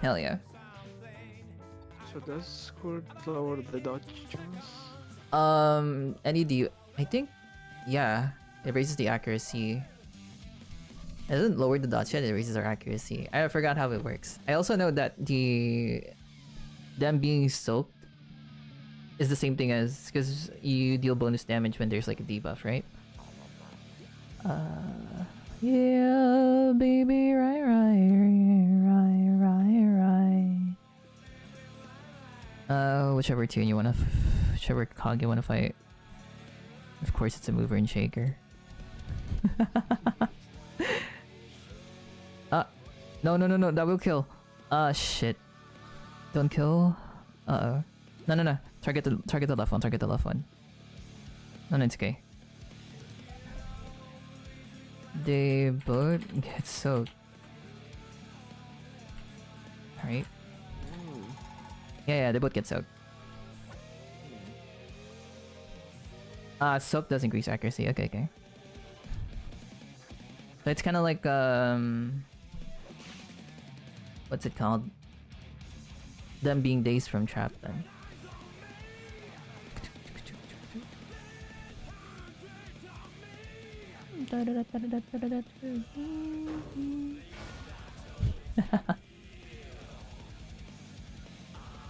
Hell yeah. So does Squirt lower the dodge chance? I think, yeah, it raises the accuracy. It doesn't lower the dodge yet, it raises our accuracy. I forgot how it works. I also know that them being soaked is the same thing as, because you deal bonus damage when there's like a debuff, right? Yeah, baby, right. Whichever tune you wanna, whichever cog you wanna fight. Of course, it's a mover and shaker. No, that will kill. Shit. Don't kill. No. Target the left one. No, it's okay. They both get soaked. Alright. Yeah, they both get soaked. Soak does increase accuracy. Okay. So it's kind of like, what's it called? Them being dazed from trap then.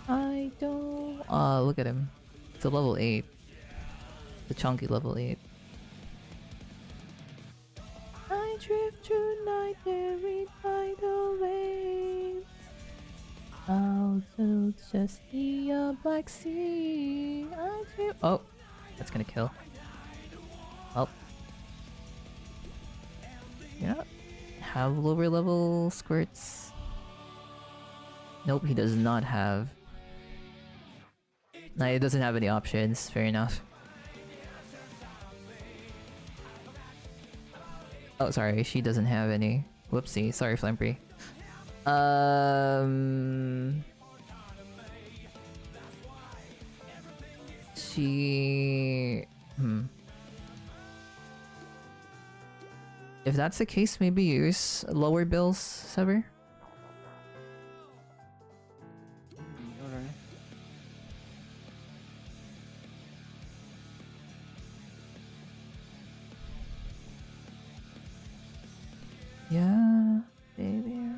I don't... look at him. It's a level 8. The chunky level 8. I drift tonight, every tidal wave. Out to just be a black sea. I drift... Oh, that's gonna kill. Oh. Yeah. Have lower level squirts. Nope, he does not have. Nah, he doesn't have any options. Fair enough. Oh, sorry, she doesn't have any. Whoopsie, sorry, Flampy. She... 2 If that's the case, maybe use lower bills, Sever. Alright. Yeah, baby.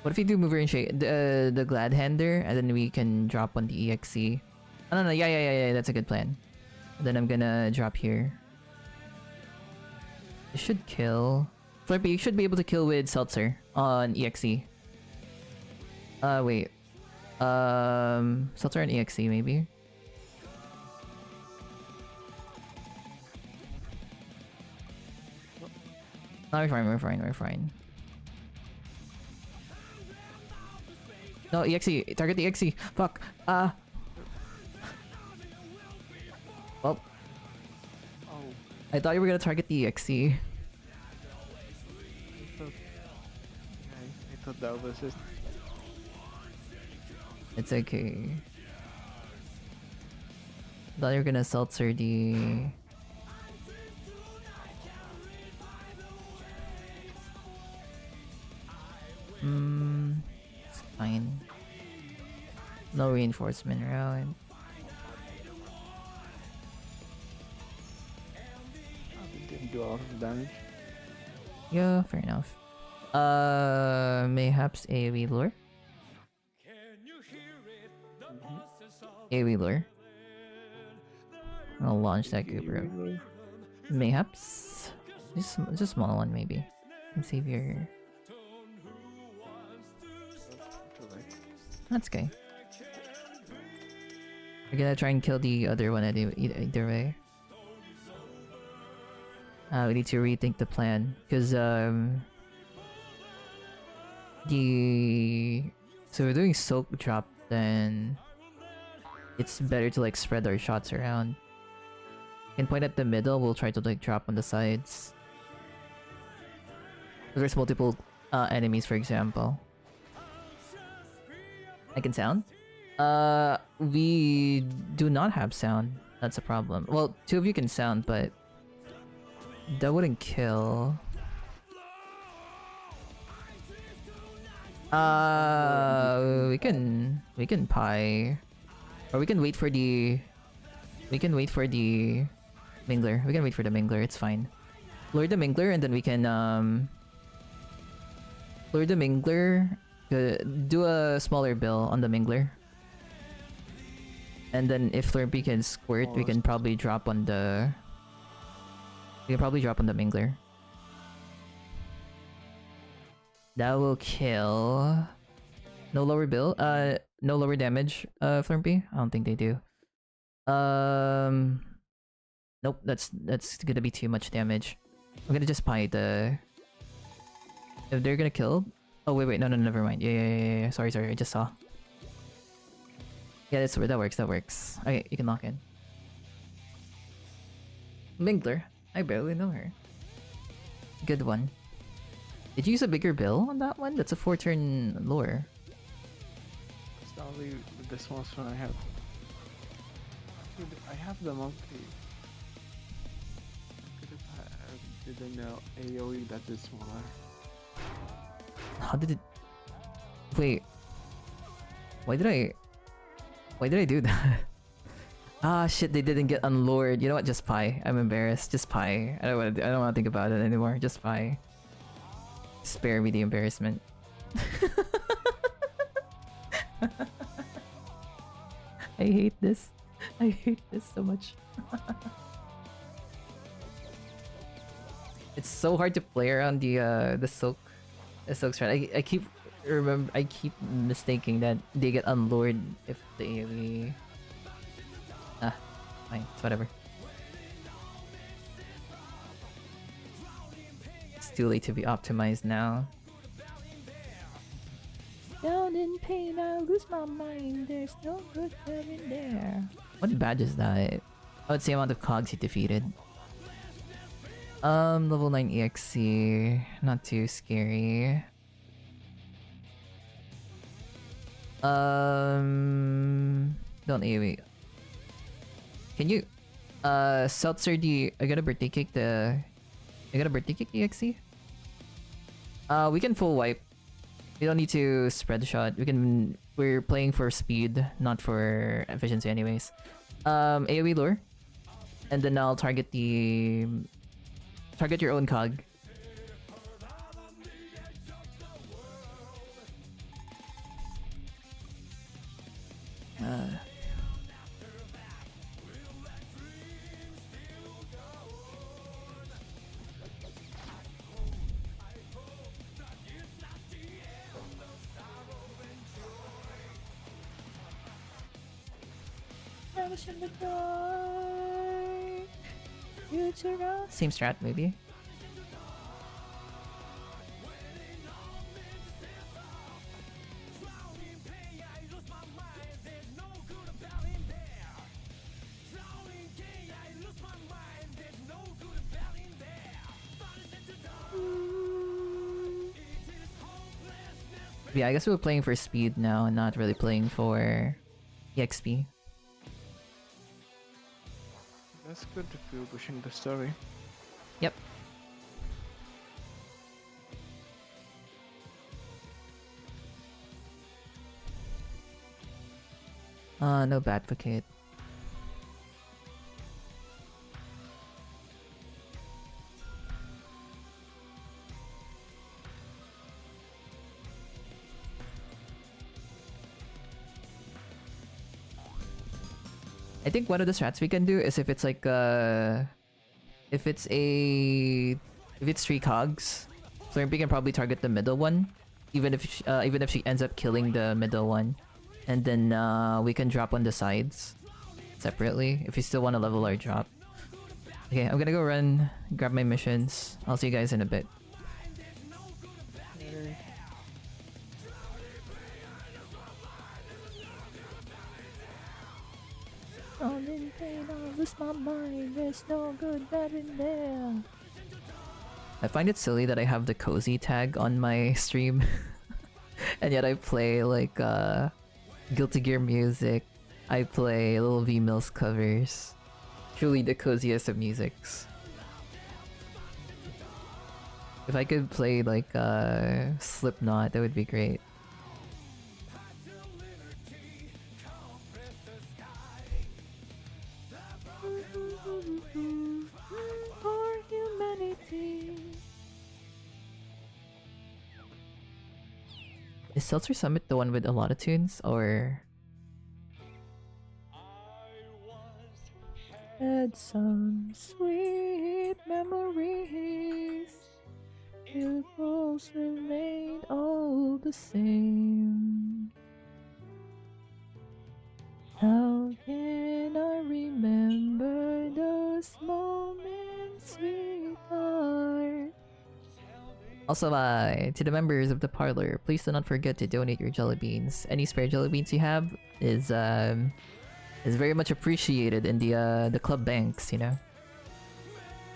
What if you do mover and shake the glad hander, and then we can drop on the EXE? Oh, no, yeah, that's a good plan. And then I'm gonna drop here. It should kill. Flirpy, you should be able to kill with Seltzer on EXE. Wait. Seltzer on EXE, maybe? No, we're fine. No, EXE! Target the EXE! Fuck! Well. I thought you were gonna target the EXE. I thought that was it. It's okay. I thought you were gonna Seltzer the... It's fine. No reinforcement around. It didn't do a lot of damage. Yeah, fair enough. Mayhaps AoE lure? AoE lure. I'll launch that Cooper. Mayhaps? Just a small one, maybe. And save your... That's okay. We're gonna try and kill the other one either way. We need to rethink the plan, because so we're doing soak drop, then it's better to like spread our shots around. You can point at the middle, we'll try to like drop on the sides. There's multiple enemies, for example. I can sound? We do not have sound. That's a problem. Well, two of you can sound, but that wouldn't kill. We can pie, or we can wait for the mingler. We can wait for the mingler. It's fine. Lure the mingler, and then we can lure the mingler. Do a smaller bill on the mingler. And then if Slurpee can squirt, we can probably drop on the... We can probably drop on the mingler. That will kill... No lower bill? No lower damage, Slurpee? I don't think they do. Nope, that's gonna be too much damage. I'm gonna just pie the... If they're gonna kill... Oh wait, no, never mind. Yeah. Sorry, I just saw. Yeah, that works. Okay, you can lock in. Mingler, I barely know her. Good one. Did you use a bigger bill on that one? That's a 4-turn lure. It's not only this one I have. Dude, I have the monkey. Did I know AoE that is smaller? How did it... Wait. Why did I do that? Ah shit, they didn't get unlured. You know what? Just pie. I'm embarrassed. Just pie. I don't want to think about it anymore. Just pie. Spare me the embarrassment. I hate this. I hate this so much. It's so hard to play around the silk strat. I keep mistaking that they get unlured if the AoE. Fine, it's whatever. It's too late to be optimized now. Down in pain, I lose my mind. There's no good having there. What badge is that? Oh, it's the amount of cogs he defeated. Level 9 EXE. Not too scary. Don't AoE. Can you, Seltzer, I got a birthday cake, the I got a birthday cake EXE. We can full wipe. We don't need to spread shot. We're playing for speed, not for efficiency anyways. AoE lure. And then I'll target your own cog. Same strat, maybe. Yeah, I guess we're playing for speed now and not really playing for EXP. That's good if you're pushing the story. Yep. No bad advocate. I think one of the strats we can do is if it's like if it's 3 cogs, Slurpee can probably target the middle one, even if she ends up killing the middle one, and then we can drop on the sides separately if we still want to level our drop. Okay, I'm gonna go grab my missions. I'll see you guys in a bit. My mind, there's no good bad in there. I find it silly that I have the cozy tag on my stream and yet I play like Guilty Gear music. I play Little V Mills covers. Truly the coziest of musics. If I could play like Slipknot, that would be great. Is Seltzer Summit the one with a lot of tunes, or? Had some sweet memories. Pupils remain all the same. How can I remember those moments, sweetheart? Also, to the members of the parlor, please do not forget to donate your jelly beans. Any spare jelly beans you have is very much appreciated in the club banks. You know,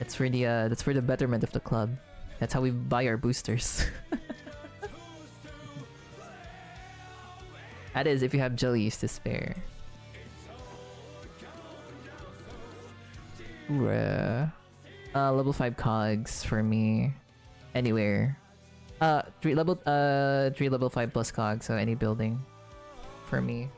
that's for the betterment of the club. That's how we buy our boosters. That is, if you have jellies to spare. Level 5 cogs for me. Anywhere. 3 level 5 plus cog, so any building for me.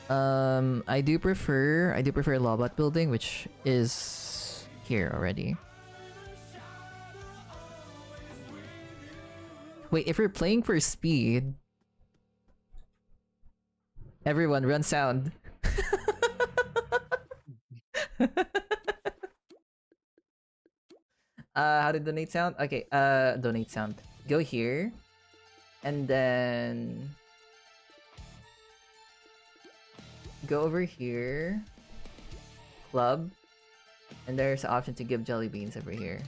I do prefer Lobot building, which is here already. Wait, if we're playing for speed, everyone run sound. How did donate sound? Okay, donate sound. Go here. And then go over here. Club. And there's an option to give jelly beans over here.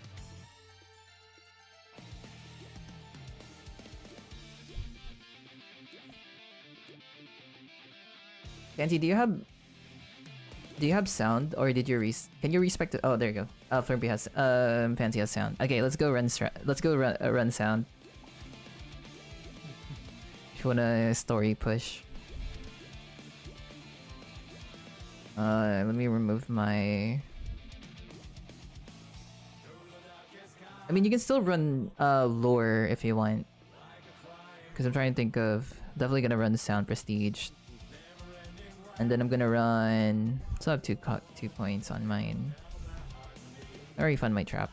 Kenzie, do you have sound, or did you can you respect it? Oh, there you go. Flurby has Fancy has sound. Okay, let's go run sound. If you wanna story push. Let me remove my... I mean, you can still run lore if you want. Because I'm trying to think of... Definitely gonna run sound prestige. And then I'm gonna run... So I have 2 points on mine. I already found my trap.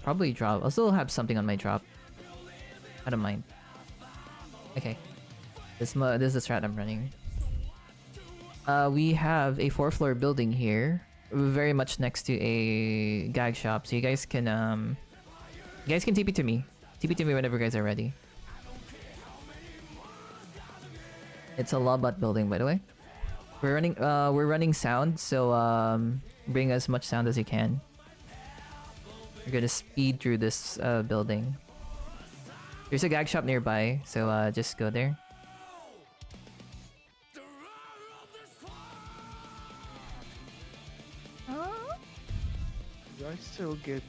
Probably drop. I'll still have something on my drop. I don't mind. Okay. This is the strat I'm running. We have a 4th-floor building here, very much next to a gag shop. So you guys can TP to me. TP to me whenever you guys are ready. It's a Lobot building, by the way. We're running sound, so bring as much sound as you can. We're gonna speed through this building. There's a gag shop nearby, so just go there. Do I still get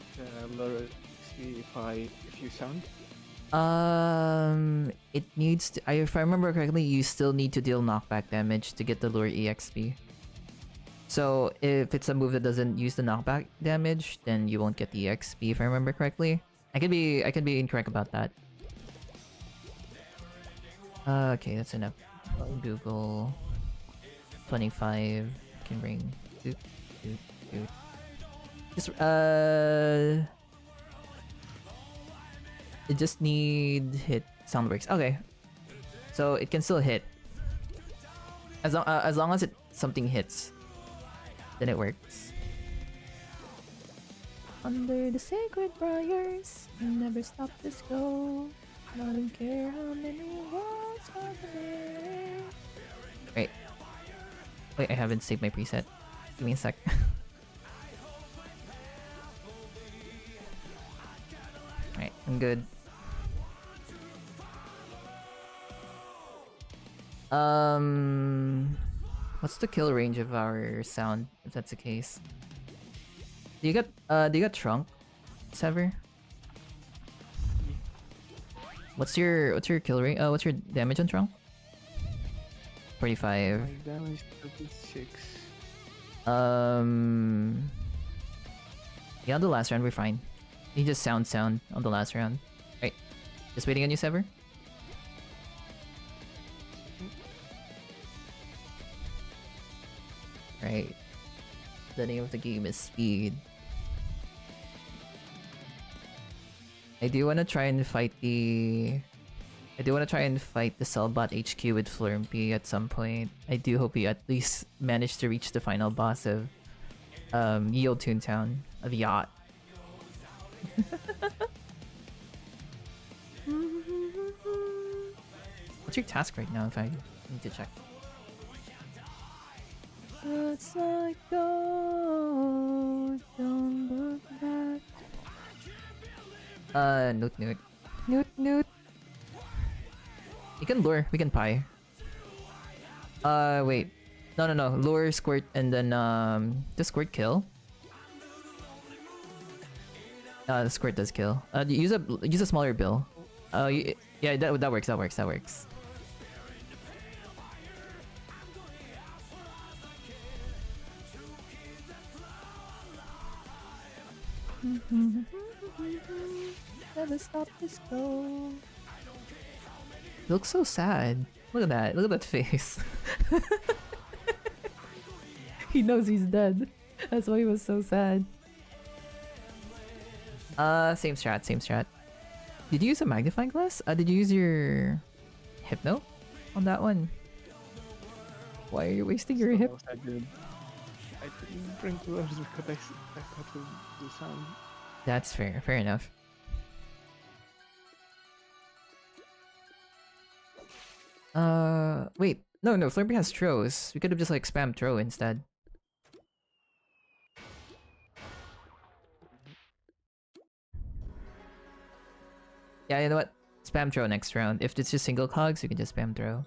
lower XP if you sound? It needs to. If I remember correctly, you still need to deal knockback damage to get the lure EXP. So if it's a move that doesn't use the knockback damage, then you won't get the EXP. If I remember correctly, I could be incorrect about that. Okay, that's enough. Google 25 can ring. Doot, doot, doot. Just it just need hit sound works. Okay, so it can still hit as long as something hits, then it works. Under the sacred briars, never stop this go. I don't care how many walls are there. Wait, I haven't saved my preset. Give me a sec. Alright, I'm good. What's the kill range of our sound, if that's the case? Do you got trunk, Sever? What's your kill rate? What's your damage on trunk? 45. My damage 36. Yeah, on the last round we're fine. You just sound on the last round. Right. Just waiting on you, Sever. Right. The name of the game is speed. I do want to try and fight the Cellbot HQ with Flurmpy at some point. I do hope we at least manage to reach the final boss of Yield Toontown of Yacht. What's your task right now? If I need to check. It's like gold, don't look back. Noot. You can lure, we can pie. Wait. No. Lure, squirt, and then the squirt kill. The squirt does kill. Use a smaller bill. Yeah, that works. Never stop this go. He looks so sad. Look at that. Look at that face. He knows he's dead. That's why he was so sad. Same strat. Did you use a magnifying glass? Did you use your hypno on that one? Why are you wasting your hip? I didn't drink gloves because I thought the sound. That's fair. Fair enough. Wait. No. Flurby has throws. We could have just like spammed throw instead. Yeah, you know what? Spam throw next round. If it's just single cogs, you can just spam throw.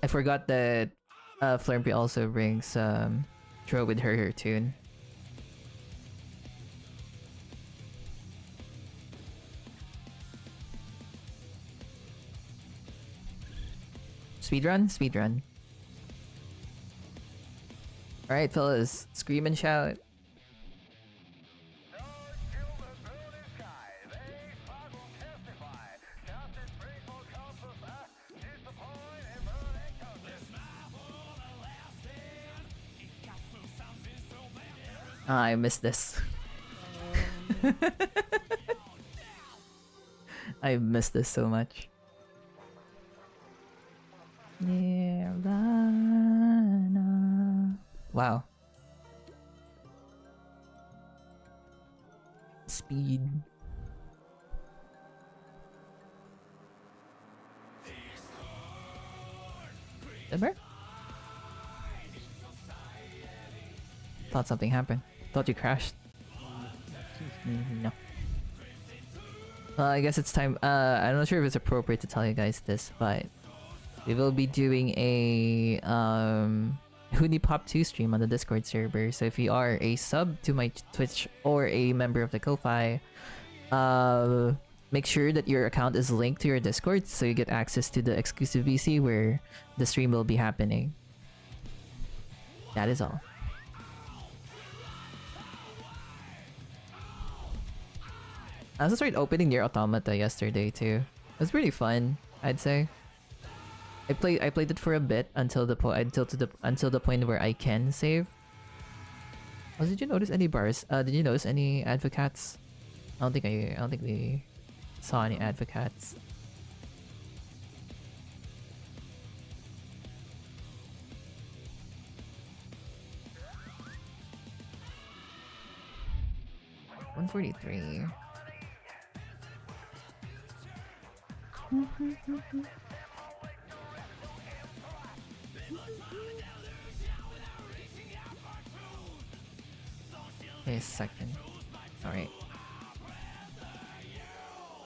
I forgot that Flurby also brings throw with her tune. Speedrun? Speedrun. Alright, fellas. Scream and shout. Ah, I missed this. I missed this so much. Nirvana. Wow. Speed. Remember? Thought something happened. Thought you crashed. No. I guess it's time. I'm not sure if it's appropriate to tell you guys this, but we will be doing a Pop 2 stream on the Discord server. So if you are a sub to my Twitch or a member of the Ko-Fi, make sure that your account is linked to your Discord so you get access to the exclusive VC where the stream will be happening. That is all. I also started opening Nier Automata yesterday too. It was pretty fun, I'd say. I played it for a bit until the point where I can save. Oh, did you notice any bars? Did you notice any advocates? I don't think we saw any advocates. $143. Wait a second. Alright.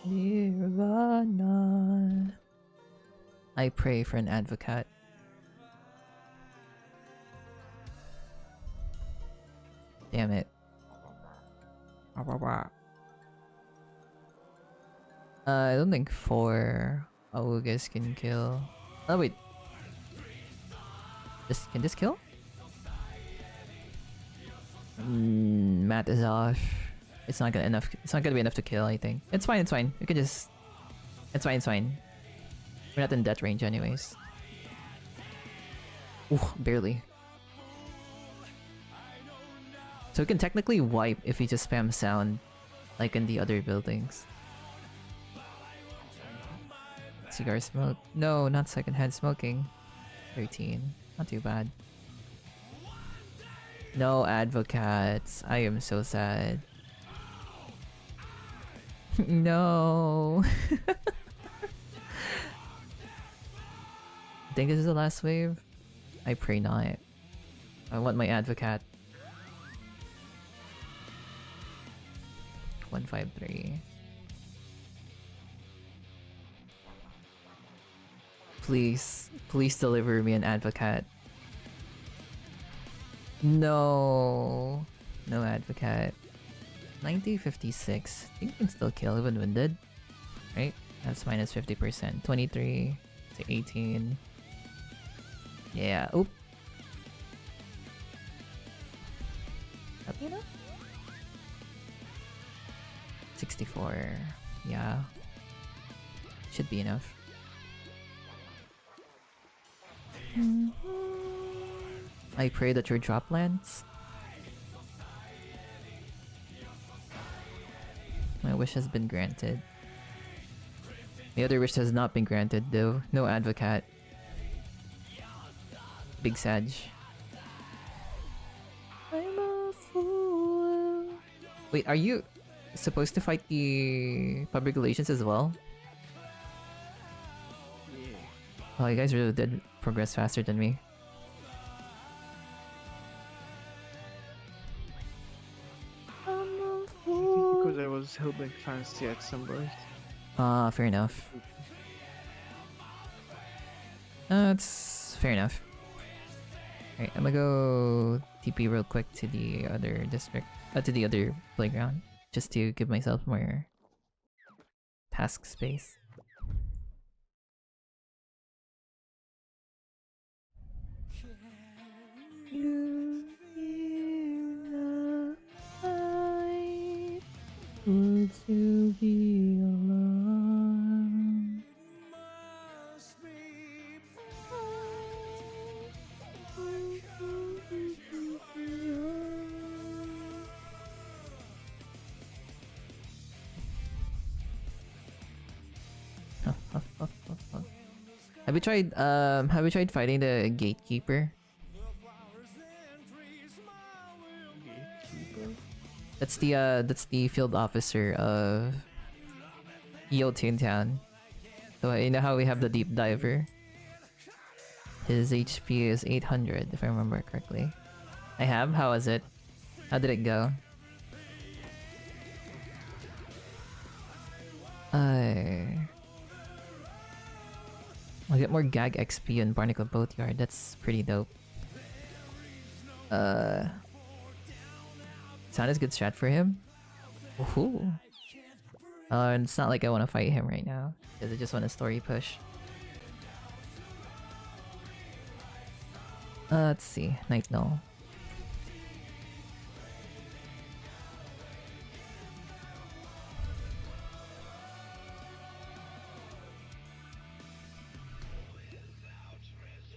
Nirvana. I pray for an advocate. Damn it. I don't think 4 Augas can kill. Oh wait. Can this kill? Math is off. It's not gonna be enough to kill, I think. It's fine, We can just... It's fine. We're not in death range anyways. Ooh, barely. So we can technically wipe if we just spam sound like in the other buildings. Cigar smoke. No, not secondhand smoking. 13. Not too bad. No advocates. I am so sad. No. Think this is the last wave? I pray not. I want my advocate. 153. Please deliver me an advocate. No advocate. 9056. I think we can still kill even winded. Right? That's minus 50%. 23 to 18. Yeah. Oop. Up, you know? 64. Yeah. Should be enough. I pray that your drop lands. My wish has been granted. The other wish has not been granted though. No advocate. Big Sag. I'm a fool. Wait, are you supposed to fight the public relations as well? Yeah. Oh, you guys really did progress faster than me. Because I was helping fancy at some point. Ah, fair enough. That's fair enough. Alright, I'm gonna go TP real quick to the other district, to the other playground, just to give myself more task space. to be alone. Have you tried fighting the gatekeeper? That's the field officer of Toontown. So you know how we have the deep diver? His HP is 800 if I remember correctly. I have? How was it? How did it go? I'll get more gag XP in Barnacle Boatyard. That's pretty dope. Sound is good strat for him. Ooh. And it's not like I want to fight him right now, because I just want a story push. Let's see. Night Null.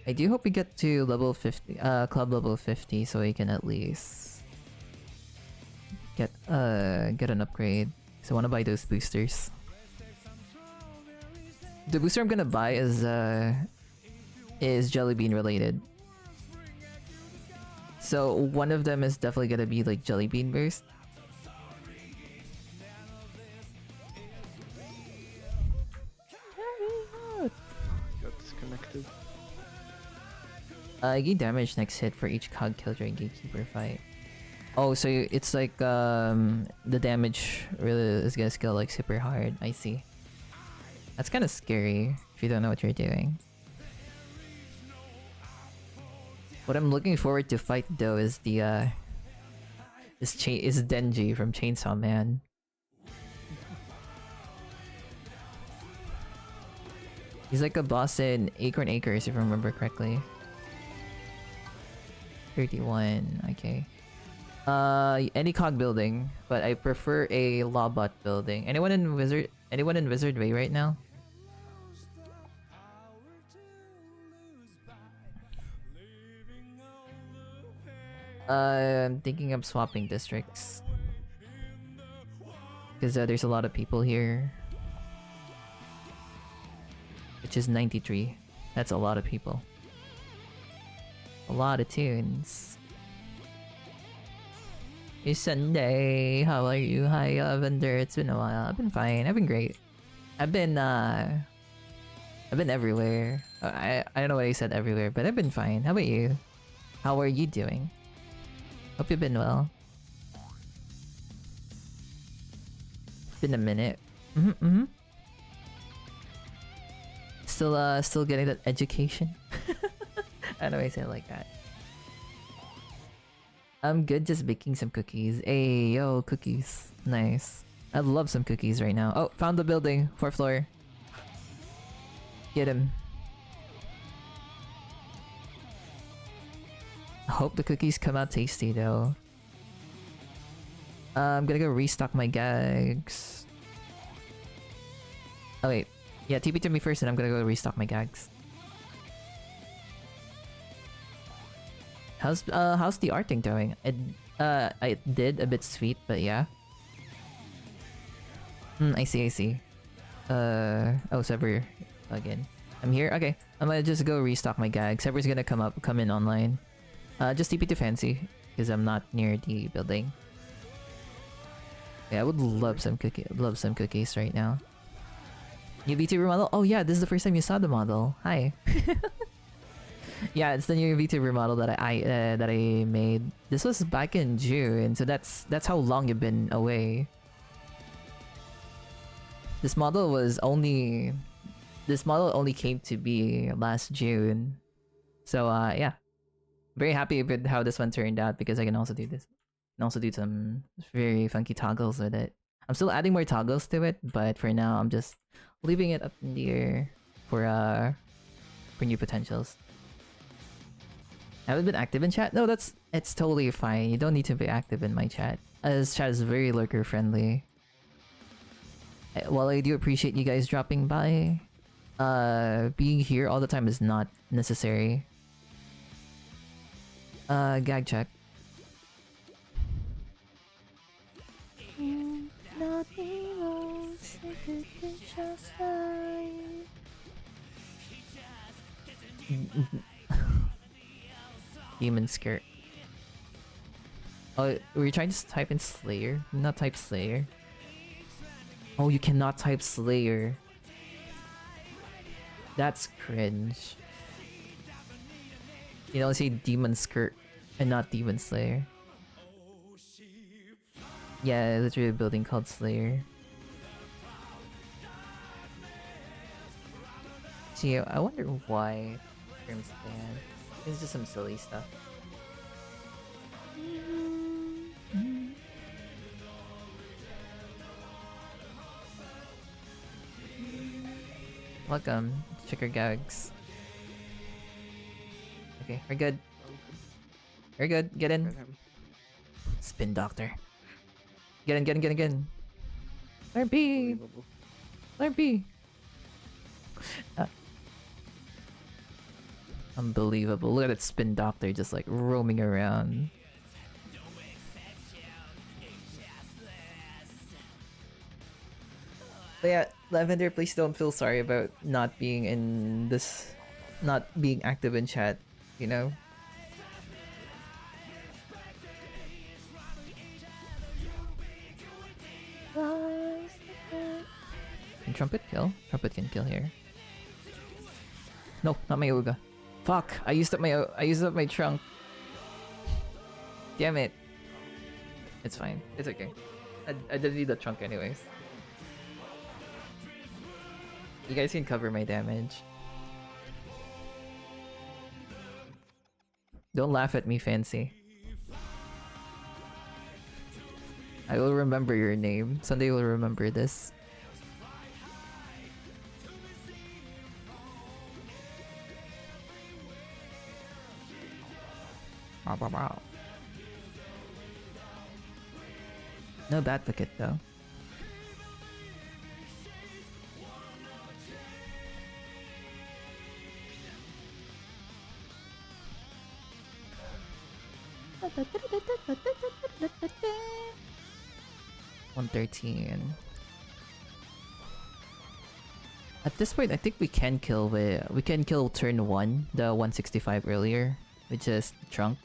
I do hope we get to level 50, club level 50, so we can at least get an upgrade. So I want to buy those boosters. The booster I'm gonna buy is Jelly Bean related. So one of them is definitely gonna be like Jelly Bean burst. Got disconnected. I gain damage next hit for each cog kill during Gatekeeper fight. Oh, so it's like the damage really is gonna scale like super hard. I see. That's kind of scary if you don't know what you're doing. What I'm looking forward to fight though is the is Denji from Chainsaw Man. He's like a boss in Acorn Acres if I remember correctly. 31, okay. Any cog building, but I prefer a Lawbot building. Anyone in Wizard Way right now? I'm thinking of swapping districts. Because there's a lot of people here. Which is 93. That's a lot of people. A lot of tunes. It's Sunday. How are you? Hi, Lavender. It's been a while. I've been fine. I've been great. I've been everywhere. I don't know what I said everywhere, but I've been fine. How about you? How are you doing? Hope you've been well. It's been a minute. Still getting that education. I don't know why I say it like that. I'm good just baking some cookies. Hey, yo, cookies. Nice. I'd love some cookies right now. Oh, found the building. 4th floor. Get him. I hope the cookies come out tasty though. I'm gonna go restock my gags. Oh wait. Yeah, TP to me first and I'm gonna go restock my gags. How's the arting going? I did a bit sweet, but yeah. I see. Oh, Sever again. I'm here. Okay, I'm gonna just go restock my gag. Sever's gonna come in online. Just TP to Fancy because I'm not near the building. Yeah, I would love some cookies right now. New VTuber model? Oh yeah, this is the first time you saw the model. Hi. Yeah, it's the new VTuber model that I made. This was back in June, so that's how long you've been away. This model only came to be last June. So yeah. Very happy with how this one turned out because I can also do this. And also do some very funky toggles with it. I'm still adding more toggles to it, but for now I'm just leaving it up in the air for new potentials. Haven't been active in chat? No, it's totally fine. You don't need to be active in my chat. As chat is very lurker friendly. While I do appreciate you guys dropping by, being here all the time is not necessary. Gag check. Demon skirt. Oh, were you trying to type in Slayer? Not type Slayer. Oh, you cannot type Slayer. That's cringe. You don't say Demon Skirt and not Demon Slayer. Yeah, literally a building called Slayer. See, I wonder why terms banned. It's just some silly stuff. Welcome, Chicker Gags. Okay, we're good. We're good. Get in. Spin Doctor. Get in, get in, get in, get in. Learn B. Learn B. Unbelievable. Look at that Spin Doctor just like roaming around. But yeah, Lavender, please don't feel sorry about not being in this, not being active in chat, you know? Can Trumpet kill? Trumpet can kill here. No, not my Yoga. Fuck! I used up my trunk. Damn it. It's fine. It's okay. I didn't need the trunk anyways. You guys can cover my damage. Don't laugh at me, Fancy. I will remember your name. Someday we'll remember this. No Advocate though. $113. At this point, I think we can kill turn 1, the 165 earlier, with just Trunk.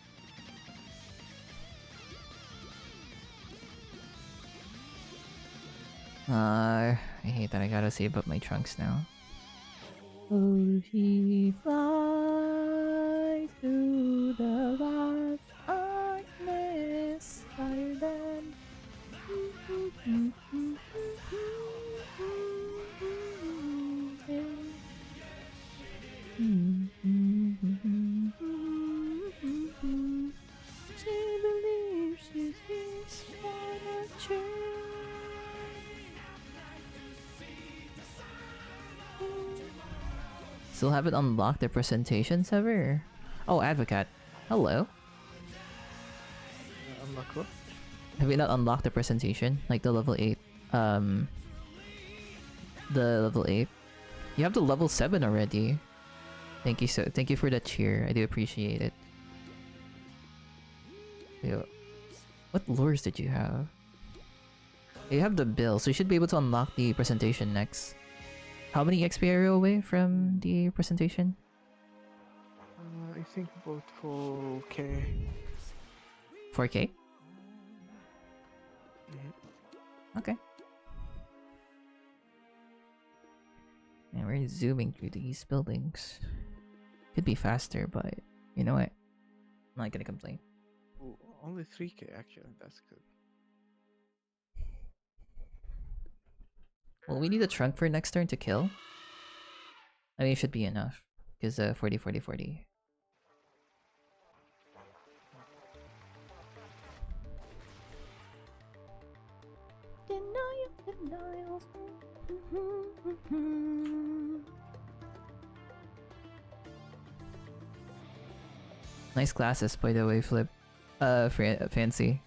I hate that I gotta save up my trunks now. Oh, he flies through the vast darkness higher than. She believes she's his furniture. Still haven't unlocked the presentations ever? Oh, Advocate. Hello. Unlock what? Have you not unlocked the presentation? Like the level 8? The level 8? You have the level 7 already. Thank you for the cheer. I do appreciate it. Yo, what lures did you have? You have the bill, so you should be able to unlock the presentation next. How many XP are you away from the presentation? I think about 4K. 4K? Mm-hmm. Okay. And we're zooming through these buildings. Could be faster, but you know what? I'm not gonna complain. Oh, only 3K actually, that's good. Well, we need a trunk for next turn to kill. I mean, it should be enough. Because 40, 40, 40. Denials. Nice glasses, by the way, Flip. Fancy.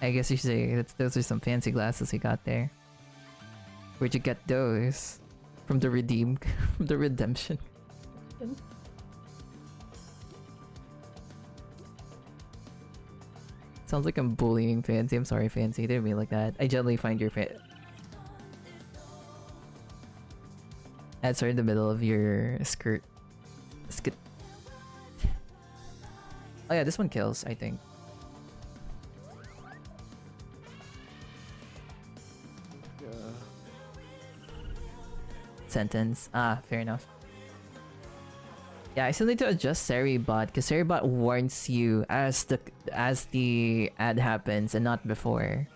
I guess you should say those are some fancy glasses he got there. Where'd you get those? From the redeem, from the redemption. Sounds like I'm bullying Fancy. I'm sorry, Fancy. I didn't mean like that. I gently find your fan. Ads are in the middle of your skirt. Oh yeah, this one kills, I think. Sentence. Ah, fair enough. Yeah, I still need to adjust Seribot because Seribot warns you as the ad happens and not before.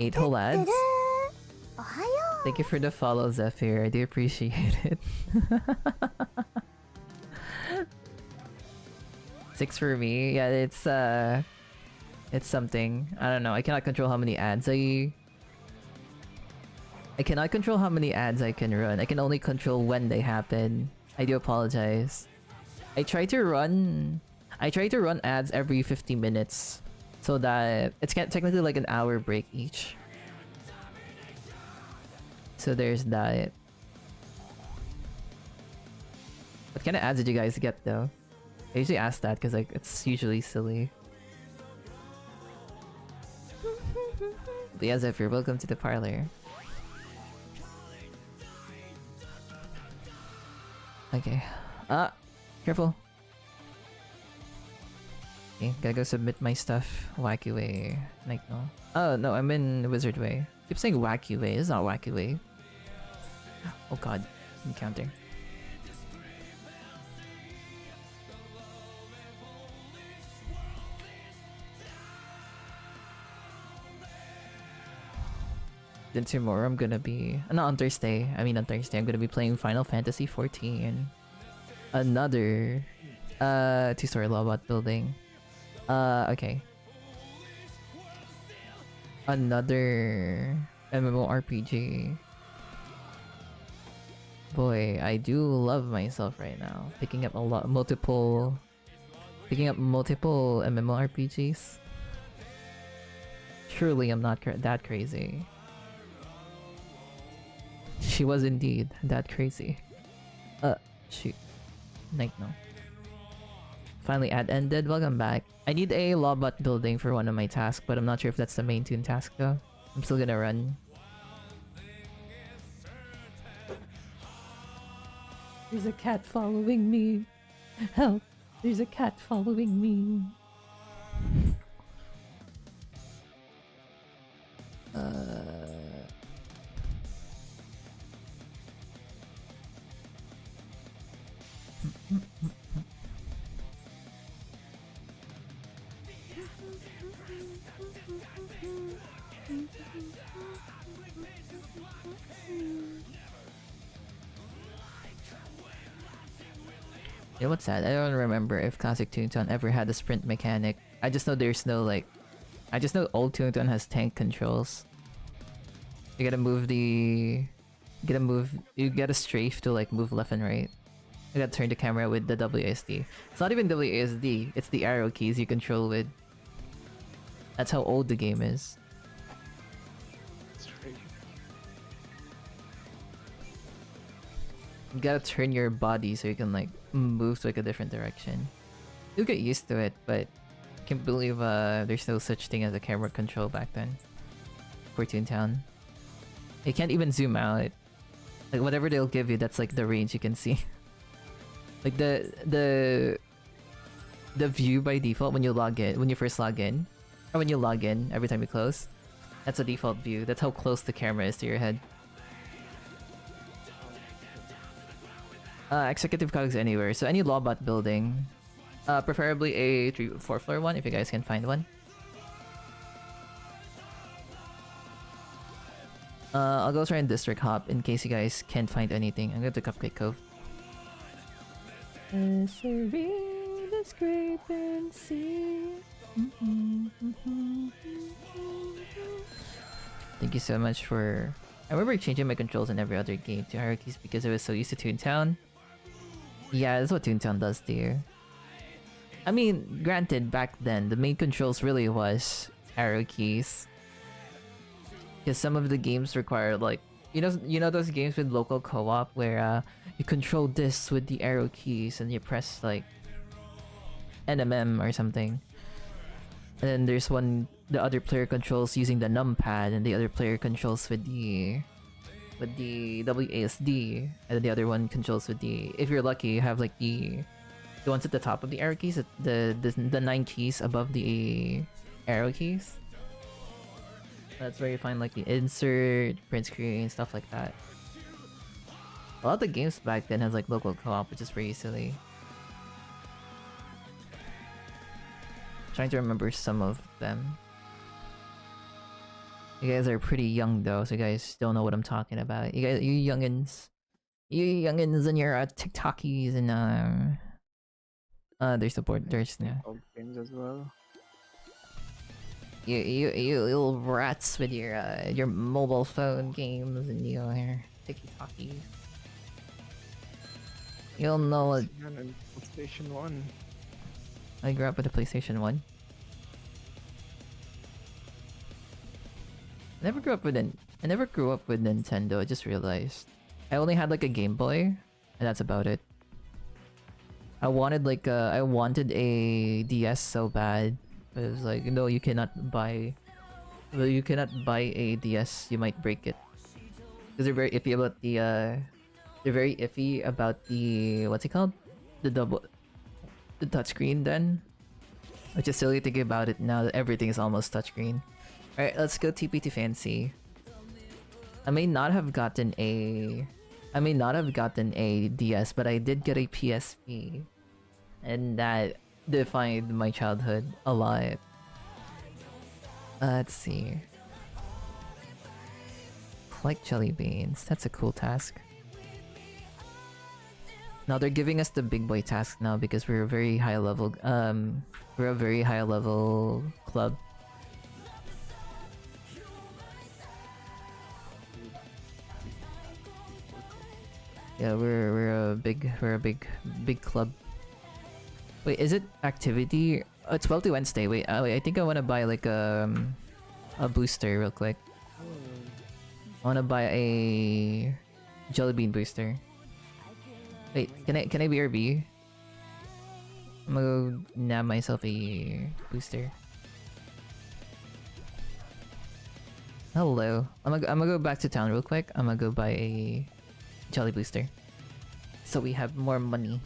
8 whole ads. Thank you for the follow, Zephyr. I do appreciate it. 6 for me. Yeah, it's something. I don't know. I cannot control how many ads I cannot control how many ads I can run. I can only control when they happen. I do apologize. I try to run ads every 50 minutes so that it's technically like an hour break each. So there's that. What kind of ads did you guys get though? I usually ask that because like it's usually silly. But yeah, Zephyr, welcome to the parlor. Okay. Careful. Okay, gotta go submit my stuff. Wacky way. Like, no. Oh, no, I'm in Wizard Way. Keep saying Wacky Way. It's not Wacky Way. Oh god. Encounter. Then tomorrow I'm gonna be... not on Thursday. I mean on Thursday I'm gonna be playing Final Fantasy 14. Another... 2-story Lobot building. Okay. Another... MMORPG. Boy, I do love myself right now. Picking up multiple MMORPGs. Truly I'm not that crazy. She was indeed that crazy. Shoot. Like, no. Finally, ad ended. Welcome back. I need a Lobot building for one of my tasks, but I'm not sure if that's the main tune task though. I'm still gonna run. There's a cat following me. Help. There's a cat following me. Yeah, what's that? I don't remember if Classic Toontown ever had a sprint mechanic. I just know there's no like... I just know old Toontown has tank controls. You gotta move the... You gotta strafe to like move left and right. You gotta turn the camera with the WASD. It's not even WASD, it's the arrow keys you control with. That's how old the game is. You gotta turn your body so you can like move to like a different direction. You'll get used to it, but I can't believe there's no such thing as a camera control back then for Toontown. You can't even zoom out. Like whatever they'll give you, that's like the range you can see. Like the view by default when you log in, when you first log in, or when you log in every time you close, that's a default view. That's how close the camera is to your head. Executive cogs anywhere, so any Lobot building. Preferably a 4th floor one if you guys can find one. I'll go try and district hop in case you guys can't find anything. I'm going to Cupcake Cove. Thank you so much for... I remember changing my controls in every other game to hierarchies because I was so used to Toontown. Yeah, that's what Toontown does to you. I mean, granted, back then, the main controls really was arrow keys. Because some of the games require like you know those games with local co-op where you control this with the arrow keys and you press like NMM or something. And then there's one the other player controls using the numpad and the other player controls with the WASD, and then the other one controls with the, if you're lucky, you have like the ones at the top of the arrow keys, the 9 keys above the arrow keys. That's where you find like the insert, print screen, stuff like that. A lot of the games back then has like local co-op, which is pretty silly. Trying to remember some of them. You guys are pretty young though, so you guys don't know what I'm talking about. You youngins and your TikTokies and there's support. There's no. Old games as well. You little rats with your mobile phone games and your TikTokies. You'll know what. PlayStation 1. I grew up with a PlayStation 1. I never grew up with Nintendo. I just realized I only had like a Game Boy, and that's about it. I wanted a DS so bad, but it was like, no, you cannot buy a DS. You might break it because they're very iffy about the what's it called, the touchscreen then, which is silly thinking about it now that everything is almost touchscreen. Alright, let's go TP to Fancy. I may not have gotten a DS, but I did get a PSP. And that defined my childhood a lot. Let's see. Collect jelly beans. That's a cool task. Now they're giving us the big boy task now because we're a very high level club. Yeah, we're a big club. Wait, is it activity? Oh, it's Wealthy Wednesday. Wait, I think I want to buy like a booster real quick. I want to buy a jelly bean booster. Wait, can I BRB? I'm gonna go nab myself a booster. Hello. I'm gonna go back to town real quick. I'm gonna go buy a jelly booster so we have more money.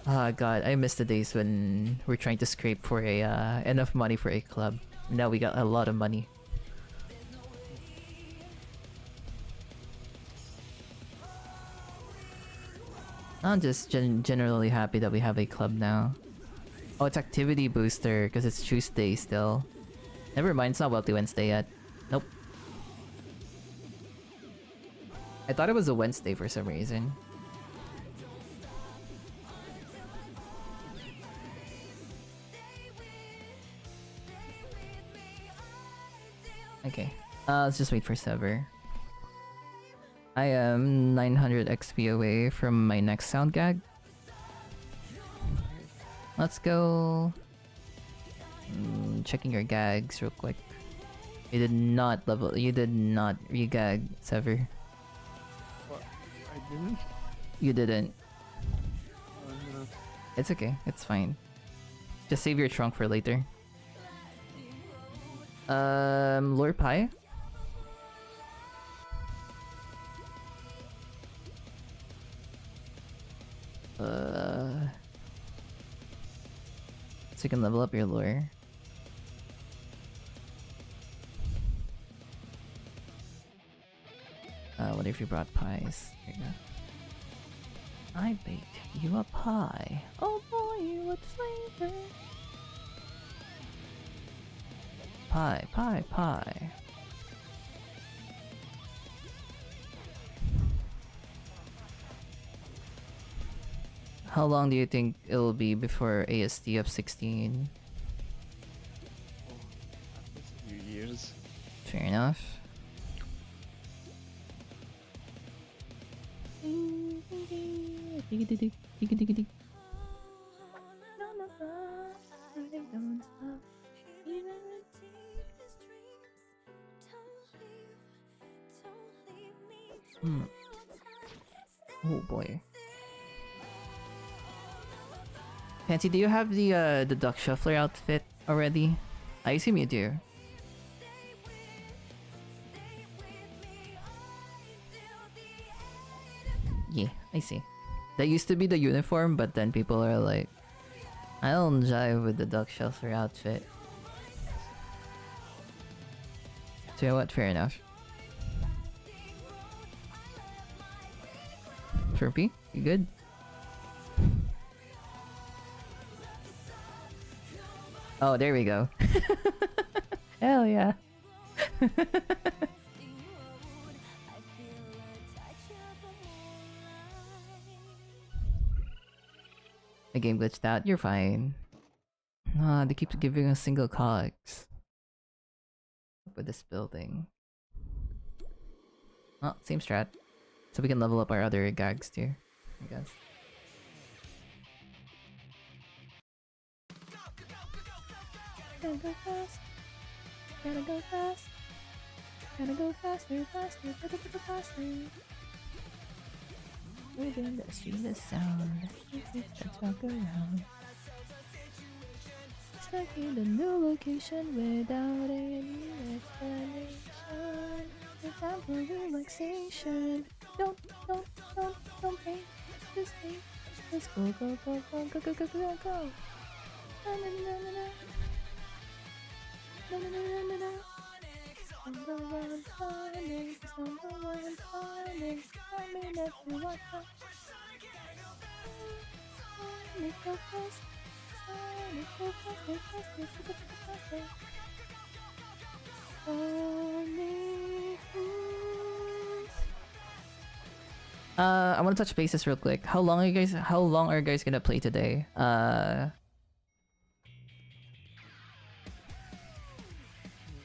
Ah, god, I miss the days when we're trying to scrape for a enough money for a club. Now we got a lot of money. I'm just generally happy that we have a club now. Oh, it's activity booster because it's Tuesday still. Never mind, it's not Wealthy Wednesday yet. Nope. I thought it was a Wednesday for some reason. Okay. Let's just wait for Sever. I am 900 XP away from my next sound gag. Let's go. Checking your gags real quick. You did not regag, Sever. What? I didn't? You didn't. Oh, no. It's okay, it's fine. Just save your trunk for later. Lure Pie? So you can level up your lure. What if you brought pies? Here you go. I baked you a pie. Oh boy, what flavor? Pie, pie, pie. How long do you think it'll be before ASD of 16? A few years. Fair enough. Oh boy. Fancy, do you have the duck shuffler outfit already? I assume you do. Yeah, I see. That used to be the uniform, but then people are like, I don't jive with the duck shuffler outfit. So you know what? Fair enough. Chirpy, you good? Oh, there we go. Hell yeah. The game glitched out. You're fine. Ah, they keep giving us single cogs. With this building. Oh, same strat. So we can level up our other gags too, I guess. Gotta go fast. Gotta go fast. Gotta go faster, faster, gotta go faster. Within the street of sound, let's walk around. Stuck in a new location without any explanation. It's time for relaxation. Don't pay. Just pay. Let's go, go, go, go, go, go, go, go, go. Na na na na na. Na na na na na. Number one finding, number one finding. Coming at you like that. Make go fast. Make go fast, make fast, make go fast. I want to touch bases real quick. How long are you guys gonna play today?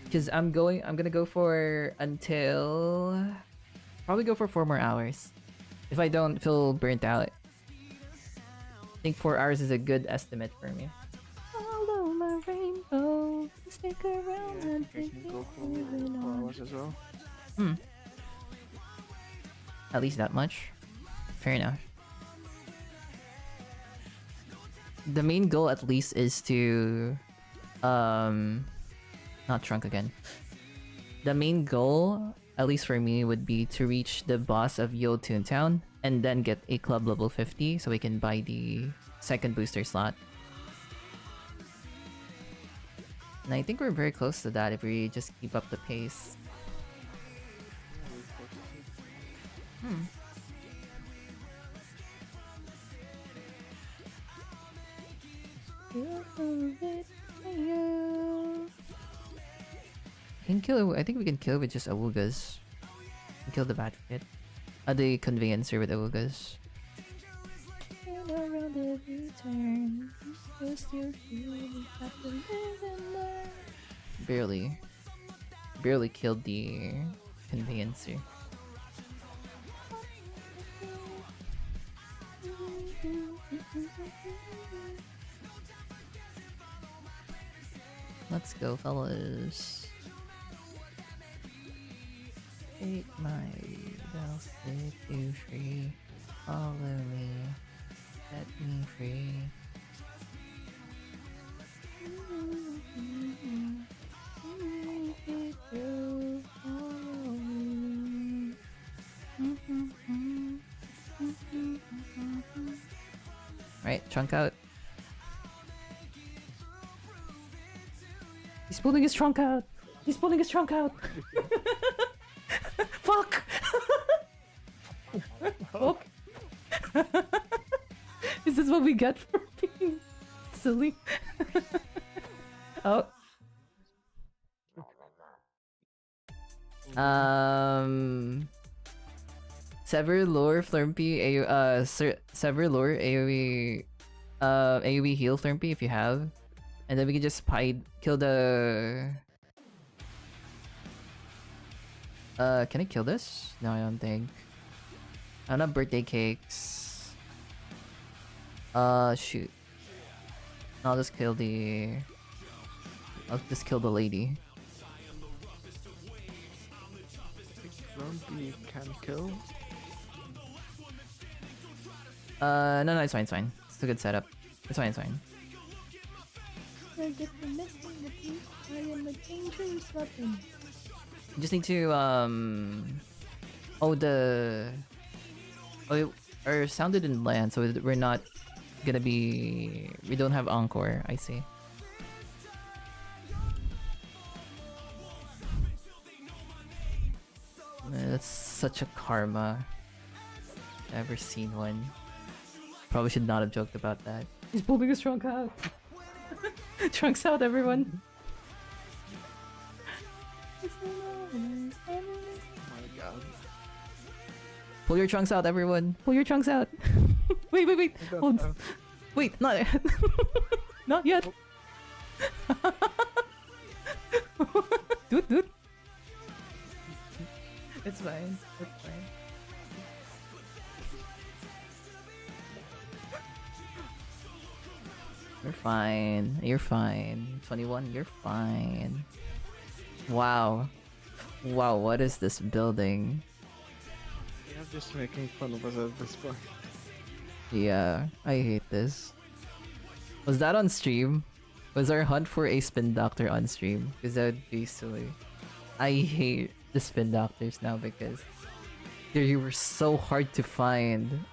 Because I'm gonna go for until probably go for 4 more hours. If I don't feel burnt out. I think 4 hours is a good estimate for me. Follow my rainbow. Stick around and You take can it go for moving 4 on. hours as well. At least that much. Fair enough. The main goal at least is to not trunk again. The main goal, at least for me, would be to reach the boss of Yo Toontown and then get a club level 50 so we can buy the second booster slot. And I think we're very close to that if we just keep up the pace. Can kill it. I think we can kill with just awugas. Kill the bad fit. The conveyancer with awugas. And around every turn, just your feeling have to live and learn. Barely killed the conveyancer. Let's go, fellas. Take my lead, I'll set you free. Follow me, set me free. Right, chunk out. He's pulling his trunk out. He's pulling his trunk out. Fuck. Fuck. Is this what we get for being silly? Oh. Sever lore Flurmpy Sever lore AoE AoE heal Flurmpy if you have. And then we can just kill the can I kill this? No, I don't think. I don't have birthday cakes. Shoot. I'll just kill the lady. Drone be can kill? No, it's fine, it's fine. It's a good setup. It's fine, it's fine. I am a dangerous weapon. You just need to, Oh, our sound didn't land, so we're not gonna be... We don't have encore, I see. That's such a karma. Never seen one. Probably should not have joked about that. He's pulling his trunk out. Trunks out, everyone. Oh my god. Pull your trunks out, everyone. Pull your trunks out. Wait. Hold. Wait, not yet. Not yet. Dude. It's fine. It's fine. You're fine. You're fine. 21, you're fine. Wow. Wow, what is this building? Yeah, I'm just making fun of us at this point. Yeah, I hate this. Was that on stream? Was our hunt for a spin doctor on stream? Because that would be silly. I hate the spin doctors now because they were so hard to find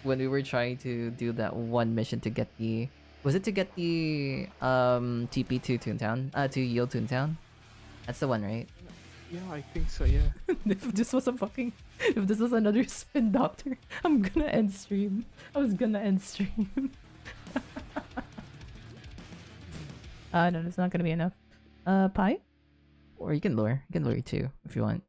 when we were trying to do that one mission to get the... Was it to get the TP to Toontown? To yield Toontown? That's the one, right? Yeah, I think so, yeah. If this was a fucking... If this was another spin doctor, I'm gonna end stream. I was gonna end stream. No, that's not gonna be enough. Pie? Or you can lure. You can lure too, if you want.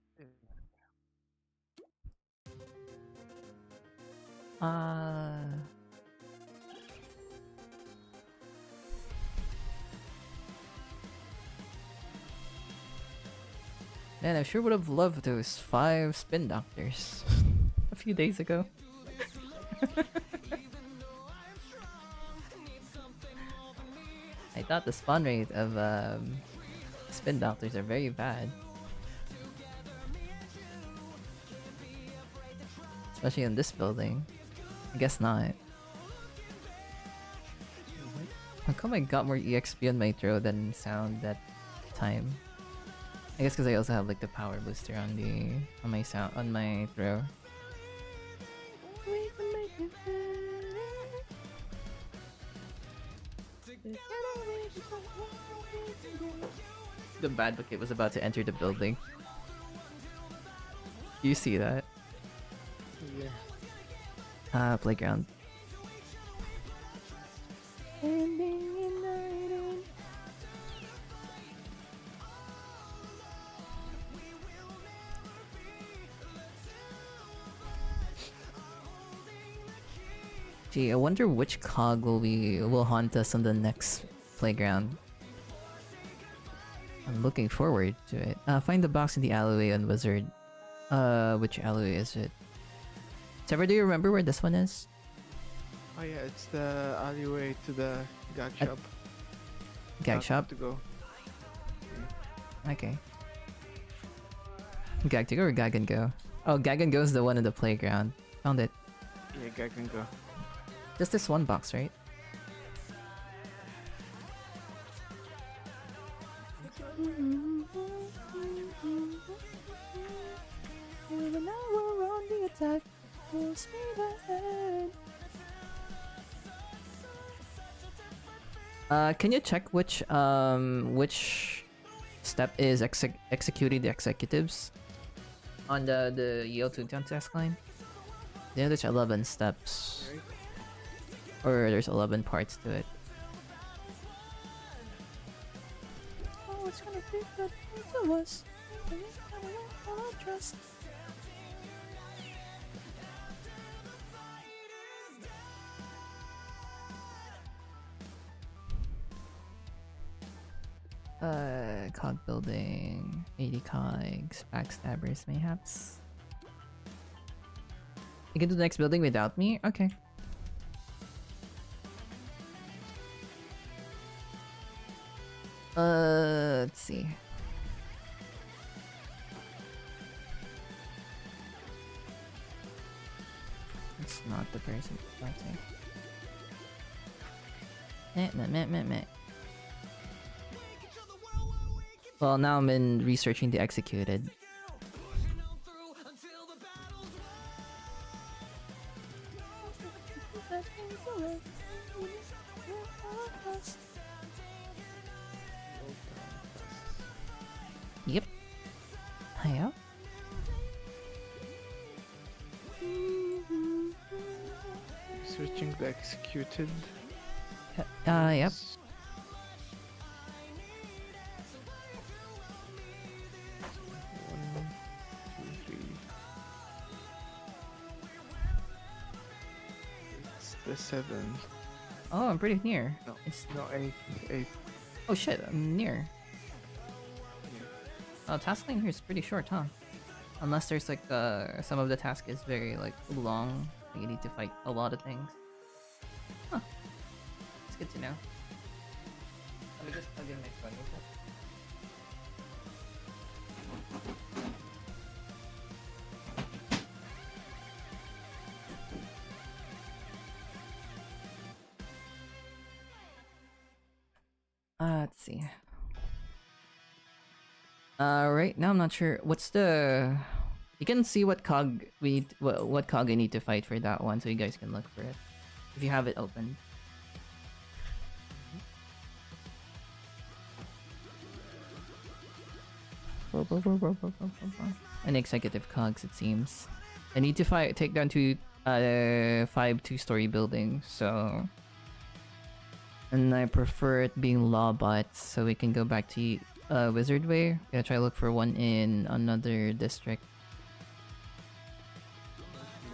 Man, I sure would have loved those 5 spin doctors a few days ago. I thought the spawn rate of spin doctors are very bad. Especially in this building. I guess not. How come I got more EXP on my throw than sound that time? I guess because I also have like the power booster on my sound on my throw. The bad bucket was about to enter the building. You see that? Yeah. Playground. Gee, I wonder which cog will haunt us on the next playground. I'm looking forward to it. Find the box in the alleyway on Wizard. Which alleyway is it? Trevor, do you remember where this one is? Oh yeah, it's the alleyway to the gag shop. Gag shop? To go. Okay. Gag to go or Gag and Go? Oh, Gag and Go is the one in the playground. Found it. Yeah, gag and go. Just this one box, right? Can you check which step is executing the executives on the yield to Toontown task line? Yeah, there's 11 steps. Right. Or there's 11 parts to it. Oh, it's gonna be good to us. Trust. Cog building, 80 cogs, backstabbers mayhaps. You can do the next building without me? Okay. Let's see. not the person starting. Meh. Well, now I'm in researching the executed. Yep. Hiya. Searching the executed. Yep. One, two, three. It's the 7. Oh, I'm pretty near. No, no, 8. 8. Oh shit, I'm near. Oh, task line here is pretty short, huh? Unless there's like some of the task is very like long. You need to fight a lot of things. Huh. It's good to know. Let me just plug in my phone real quick. Let's see. Right now I'm not sure. What's the? You can see what cog we need, what cog I need to fight for that one, so you guys can look for it if you have it open. An executive cogs, it seems. I need to take down 5 2-story buildings, so. And I prefer it being law bots, so we can go back to Wizard Way. Gonna try to look for one in another district.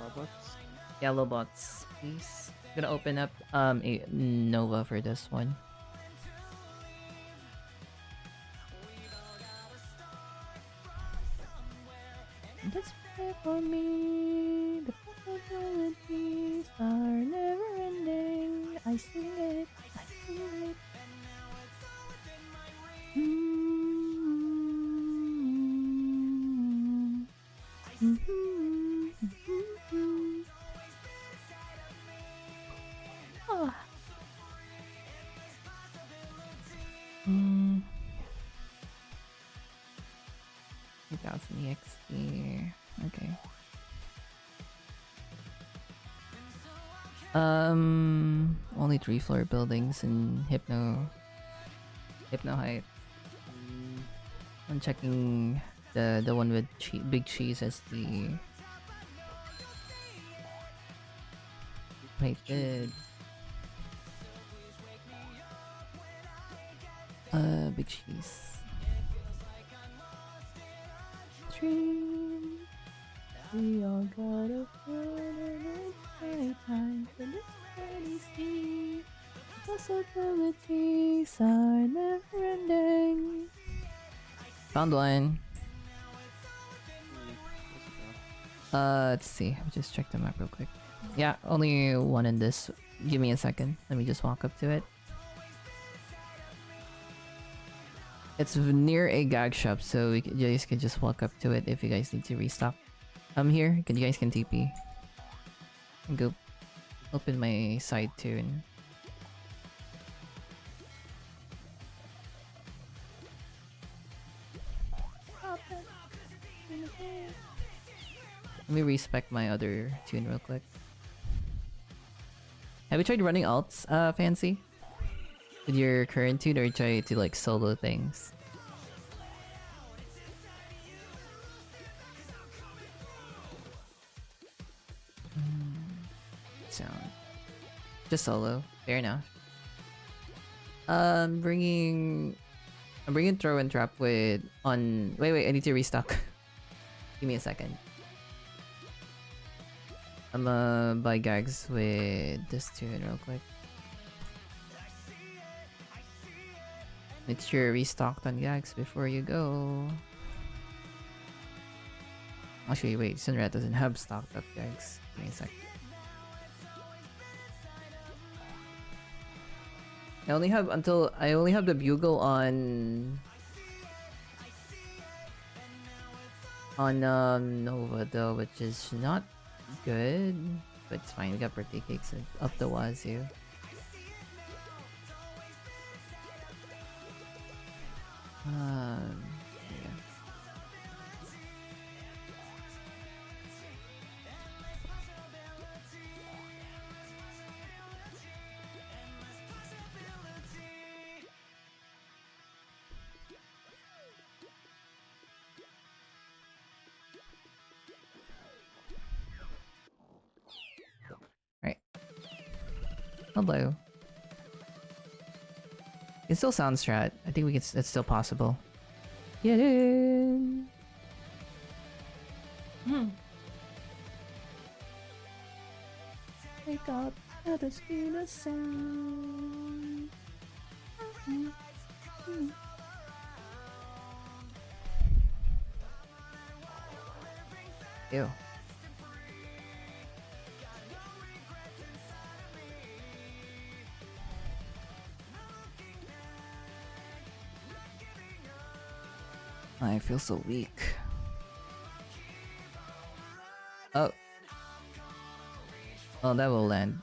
Robots? Yeah, Lobots, please. Gonna open up a Nova for this one. Just pray for me. The possibilities are never ending. I sing it. I sing it. Oh. 2000 EXP. Okay. Only 3-floor buildings in Hypno Height. I'm checking the one with big cheese as the. Wait, good. Big cheese. Dream. We all got a many times in this many sea. Possibilities are never ending. Found one. Let's see. I'll just check the map real quick. Yeah, only one in this. Give me a second. Let me just walk up to it. It's near a gag shop, so you guys can just walk up to it if you guys need to restock. I'm here. You guys can TP. And go open my side too. And let me respec my other tune real quick. Have you tried running alts, Fancy? With your current tune, or try to like solo things? Sound. Just solo. Fair enough. I'm bringing throw and trap with on. Wait. I need to restock. Give me a second. I'm buy gags with this tune real quick. Make sure you're restocked on gags before you go. Actually, wait, Sunrat doesn't have stocked up gags. Give me a sec. I only have the bugle on Nova though, which is not good. but it's fine. We got birthday cakes up the wazoo. Yeah. Right. Hello. It still sounds strat. I think we can. It's still possible. Get in. Wake up at the speed of sound. Ew. I feel so weak. Oh. Oh, that will land.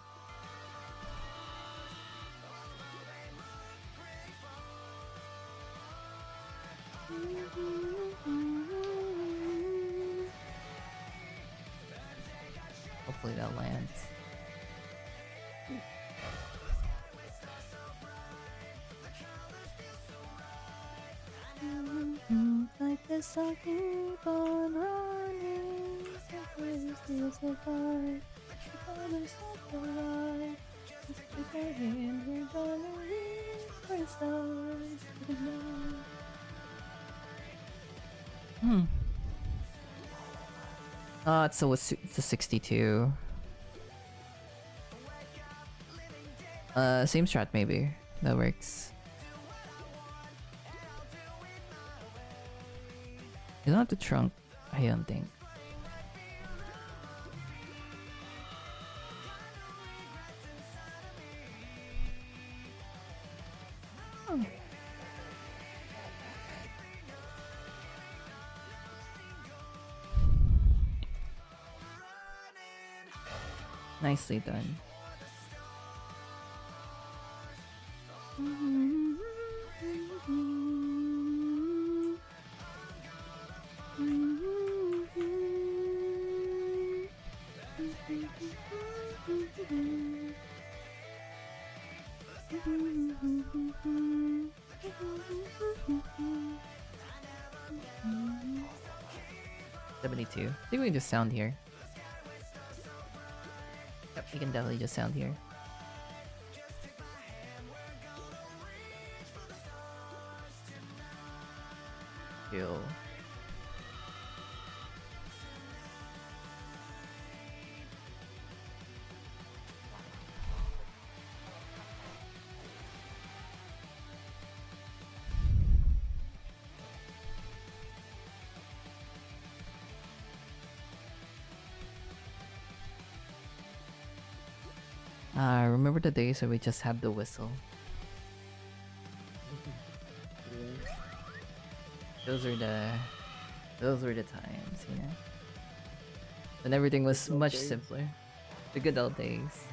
Hopefully that lands. Like this, I'll keep on running. So far. Let's stop the ride. Let's take our hand. We're gonna reach for the stars. It's a 62. Same strat maybe. That works. You don't have to trunk, I don't think. Nicely done. I think we can just sound here. Yep, we can definitely just sound here. Chill. Remember the days where we just had the whistle? Those were the times, you know? When everything was much simpler. The good old days.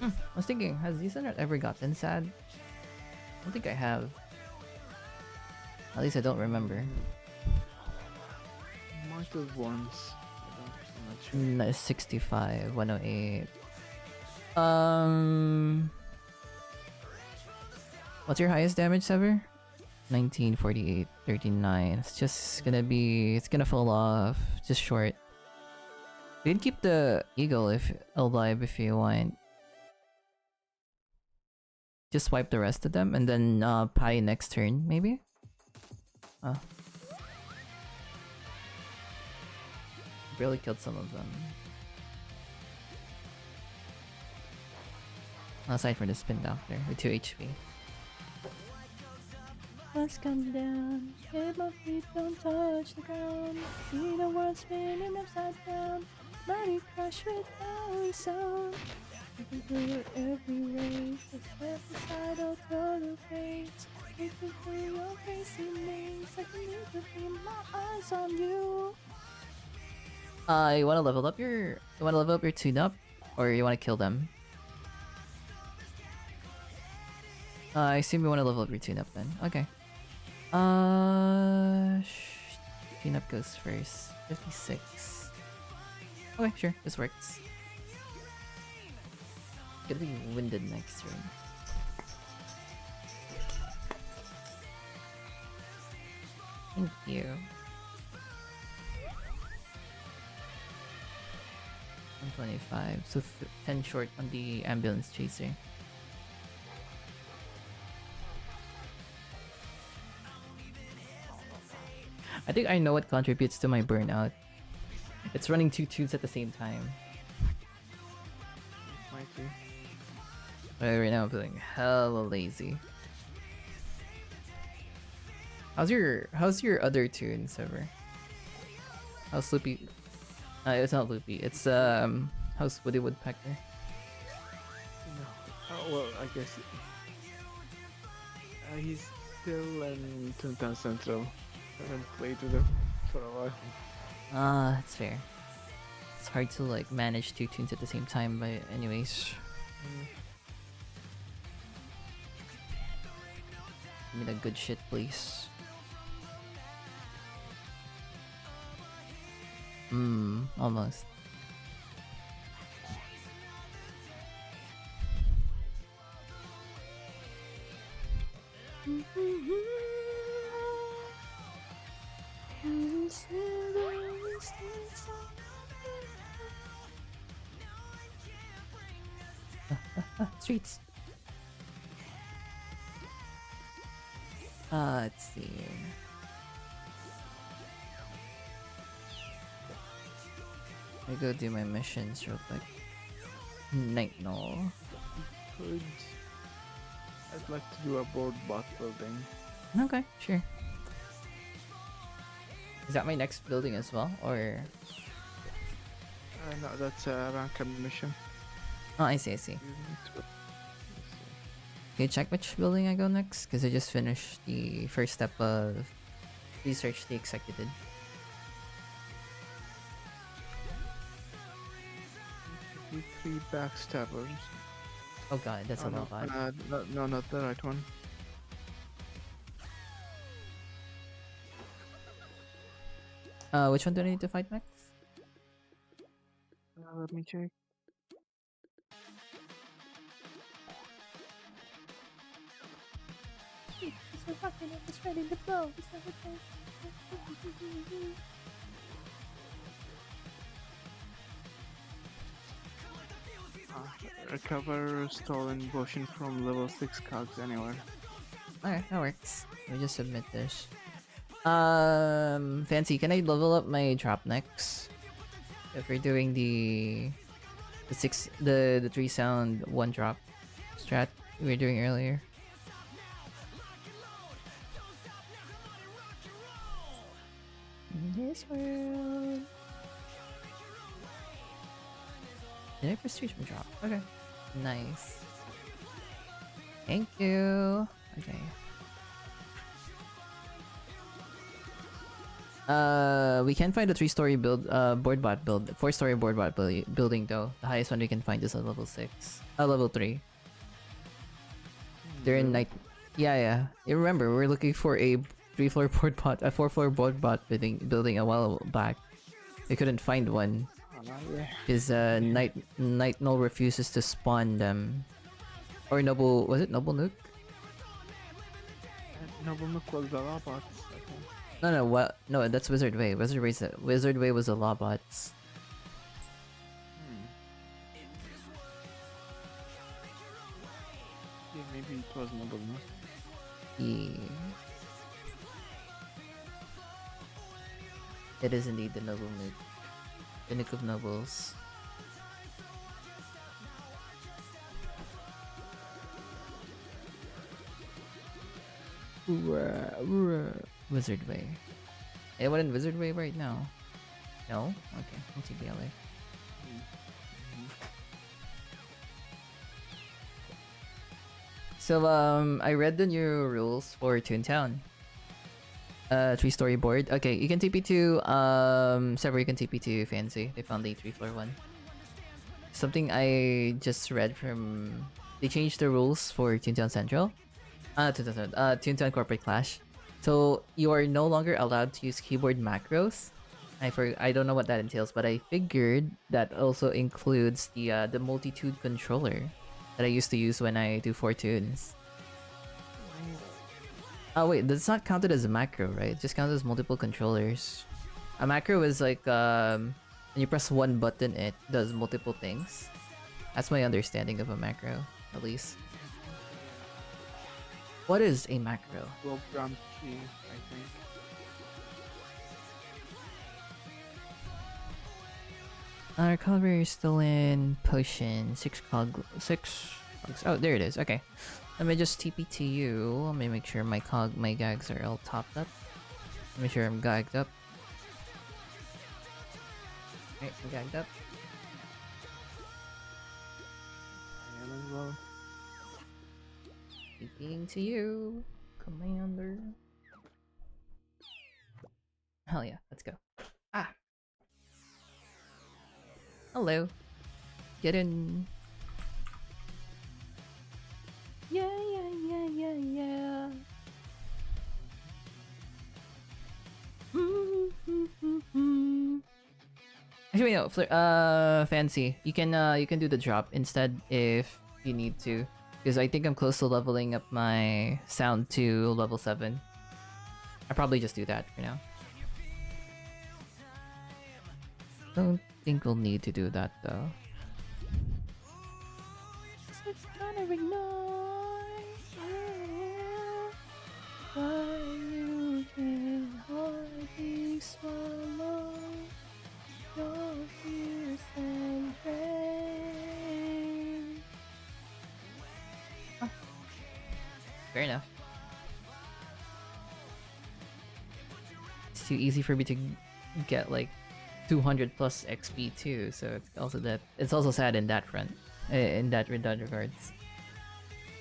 I was thinking, has Zeta ever gotten sad? I don't think I have. At least I don't remember. Might have once. I'm not sure. 65, 108. What's your highest damage, Sever? 1948, 39. It's just gonna be. It's gonna fall off. Just short. You can keep the eagle if alive if you want. Just swipe the rest of them and then pie next turn, maybe? Barely killed some of them. Aside from the spin doctor with 2 HP. Let's come down, if my feet don't touch the ground. See the world spinning upside down. Body crush without sound. Looking through your every race. The suicidal total face. Looking through your crazy maze. I can need to keep my eyes on you. You wanna level up your tune-up? Or you wanna kill them? I assume you wanna level up your tune-up then. Okay. Tune-up goes first. 56. Okay, sure, this works. Gonna be winded next turn. Thank you. 125, so 10 short on the ambulance chaser. I think I know what contributes to my burnout. It's running 2 tunes at the same time. Might be. Right now I'm feeling hella lazy. How's your other tune server? How's Loopy? It's not Loopy. It's how's Woody Woodpecker? No. Oh, well, I guess he's still in Toontown Central. I haven't played with him for a while. That's fair. It's hard to like manage 2 tunes at the same time, but anyways. Give me the good shit, please. Almost. Streets. Let's see. I go do my missions real quick. Night null. Could. I'd like to do a board bot building. Okay, sure. Is that my next building as well, or? No, that's a ranked mission. Oh, I see. Can you check which building I go next? Because I just finished the first step of research the executed. Three backstabbers. Oh god, that's a no, lot. no, not the right one. Which one do I need to fight next? Let me check. It's a rocket and it's ready to blow. It's never Recover stolen potion from level 6 cogs anywhere. Alright, that works. Let me just submit this. Fancy, can I level up my drop next? If we're doing the 3 sound 1 drop strat we were doing earlier. In this world. Did I prestige my drop? Okay. Nice. Thank you. Okay. We can find a 3-story build, board bot build, 4-story board bot building though. The highest one we can find is at level 6, level 3. They're in night. Yeah. You remember we're looking for a 3-floor board bot, a 4-floor board bot building a while back. We couldn't find one. Because night null refuses to spawn them. Or noble, was it Noble Nuke? Noble Nuke was the robots, I think. No, what? No, that's Wizard Way. Wizard Way was the Lawbots. Yeah, maybe it was Noble Nuke. Yeah. It is indeed the Noble Nuke. The Nuke of Nobles. Wizard Way. Anyone in Wizard Way right now? No? Okay, multi-BLA. So I read the new rules for Toontown. 3-story board. Okay, you can TP to Sever, you can TP to Fancy. They found the 3-floor one. Something I just read from, they changed the rules for Toontown Central. Toontown Corporate Clash. So you are no longer allowed to use keyboard macros. I don't know what that entails, but I figured that also includes the multitude controller that I used to use when I do 4 tunes. Oh wait, that's not counted as a macro, right? It just counts as multiple controllers. A macro is like when you press one button, it does multiple things. That's my understanding of a macro, at least. What is a macro? Program key, I think. Our caliber is still in potion. 6 cog. Oh, there it is. Okay. Let me just TP to you. Let me make sure my gags are all topped up. Let me make sure I'm gagged up. Alright, I'm gagged up. I am as well. TPing to you, Commander. Hell yeah, let's go. Ah! Hello. Get in. Yeah, yeah, yeah, yeah, yeah. Actually, no. Fancy. You can do the drop instead if you need to, because I think I'm close to leveling up my sound to level 7. I'll probably just do that for now. Don't think we'll need to do that though. It's gonna ignite, yeah. Why you can hardly swallow your fears and pain. Fair enough. It's too easy for me to get like 200 plus XP too, so it's also that it's also sad in that front, in that regards.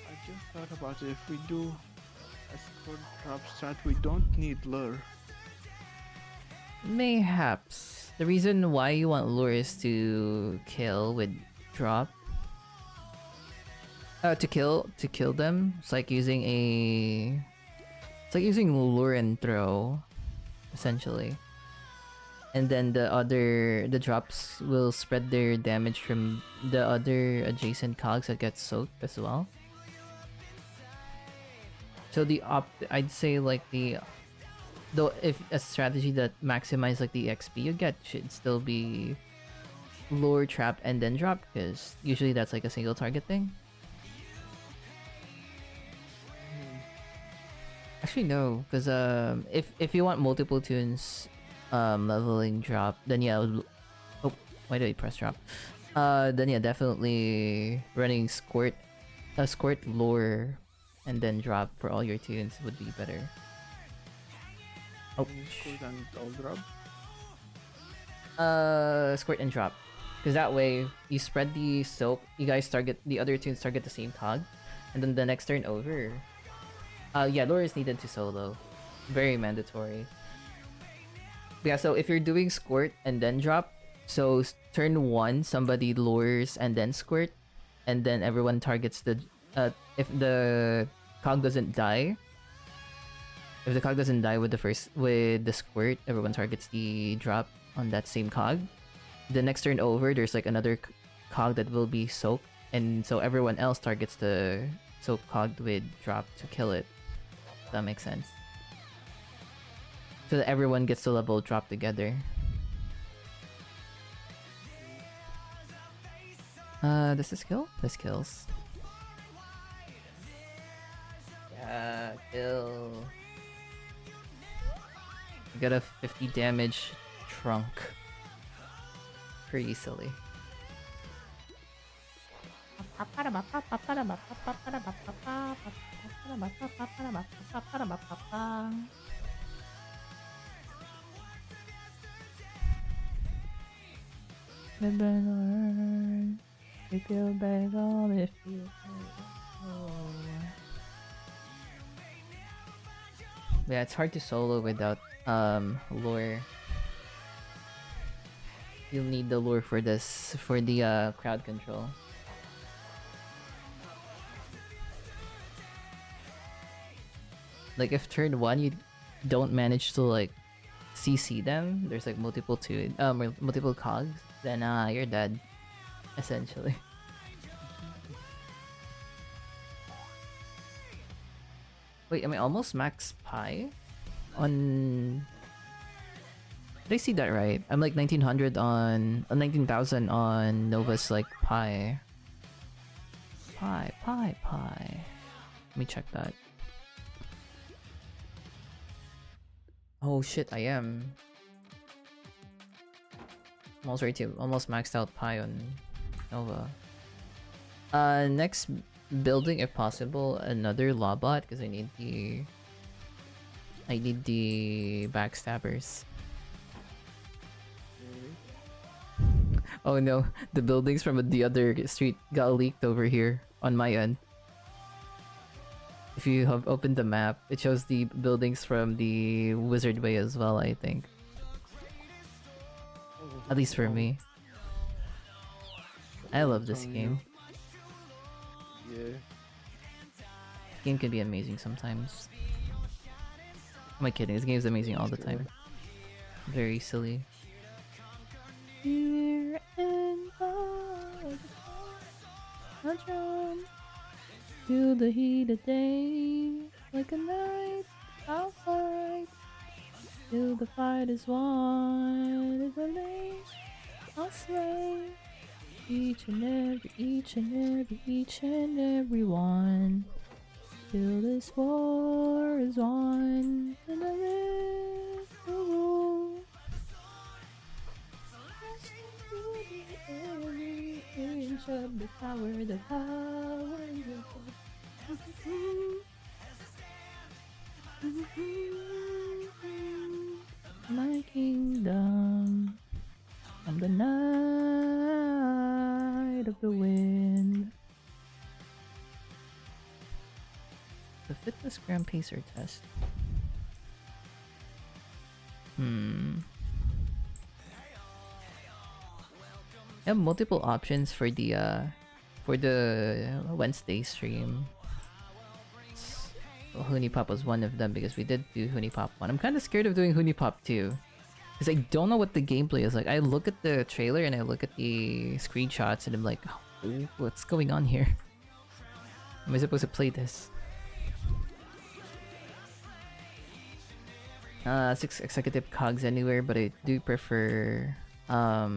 I just thought about it. If we do a squad drop strat, we don't need lure. Mayhaps the reason why you want lure is to kill with drop. To kill them. It's like using lure and throw, essentially. And then the drops will spread their damage from the other adjacent cogs that get soaked as well. So I'd say like though if a strategy that maximizes like the XP you get should still be lure, trap, and then drop, because usually that's like a single target thing. Actually no, because if you want multiple tunes leveling drop, then yeah, oh, why did I press drop? Then yeah, definitely running squirt lure and then drop for all your tunes would be better. Oh, Squirt and all drop. Squirt and drop, because that way you spread the soap. You guys target the other tunes, target the same cog, and then the next turn over. Yeah, lure is needed to solo, very mandatory. Yeah, so if you're doing squirt and then drop, so turn 1 somebody lures and then squirt, and then everyone targets the if the cog doesn't die. If the cog doesn't die with the squirt, everyone targets the drop on that same cog. The next turn over, there's like another cog that will be soaked, and so everyone else targets the soaked cog with drop to kill it. That makes sense. So that everyone gets to level drop together. Does this kill? This kills. Yeah, kill. I got a 50 damage trunk. Pretty silly. Live and learn. If you beg on, if you Yeah, it's hard to solo without lure. You'll need the lure for this, for the crowd control. Like if turn 1 you don't manage to like CC them, there's like multiple multiple cogs, then you're dead, essentially. Wait, am I almost max pi on? Did I see that right? I'm like 1900 on 19,000 on Nova's like pi. Pi. Let me check that. Oh shit, I am. I'm almost ready to almost maxed out pi on Nova. Next building if possible another lawbot because I need the backstabbers. Oh no, the buildings from the other street got leaked over here on my end. If you have opened the map, it shows the buildings from the Wizard Way as well, I think. At least for me. I love this game. Yeah. Game can be amazing sometimes. Am I kidding? This game is amazing all the time. Very silly. Here and I drum to the heat of day, like a night I'll fight till the fight is won. Is a lane I'll slay each and every one till this war is won. And I live the rule. Every inch of the power is my kingdom. I'm the night of the wind. The fitness gram pacer test. I have multiple options for the Wednesday stream. Well, Huni Pop was one of them because we did do Huni Pop 1. I'm kind of scared of doing Huni Pop 2 because I don't know what the gameplay is like. I look at the trailer and I look at the screenshots and I'm like, oh, what's going on here? Am I supposed to play this? 6 executive cogs anywhere, but I do prefer I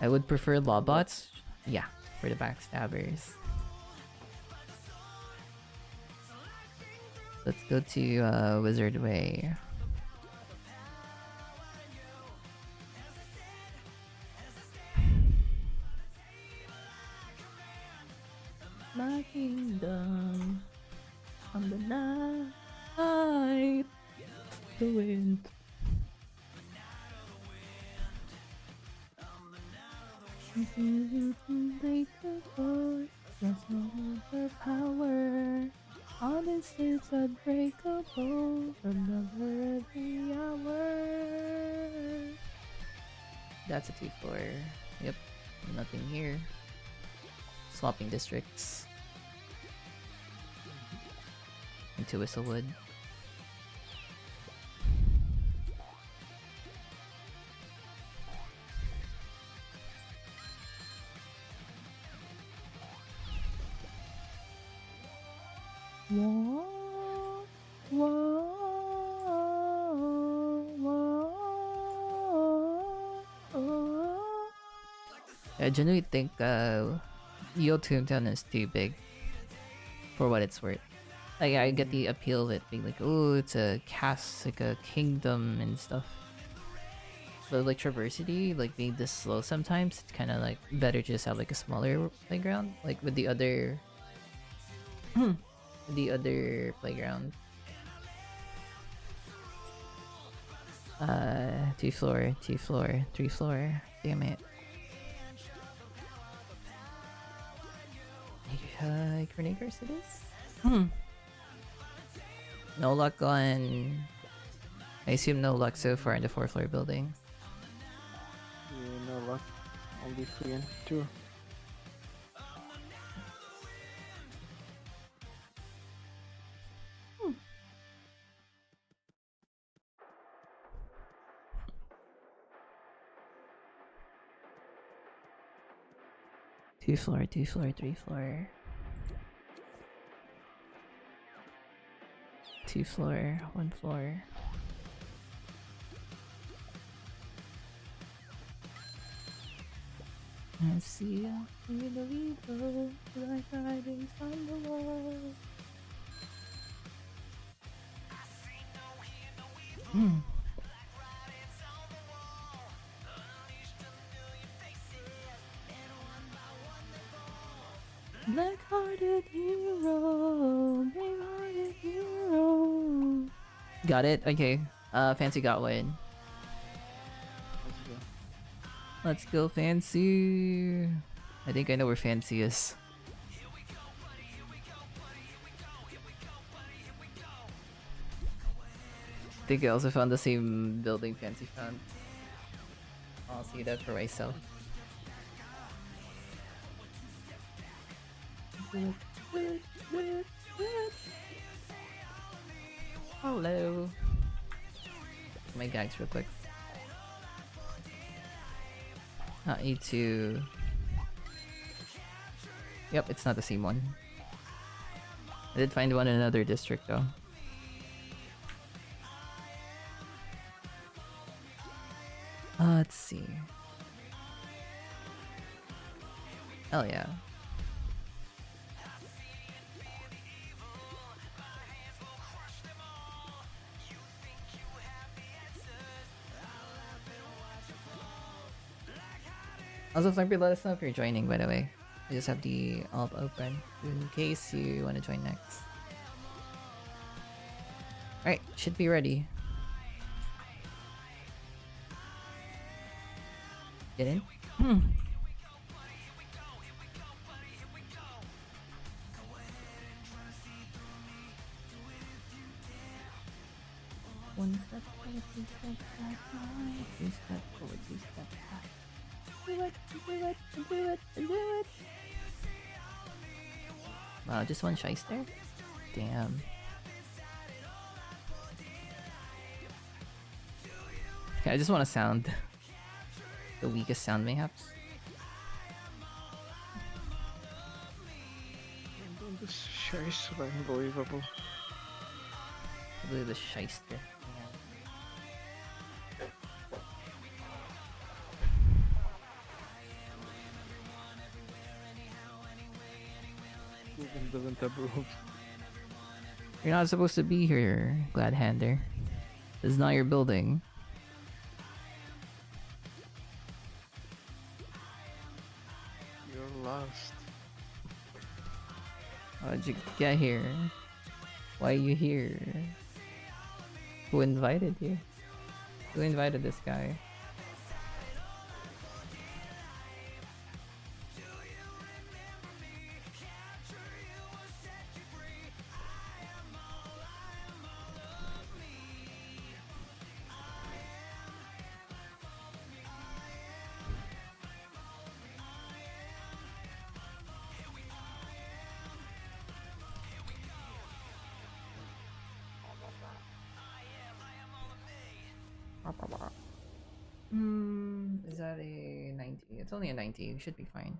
would prefer lawbots. Yeah, for the backstabbers. Let's go to Wizard Way. My kingdom. I'm the night, the wind. Break the void, there's no overpower. Honest is unbreakable, remember every hour. That's a 2-4. Yep, nothing here. Swapping districts. Into Whistlewood. Whoa, whoa. I genuinely think Toontown is too big for what it's worth. Like I get the appeal of it being like, oh, it's a cast, like a kingdom and stuff. But like Traversity, like being this slow sometimes, it's kind of like better to just have like a smaller playground, like with the other, playground. 2 floor, 3 floor. Damn it. like Renee Garcias. No luck on... I assume no luck so far in the 4th floor building. Yeah, no luck. Only 3 and 2. Two floor, 3 floor. 2 floor, 1 floor. Let's see. Like writings on the wall. Black-hearted hero, big-hearted hero. Got it? Okay. Fancy got one. Let's go, Fancy. I think I know where Fancy is. I think I also found the same building Fancy found. I'll see that for myself. Hello. My gags real quick. I need to... Yep, it's not the same one. I did find one in another district though. Let's see. Hell yeah. Also, Flumpy, let us know if you're joining, by the way. I just have the alt open in case you want to join next. Alright, should be ready. Get in? One step forward, 2 steps back, 2 steps forward, 2 steps back. Do it. Wow, just one shyster? Damn. Okay, I just want to sound the weakest sound mayhaps. This is unbelievable. Probably the shyster. Doesn't approve. You're not supposed to be here, Gladhander. This is not your building. You're lost. How'd you get here? Why are you here? Who invited you? Who invited this guy? Is that a 90? It's only a 90. Should be fine.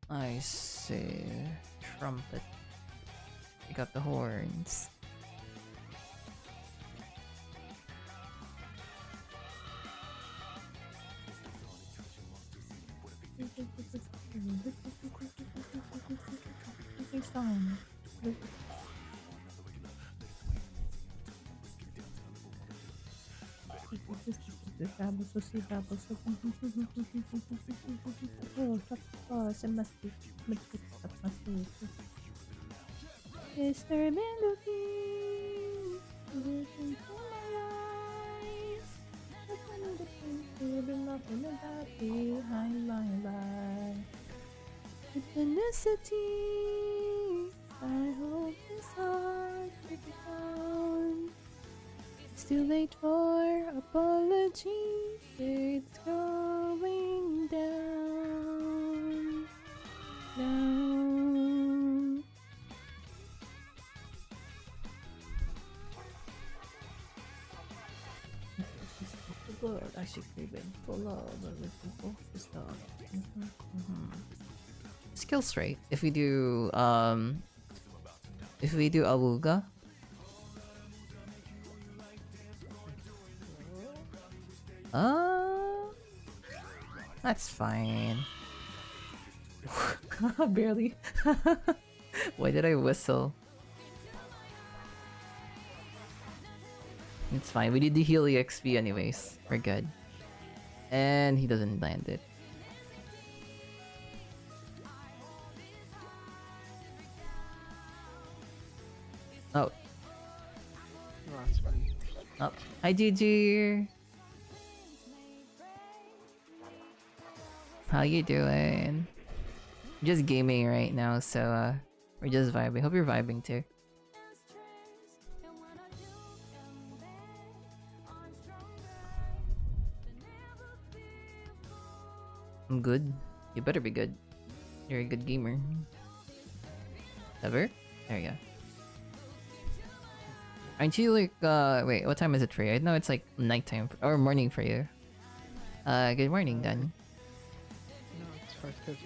I see. Trumpet. We got the horns. Mr. Melody, listen to my eyes. Nothing but things to be nothing about behind my life. simplicity. I hope this heart will be found. It's too late for apology. It's going down. Down. The world actually been full of other people for stuff. Skills rate. If we do Awuga. That's fine. Barely. Why did I whistle? It's fine. We need the heal EXP anyways. We're good. And he doesn't land it. Oh. No, it's fine. Oh. Hi, GG. How you doing? Just gaming right now, so we're just vibing. Hope you're vibing too. I'm good. You better be good. You're a good gamer. Ever? There you go. Aren't you like, wait, what time is it for you? I know it's like nighttime or morning for you. Good morning then. No, it's 5:34.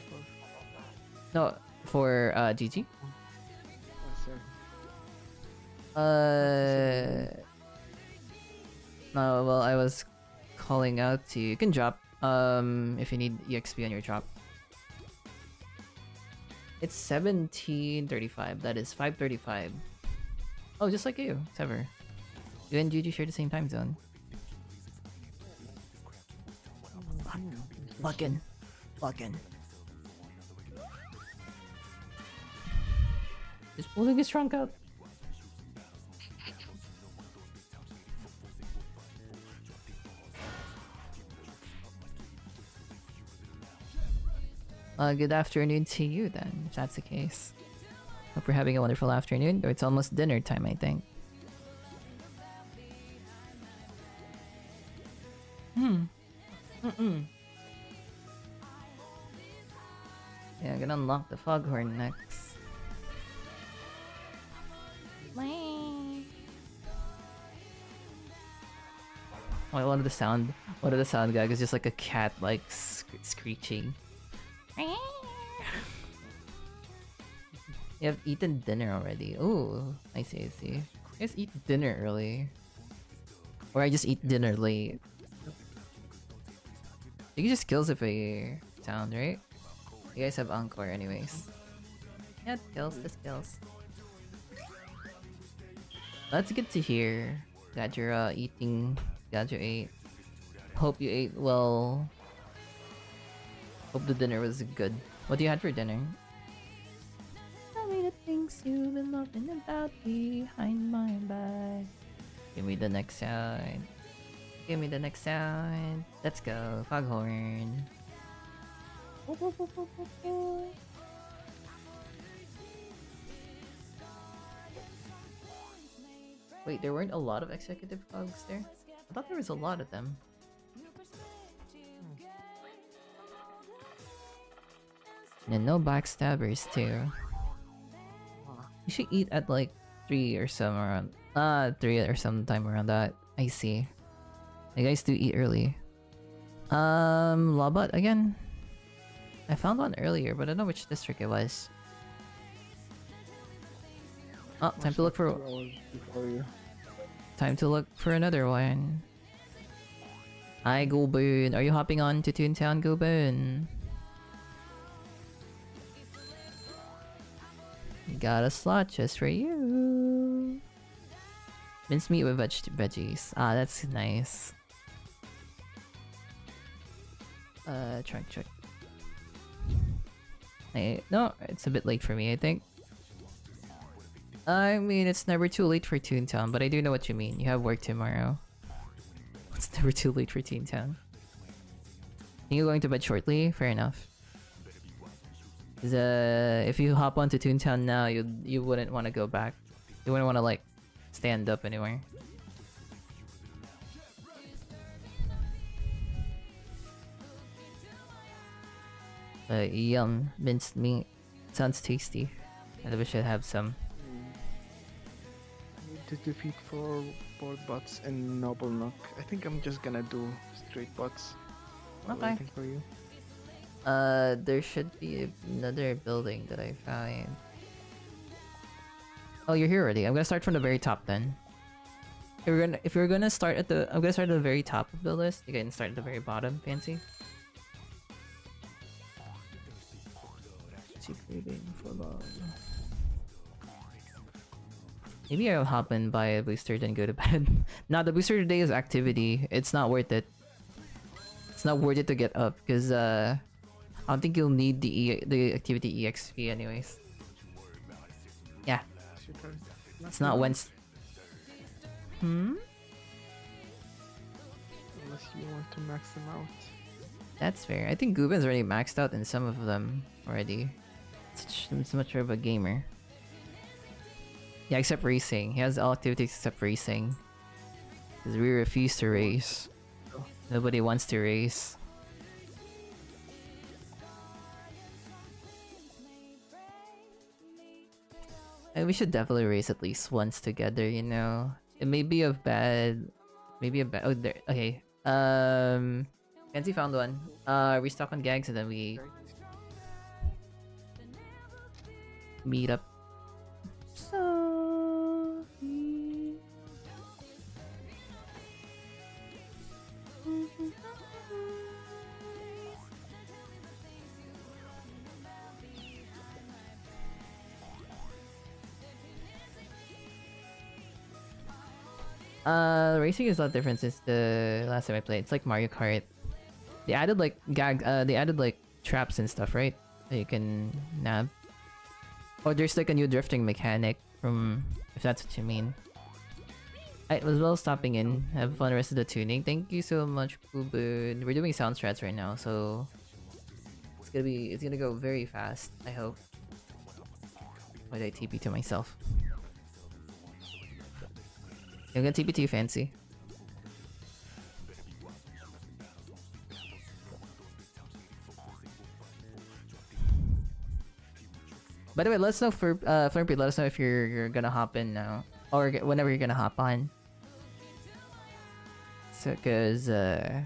No, for GG? No, well, I was calling out to you. You can drop, if you need EXP on your drop. It's 17:35. That is 5:35. Oh, just like you, Sever. You and GG share the same time zone. Fucking. Just pulling his trunk out. Good afternoon to you then, if that's the case. Hope you're having a wonderful afternoon. It's almost dinner time, I think. Yeah, I'm gonna unlock the foghorn next. Oh, one of the sound gags is just like a cat like screeching. You have eaten dinner already. Oh, I see. You guys eat dinner early. Or I just eat dinner late. You can just kills if I sound, right? You guys have Encore anyways. Yeah, this kills. That's good to hear. Glad you're eating. Glad you ate. Hope you ate well. Hope the dinner was good. What do you had for dinner? Tell me the things you've been loving about behind my back. Give me the next sound. Let's go, foghorn. Wait, there weren't a lot of executive cogs there? I thought there was a lot of them. And no backstabbers too. You should eat at like 3 or some around 3 or some time around that. I see. You guys do eat early. Lobot again? I found one earlier, but I don't know which district it was. Oh, time to look for another one. Hi, Goboon. Are you hopping on to Toontown, Goboon? Got a slot just for you. Mincemeat with veggies. Ah, that's nice. Trunk. No, it's a bit late for me, I think. I mean, it's never too late for Toontown, but I do know what you mean. You have work tomorrow. It's never too late for Toontown. Are you going to bed shortly? Fair enough. If you hop onto Toontown now, you wouldn't want to go back. You wouldn't want to like stand up anywhere. Yum, minced meat. Sounds tasty. I wish I'd have some. I need to defeat 4 board bots and Noble Nook. I think I'm just gonna do straight bots. Okay. Waiting for you. There should be another building that I found. Oh, you're here already. I'm gonna start from the very top then. If you're gonna start at the, I'm gonna start at the very top of the list. You can start at the very bottom. Fancy. Secreting for love. Maybe I'll hop in, buy a booster, then go to bed. Nah, the booster today is activity. It's not worth it. It's not worth it to get up because I don't think you'll need the activity EXP anyways. Yeah. It's not Wednesday. Unless you want to max them out. That's fair. I think Gubin's already maxed out in some of them already. It's much of a gamer. Yeah, except racing. He has all activities except racing. Because we refuse to race. Nobody wants to race. And we should definitely race at least once together, you know? It may be a bad... Maybe a bad... Oh, there... Okay. Fancy found one. Restock on gags and then we... meet up. Racing is a lot different since the last time I played. It's like Mario Kart. They added like they added like traps and stuff, right? That you can nab. Oh, there's like a new drifting mechanic from, if that's what you mean. I was well stopping in. Have fun rest of the tuning. Thank you so much, Boo. We're doing sound strats right now, so it's gonna go very fast, I hope. Why did I TP to myself? I'm gonna TP to you, Fancy. By the way, let us know for Flurpy, let us know if you're gonna hop in now. Or whenever you're gonna hop on. So, cause yeah.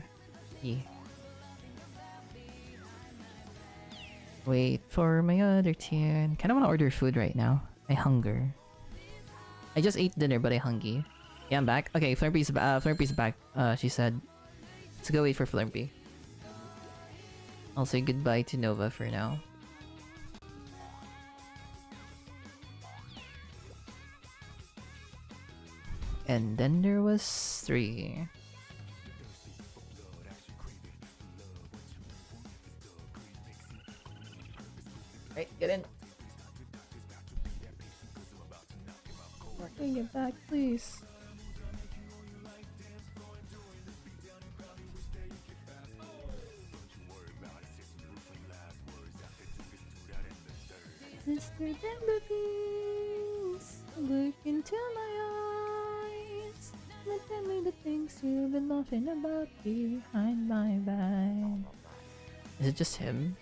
Wait for my other tune. Kinda wanna order food right now. I hunger. I just ate dinner, but I hungry. Yeah, I'm back. Okay, Flurpy's back. She said. Let's go wait for Flurpy. I'll say goodbye to Nova for now. And then there was 3. Right, get in. Bring it back, please. Mr. Dembebees, look into my eyes. But tell me the things you've been laughing about behind my back. Is it just him?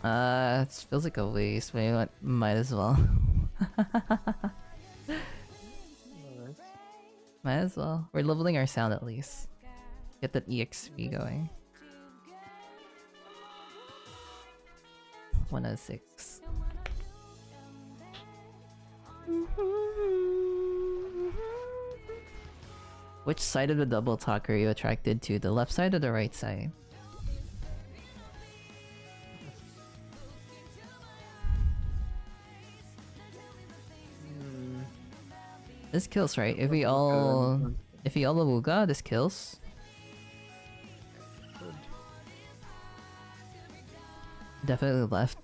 It feels like a waste, but might as well. Might as well. We're leveling our sound at least. Get that EXP going. 106. Which side of the double talk are you attracted to? The left side or the right side? This kills, right? If we all awooga, this kills. Definitely left.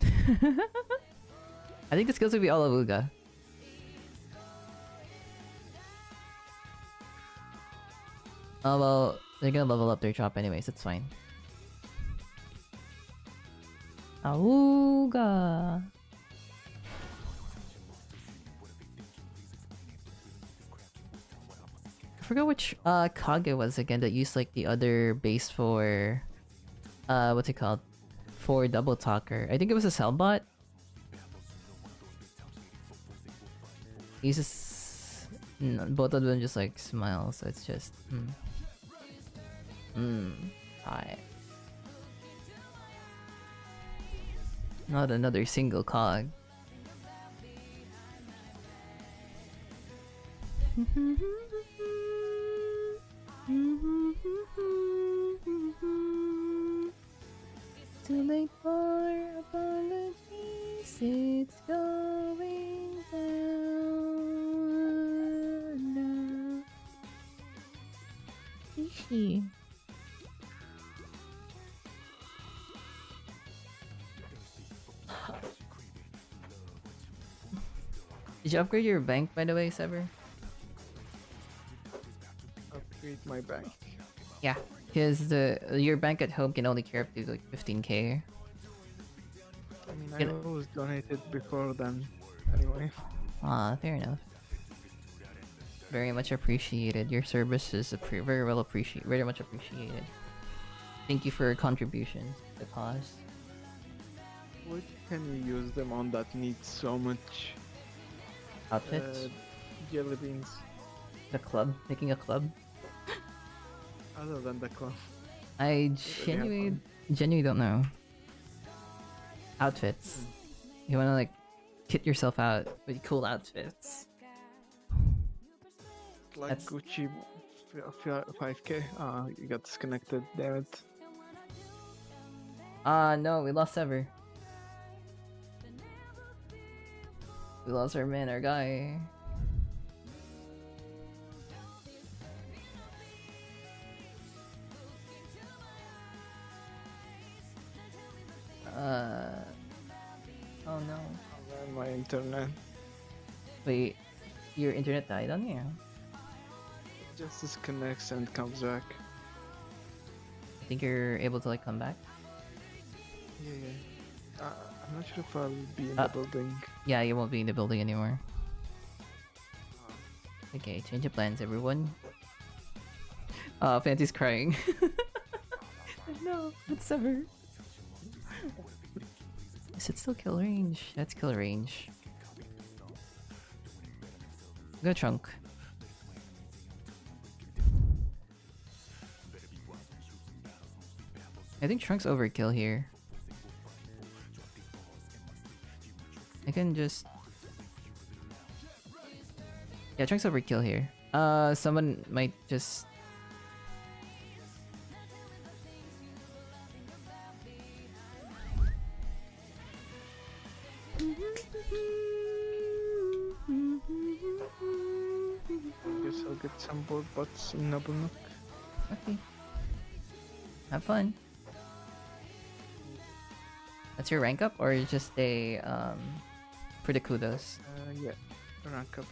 I think this kills if we all awooga. Oh well, They're gonna level up their chop anyways, it's fine. Auga! I forgot which Kage it was again that used like the other base for what's it called? For double talker. I think it was a Cellbot. He's just both of them just like smile, so it's just hi. Not another single cog. Too late for apologies, it's going down now. Ishi. Did you upgrade your bank, by the way, Sever? Upgrade my bank. Yeah, because your bank at home can only carry up to like 15k. I mean, I always donated before then, anyway. Ah, fair enough. Very much appreciated. Your service is very well appreciated. Very much appreciated. Thank you for your contributions to the cause. What can you use them on that needs so much? Outfits? Jelly beans. The club? Picking a club? Other than the club. I genuinely don't know. Outfits. You wanna like kit yourself out with cool outfits. Like That's... Gucci 5k. You got disconnected, damn it. No, we lost Sever. We lost our man, our guy. Oh no. I ran my internet. Wait, your internet died on you? It just disconnects and comes back. I think you're able to like come back? Yeah. I'm not sure if I'll be in the building. Yeah, you won't be in the building anymore. Okay, change of plans, everyone. Fancy's crying. No, it's Sever. Is it still kill range? That's kill range. Go Trunk. I think Trunk's overkill here. I can just... Yeah, Trunk's overkill here. Someone might just... Guess I'll get some board bots in Noble Nook. Okay. Have fun. That's your rank up, or just a for the kudos? Yeah, rank up.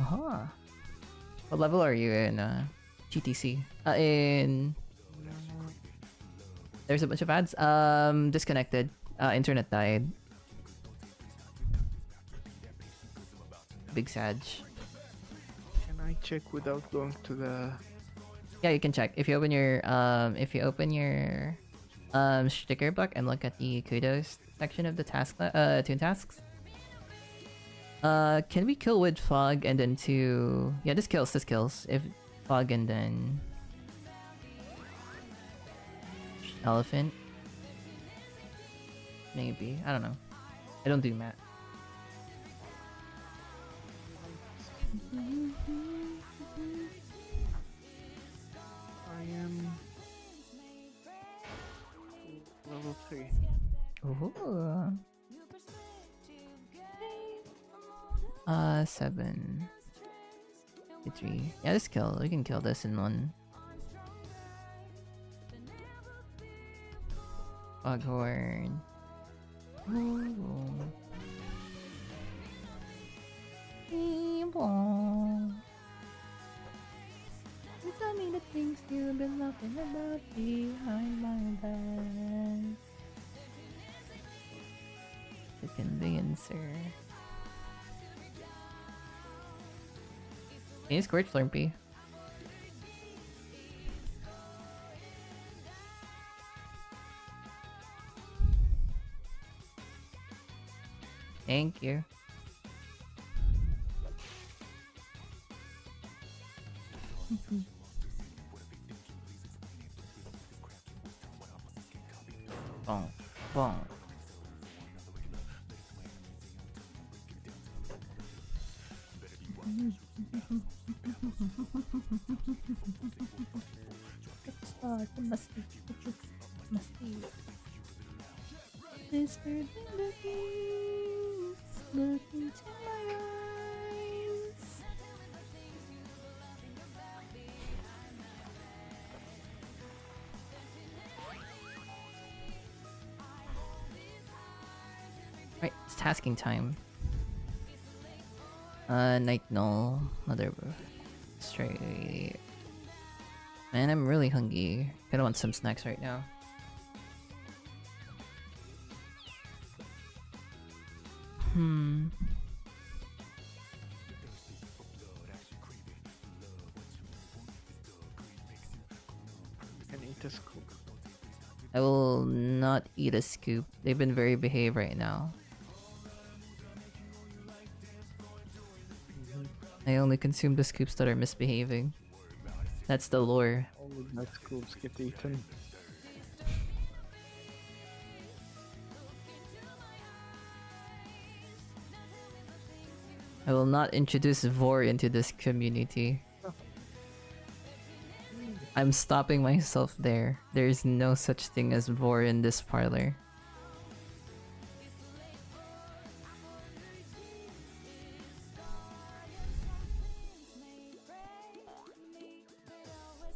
Aha. What level are you in GTC? There's a bunch of ads. Disconnected. Internet died. Big Sag. Can I check without going to the... Yeah, you can check. If you open your sticker book and look at the kudos section of the task toon tasks. Can we kill with fog and then yeah, this kills. If fog and then elephant. Maybe. I don't know. I don't do math. I am level 3. Ooh. 7. 3. Yeah, this kill. We can kill this in one. Foghorn. Ooh. You tell me the things you believe. Conveyancer. Hey, Squirt Slurpee. Thank you. Bong, bong. Whispered in the breeze, look into my eyes. Right, it's tasking time. Night null, mother straight. Man, I'm really hungry. Kinda want some snacks right now. Can eat a scoop. I will not eat a scoop. They've been very behaved right now. I only consume the scoops that are misbehaving. That's the lore. Only black scoops get eaten. I will not introduce Vor into this community. I'm stopping myself there. There is no such thing as Vor in this parlor.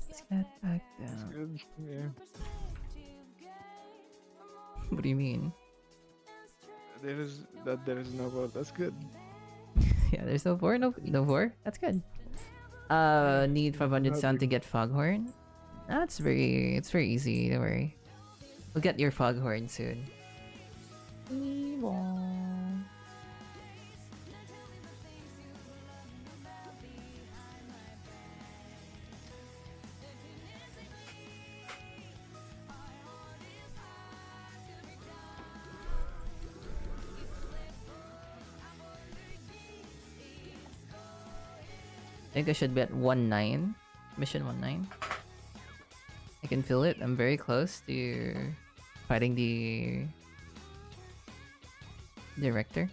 Let's get back down. Good. Yeah. What do you mean? There is no vote. That's good. Yeah, there's no Vor, no Vor. That's good. Need 500 sound to get Foghorn. It's very easy. Don't worry. We'll get your Foghorn soon. I think I should be at 1-9. Mission 1-9. I can feel it. I'm very close to fighting the director.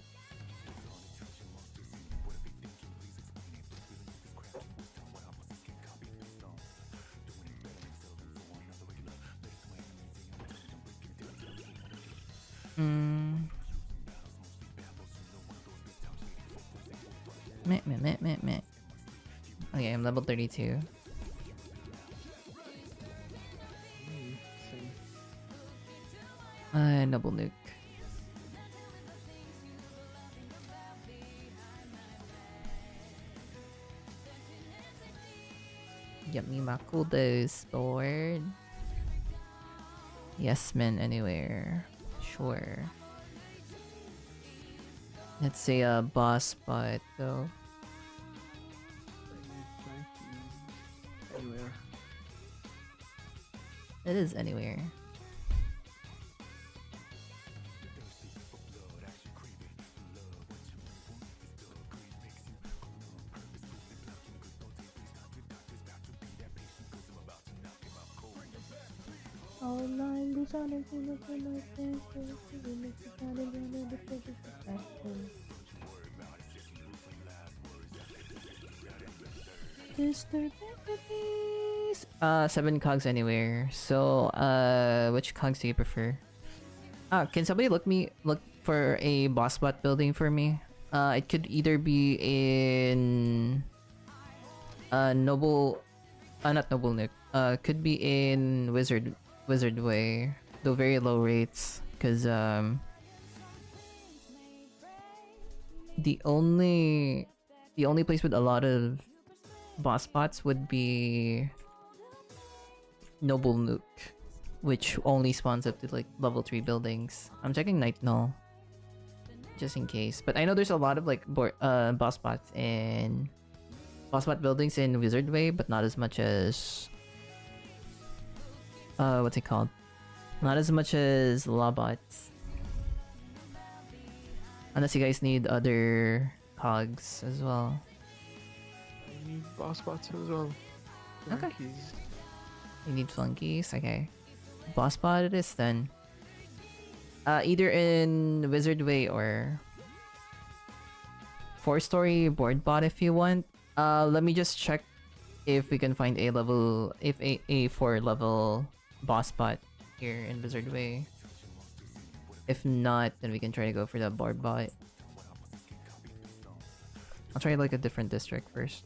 Meh. Okay, I'm level 32. Noble nuke. Yummy Makuldos board. Yes, men anywhere. Sure. Let's say a boss spot though. Anywhere. It is anywhere. All nine lose on and pull up in my face. We make the sound and run in the perfect fashion. Disturb entities. 7 cogs anywhere. So, which cogs do you prefer? Can somebody look for a boss bot building for me? It could either be in Noble, not Noble Nuke. Could be in Wizard Way, though very low rates, because the only place with a lot of boss bots would be Noble Nuke, which only spawns up to like level 3 buildings. I'm checking Night Null. just in case. But I know there's a lot of like boss spots in boss bot buildings in Wizard Way, but not as much as what's it called? Not as much as Lawbots. Unless you guys need other cogs as well. I need boss bots as well. Okay. Flunkies. You need flunkies? Okay. Boss bot it is then. Either in Wizard Way or 4-story board bot if you want. Let me just check if we can find a 4 level boss bot here in Wizard Way. If not, then we can try to go for the board bot. I'll try like a different district first.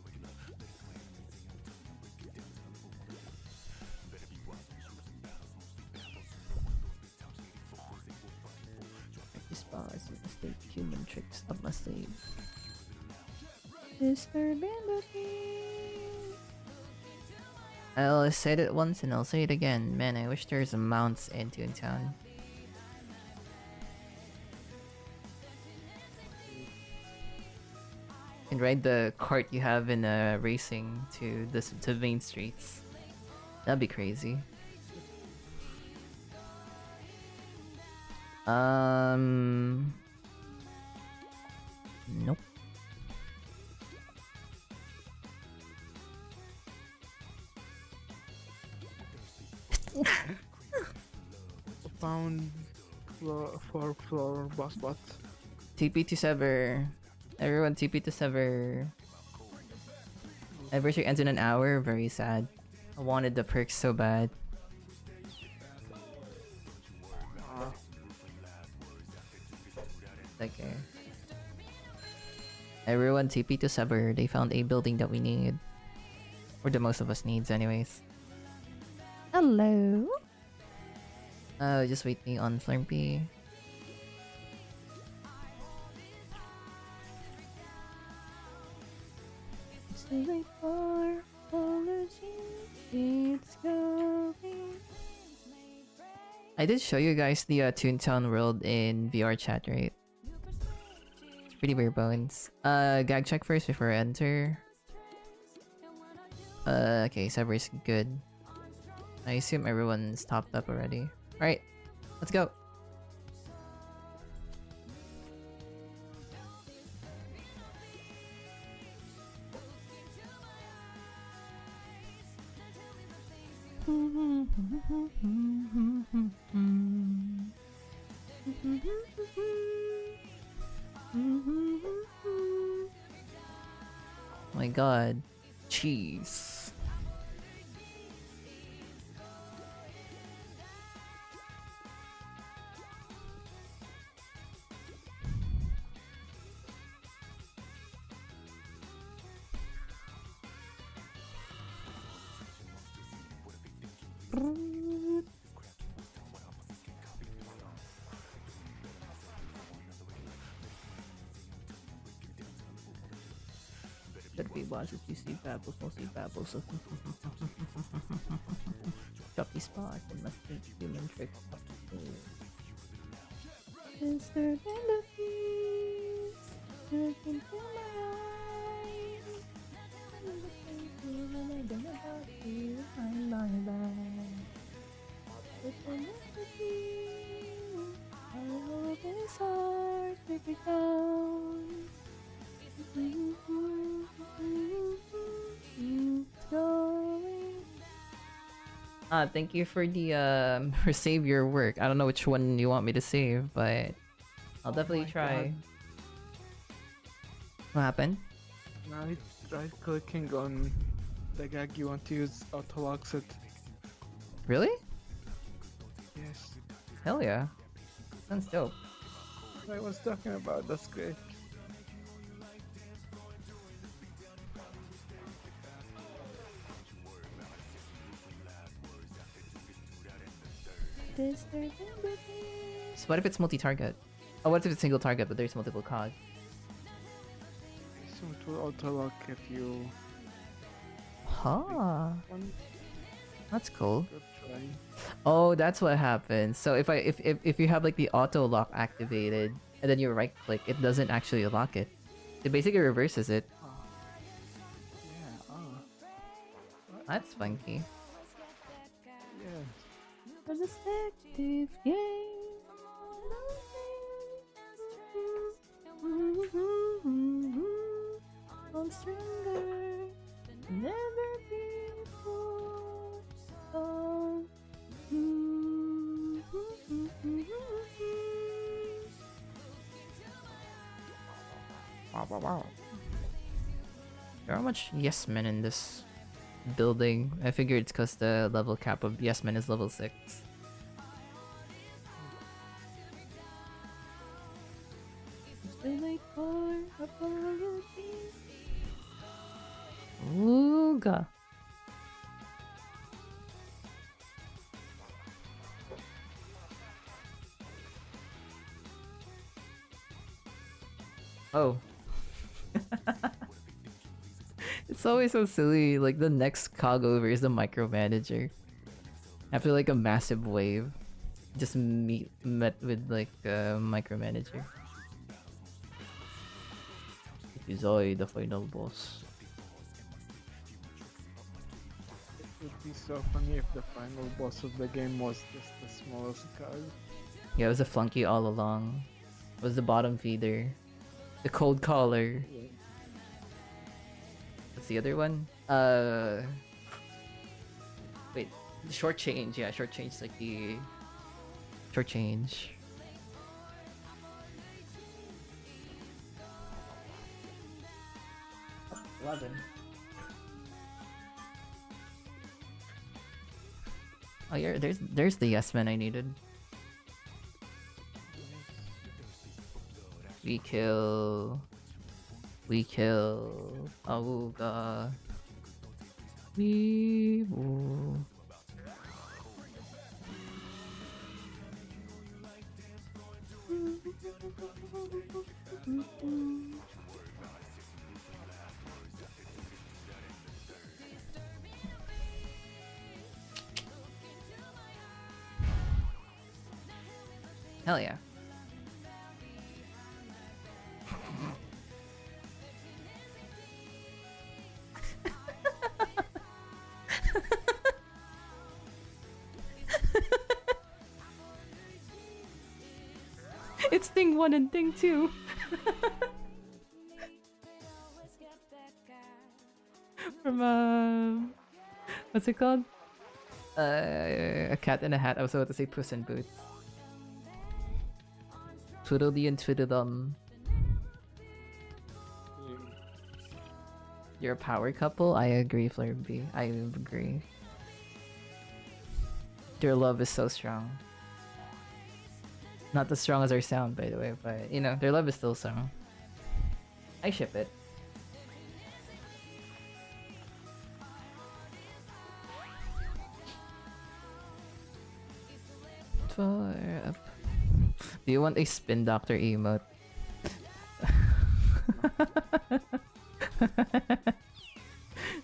Human tricks up my sleeve. Mr. Bambuki. I'll say it once and I'll say it again. Man, I wish there's mounts in Toontown. You can ride the cart you have in racing to main streets. That'd be crazy. Nope. Found fourth floor boss bot. TP to Sever. Everyone TP to Sever. Anniversary ends in an hour. Very sad. I wanted the perks so bad. Okay. Everyone TP to Sever. They found a building that we need. Or the most of us needs anyways. Hello. Just waiting on Flurmpy. Wait for apology. It's going. I did show you guys the Toontown world in VR chat, right? It's pretty bare bones. Gag check first before I enter. Okay, Sever's good. I assume everyone's topped up already. Alright, let's go. My god. Cheese. Should be bosses, you see babbles, mostly babbles. Choppy spots and must be human tricks. Mr. Bambuki. Look into my eyes. I hope it's hard to be gone. Thank you for the for save your work. I don't know which one you want me to save, but I'll definitely try. God. What happened? Right clicking on the gag you want to use auto-locks it. Really? Yes. Hell yeah. Sounds dope. I was talking about, that's great. So what if it's multi-target? Oh, what if it's single target but there's multiple cog? So it will auto-lock if you... Huh. That's cool. Good try. Oh, that's what happens. So if you have like the auto lock activated and then you right click, it doesn't actually lock it. It basically reverses it. Yeah, That's funky. yeah. A detective game. I'm stronger than ever before. Oh. Wow. There are much yes men in this building. I figure it's because the level cap of yes men is level 6. Stay late for apologies. Ooga. Oh. It's always so silly. Like the next cog over is the micromanager. After like a massive wave, just met with like a micromanager. It is I, the final boss. It would be so funny if the final boss of the game was just the smallest cog. Yeah, it was a flunky all along. It was the bottom feeder. The cold collar. What's the other one? Wait, the short change. Yeah, short change is like the short change. Oh, 11. Oh yeah, there's the yes man I needed. We kill. Oh god. We. Ooh. Hell yeah. It's thing 1 and thing 2. From what's it called? A Cat in a Hat. I was about to say Puss in Boots. Twiddly and Twiddledum. You're a power couple? I agree, Flare B. I agree. Their love is so strong. Not as strong as our sound, by the way, but you know, their love is still strong. I ship it. Far up. Do you want a spin doctor emote?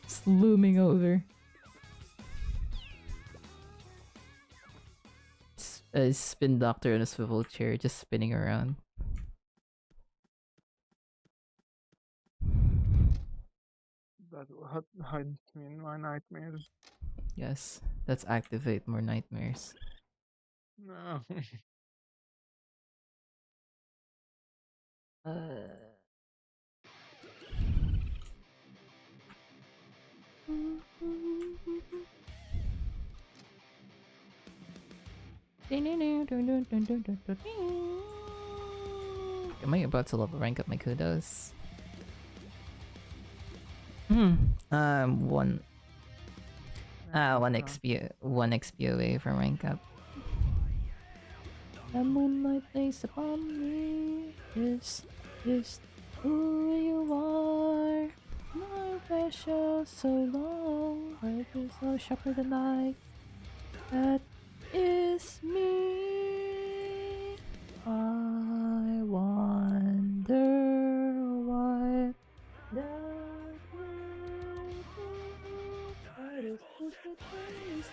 Just looming over. A spin doctor in a swivel chair just spinning around. That would hide me in my nightmares. Yes, let's activate more nightmares. No. Am I about to level rank up my kudos? One XP away from rank up. The moonlight lays upon me. This is who you are. My precious so long. Life is so sharper than light. That is me. I wonder what that heart is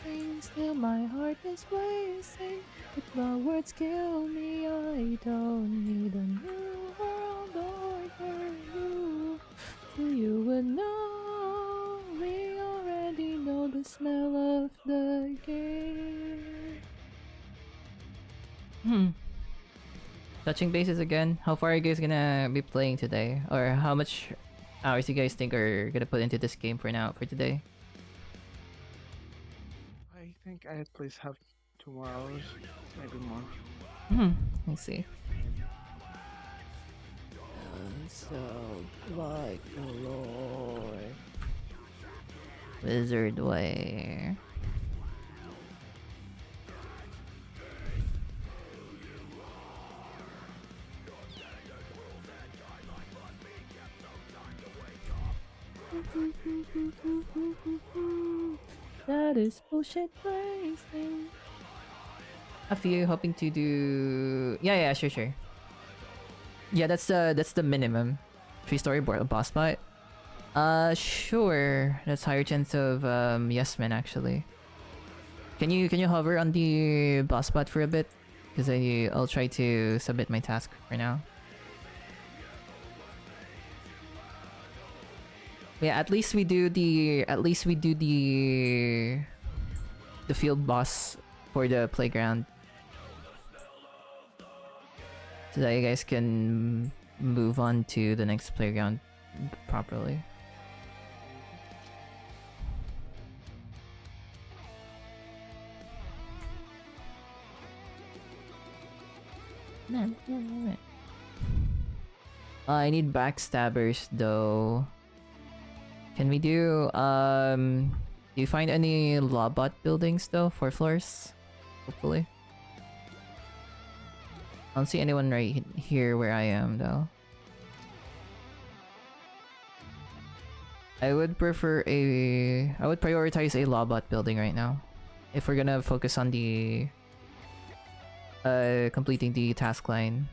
racing. Still my heart is racing. If my words kill me, I I don't need a new world order. You would know. We already know the smell of the game. Touching bases again. How far are you guys gonna be playing today? Or how much hours you guys think are gonna put into this game for now, for today? I think I at least have 2 more hours, maybe more. Let's see. Sound like the Lord. Wizard way. That is bullshit racing. Have you hoping to do? Yeah, sure. Yeah, that's the minimum. 3-story boss fight. Sure. That's higher chance of yes man actually. Can you hover on the boss spot for a bit? Because I'll try to submit my task for now. Yeah, at least we do the field boss for the playground. So that you guys can move on to the next playground properly. I need backstabbers though. Can we do do you find any Lobot buildings though? 4 floors? Hopefully. I don't see anyone right here where I am though. I would prioritize a Lobot building right now. If we're gonna focus on the completing the task line.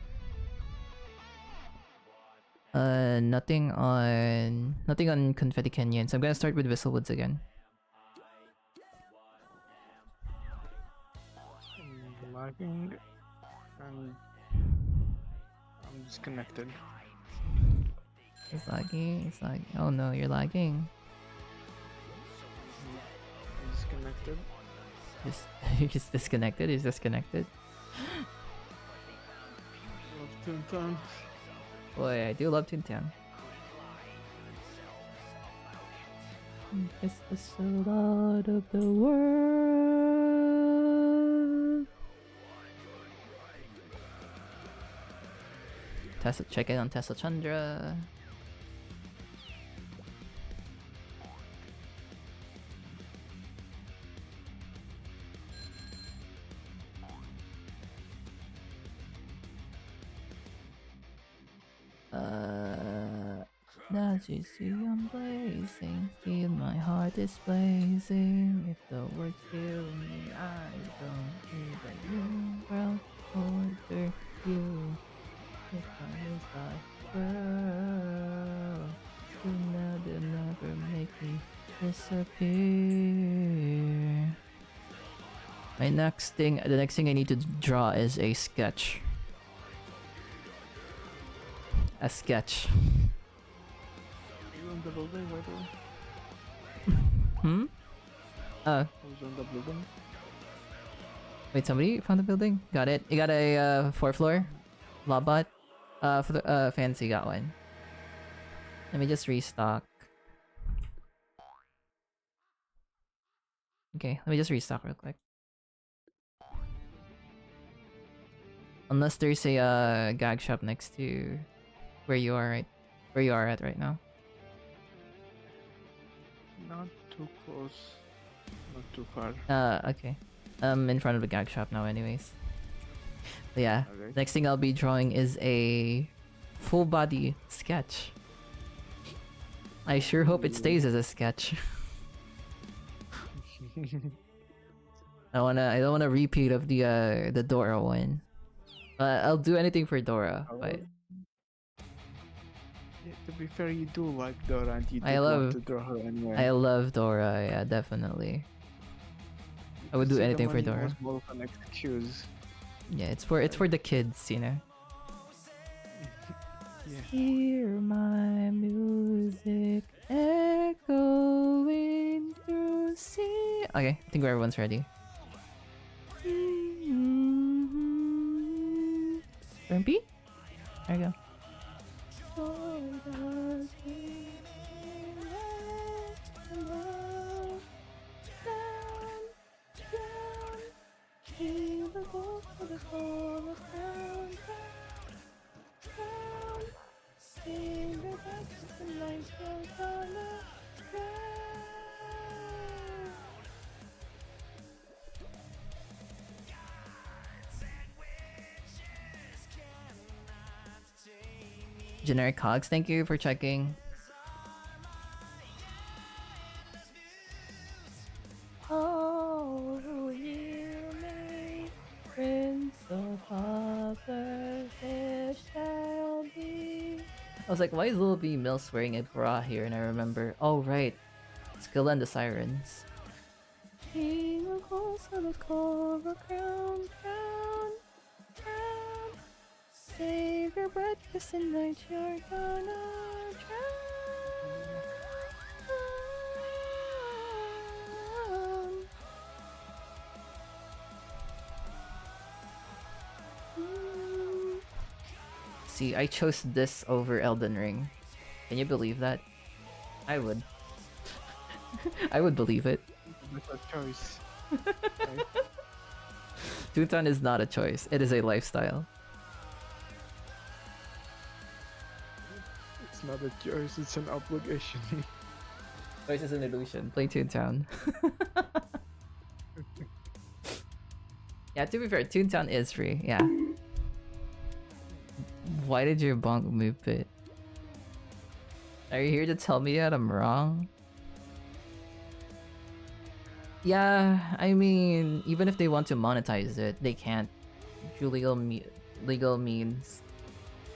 Nothing on Confetti Canyon. So I'm gonna start with Whistlewood's again. I'm lagging and I'm disconnected. It's lagging. Oh no, you're lagging. I'm disconnected. You're just disconnected? He's disconnected? Love Toontown. Boy, I do love Toontown. It's the sword of the world. Check in on Tessa Chandra. As you see I'm blazing, feel my heart is blazing. If the words kill me, I don't need a new world order. You, if I was like girl, you'll never make me disappear. The next thing I need to draw is a sketch. A sketch. You on the building, by the way? Who's on the building? Wait, somebody found the building? Got it. You got a 4th floor? Lobot? For the fancy got one. Let me just restock. Okay, let me just restock real quick. Unless there's a gag shop next to where you are at right now. Not too close, not too far. Okay. I'm in front of the gag shop now anyways. But yeah, Okay. next thing I'll be drawing is a full body sketch. I sure hope it stays as a sketch. I don't want a repeat of the Dora one. I'll do anything for Dora, but Yeah, to be fair, you do like Dora and you do I want to draw her anyway. I love Dora, yeah, definitely. I would do See, the anything for money Dora. was more of an excuse. Yeah, it's for the kids, you know. Yeah. Hear my music echoing through sea. Okay, I think everyone's ready. Grumpy? There you go. Generic Cogs, thank you for checking. Oh, you may, Prince of Hopper, there shall be. I was like, why is Lil B Mills wearing a bra here? And I remember, oh right, Skill and the Sirens. King of horse of the Cobra crown, crown, crown. Save your breakfast and night you're gonna drown. See, I chose this over Elden Ring. Can you believe that? I would. I would believe it. That's a choice. Toontown is not a choice, it is a lifestyle. It's not a choice, it's an obligation. Choice is an illusion. Play Toontown. Yeah, to be fair, Toontown is free, yeah. Why did your bonk move it? Are you here to tell me that I'm wrong? Yeah, I mean, even if they want to monetize it, they can't through legal means.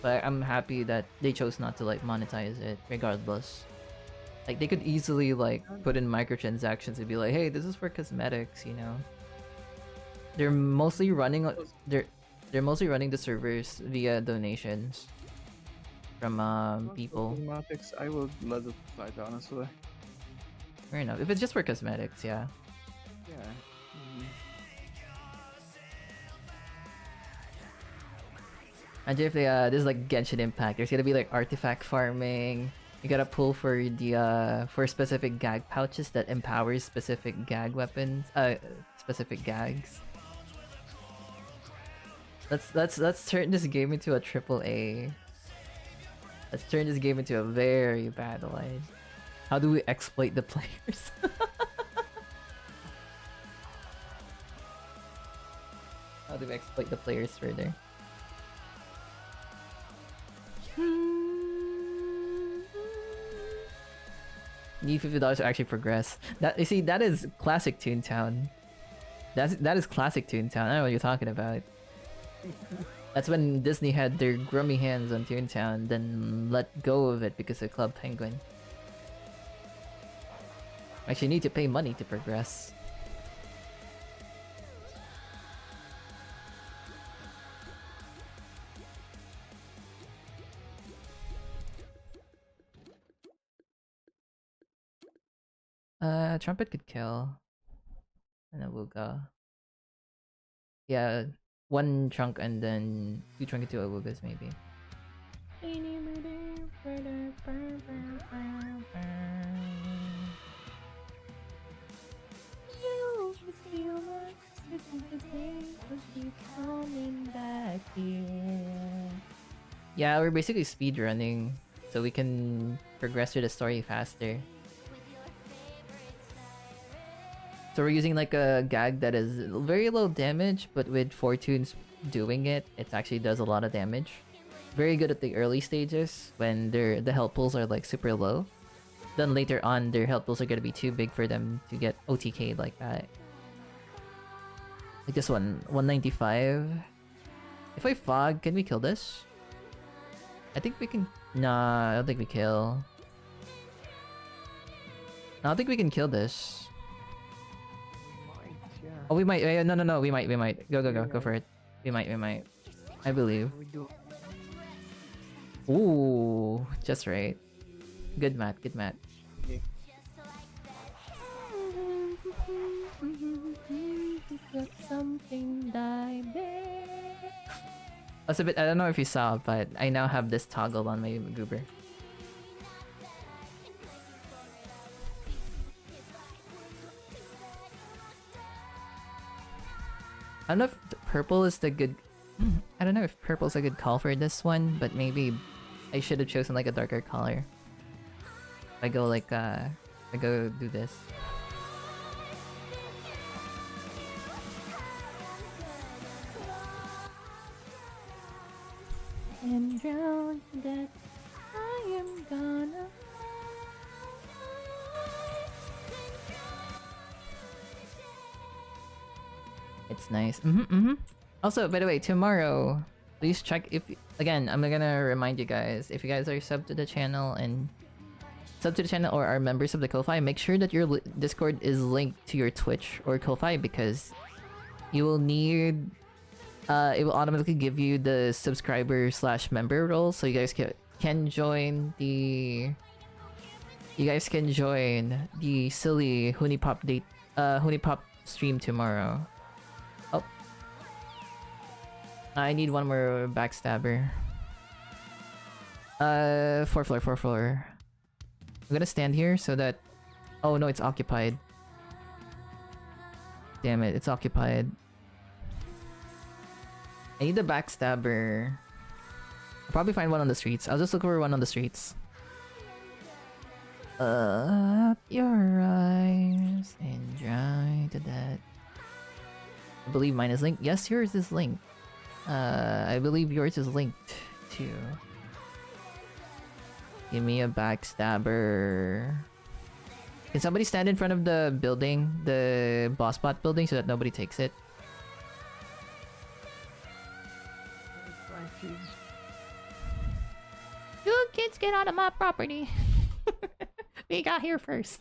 But I'm happy that they chose not to like monetize it, regardless. Like they could easily like put in microtransactions and be like, "Hey, this is for cosmetics," you know. They're mostly running they're mostly running the servers via donations from people. Cosmetics, I would let it slide, honestly. Fair enough. If it's just for cosmetics, yeah. Yeah. Imagine if they this is like Genshin Impact. There's gonna be like artifact farming. You gotta pull for the for specific gag pouches that empowers specific gag weapons. Specific gags. Let's turn this game into a AAA. Let's turn this game into a very bad one. How do we exploit the players? How do we exploit the players further? Need $50 to actually progress. That you see, that is classic Toontown. That is classic Toontown. I don't know what you're talking about. That's when Disney had their grummy hands on Toontown, then let go of it because of Club Penguin. Actually, need to pay money to progress. Trumpet could kill. And a Awuga. Yeah, one trunk and then 2 trunk and 2 Awugas maybe. Yeah, we're basically speedrunning, so we can progress through the story faster. So we're using like a gag that is very low damage, but with Fortunes doing it, it actually does a lot of damage. Very good at the early stages when the health pools are like super low. Then later on, their health pools are gonna be too big for them to get OTK'd like that. Like this one, 195. If I fog, can we kill this? I think we can. Nah, I don't think we kill. I don't think we can kill this. Oh, we might. No, we might. Go for it. We might. I believe. We do. Ooh, just right. Good math. Okay. Got something die there. That's a bit. I don't know if you saw, but I now have this toggle on my goober. I don't know if purple is the good. I don't know if purple's a good call for this one, but maybe I should have chosen like a darker color. If I go like I go do this. And drown to death, I am gonna. It's nice. Also, by the way, tomorrow, please check if again. I'm gonna remind you guys, if you guys are sub to the channel or are members of the Ko-Fi, make sure that your Discord is linked to your Twitch or Ko-Fi because you will need. It will automatically give you the subscriber/member role, so you guys can join the. You guys can join the silly Hunipop stream tomorrow. Oh. I need one more backstabber. 4th floor. I'm gonna stand here so that... Oh no, it's occupied. Damn it, it's occupied. I need the backstabber. I'll probably find one on the streets. I'll just look for one on the streets. Up your eyes and dry to that. I believe mine is linked. Yes, yours is linked. I believe yours is linked too. Give me a backstabber. Can somebody stand in front of the building, the boss bot building, so that nobody takes it? You kids get out of my property. We got here first.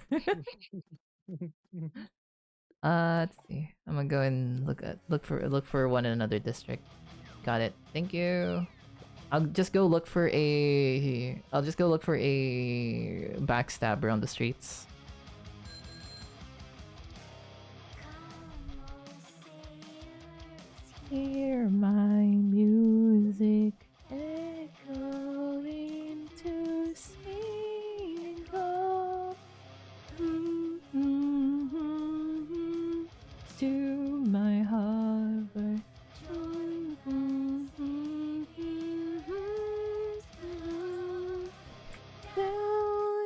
Let's see. I'm gonna go and look for one in another district. Got it. Thank you. I'll just go look for a backstabber on the streets. Hear my music echoing to single to my harbor. Down,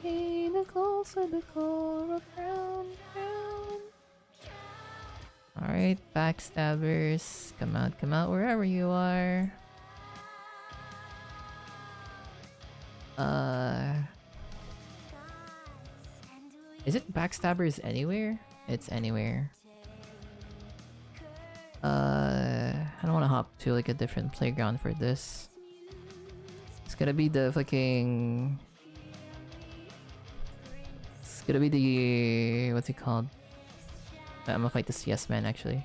pinnacles with the core of round. Alright, backstabbers. Come out wherever you are. Is it backstabbers anywhere? It's anywhere. I don't want to hop to like a different playground for this. It's gonna be the fucking... It's gonna be the... What's it called? I'm gonna fight the CS man actually.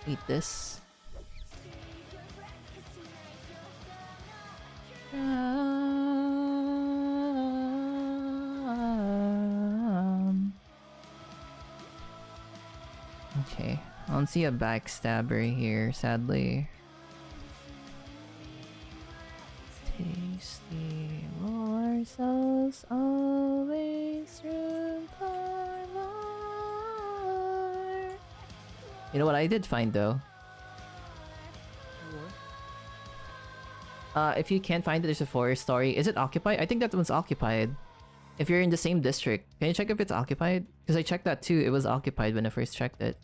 Eat this. Okay, I don't see a backstabber here, sadly. Tasty morsels, always room for more. You know what I did find though? If you can't find it, there's a forest story. Is it occupied? I think that one's occupied. If you're in the same district, can you check if it's occupied? Because I checked that too. It was occupied when I first checked it.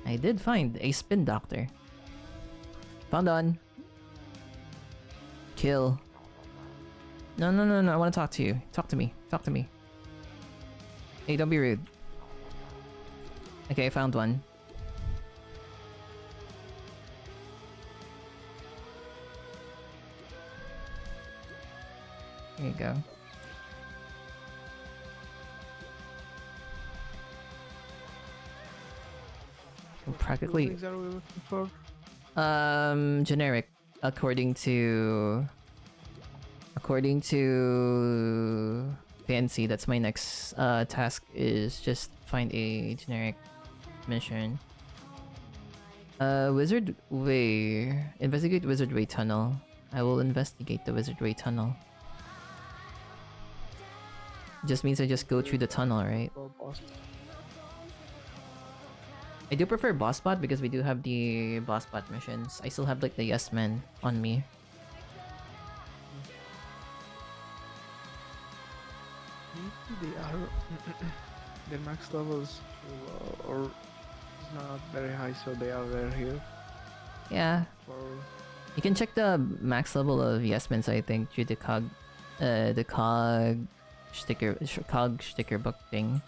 I did find a spin doctor. Found on. Kill. No, I want to talk to you. Talk to me. Hey, don't be rude. Okay, I found one. There you go. Practically. What are we looking for? Generic. According to Fancy, that's my next task, is just find a generic mission. Wizard Way. Investigate Wizard Way Tunnel. I will investigate the Wizard Way Tunnel. Just means I just go through the tunnel, right? I do prefer boss bot because we do have the boss bot missions. I still have like the yes men on me. They are their max levels or is not very high, so they are rare here. Yeah. You can check the max level of yes men, I think, through the cog sticker book thing.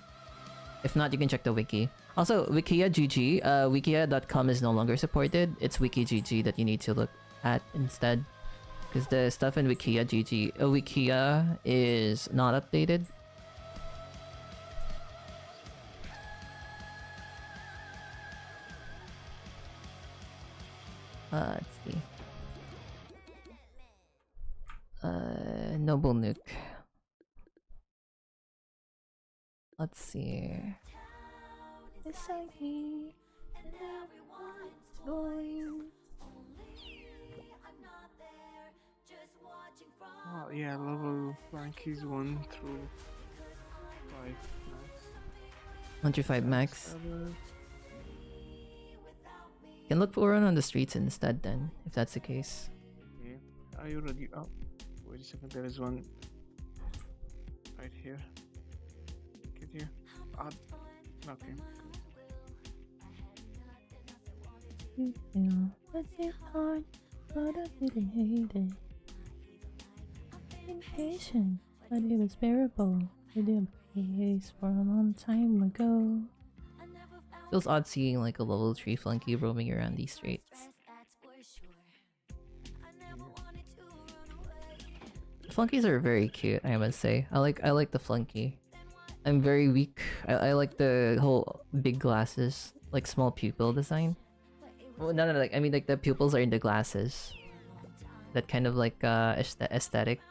If not, you can check the wiki. Also, Wikia GG, wikia.com is no longer supported. It's WikiGG that you need to look at instead. Because the stuff in Wikia is not updated. Let's see. Noble Nuke. Let's see. Beside me, and everyone's going. Oh yeah, level Frankie's 1 through 5 max. 1 through 5 max. You can look for one on the streets instead then, if that's the case. Yeah. Are you ready? Oh, wait a second, there is one right here. Get here. Okay. You feel that it's hard, but I really hate it. Impatient, but it was bearable. We did place for a long time ago. Feels odd seeing like a level 3 flunky roaming around these streets. Flunkies are very cute, I must say. I like the flunky. I'm very weak. I like the whole big glasses, like small pupil design. Well, no, like I mean like the pupils are in the glasses. That kind of like aesthetic.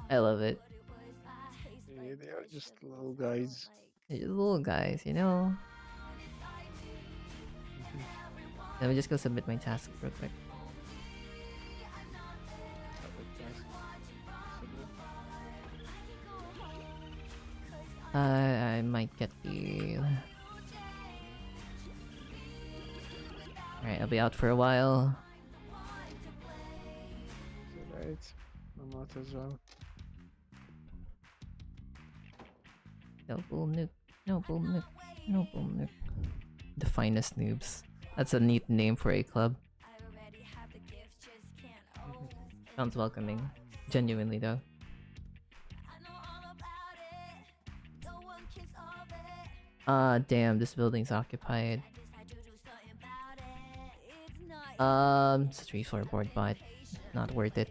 I love it. Yeah, they are just little guys. They're just little guys, you know. Let me just go submit my task real quick. I might get the... Alright, I'll be out for a while. Right, I'm out as well. Noble Nuke, Noble Nuke, Noble Nuke. The finest noobs. That's a neat name for a club. Sounds welcoming. Genuinely though. Damn, this building's occupied. It's a 3-floor board, but not worth it.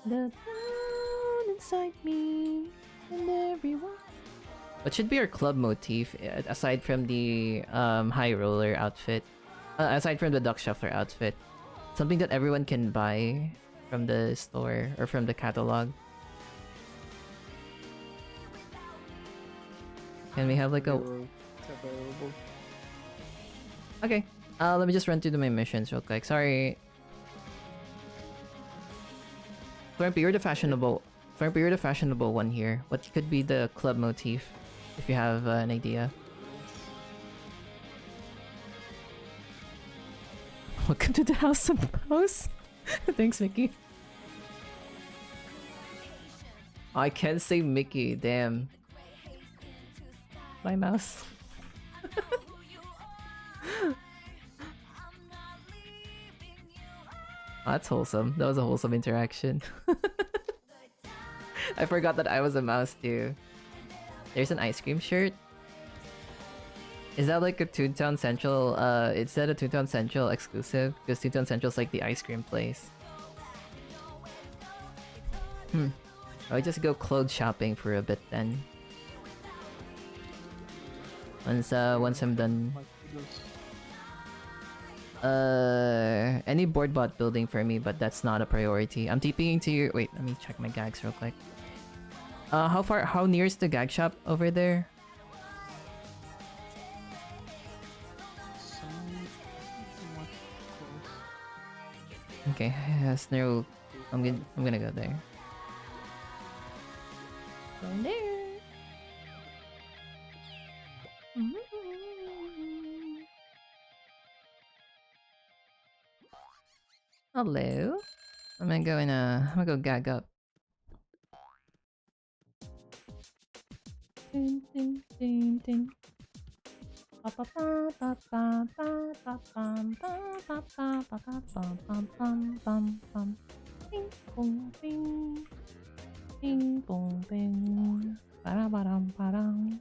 The town inside me, and everyone. What should be our club motif aside from the high roller outfit? Aside from the duck shuffler outfit, something that everyone can buy from the store or from the catalog. Can we have like a... Okay, let me just run through my missions real quick. Sorry. Flampy, you're the fashionable one here. What could be the club motif, if you have an idea? Welcome to the House of Mouse. Thanks, Mickey. I can't say Mickey, damn. My mouse. That's wholesome. That was a wholesome interaction. I forgot that I was a mouse too. There's an ice cream shirt. Is that like a Toontown Central? Is that a Toontown Central exclusive? Because Toontown Central's like the ice cream place. I'll just go clothes shopping for a bit then. Once I'm done. Any board bot building for me, but that's not a priority. I'm TPing to you. Wait, let me check my gags real quick. How near is the gag shop over there? Okay, yes, no. I'm gonna go there. Go there. Hello. I'm gonna go gag up. Ding ding ding ding. Ba ba ba ba ba ba ba bum ba ba ba ba ba bum bum bum bum bum. Bing boom bing. Bing boom bing. Ba ba dum ba dum.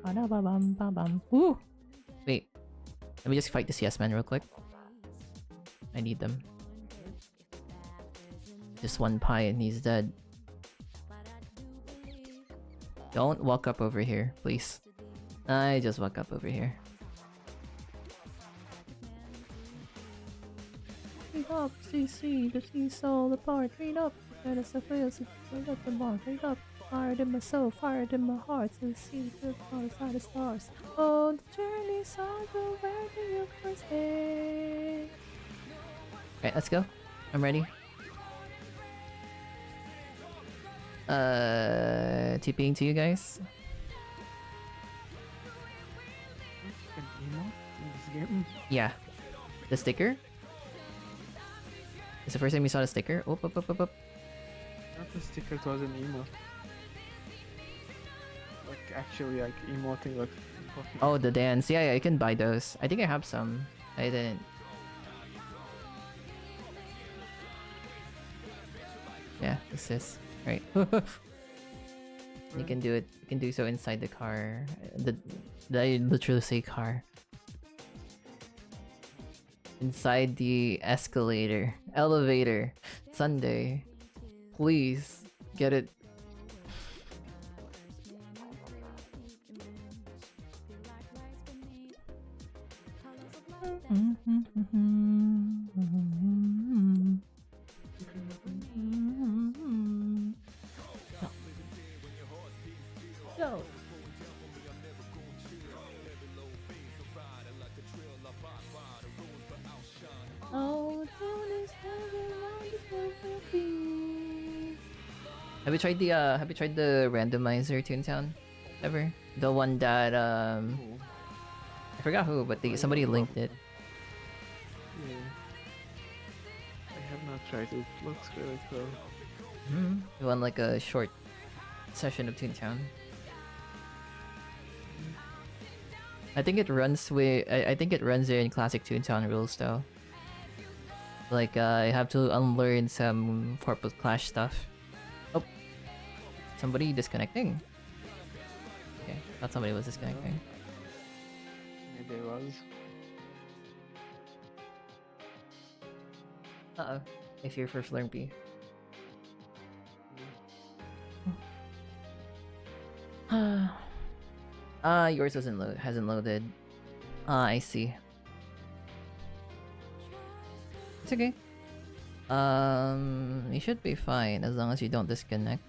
Ba da ba bum ba bum. Woo! Wait. Let me just fight this yes man real quick. I need them. Just one pie and he's dead. Don't walk up over here, please. I just walk up over here. Read up, CC, the sea soul apart. Read up, let us affairs, read up the mark. Read up, fired in my soul, fired in my heart. So see the other side of stars. Oh, the journey saw the where do you first stay? Alright, let's go. I'm ready. TPing to you guys. Yeah. The sticker? It's the first time you saw the sticker? Oop, oop, oop, oop, oop. Not the sticker, it was an emote. Like actually like emoting like Oh, the dance. Yeah, you can buy those. I think I have some. I didn't. Yeah, this is right. You can do it. You can do so inside the car. I literally say car. Inside the escalator, elevator, Sunday. Please get it. Go. Oh, Have you tried the randomizer Toontown ever? The one that I forgot who, but somebody linked it. Yeah. I have not tried it. It looks really cool. You want like a short session of Toontown? I think it runs with I think it runs in classic Toontown rules though. Like I have to unlearn some Corpus Clash stuff. Oh, somebody disconnecting. Okay, thought somebody was disconnecting. Maybe it was. Uh oh, I fear for Flurmpy. Yours hasn't loaded. I see. It's okay. You should be fine as long as you don't disconnect.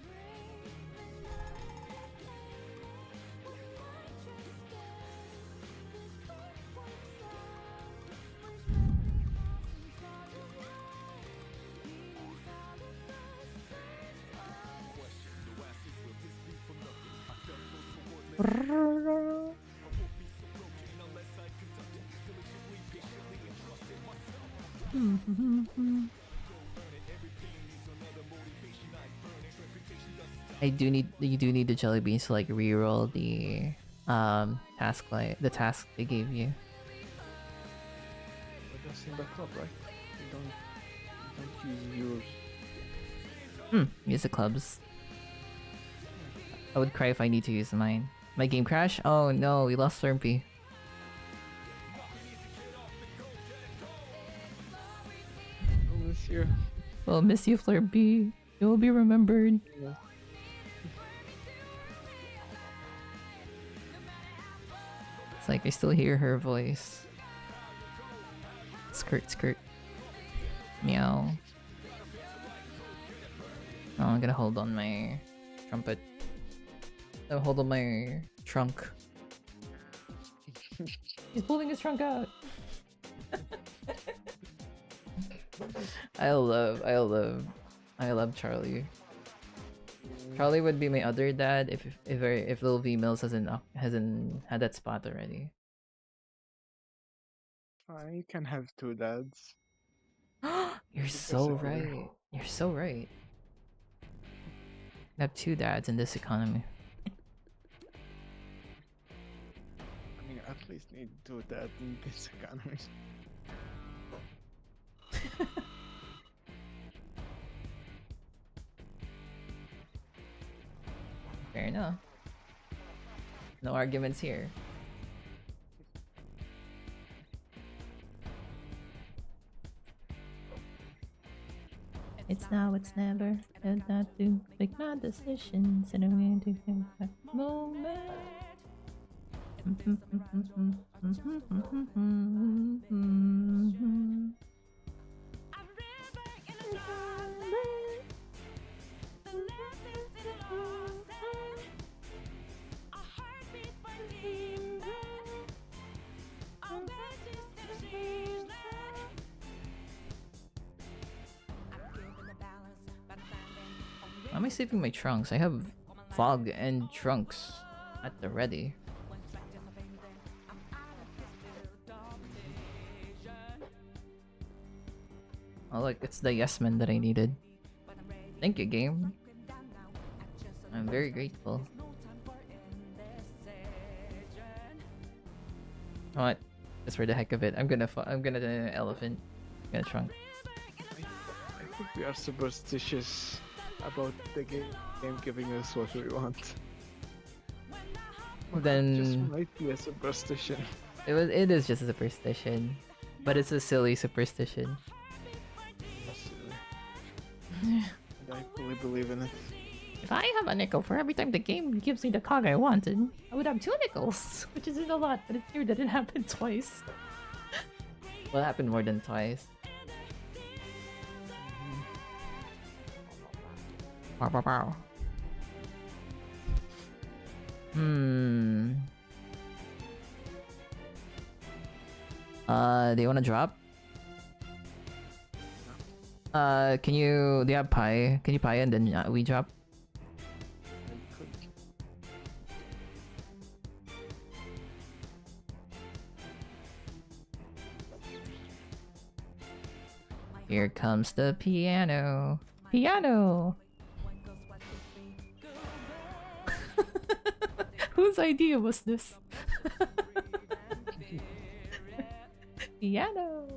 You do need the jelly beans to like reroll the the task they gave you. But that's in the club, right? You don't use yours. Use the clubs. I would cry if I need to use mine. My game crash? Oh no, we lost Slurmpy. you. We'll miss you, Fleur B. You'll be remembered. Yeah. It's like I still hear her voice. Skirt, skirt. Meow. Oh, I'm gonna hold on my trumpet. I'll hold on my trunk. He's pulling his trunk out. I love Charlie. Charlie would be my other dad if Little V Mills hasn't had that spot already. You can have two dads. You're so right. You're so right. I have two dads in this economy. I mean, at least need two dads in this economy. Fair enough. No arguments here. It's now, it's never. And not to make my decisions. And I'm going to think that moment. Why am I saving my trunks? I have fog and trunks at the ready. Oh look, it's the yes man that I needed. Thank you, game. I'm very grateful. What? Just for the heck of it, I'm gonna elephant. I'm gonna trunk. I think we are superstitious about the game giving us what we want. Then Just might be a superstition. it is just a superstition, but it's a silly superstition. And I fully believe in it. If I have a nickel for every time the game gives me the cog I wanted, I would have 2 nickels, which isn't a lot, but it's weird that it happened twice. Well, it happened more than twice. Bow, bow, bow. Do you wanna drop? Do you have pie? Can you pie and then we drop? Here comes the piano. Piano! Whose idea was this? Piano!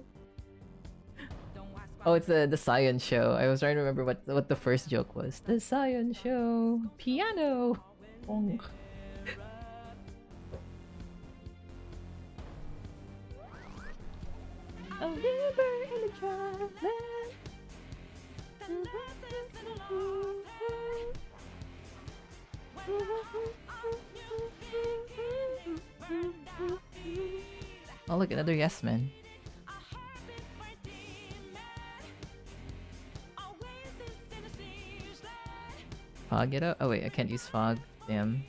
Oh, it's the science show. I was trying to remember what the first joke was. The science show. Piano! Bong. A river in a dry land. Oh look, another yes man. Fog it up? Oh wait, I can't use fog. Damn.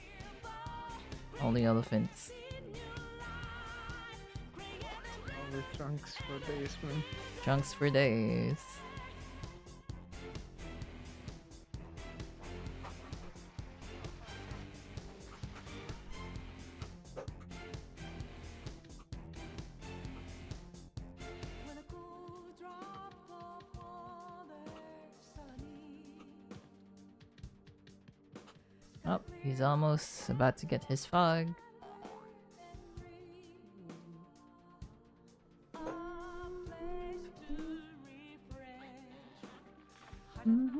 Only elephants. All the trunks for days, man. Trunks for days. Oh, he's almost about to get his fog. Rivers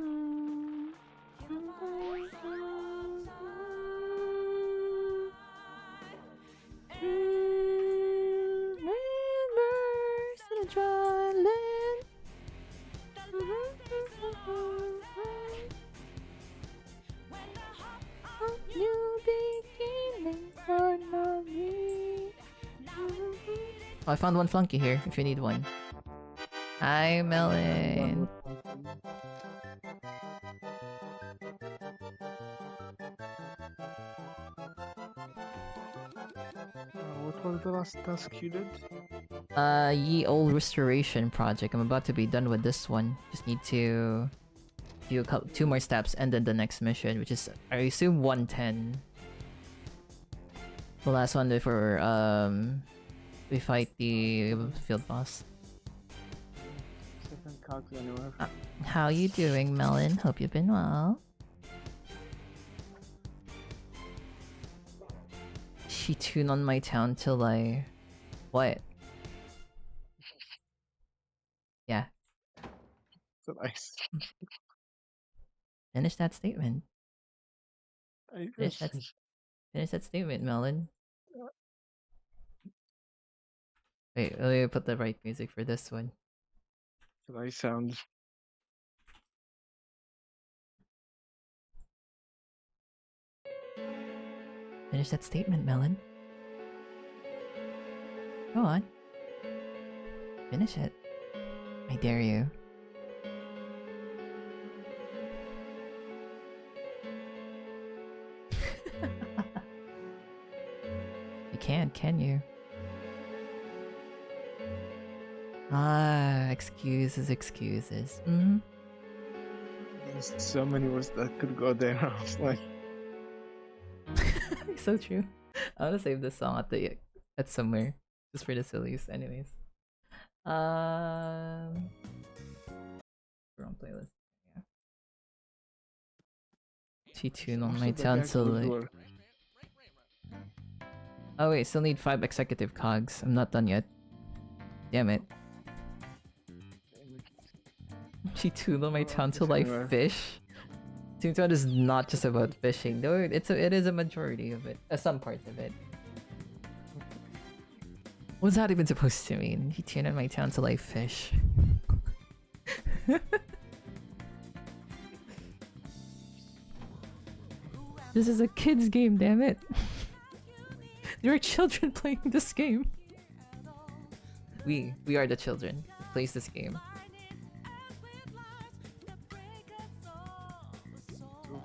in a dry land. Oh, I found one flunky here, if you need one. Hi, Melon. What was the last task you did? Ye Old Restoration Project. I'm about to be done with this one. Just need to do a couple, 2 more steps and then the next mission, which is, I assume, 110. The last one before we fight the field boss. Second cogs anywhere. How you doing, Melon? Hope you've been well. She tuned on my town till I... What? Yeah. So nice. Finish that statement. I Finish that statement, Melon. Wait, let me put the right music for this one. So nice sound. Finish that statement, Melon. Go on. Finish it. I dare you. You can't, can you? Ah, excuses. Mm-hmm. There's so many words that could go there. I was like, So true. I want to save this song at somewhere, just for the sillies. Anyways, wrong playlist. Yeah. She tuned on my town so like. Oh wait, still need 5 executive cogs. I'm not done yet. Damn it. She tuned on my town till I fish. Toontown is not just about fishing, though it is a majority of it. Some parts of it. What's that even supposed to mean? He tuned on my town till I fish. This is a kid's game, damn it. There are children playing this game. We are the children who plays this game.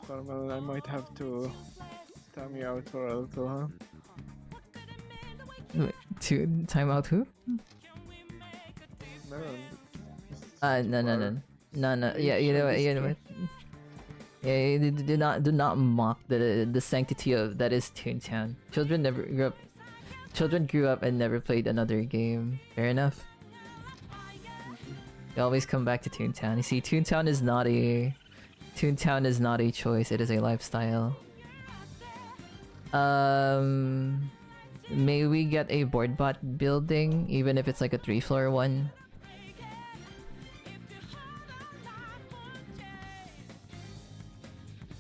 Carmel, I might have to time you out for a little, huh? Wait, to time out who? No. Yeah, you know what? Yeah, do not mock the sanctity of that is Toontown. Children grew up and never played another game. Fair enough. They always come back to Toontown. You see, Toontown is not a choice, it is a lifestyle. May we get a board bot building, even if it's like a 3-floor one?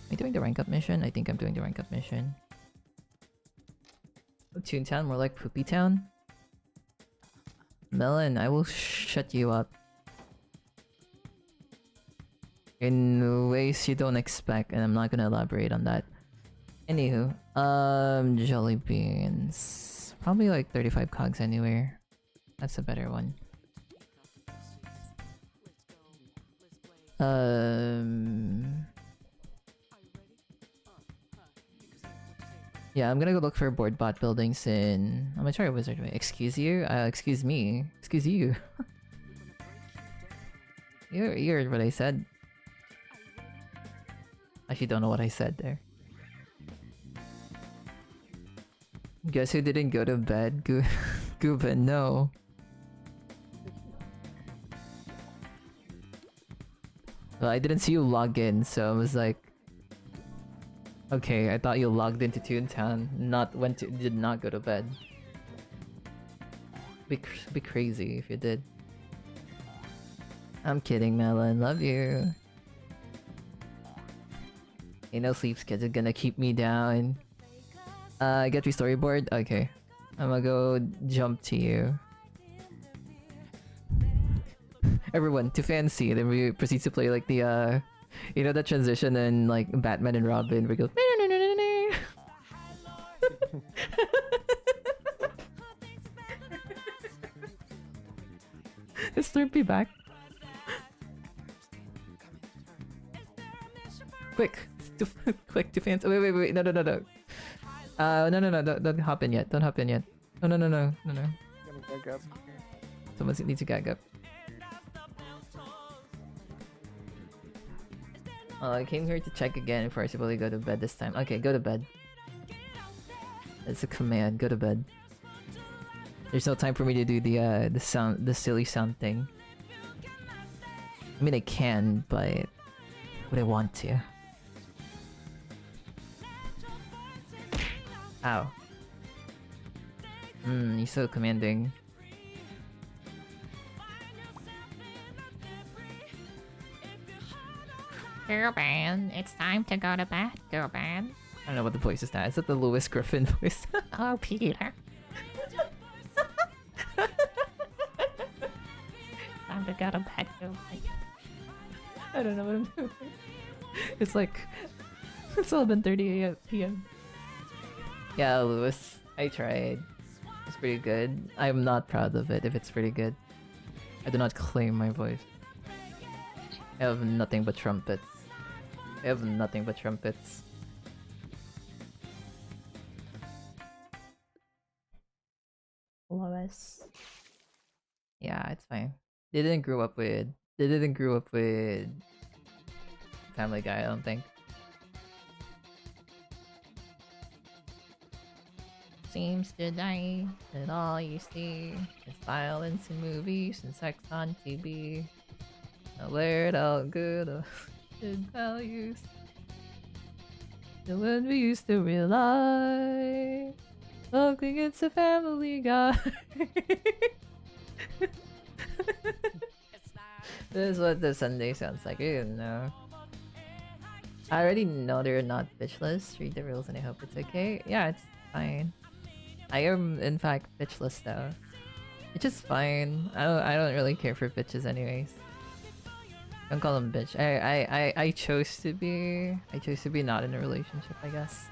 Am I doing the rank up mission? I think I'm doing the rank up mission. Oh, Toontown, more like Poopy Town? Melon, I will shut you up. In ways you don't expect, and I'm not gonna elaborate on that. Anywho, jelly beans. Probably like 35 cogs anywhere. That's a better one. Yeah, I'm gonna go look for board bot buildings in... I'm gonna try a wizard way. Excuse you? Excuse me. Excuse you. You heard what I said. Actually, don't know what I said there. Guess who didn't go to bed? Gooba, no. Well, I didn't see you log in, so I was like... Okay, I thought you logged into Toontown, did not go to bed. Be crazy if you did. I'm kidding, Melon. Love you. Ain't no sleep schedule gonna keep me down. Get your storyboard? Okay. I'm gonna go jump to you. Everyone, to fancy, then we proceed to play like the you know that transition in like Batman and Robin where it goes Is Slurpee back? Quick! Quick to fans. Wait. No. No. Don't hop in yet. Don't hop in yet. No. Gonna back up. Someone needs to gag up. I came here to check again before I supposedly go to bed this time. Okay, go to bed. It's a command. Go to bed. There's no time for me to do the silly sound thing. I mean, I can, but would I want to? Ow. He's so commanding. Girl band, it's time to go to bed, girl band. I don't know what the voice is now. Is that the Lewis Griffin voice? Oh, Peter. Time to go to bed, girl band. I don't know what I'm doing. It's like... It's 11:30 p.m. Yeah, Lewis. I tried. It's pretty good. I'm not proud of it if it's pretty good. I do not claim my voice. I have nothing but trumpets. Lois. Yeah, it's fine. They didn't grow up with Family Guy, I don't think. Seems today that all you see is violence in movies and sex on TV. I learned all good values. The one we used to rely. Looking it's a Family Guy. This is what the Sunday sounds like. I didn't know. I already know they're not bitchless. Read the rules and I hope it's okay. Yeah, it's fine. I am in fact bitchless though. It's just fine. I don't really care for bitches anyways. Don't call them bitch. I chose to be not in a relationship, I guess.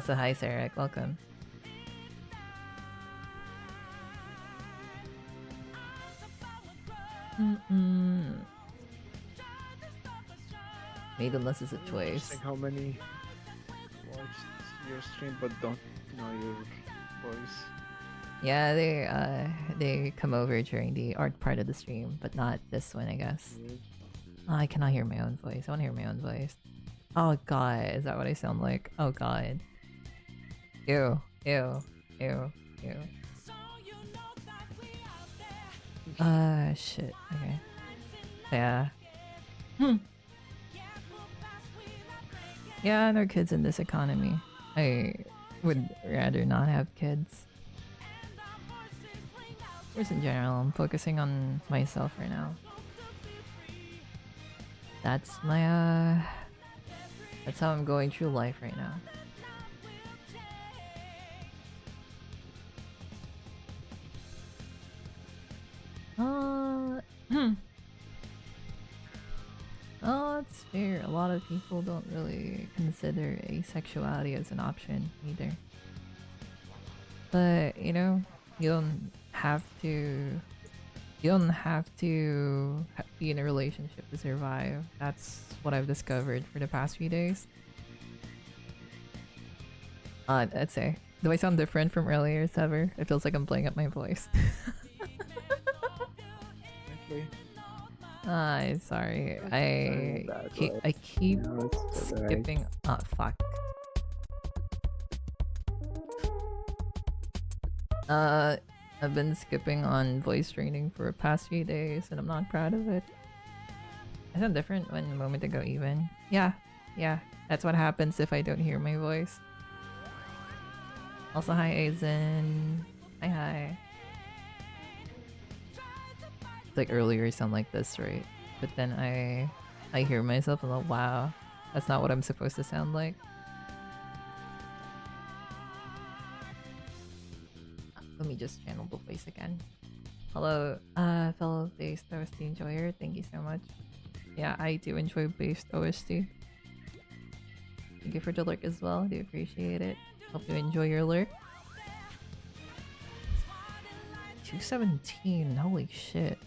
So hi Sarek, welcome. Maidenless is a choice. How many watched your stream but don't know your voice? Yeah, they come over during the art part of the stream, but not this one, I guess. Oh, I cannot hear my own voice. I want to hear my own voice. Oh god, is that what I sound like? Oh god. Ew. Shit. Okay. Yeah. Yeah, no kids in this economy. I would rather not have kids. Just in general, I'm focusing on myself right now. That's my that's how I'm going through life right now. Oh, it's fair. A lot of people don't really consider asexuality as an option either. But, you know, you don't have to be in a relationship to survive. That's what I've discovered for the past few days. I'd say. Do I sound different from earlier, Sever? It feels like I'm playing up my voice. Sorry. I keep skipping. Oh, fuck. I've been skipping on voice training for the past few days, and I'm not proud of it. I sound different when a moment ago, even. Yeah. That's what happens if I don't hear my voice. Also, hi, Aizen. Hi. Like earlier I sound like this, right? But then I hear myself and I'm like, wow, that's not what I'm supposed to sound like. Let me just channel the voice again. Hello, fellow based OST enjoyer, thank you so much. Yeah, I do enjoy based OST. Thank you for the lurk as well, I do appreciate it. Hope you enjoy your lurk. 217. Holy shit.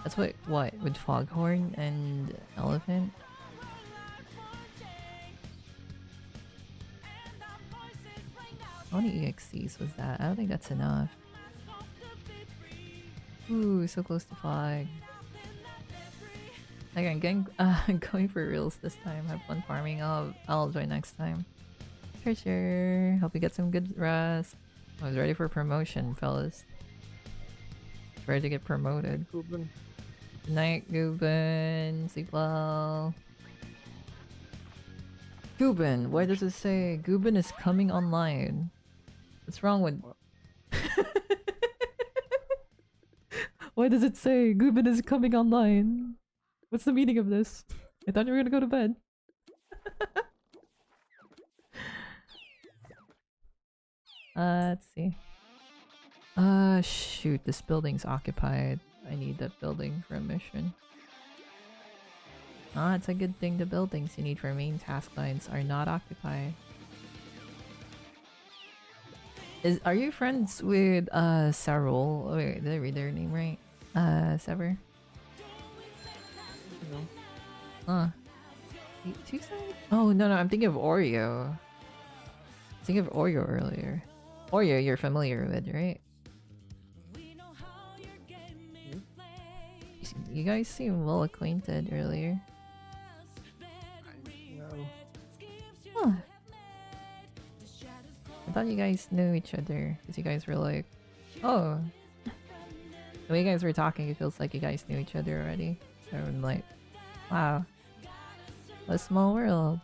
That's what with Foghorn and Elephant? How many EXCs was that? I don't think that's enough. Ooh, so close to flag. Again, going for reals this time. Have fun farming. I'll join next time. For sure. Hope you get some good rest. I was ready for promotion, fellas. Ready to get promoted. Good night, Gubin. Sleep well. Gubin, why does it say Gubin is coming online? What's wrong with... Why does it say Gubin is coming online? What's the meaning of this? I thought you were gonna go to bed. Let's see. Shoot, this building's occupied. I need that building for a mission. It's a good thing the buildings you need for main task lines are not occupied. Are you friends with Sarol? Oh, wait, did I read their name right? Sever? No. Huh. Oh no, I'm thinking of Oreo. I was thinking of Oreo earlier. Oreo you're familiar with, right? You guys seem well acquainted earlier. No. Huh. I thought you guys knew each other because you guys were like, oh. The way you guys were talking, it feels like you guys knew each other already. So I'm like, wow. What a small world.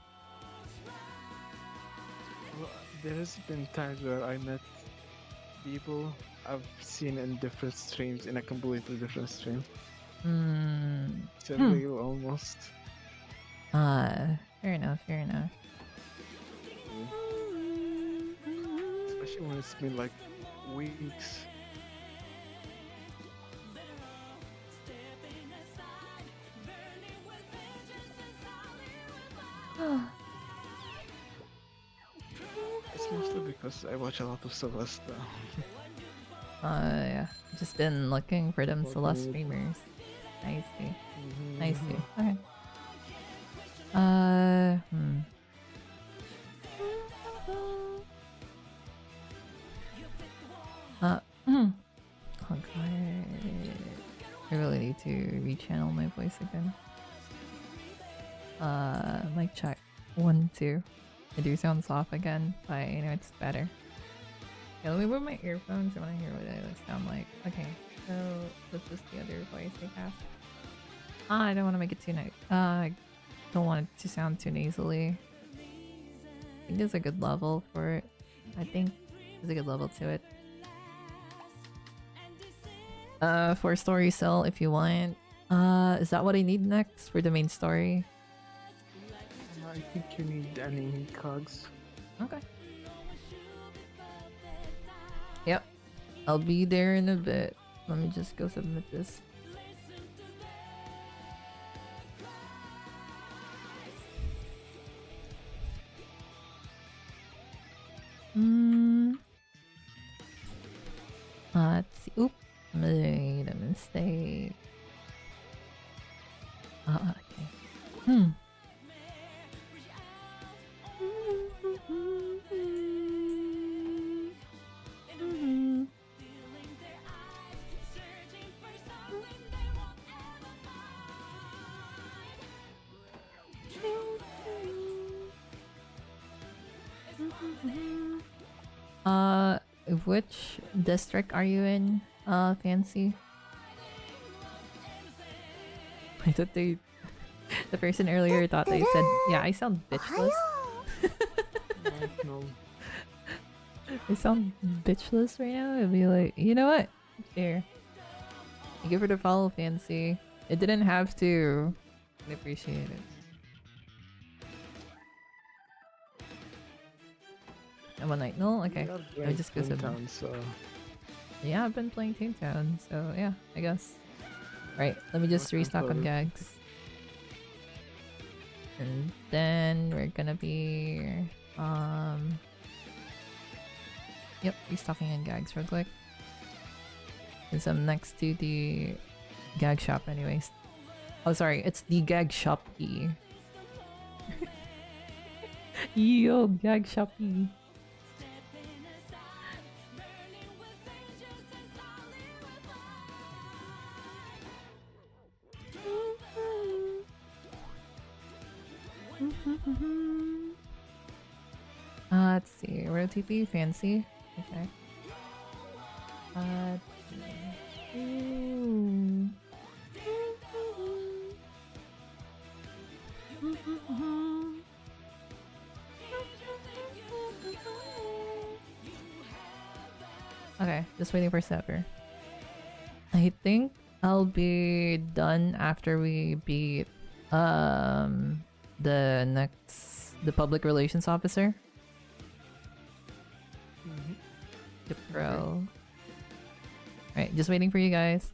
Well, there's been times where I met people I've seen in different streams, in a completely different stream. It's a real almost. Fair enough, fair enough. Especially when it's been like weeks. It's mostly because I watch a lot of Celeste. Yeah. Just been looking for them Celeste streamers. I see. I see. Okay. Oh god. I really need to rechannel my voice again. Mic check. 1, 2. I do sound soft again, but I know it's better. Yeah, let me move my earphones. I want to hear what I sound like. Okay, so what's this the other voice I cast? I don't want to make it too nice. I don't want it to sound too nasally. I think there's a good level for it. I think there's a good level to it. For story cell if you want. Is that what I need next for the main story? I think you need any cogs. Okay. Yep. I'll be there in a bit. Let me just go submit this. Let's see. Oop. Made a mistake. Okay. Which district are you in, Fancy? I thought the person earlier thought they said, yeah, I sound bitchless. No. I sound bitchless right now. It'd be like, you know what? Here. You give her the follow, Fancy. It didn't have to. I appreciate it. And one night, no, okay. I just go Toontown, so yeah, I've been playing Toontown, so yeah, I guess. Right, let me just restock on gags. And then we're gonna be yep, restocking on gags real quick. Because I'm next to the gag shop anyways. Oh, sorry, it's the gag shoppy. Yo, gag shoppy. Let's see. Road TP, fancy. Okay. Ooh. Okay, just waiting for Sever. I think I'll be done after we beat the public relations officer. The pro. Alright, just waiting for you guys.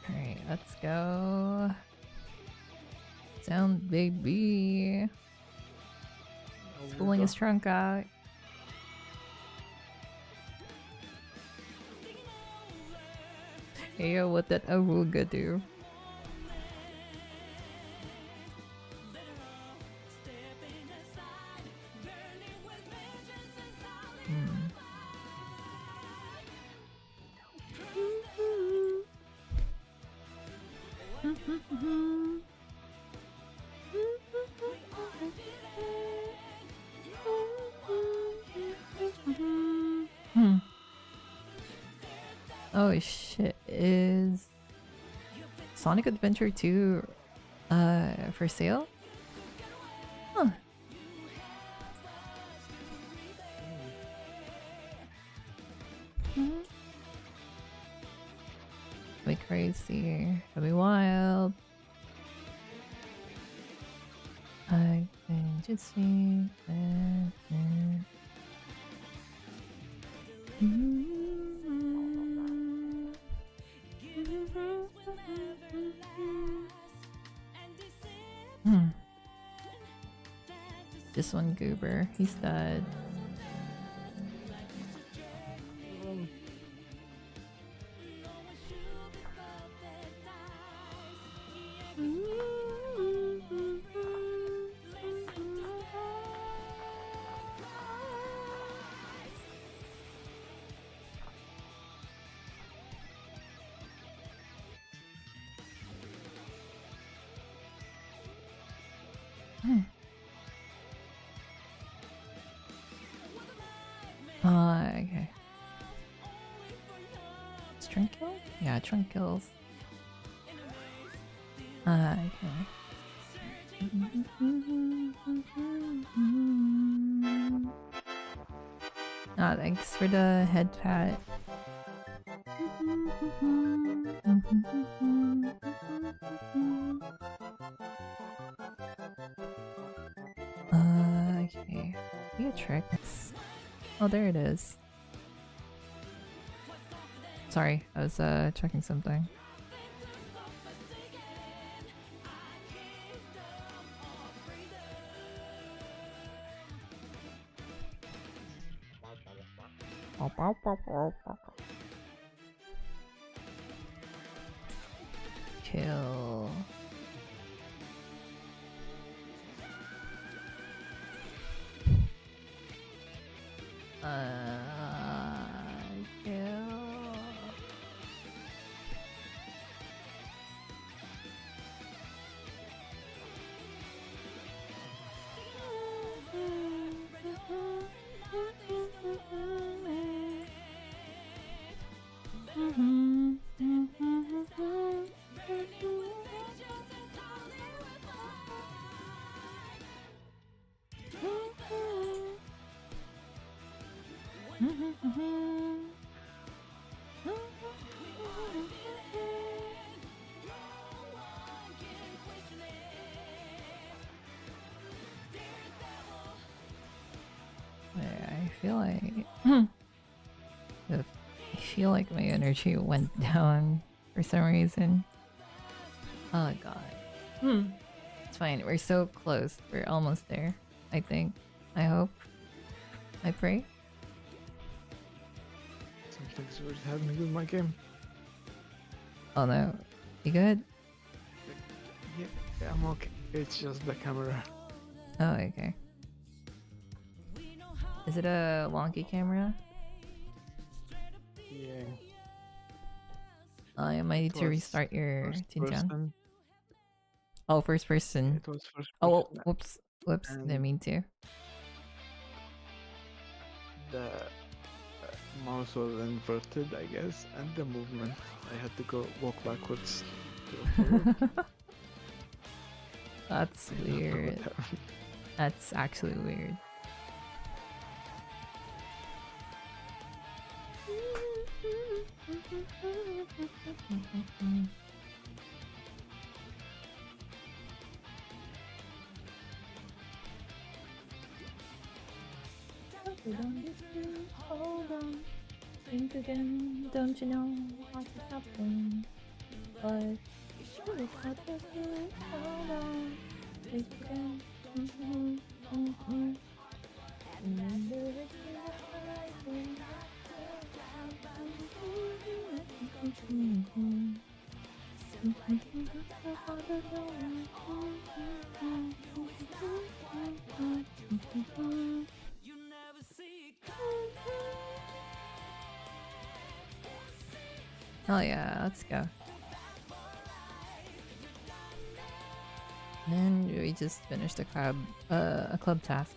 Alright, let's go. Sound baby. He's pulling his trunk out. Hey, what did Aruga do? Oh shit, is Sonic Adventure 2 for sale? Huh. Be crazy. It'll be wild. I can just see This one goober, he's dead. Okay. It's trunk kill? Yeah, trunk kills. Okay. Ah, thanks for the head pat. Okay. Be a trick. Oh, there it is. Sorry, I was checking something. Kill. Kill. feel like I feel like my energy went down for some reason. Oh god. It's fine. We're so close. We're almost there. I think. I hope. I pray. Something's really happening with my game. Oh no. You good? Yeah, I'm okay. It's just the camera. Oh, okay. Is it a wonky camera? Yeah. I might need It to was restart your first Toontown. person. Oh, first person. It was first Oh, person. whoops. Whoops. And Didn't mean to. the mouse was inverted, I guess, and the movement. I had to go walk backwards to forward. That's I don't know what weird. happened. That's actually weird. Hold on. Think again. Don't you know what's happening? But you got to hold on. Think again. Remember it's Oh yeah, let's go. And we just finished a club task.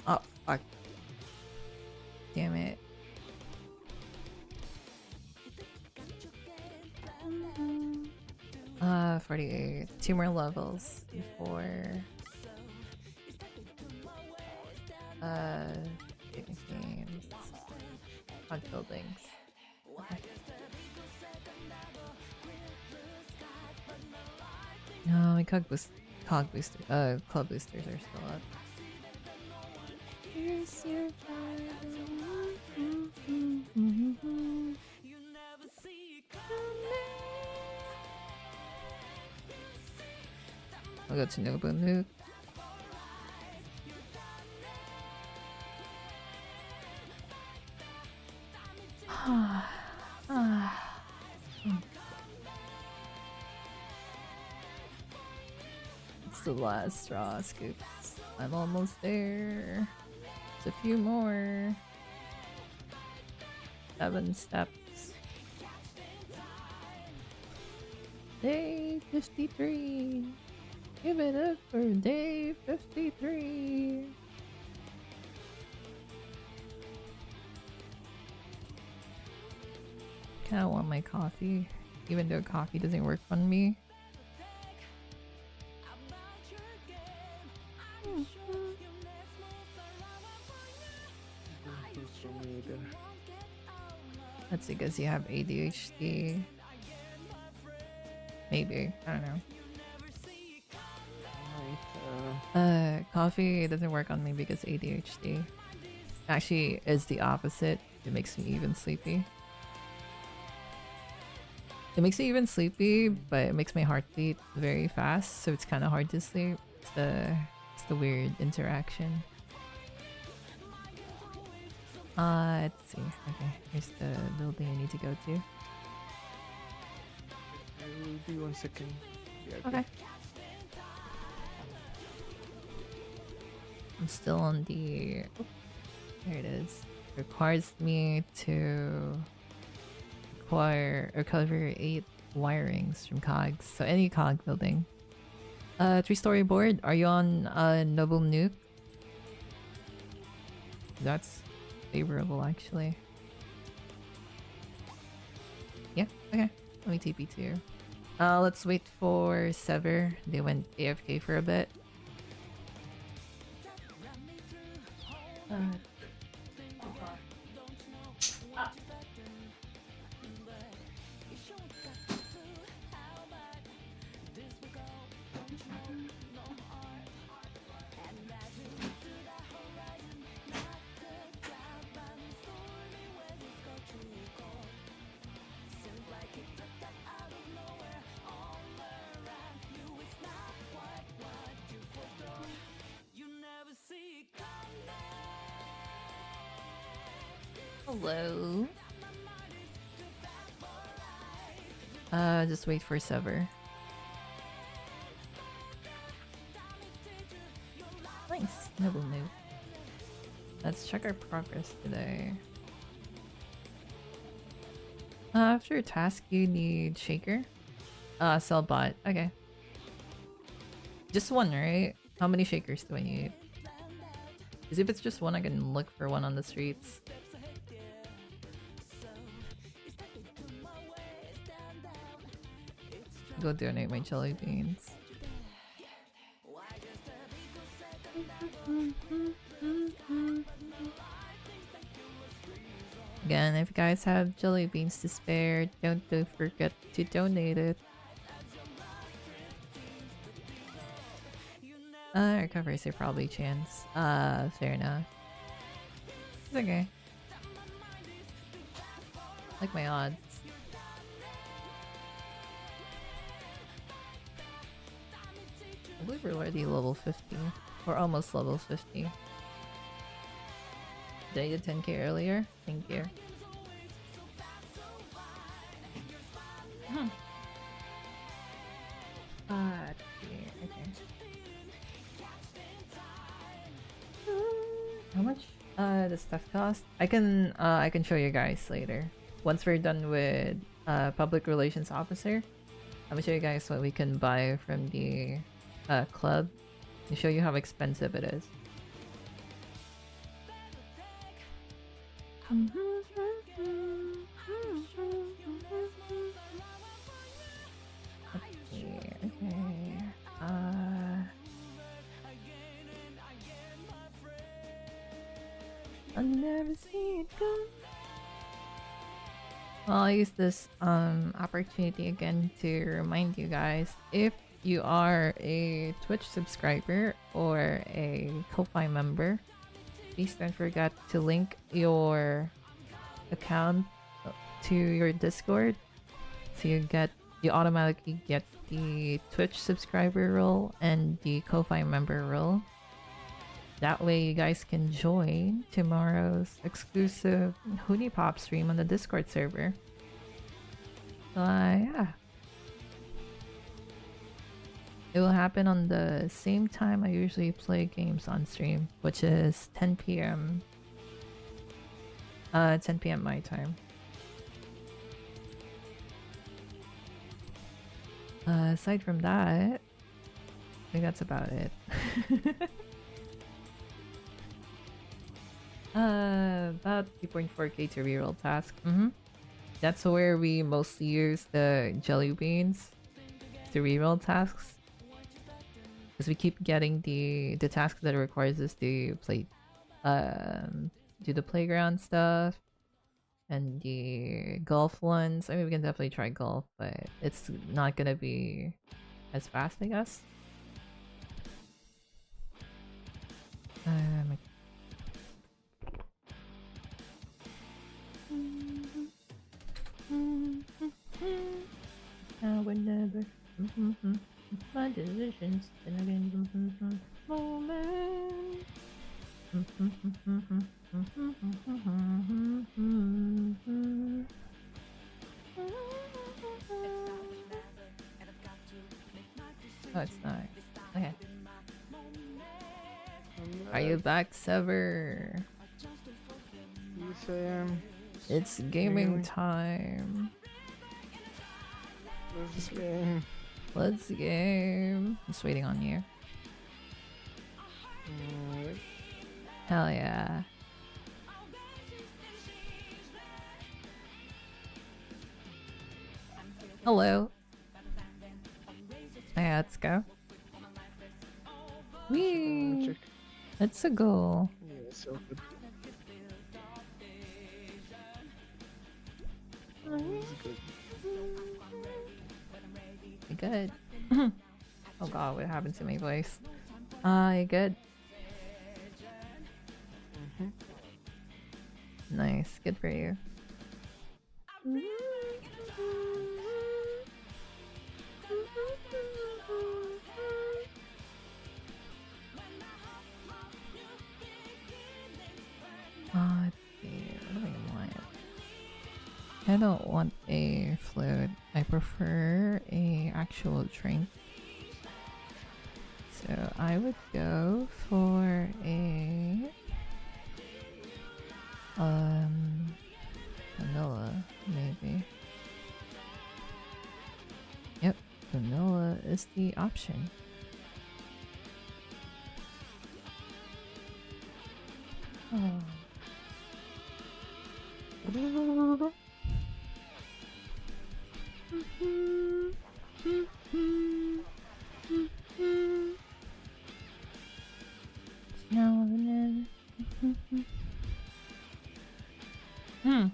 Oh fuck! Damn it! 48. 2 more levels before games. On buildings. Okay. No, my club boosters are still up. Here's your I'll go to Nobu Nuke. It's the last straw, Scoops. I'm almost there. It's a few more. 7 steps. Day 53. Give it up for day 53. Kinda want my coffee, even though coffee doesn't work on me. That's because you have ADHD. Maybe, I don't know. Coffee doesn't work on me because ADHD. Actually, is the opposite. It makes me even sleepy. It makes me even sleepy, but it makes my heart beat very fast, so it's kind of hard to sleep. It's the weird interaction. Let's see. Okay, here's the building I need to go to. I will be 1 second. Yeah, Okay. I'm still on the... Oh, there it is. Requires me to recover 8 wirings from cogs. So any cog building. 3-story board. Are you on Noble Nuke? That's favorable actually. Yeah, okay. Let me TP to you. Let's wait for Sever. They went AFK for a bit. Hello. Just wait for Sever. Nice. Noble move. Let's check our progress today. After a task, you need Shaker. Sell bot. Okay. Just one, right? How many Shakers do I need? Because if it's just one, I can look for one on the streets. Go donate my jelly beans. Again, if you guys have jelly beans to spare, don't forget to donate it. Recoveries are probably chance. Fair enough. It's okay. Like my odds. I believe we're already level 50. Or almost level 50. Did I get 10k earlier? Thank you. Okay. How much the stuff cost? I can show you guys later. Once we're done with public relations officer, I'm gonna show you guys what we can buy from the club and show you how expensive it is. Okay. I'll never see it go. Well, I'll use this opportunity again to remind you guys, if you are a Twitch subscriber or a Ko-Fi member, please don't forget to link your account to your Discord, so you automatically get the Twitch subscriber role and the Ko-Fi member role. That way you guys can join tomorrow's exclusive Hoonie Pop stream on the Discord server. So yeah. It will happen on the same time I usually play games on stream, which is 10 p.m. 10 p.m. my time. Aside from that, I think that's about it. About 3.4k to reroll task. That's where we mostly use the jelly beans to reroll tasks. Because we keep getting the task that requires us to play, do the playground stuff and the golf ones. I mean, we can definitely try golf, but it's not gonna be as fast, I guess. I would never. My decisions and again moment. Oh, it's not. Okay. Are you back, Sever? Yes, I am. It's gaming time. Let's game. Let's game. I'm just waiting on you. Hell yeah. Hello. Yeah, let's go. Whee! Let's go. Yeah, so good. You good? Oh god, what happened to my voice? You good? Nice, good for you. Oh, let's see. What am I I don't want a float. I prefer a actual drink. So I would go for a vanilla, maybe. Yep, vanilla is the option. Oh. Hmm.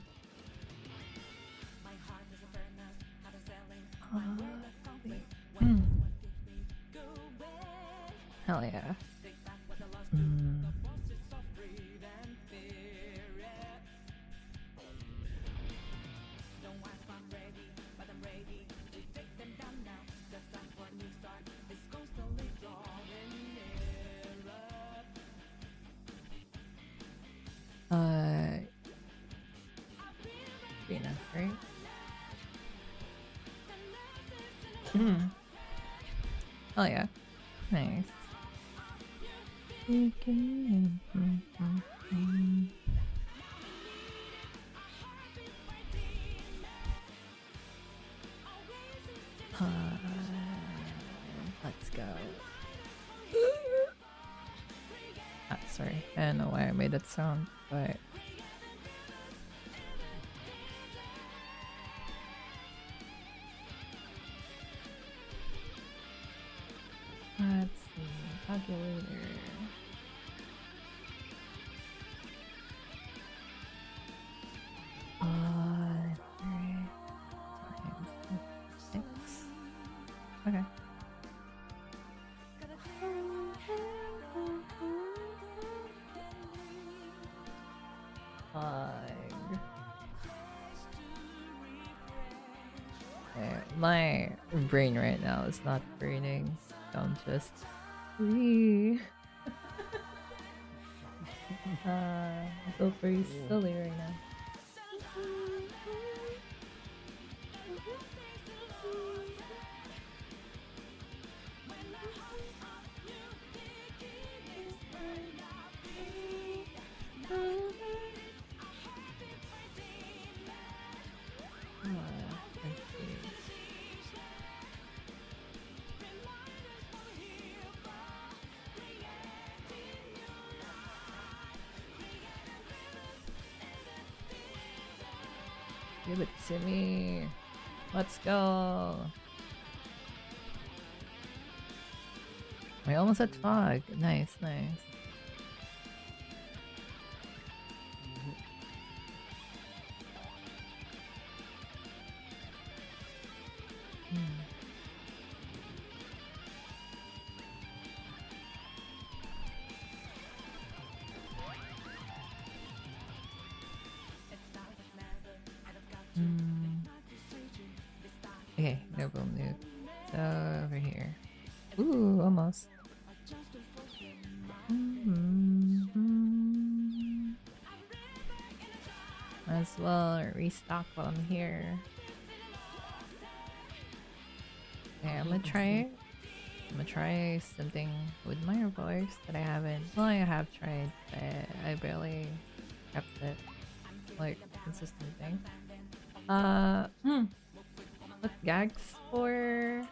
Hell yeah. Enough, right? Oh yeah. Nice. Let's go. Sorry. I don't know why I made that sound, but let's see. Calculator. Six. Okay. My brain right now is not braining. I'm just I feel pretty silly right now. Give it to me. Let's go. I almost had fog. Nice, nice. Okay, no boom nuke. So over here. Ooh, almost. Might as well restock while I'm here. Okay, I'm gonna try something with my voice that I haven't. Well, I have tried, but I barely kept it like consistent thing. What gags for?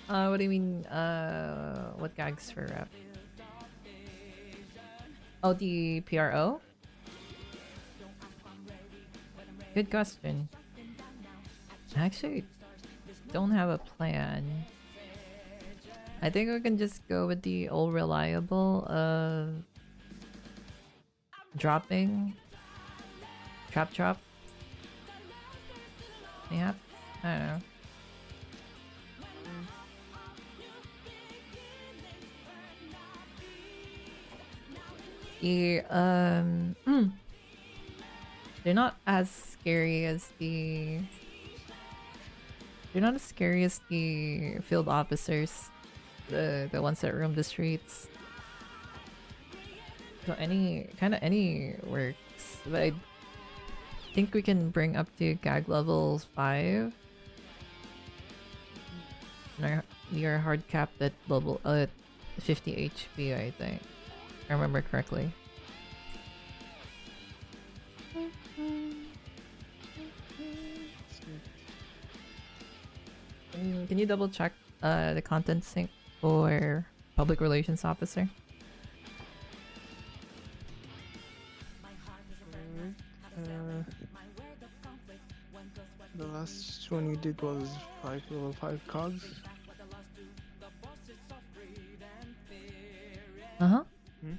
What do you mean? What gags for rep? Oh, the PRO? Good question. I actually don't have a plan. I think we can just go with the old reliable of dropping trap. Yeah, I don't know. They're not as scary as the field officers, the ones that roam the streets. So any works, but think we can bring up to gag levels 5. And we are hard capped at level 50 HP, I think. If I remember correctly. Can you double check the content sync for public relations officer? The last one you did was level 5 cogs. Uh-huh. Hmm?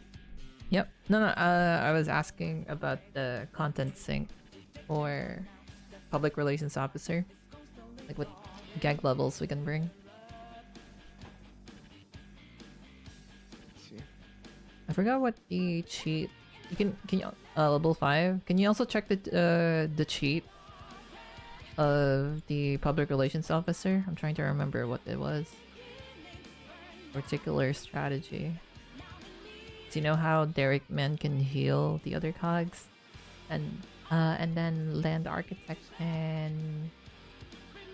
Yep. No, I was asking about the content sync for public relations officer. Like what gag levels we can bring. Let's see. I forgot what the cheat. Can you level 5? Can you also check the cheat of the public relations officer? I'm trying to remember what it was. Particular strategy. Do you know how Derek Man can heal the other cogs? And then Land Architect can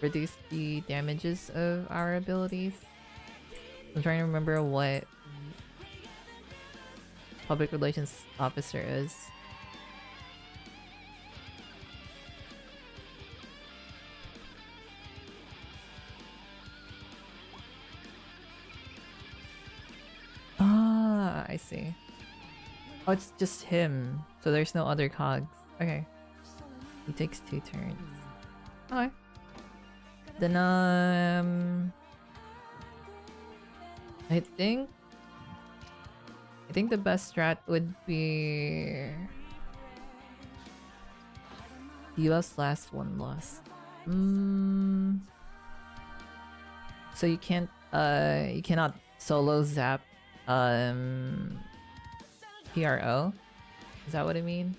reduce the damages of our abilities. I'm trying to remember what public relations officer is. Ah, I see. Oh, it's just him. So there's no other cogs. Okay. He takes 2 turns. Okay. Then, I think the best strat would be Diva's last one lost. So you cannot solo zap PRO? Is that what it means?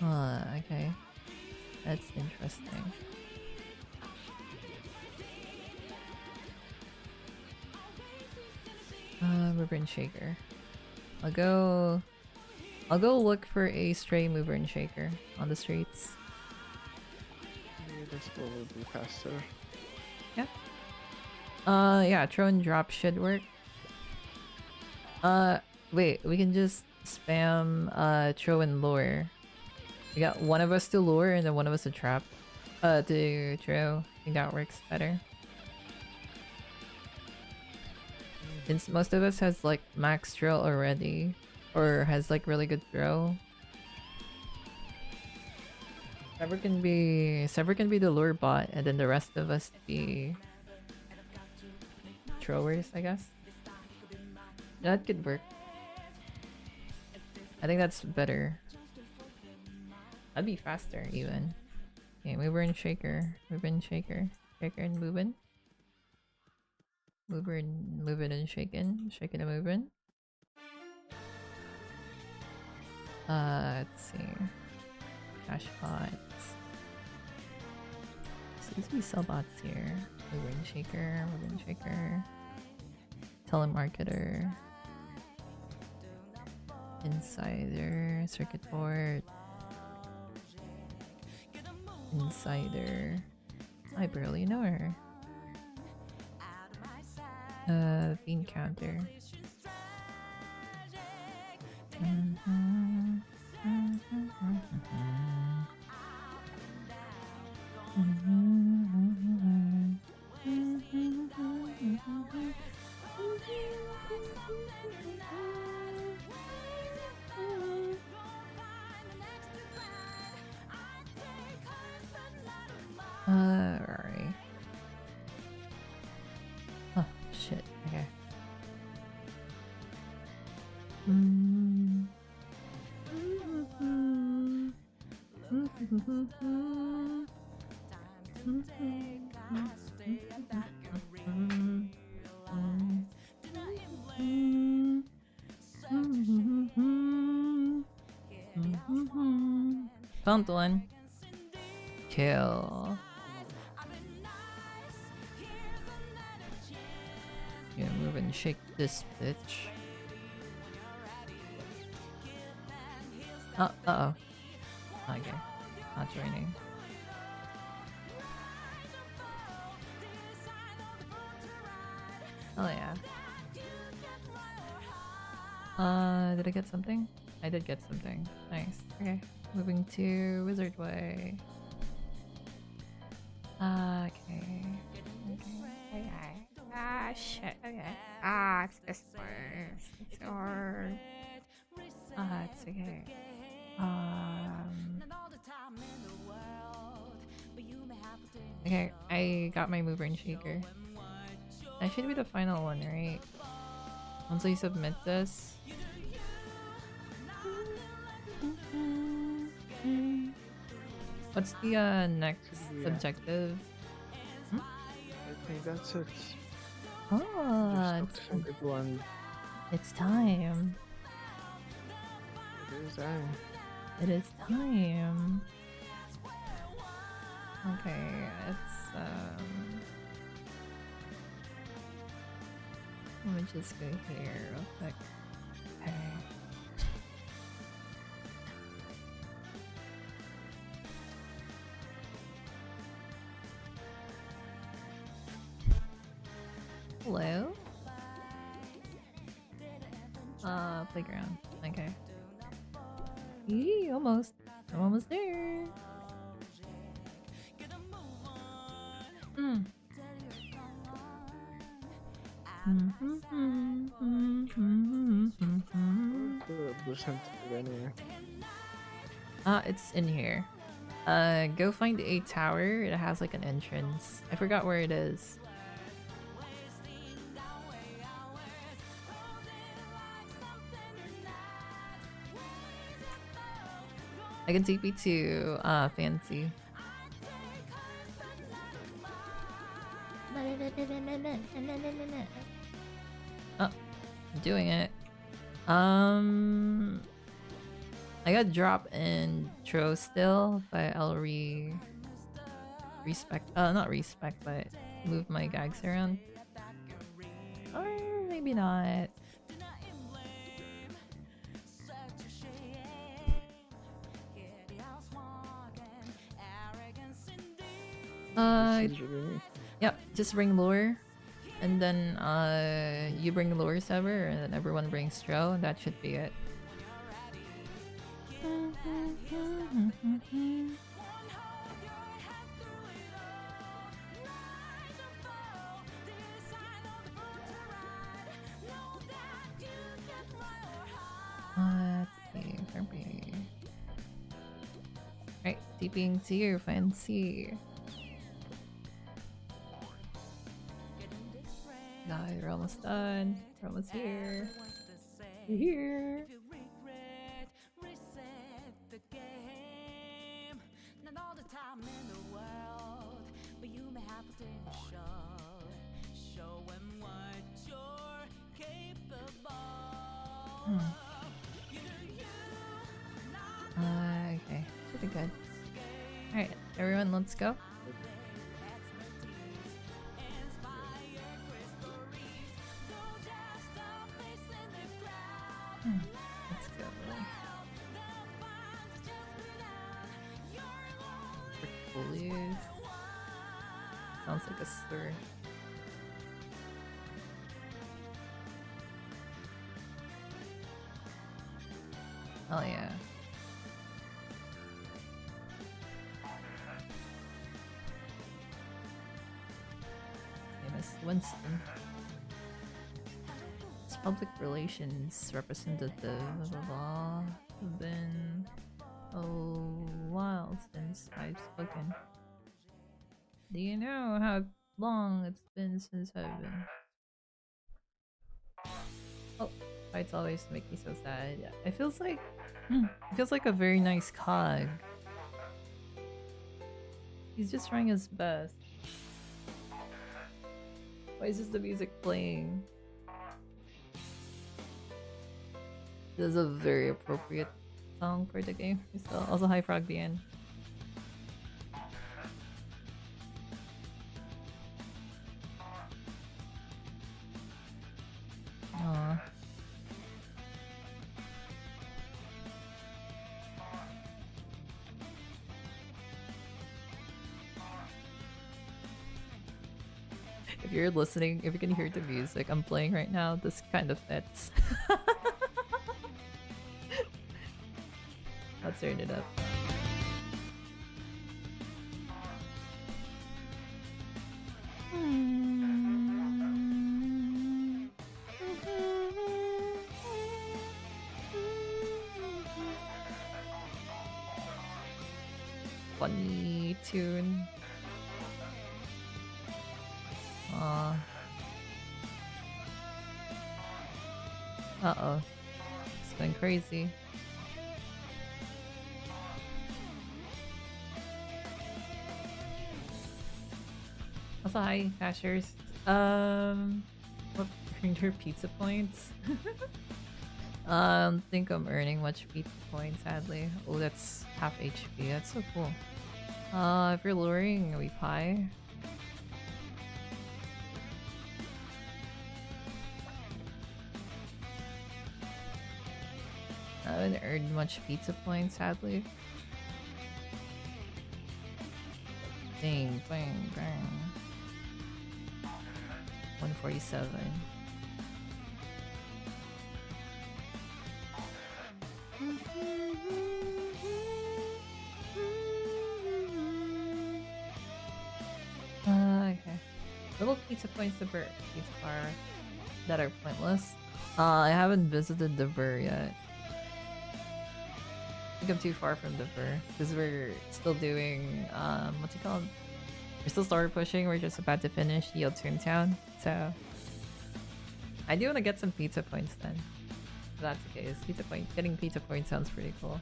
Okay. That's interesting. Mover and shaker. I'll go look for a stray mover and shaker on the streets. Maybe this will be faster. Yeah. Yeah, throw and drop should work. Wait, we can just spam throw and lure. We got one of us to lure and then one of us to trap. To throw. I think that works better. Since most of us has like max throw already, or has like really good throw. Sever can be the lure bot, and then the rest of us be throwers, I guess. That could work. I think that's better. That'd be faster even. Okay, mover and shaker, shaker and moving. Moving and shaking and moving. Let's see. Cash bots. So we sell bots here. Mover and shaker. Telemarketer. Insider. Circuit board. Insider. I barely know her. Bean counter. Where are we? Oh, shit. Okay. Found one. Kill. Yeah, move and shake this bitch. Uh-oh. Okay. Not joining. Oh yeah. Did I get something? I did get something. Nice. Okay. Moving to Wizard Way. Okay. Okay. Ah, shit. Okay. Ah, it's this way. It's hard. Ah, it's okay. Okay, I got my mover and shaker. That should be the final one, right? Once I submit this. What's the next objective? I think that's it. Oh, it's time. It is time. It is time. Okay, it's let me just go here real quick. Okay. Hello? Playground. Okay. Yee, almost. I'm almost there. Mm. It's in here. Go find a tower. It has like an entrance. I forgot where it is. I can TP to Fancy. Oh, I'm doing it. I got drop in Tro still, but I'll not respect, but move my gags around. Or maybe not. Yep, just bring lure. And then you bring lure sever, and then everyone brings Stro, and that should be it. Let's see, Kirby. Right, TPing to you, Fancy. God, we're almost done. We're almost here. We're here. Okay, should be good. Alright, everyone, let's go. Let's go. Portfolios. Sounds like a slur. Oh yeah. Name is Winston. Public relations representative, blah blah blah. It's been a while since I've spoken. Do you know how long it's been since I've been? Oh, fights always make me so sad. Yeah, it feels like a very nice cog. He's just trying his best. Why is just the music playing? This is a very appropriate song for the game. So, also, hi Frog BN. If you're listening, if you can hear the music I'm playing right now, this kind of fits. Let's turn it up. Funny tune. Uh-oh. It's going crazy. Also, hi, Cashers. What earned your pizza points? Think I'm earning much pizza points, sadly. Oh, that's half HP. That's so cool. If you're luring, are we pie? I haven't earned much pizza points, sadly. Bang, bang, bang. 147. Okay. Little pizza points to pizza bar that are pointless. I haven't visited the Burr yet. I think I'm too far from the Burr because we're still doing what's it called? We're still started pushing. We're just about to finish Yield Toontown, so I do want to get some pizza points then. If that's the case. Getting pizza points sounds pretty cool.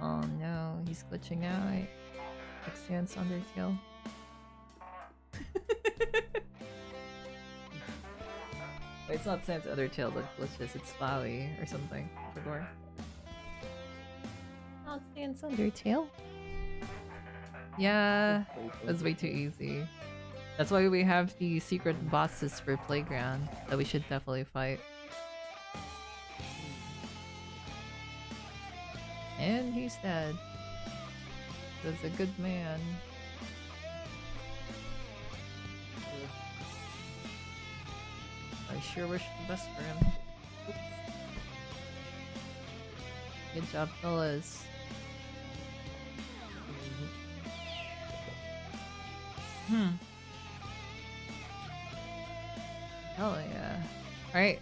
Oh no, he's glitching out. Like Sans Undertale. Wait, it's not Sans Undertale that glitches, it's Flowey or something. I forgot. Not Sans Undertale. Yeah, that's way too easy. That's why we have the secret bosses for Playground that we should definitely fight. And he's dead. That's a good man. I sure wish the best for him. Oops. Good job, fellas. Hell yeah. Alright.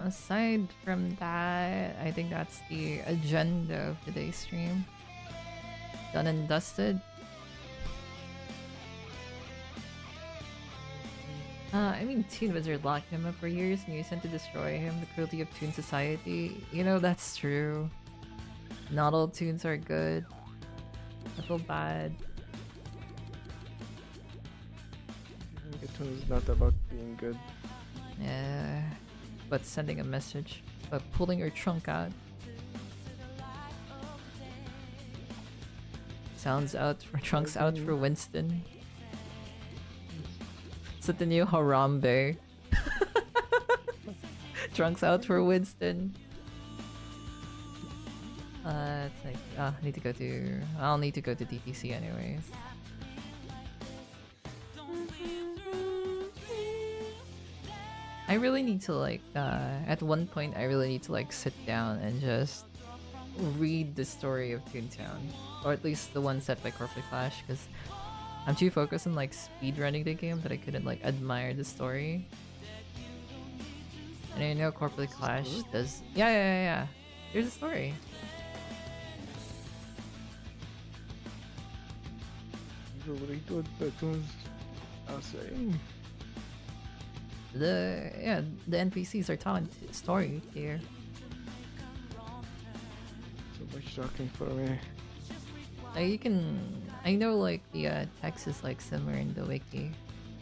Aside from that, I think that's the agenda of today's stream. Done and dusted. I mean, Toon Wizard locked him up for years and you sent to destroy him, the cruelty of Toon Society. You know, that's true. Not all Toons are good. I feel bad. The Toon is not about being good. Yeah, but sending a message, but pulling your trunk out. Sounds out for trunks out for Winston. Is it the new Harambe? Trunks out for Winston. It's like I need to go to. I'll need to go to DTC anyways. I really need to like at one point I really need to like sit down and just read the story of Toontown, or at least the one set by Corporate Clash, because I'm too focused on like speedrunning the game that I couldn't like admire the story. And I know Corporate Clash does. Yeah. Here's the story. The NPCs are telling story here. So much talking for me. You can. I know like the text is like somewhere in the wiki.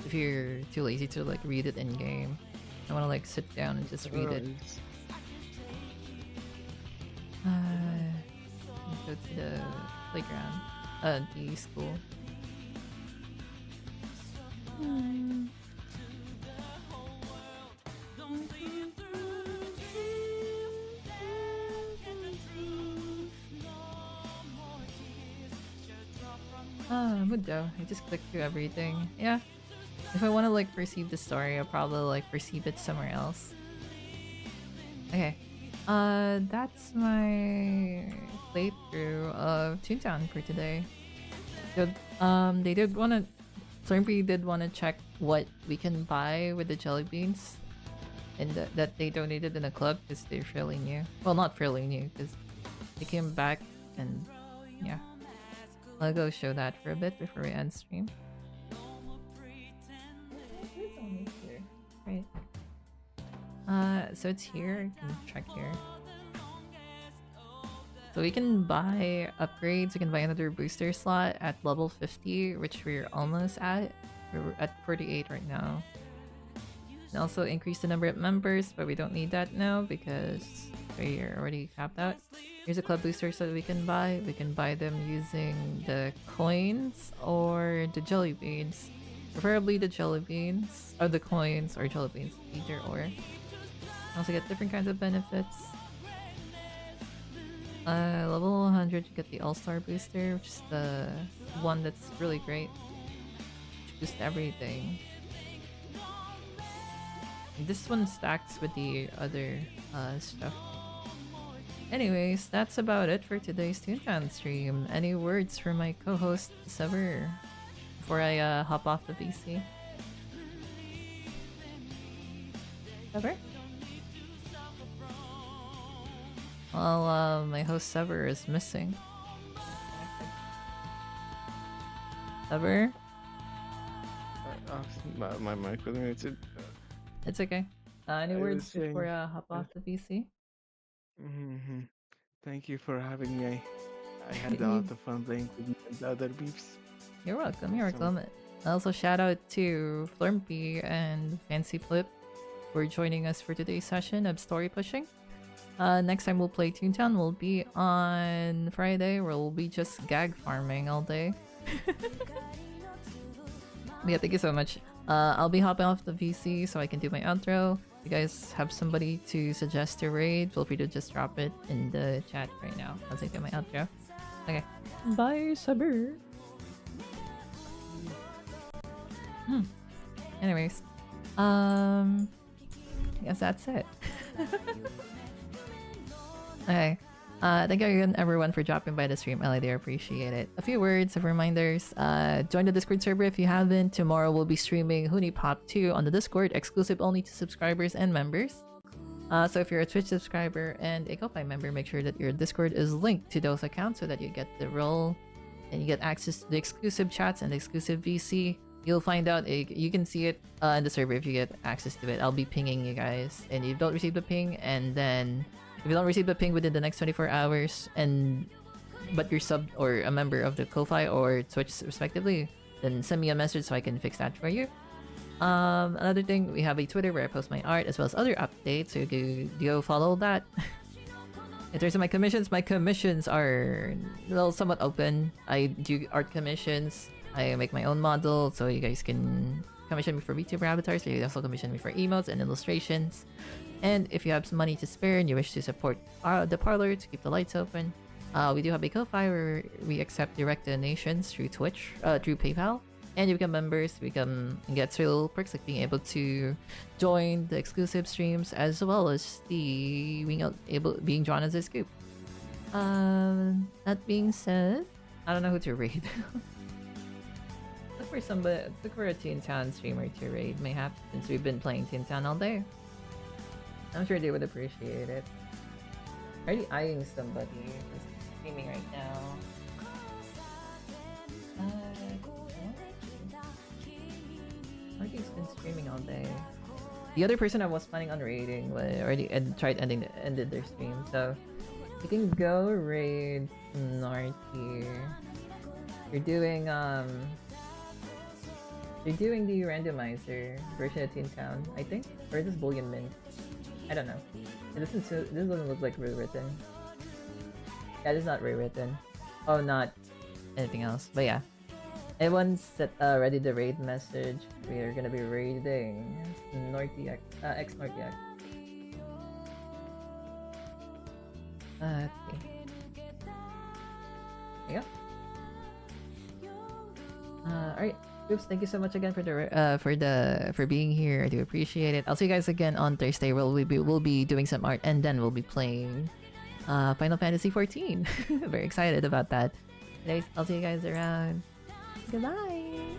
If you're too lazy to like read it in game, I want to like sit down and just read it. Go to the playground. The school. Mundo. I just clicked through everything. Yeah. If I want to like perceive the story, I'll probably like perceive it somewhere else. Okay. That's my playthrough of Toontown for today. So, they did wanna Slurpee did wanna check what we can buy with the jelly beans. And that they donated in the club because they're fairly new. Well, not fairly new because they came back and yeah. I'll go show that for a bit before we end stream. Right. So it's here. I can check here. So we can buy upgrades. We can buy another booster slot at level 50, which we're almost at. We're at 48 right now. And also increase the number of members, but we don't need that now because we're already capped out. Here's a club booster so that we can buy. We can buy them using the coins or the jelly beans. Preferably the jelly beans, or the coins or jelly beans, either or. Also get different kinds of benefits. Level 100 you get the all-star booster, which is the one that's really great. Which boosts everything. This one stacks with the other stuff. Anyways, that's about it for today's Toontown stream. Any words from my co-host Sever before I hop off the VC? Sever? Well, my host Sever is missing. Sever? My mic was muted. It's okay. Any I words was saying- before I hop off the VC? Thank you for having me. I had a lot of fun playing with you and the other beeps. You're welcome, you're welcome. Also shout out to Flurmpy and Fancy Flip for joining us for today's session of story pushing. Next time we'll play Toontown will be on Friday, where we'll be just gag farming all day. Yeah, thank you so much. I'll be hopping off the VC so I can do my outro. If you guys have somebody to suggest to raid, feel free to just drop it in the chat right now as I do my outro. Okay. Bye, Saber. Anyways. I guess that's it. Okay. Thank you again, everyone, for dropping by the stream. I do appreciate it. A few words of reminders. Join the Discord server if you haven't. Tomorrow we'll be streaming Huni Pop 2 on the Discord, exclusive only to subscribers and members. So if you're a Twitch subscriber and a Ko-Fi member, make sure that your Discord is linked to those accounts so that you get the role and you get access to the exclusive chats and the exclusive VC. You'll find out, you can see it in the server if you get access to it. I'll be pinging you guys, and you don't receive the ping, and then if you don't receive the ping within the next 24 hours, but you're sub or a member of the Ko-Fi or Twitch respectively, then send me a message so I can fix that for you. Another thing, we have a Twitter where I post my art as well as other updates, so go follow that. In terms of my commissions are somewhat open. I do art commissions. I make my own model, so you guys can commission me for VTuber avatars. You can also commission me for emotes and illustrations. And if you have some money to spare and you wish to support the parlor to keep the lights open, we do have a Ko-Fi where we accept direct donations through Twitch, through PayPal. And you become members, and get little perks like being able to join the exclusive streams as well as the being drawn as a scoop. That being said, I don't know who to raid. Look for a Toontown streamer to raid, mayhap, since we've been playing Toontown all day. I'm sure they would appreciate it. Already eyeing somebody who's streaming right now. Marty's been streaming all day. The other person I was planning on raiding already ended their stream, so you can go raid Narty. You're doing the randomizer version of Toontown, I think, or is this Bullion Mint? I don't know. This doesn't look like rewritten. Yeah, this is not rewritten. Oh, not anything else. But yeah, everyone's ready to raid message. We are gonna be raiding Northiac, ex Northiac. Let's see. There you go. Alright. Oops, thank you so much again for being here. I do appreciate it. I'll see you guys again on Thursday. We'll be doing some art and then we'll be playing Final Fantasy 14. Very excited about that. Anyways, I'll see you guys around. Goodbye.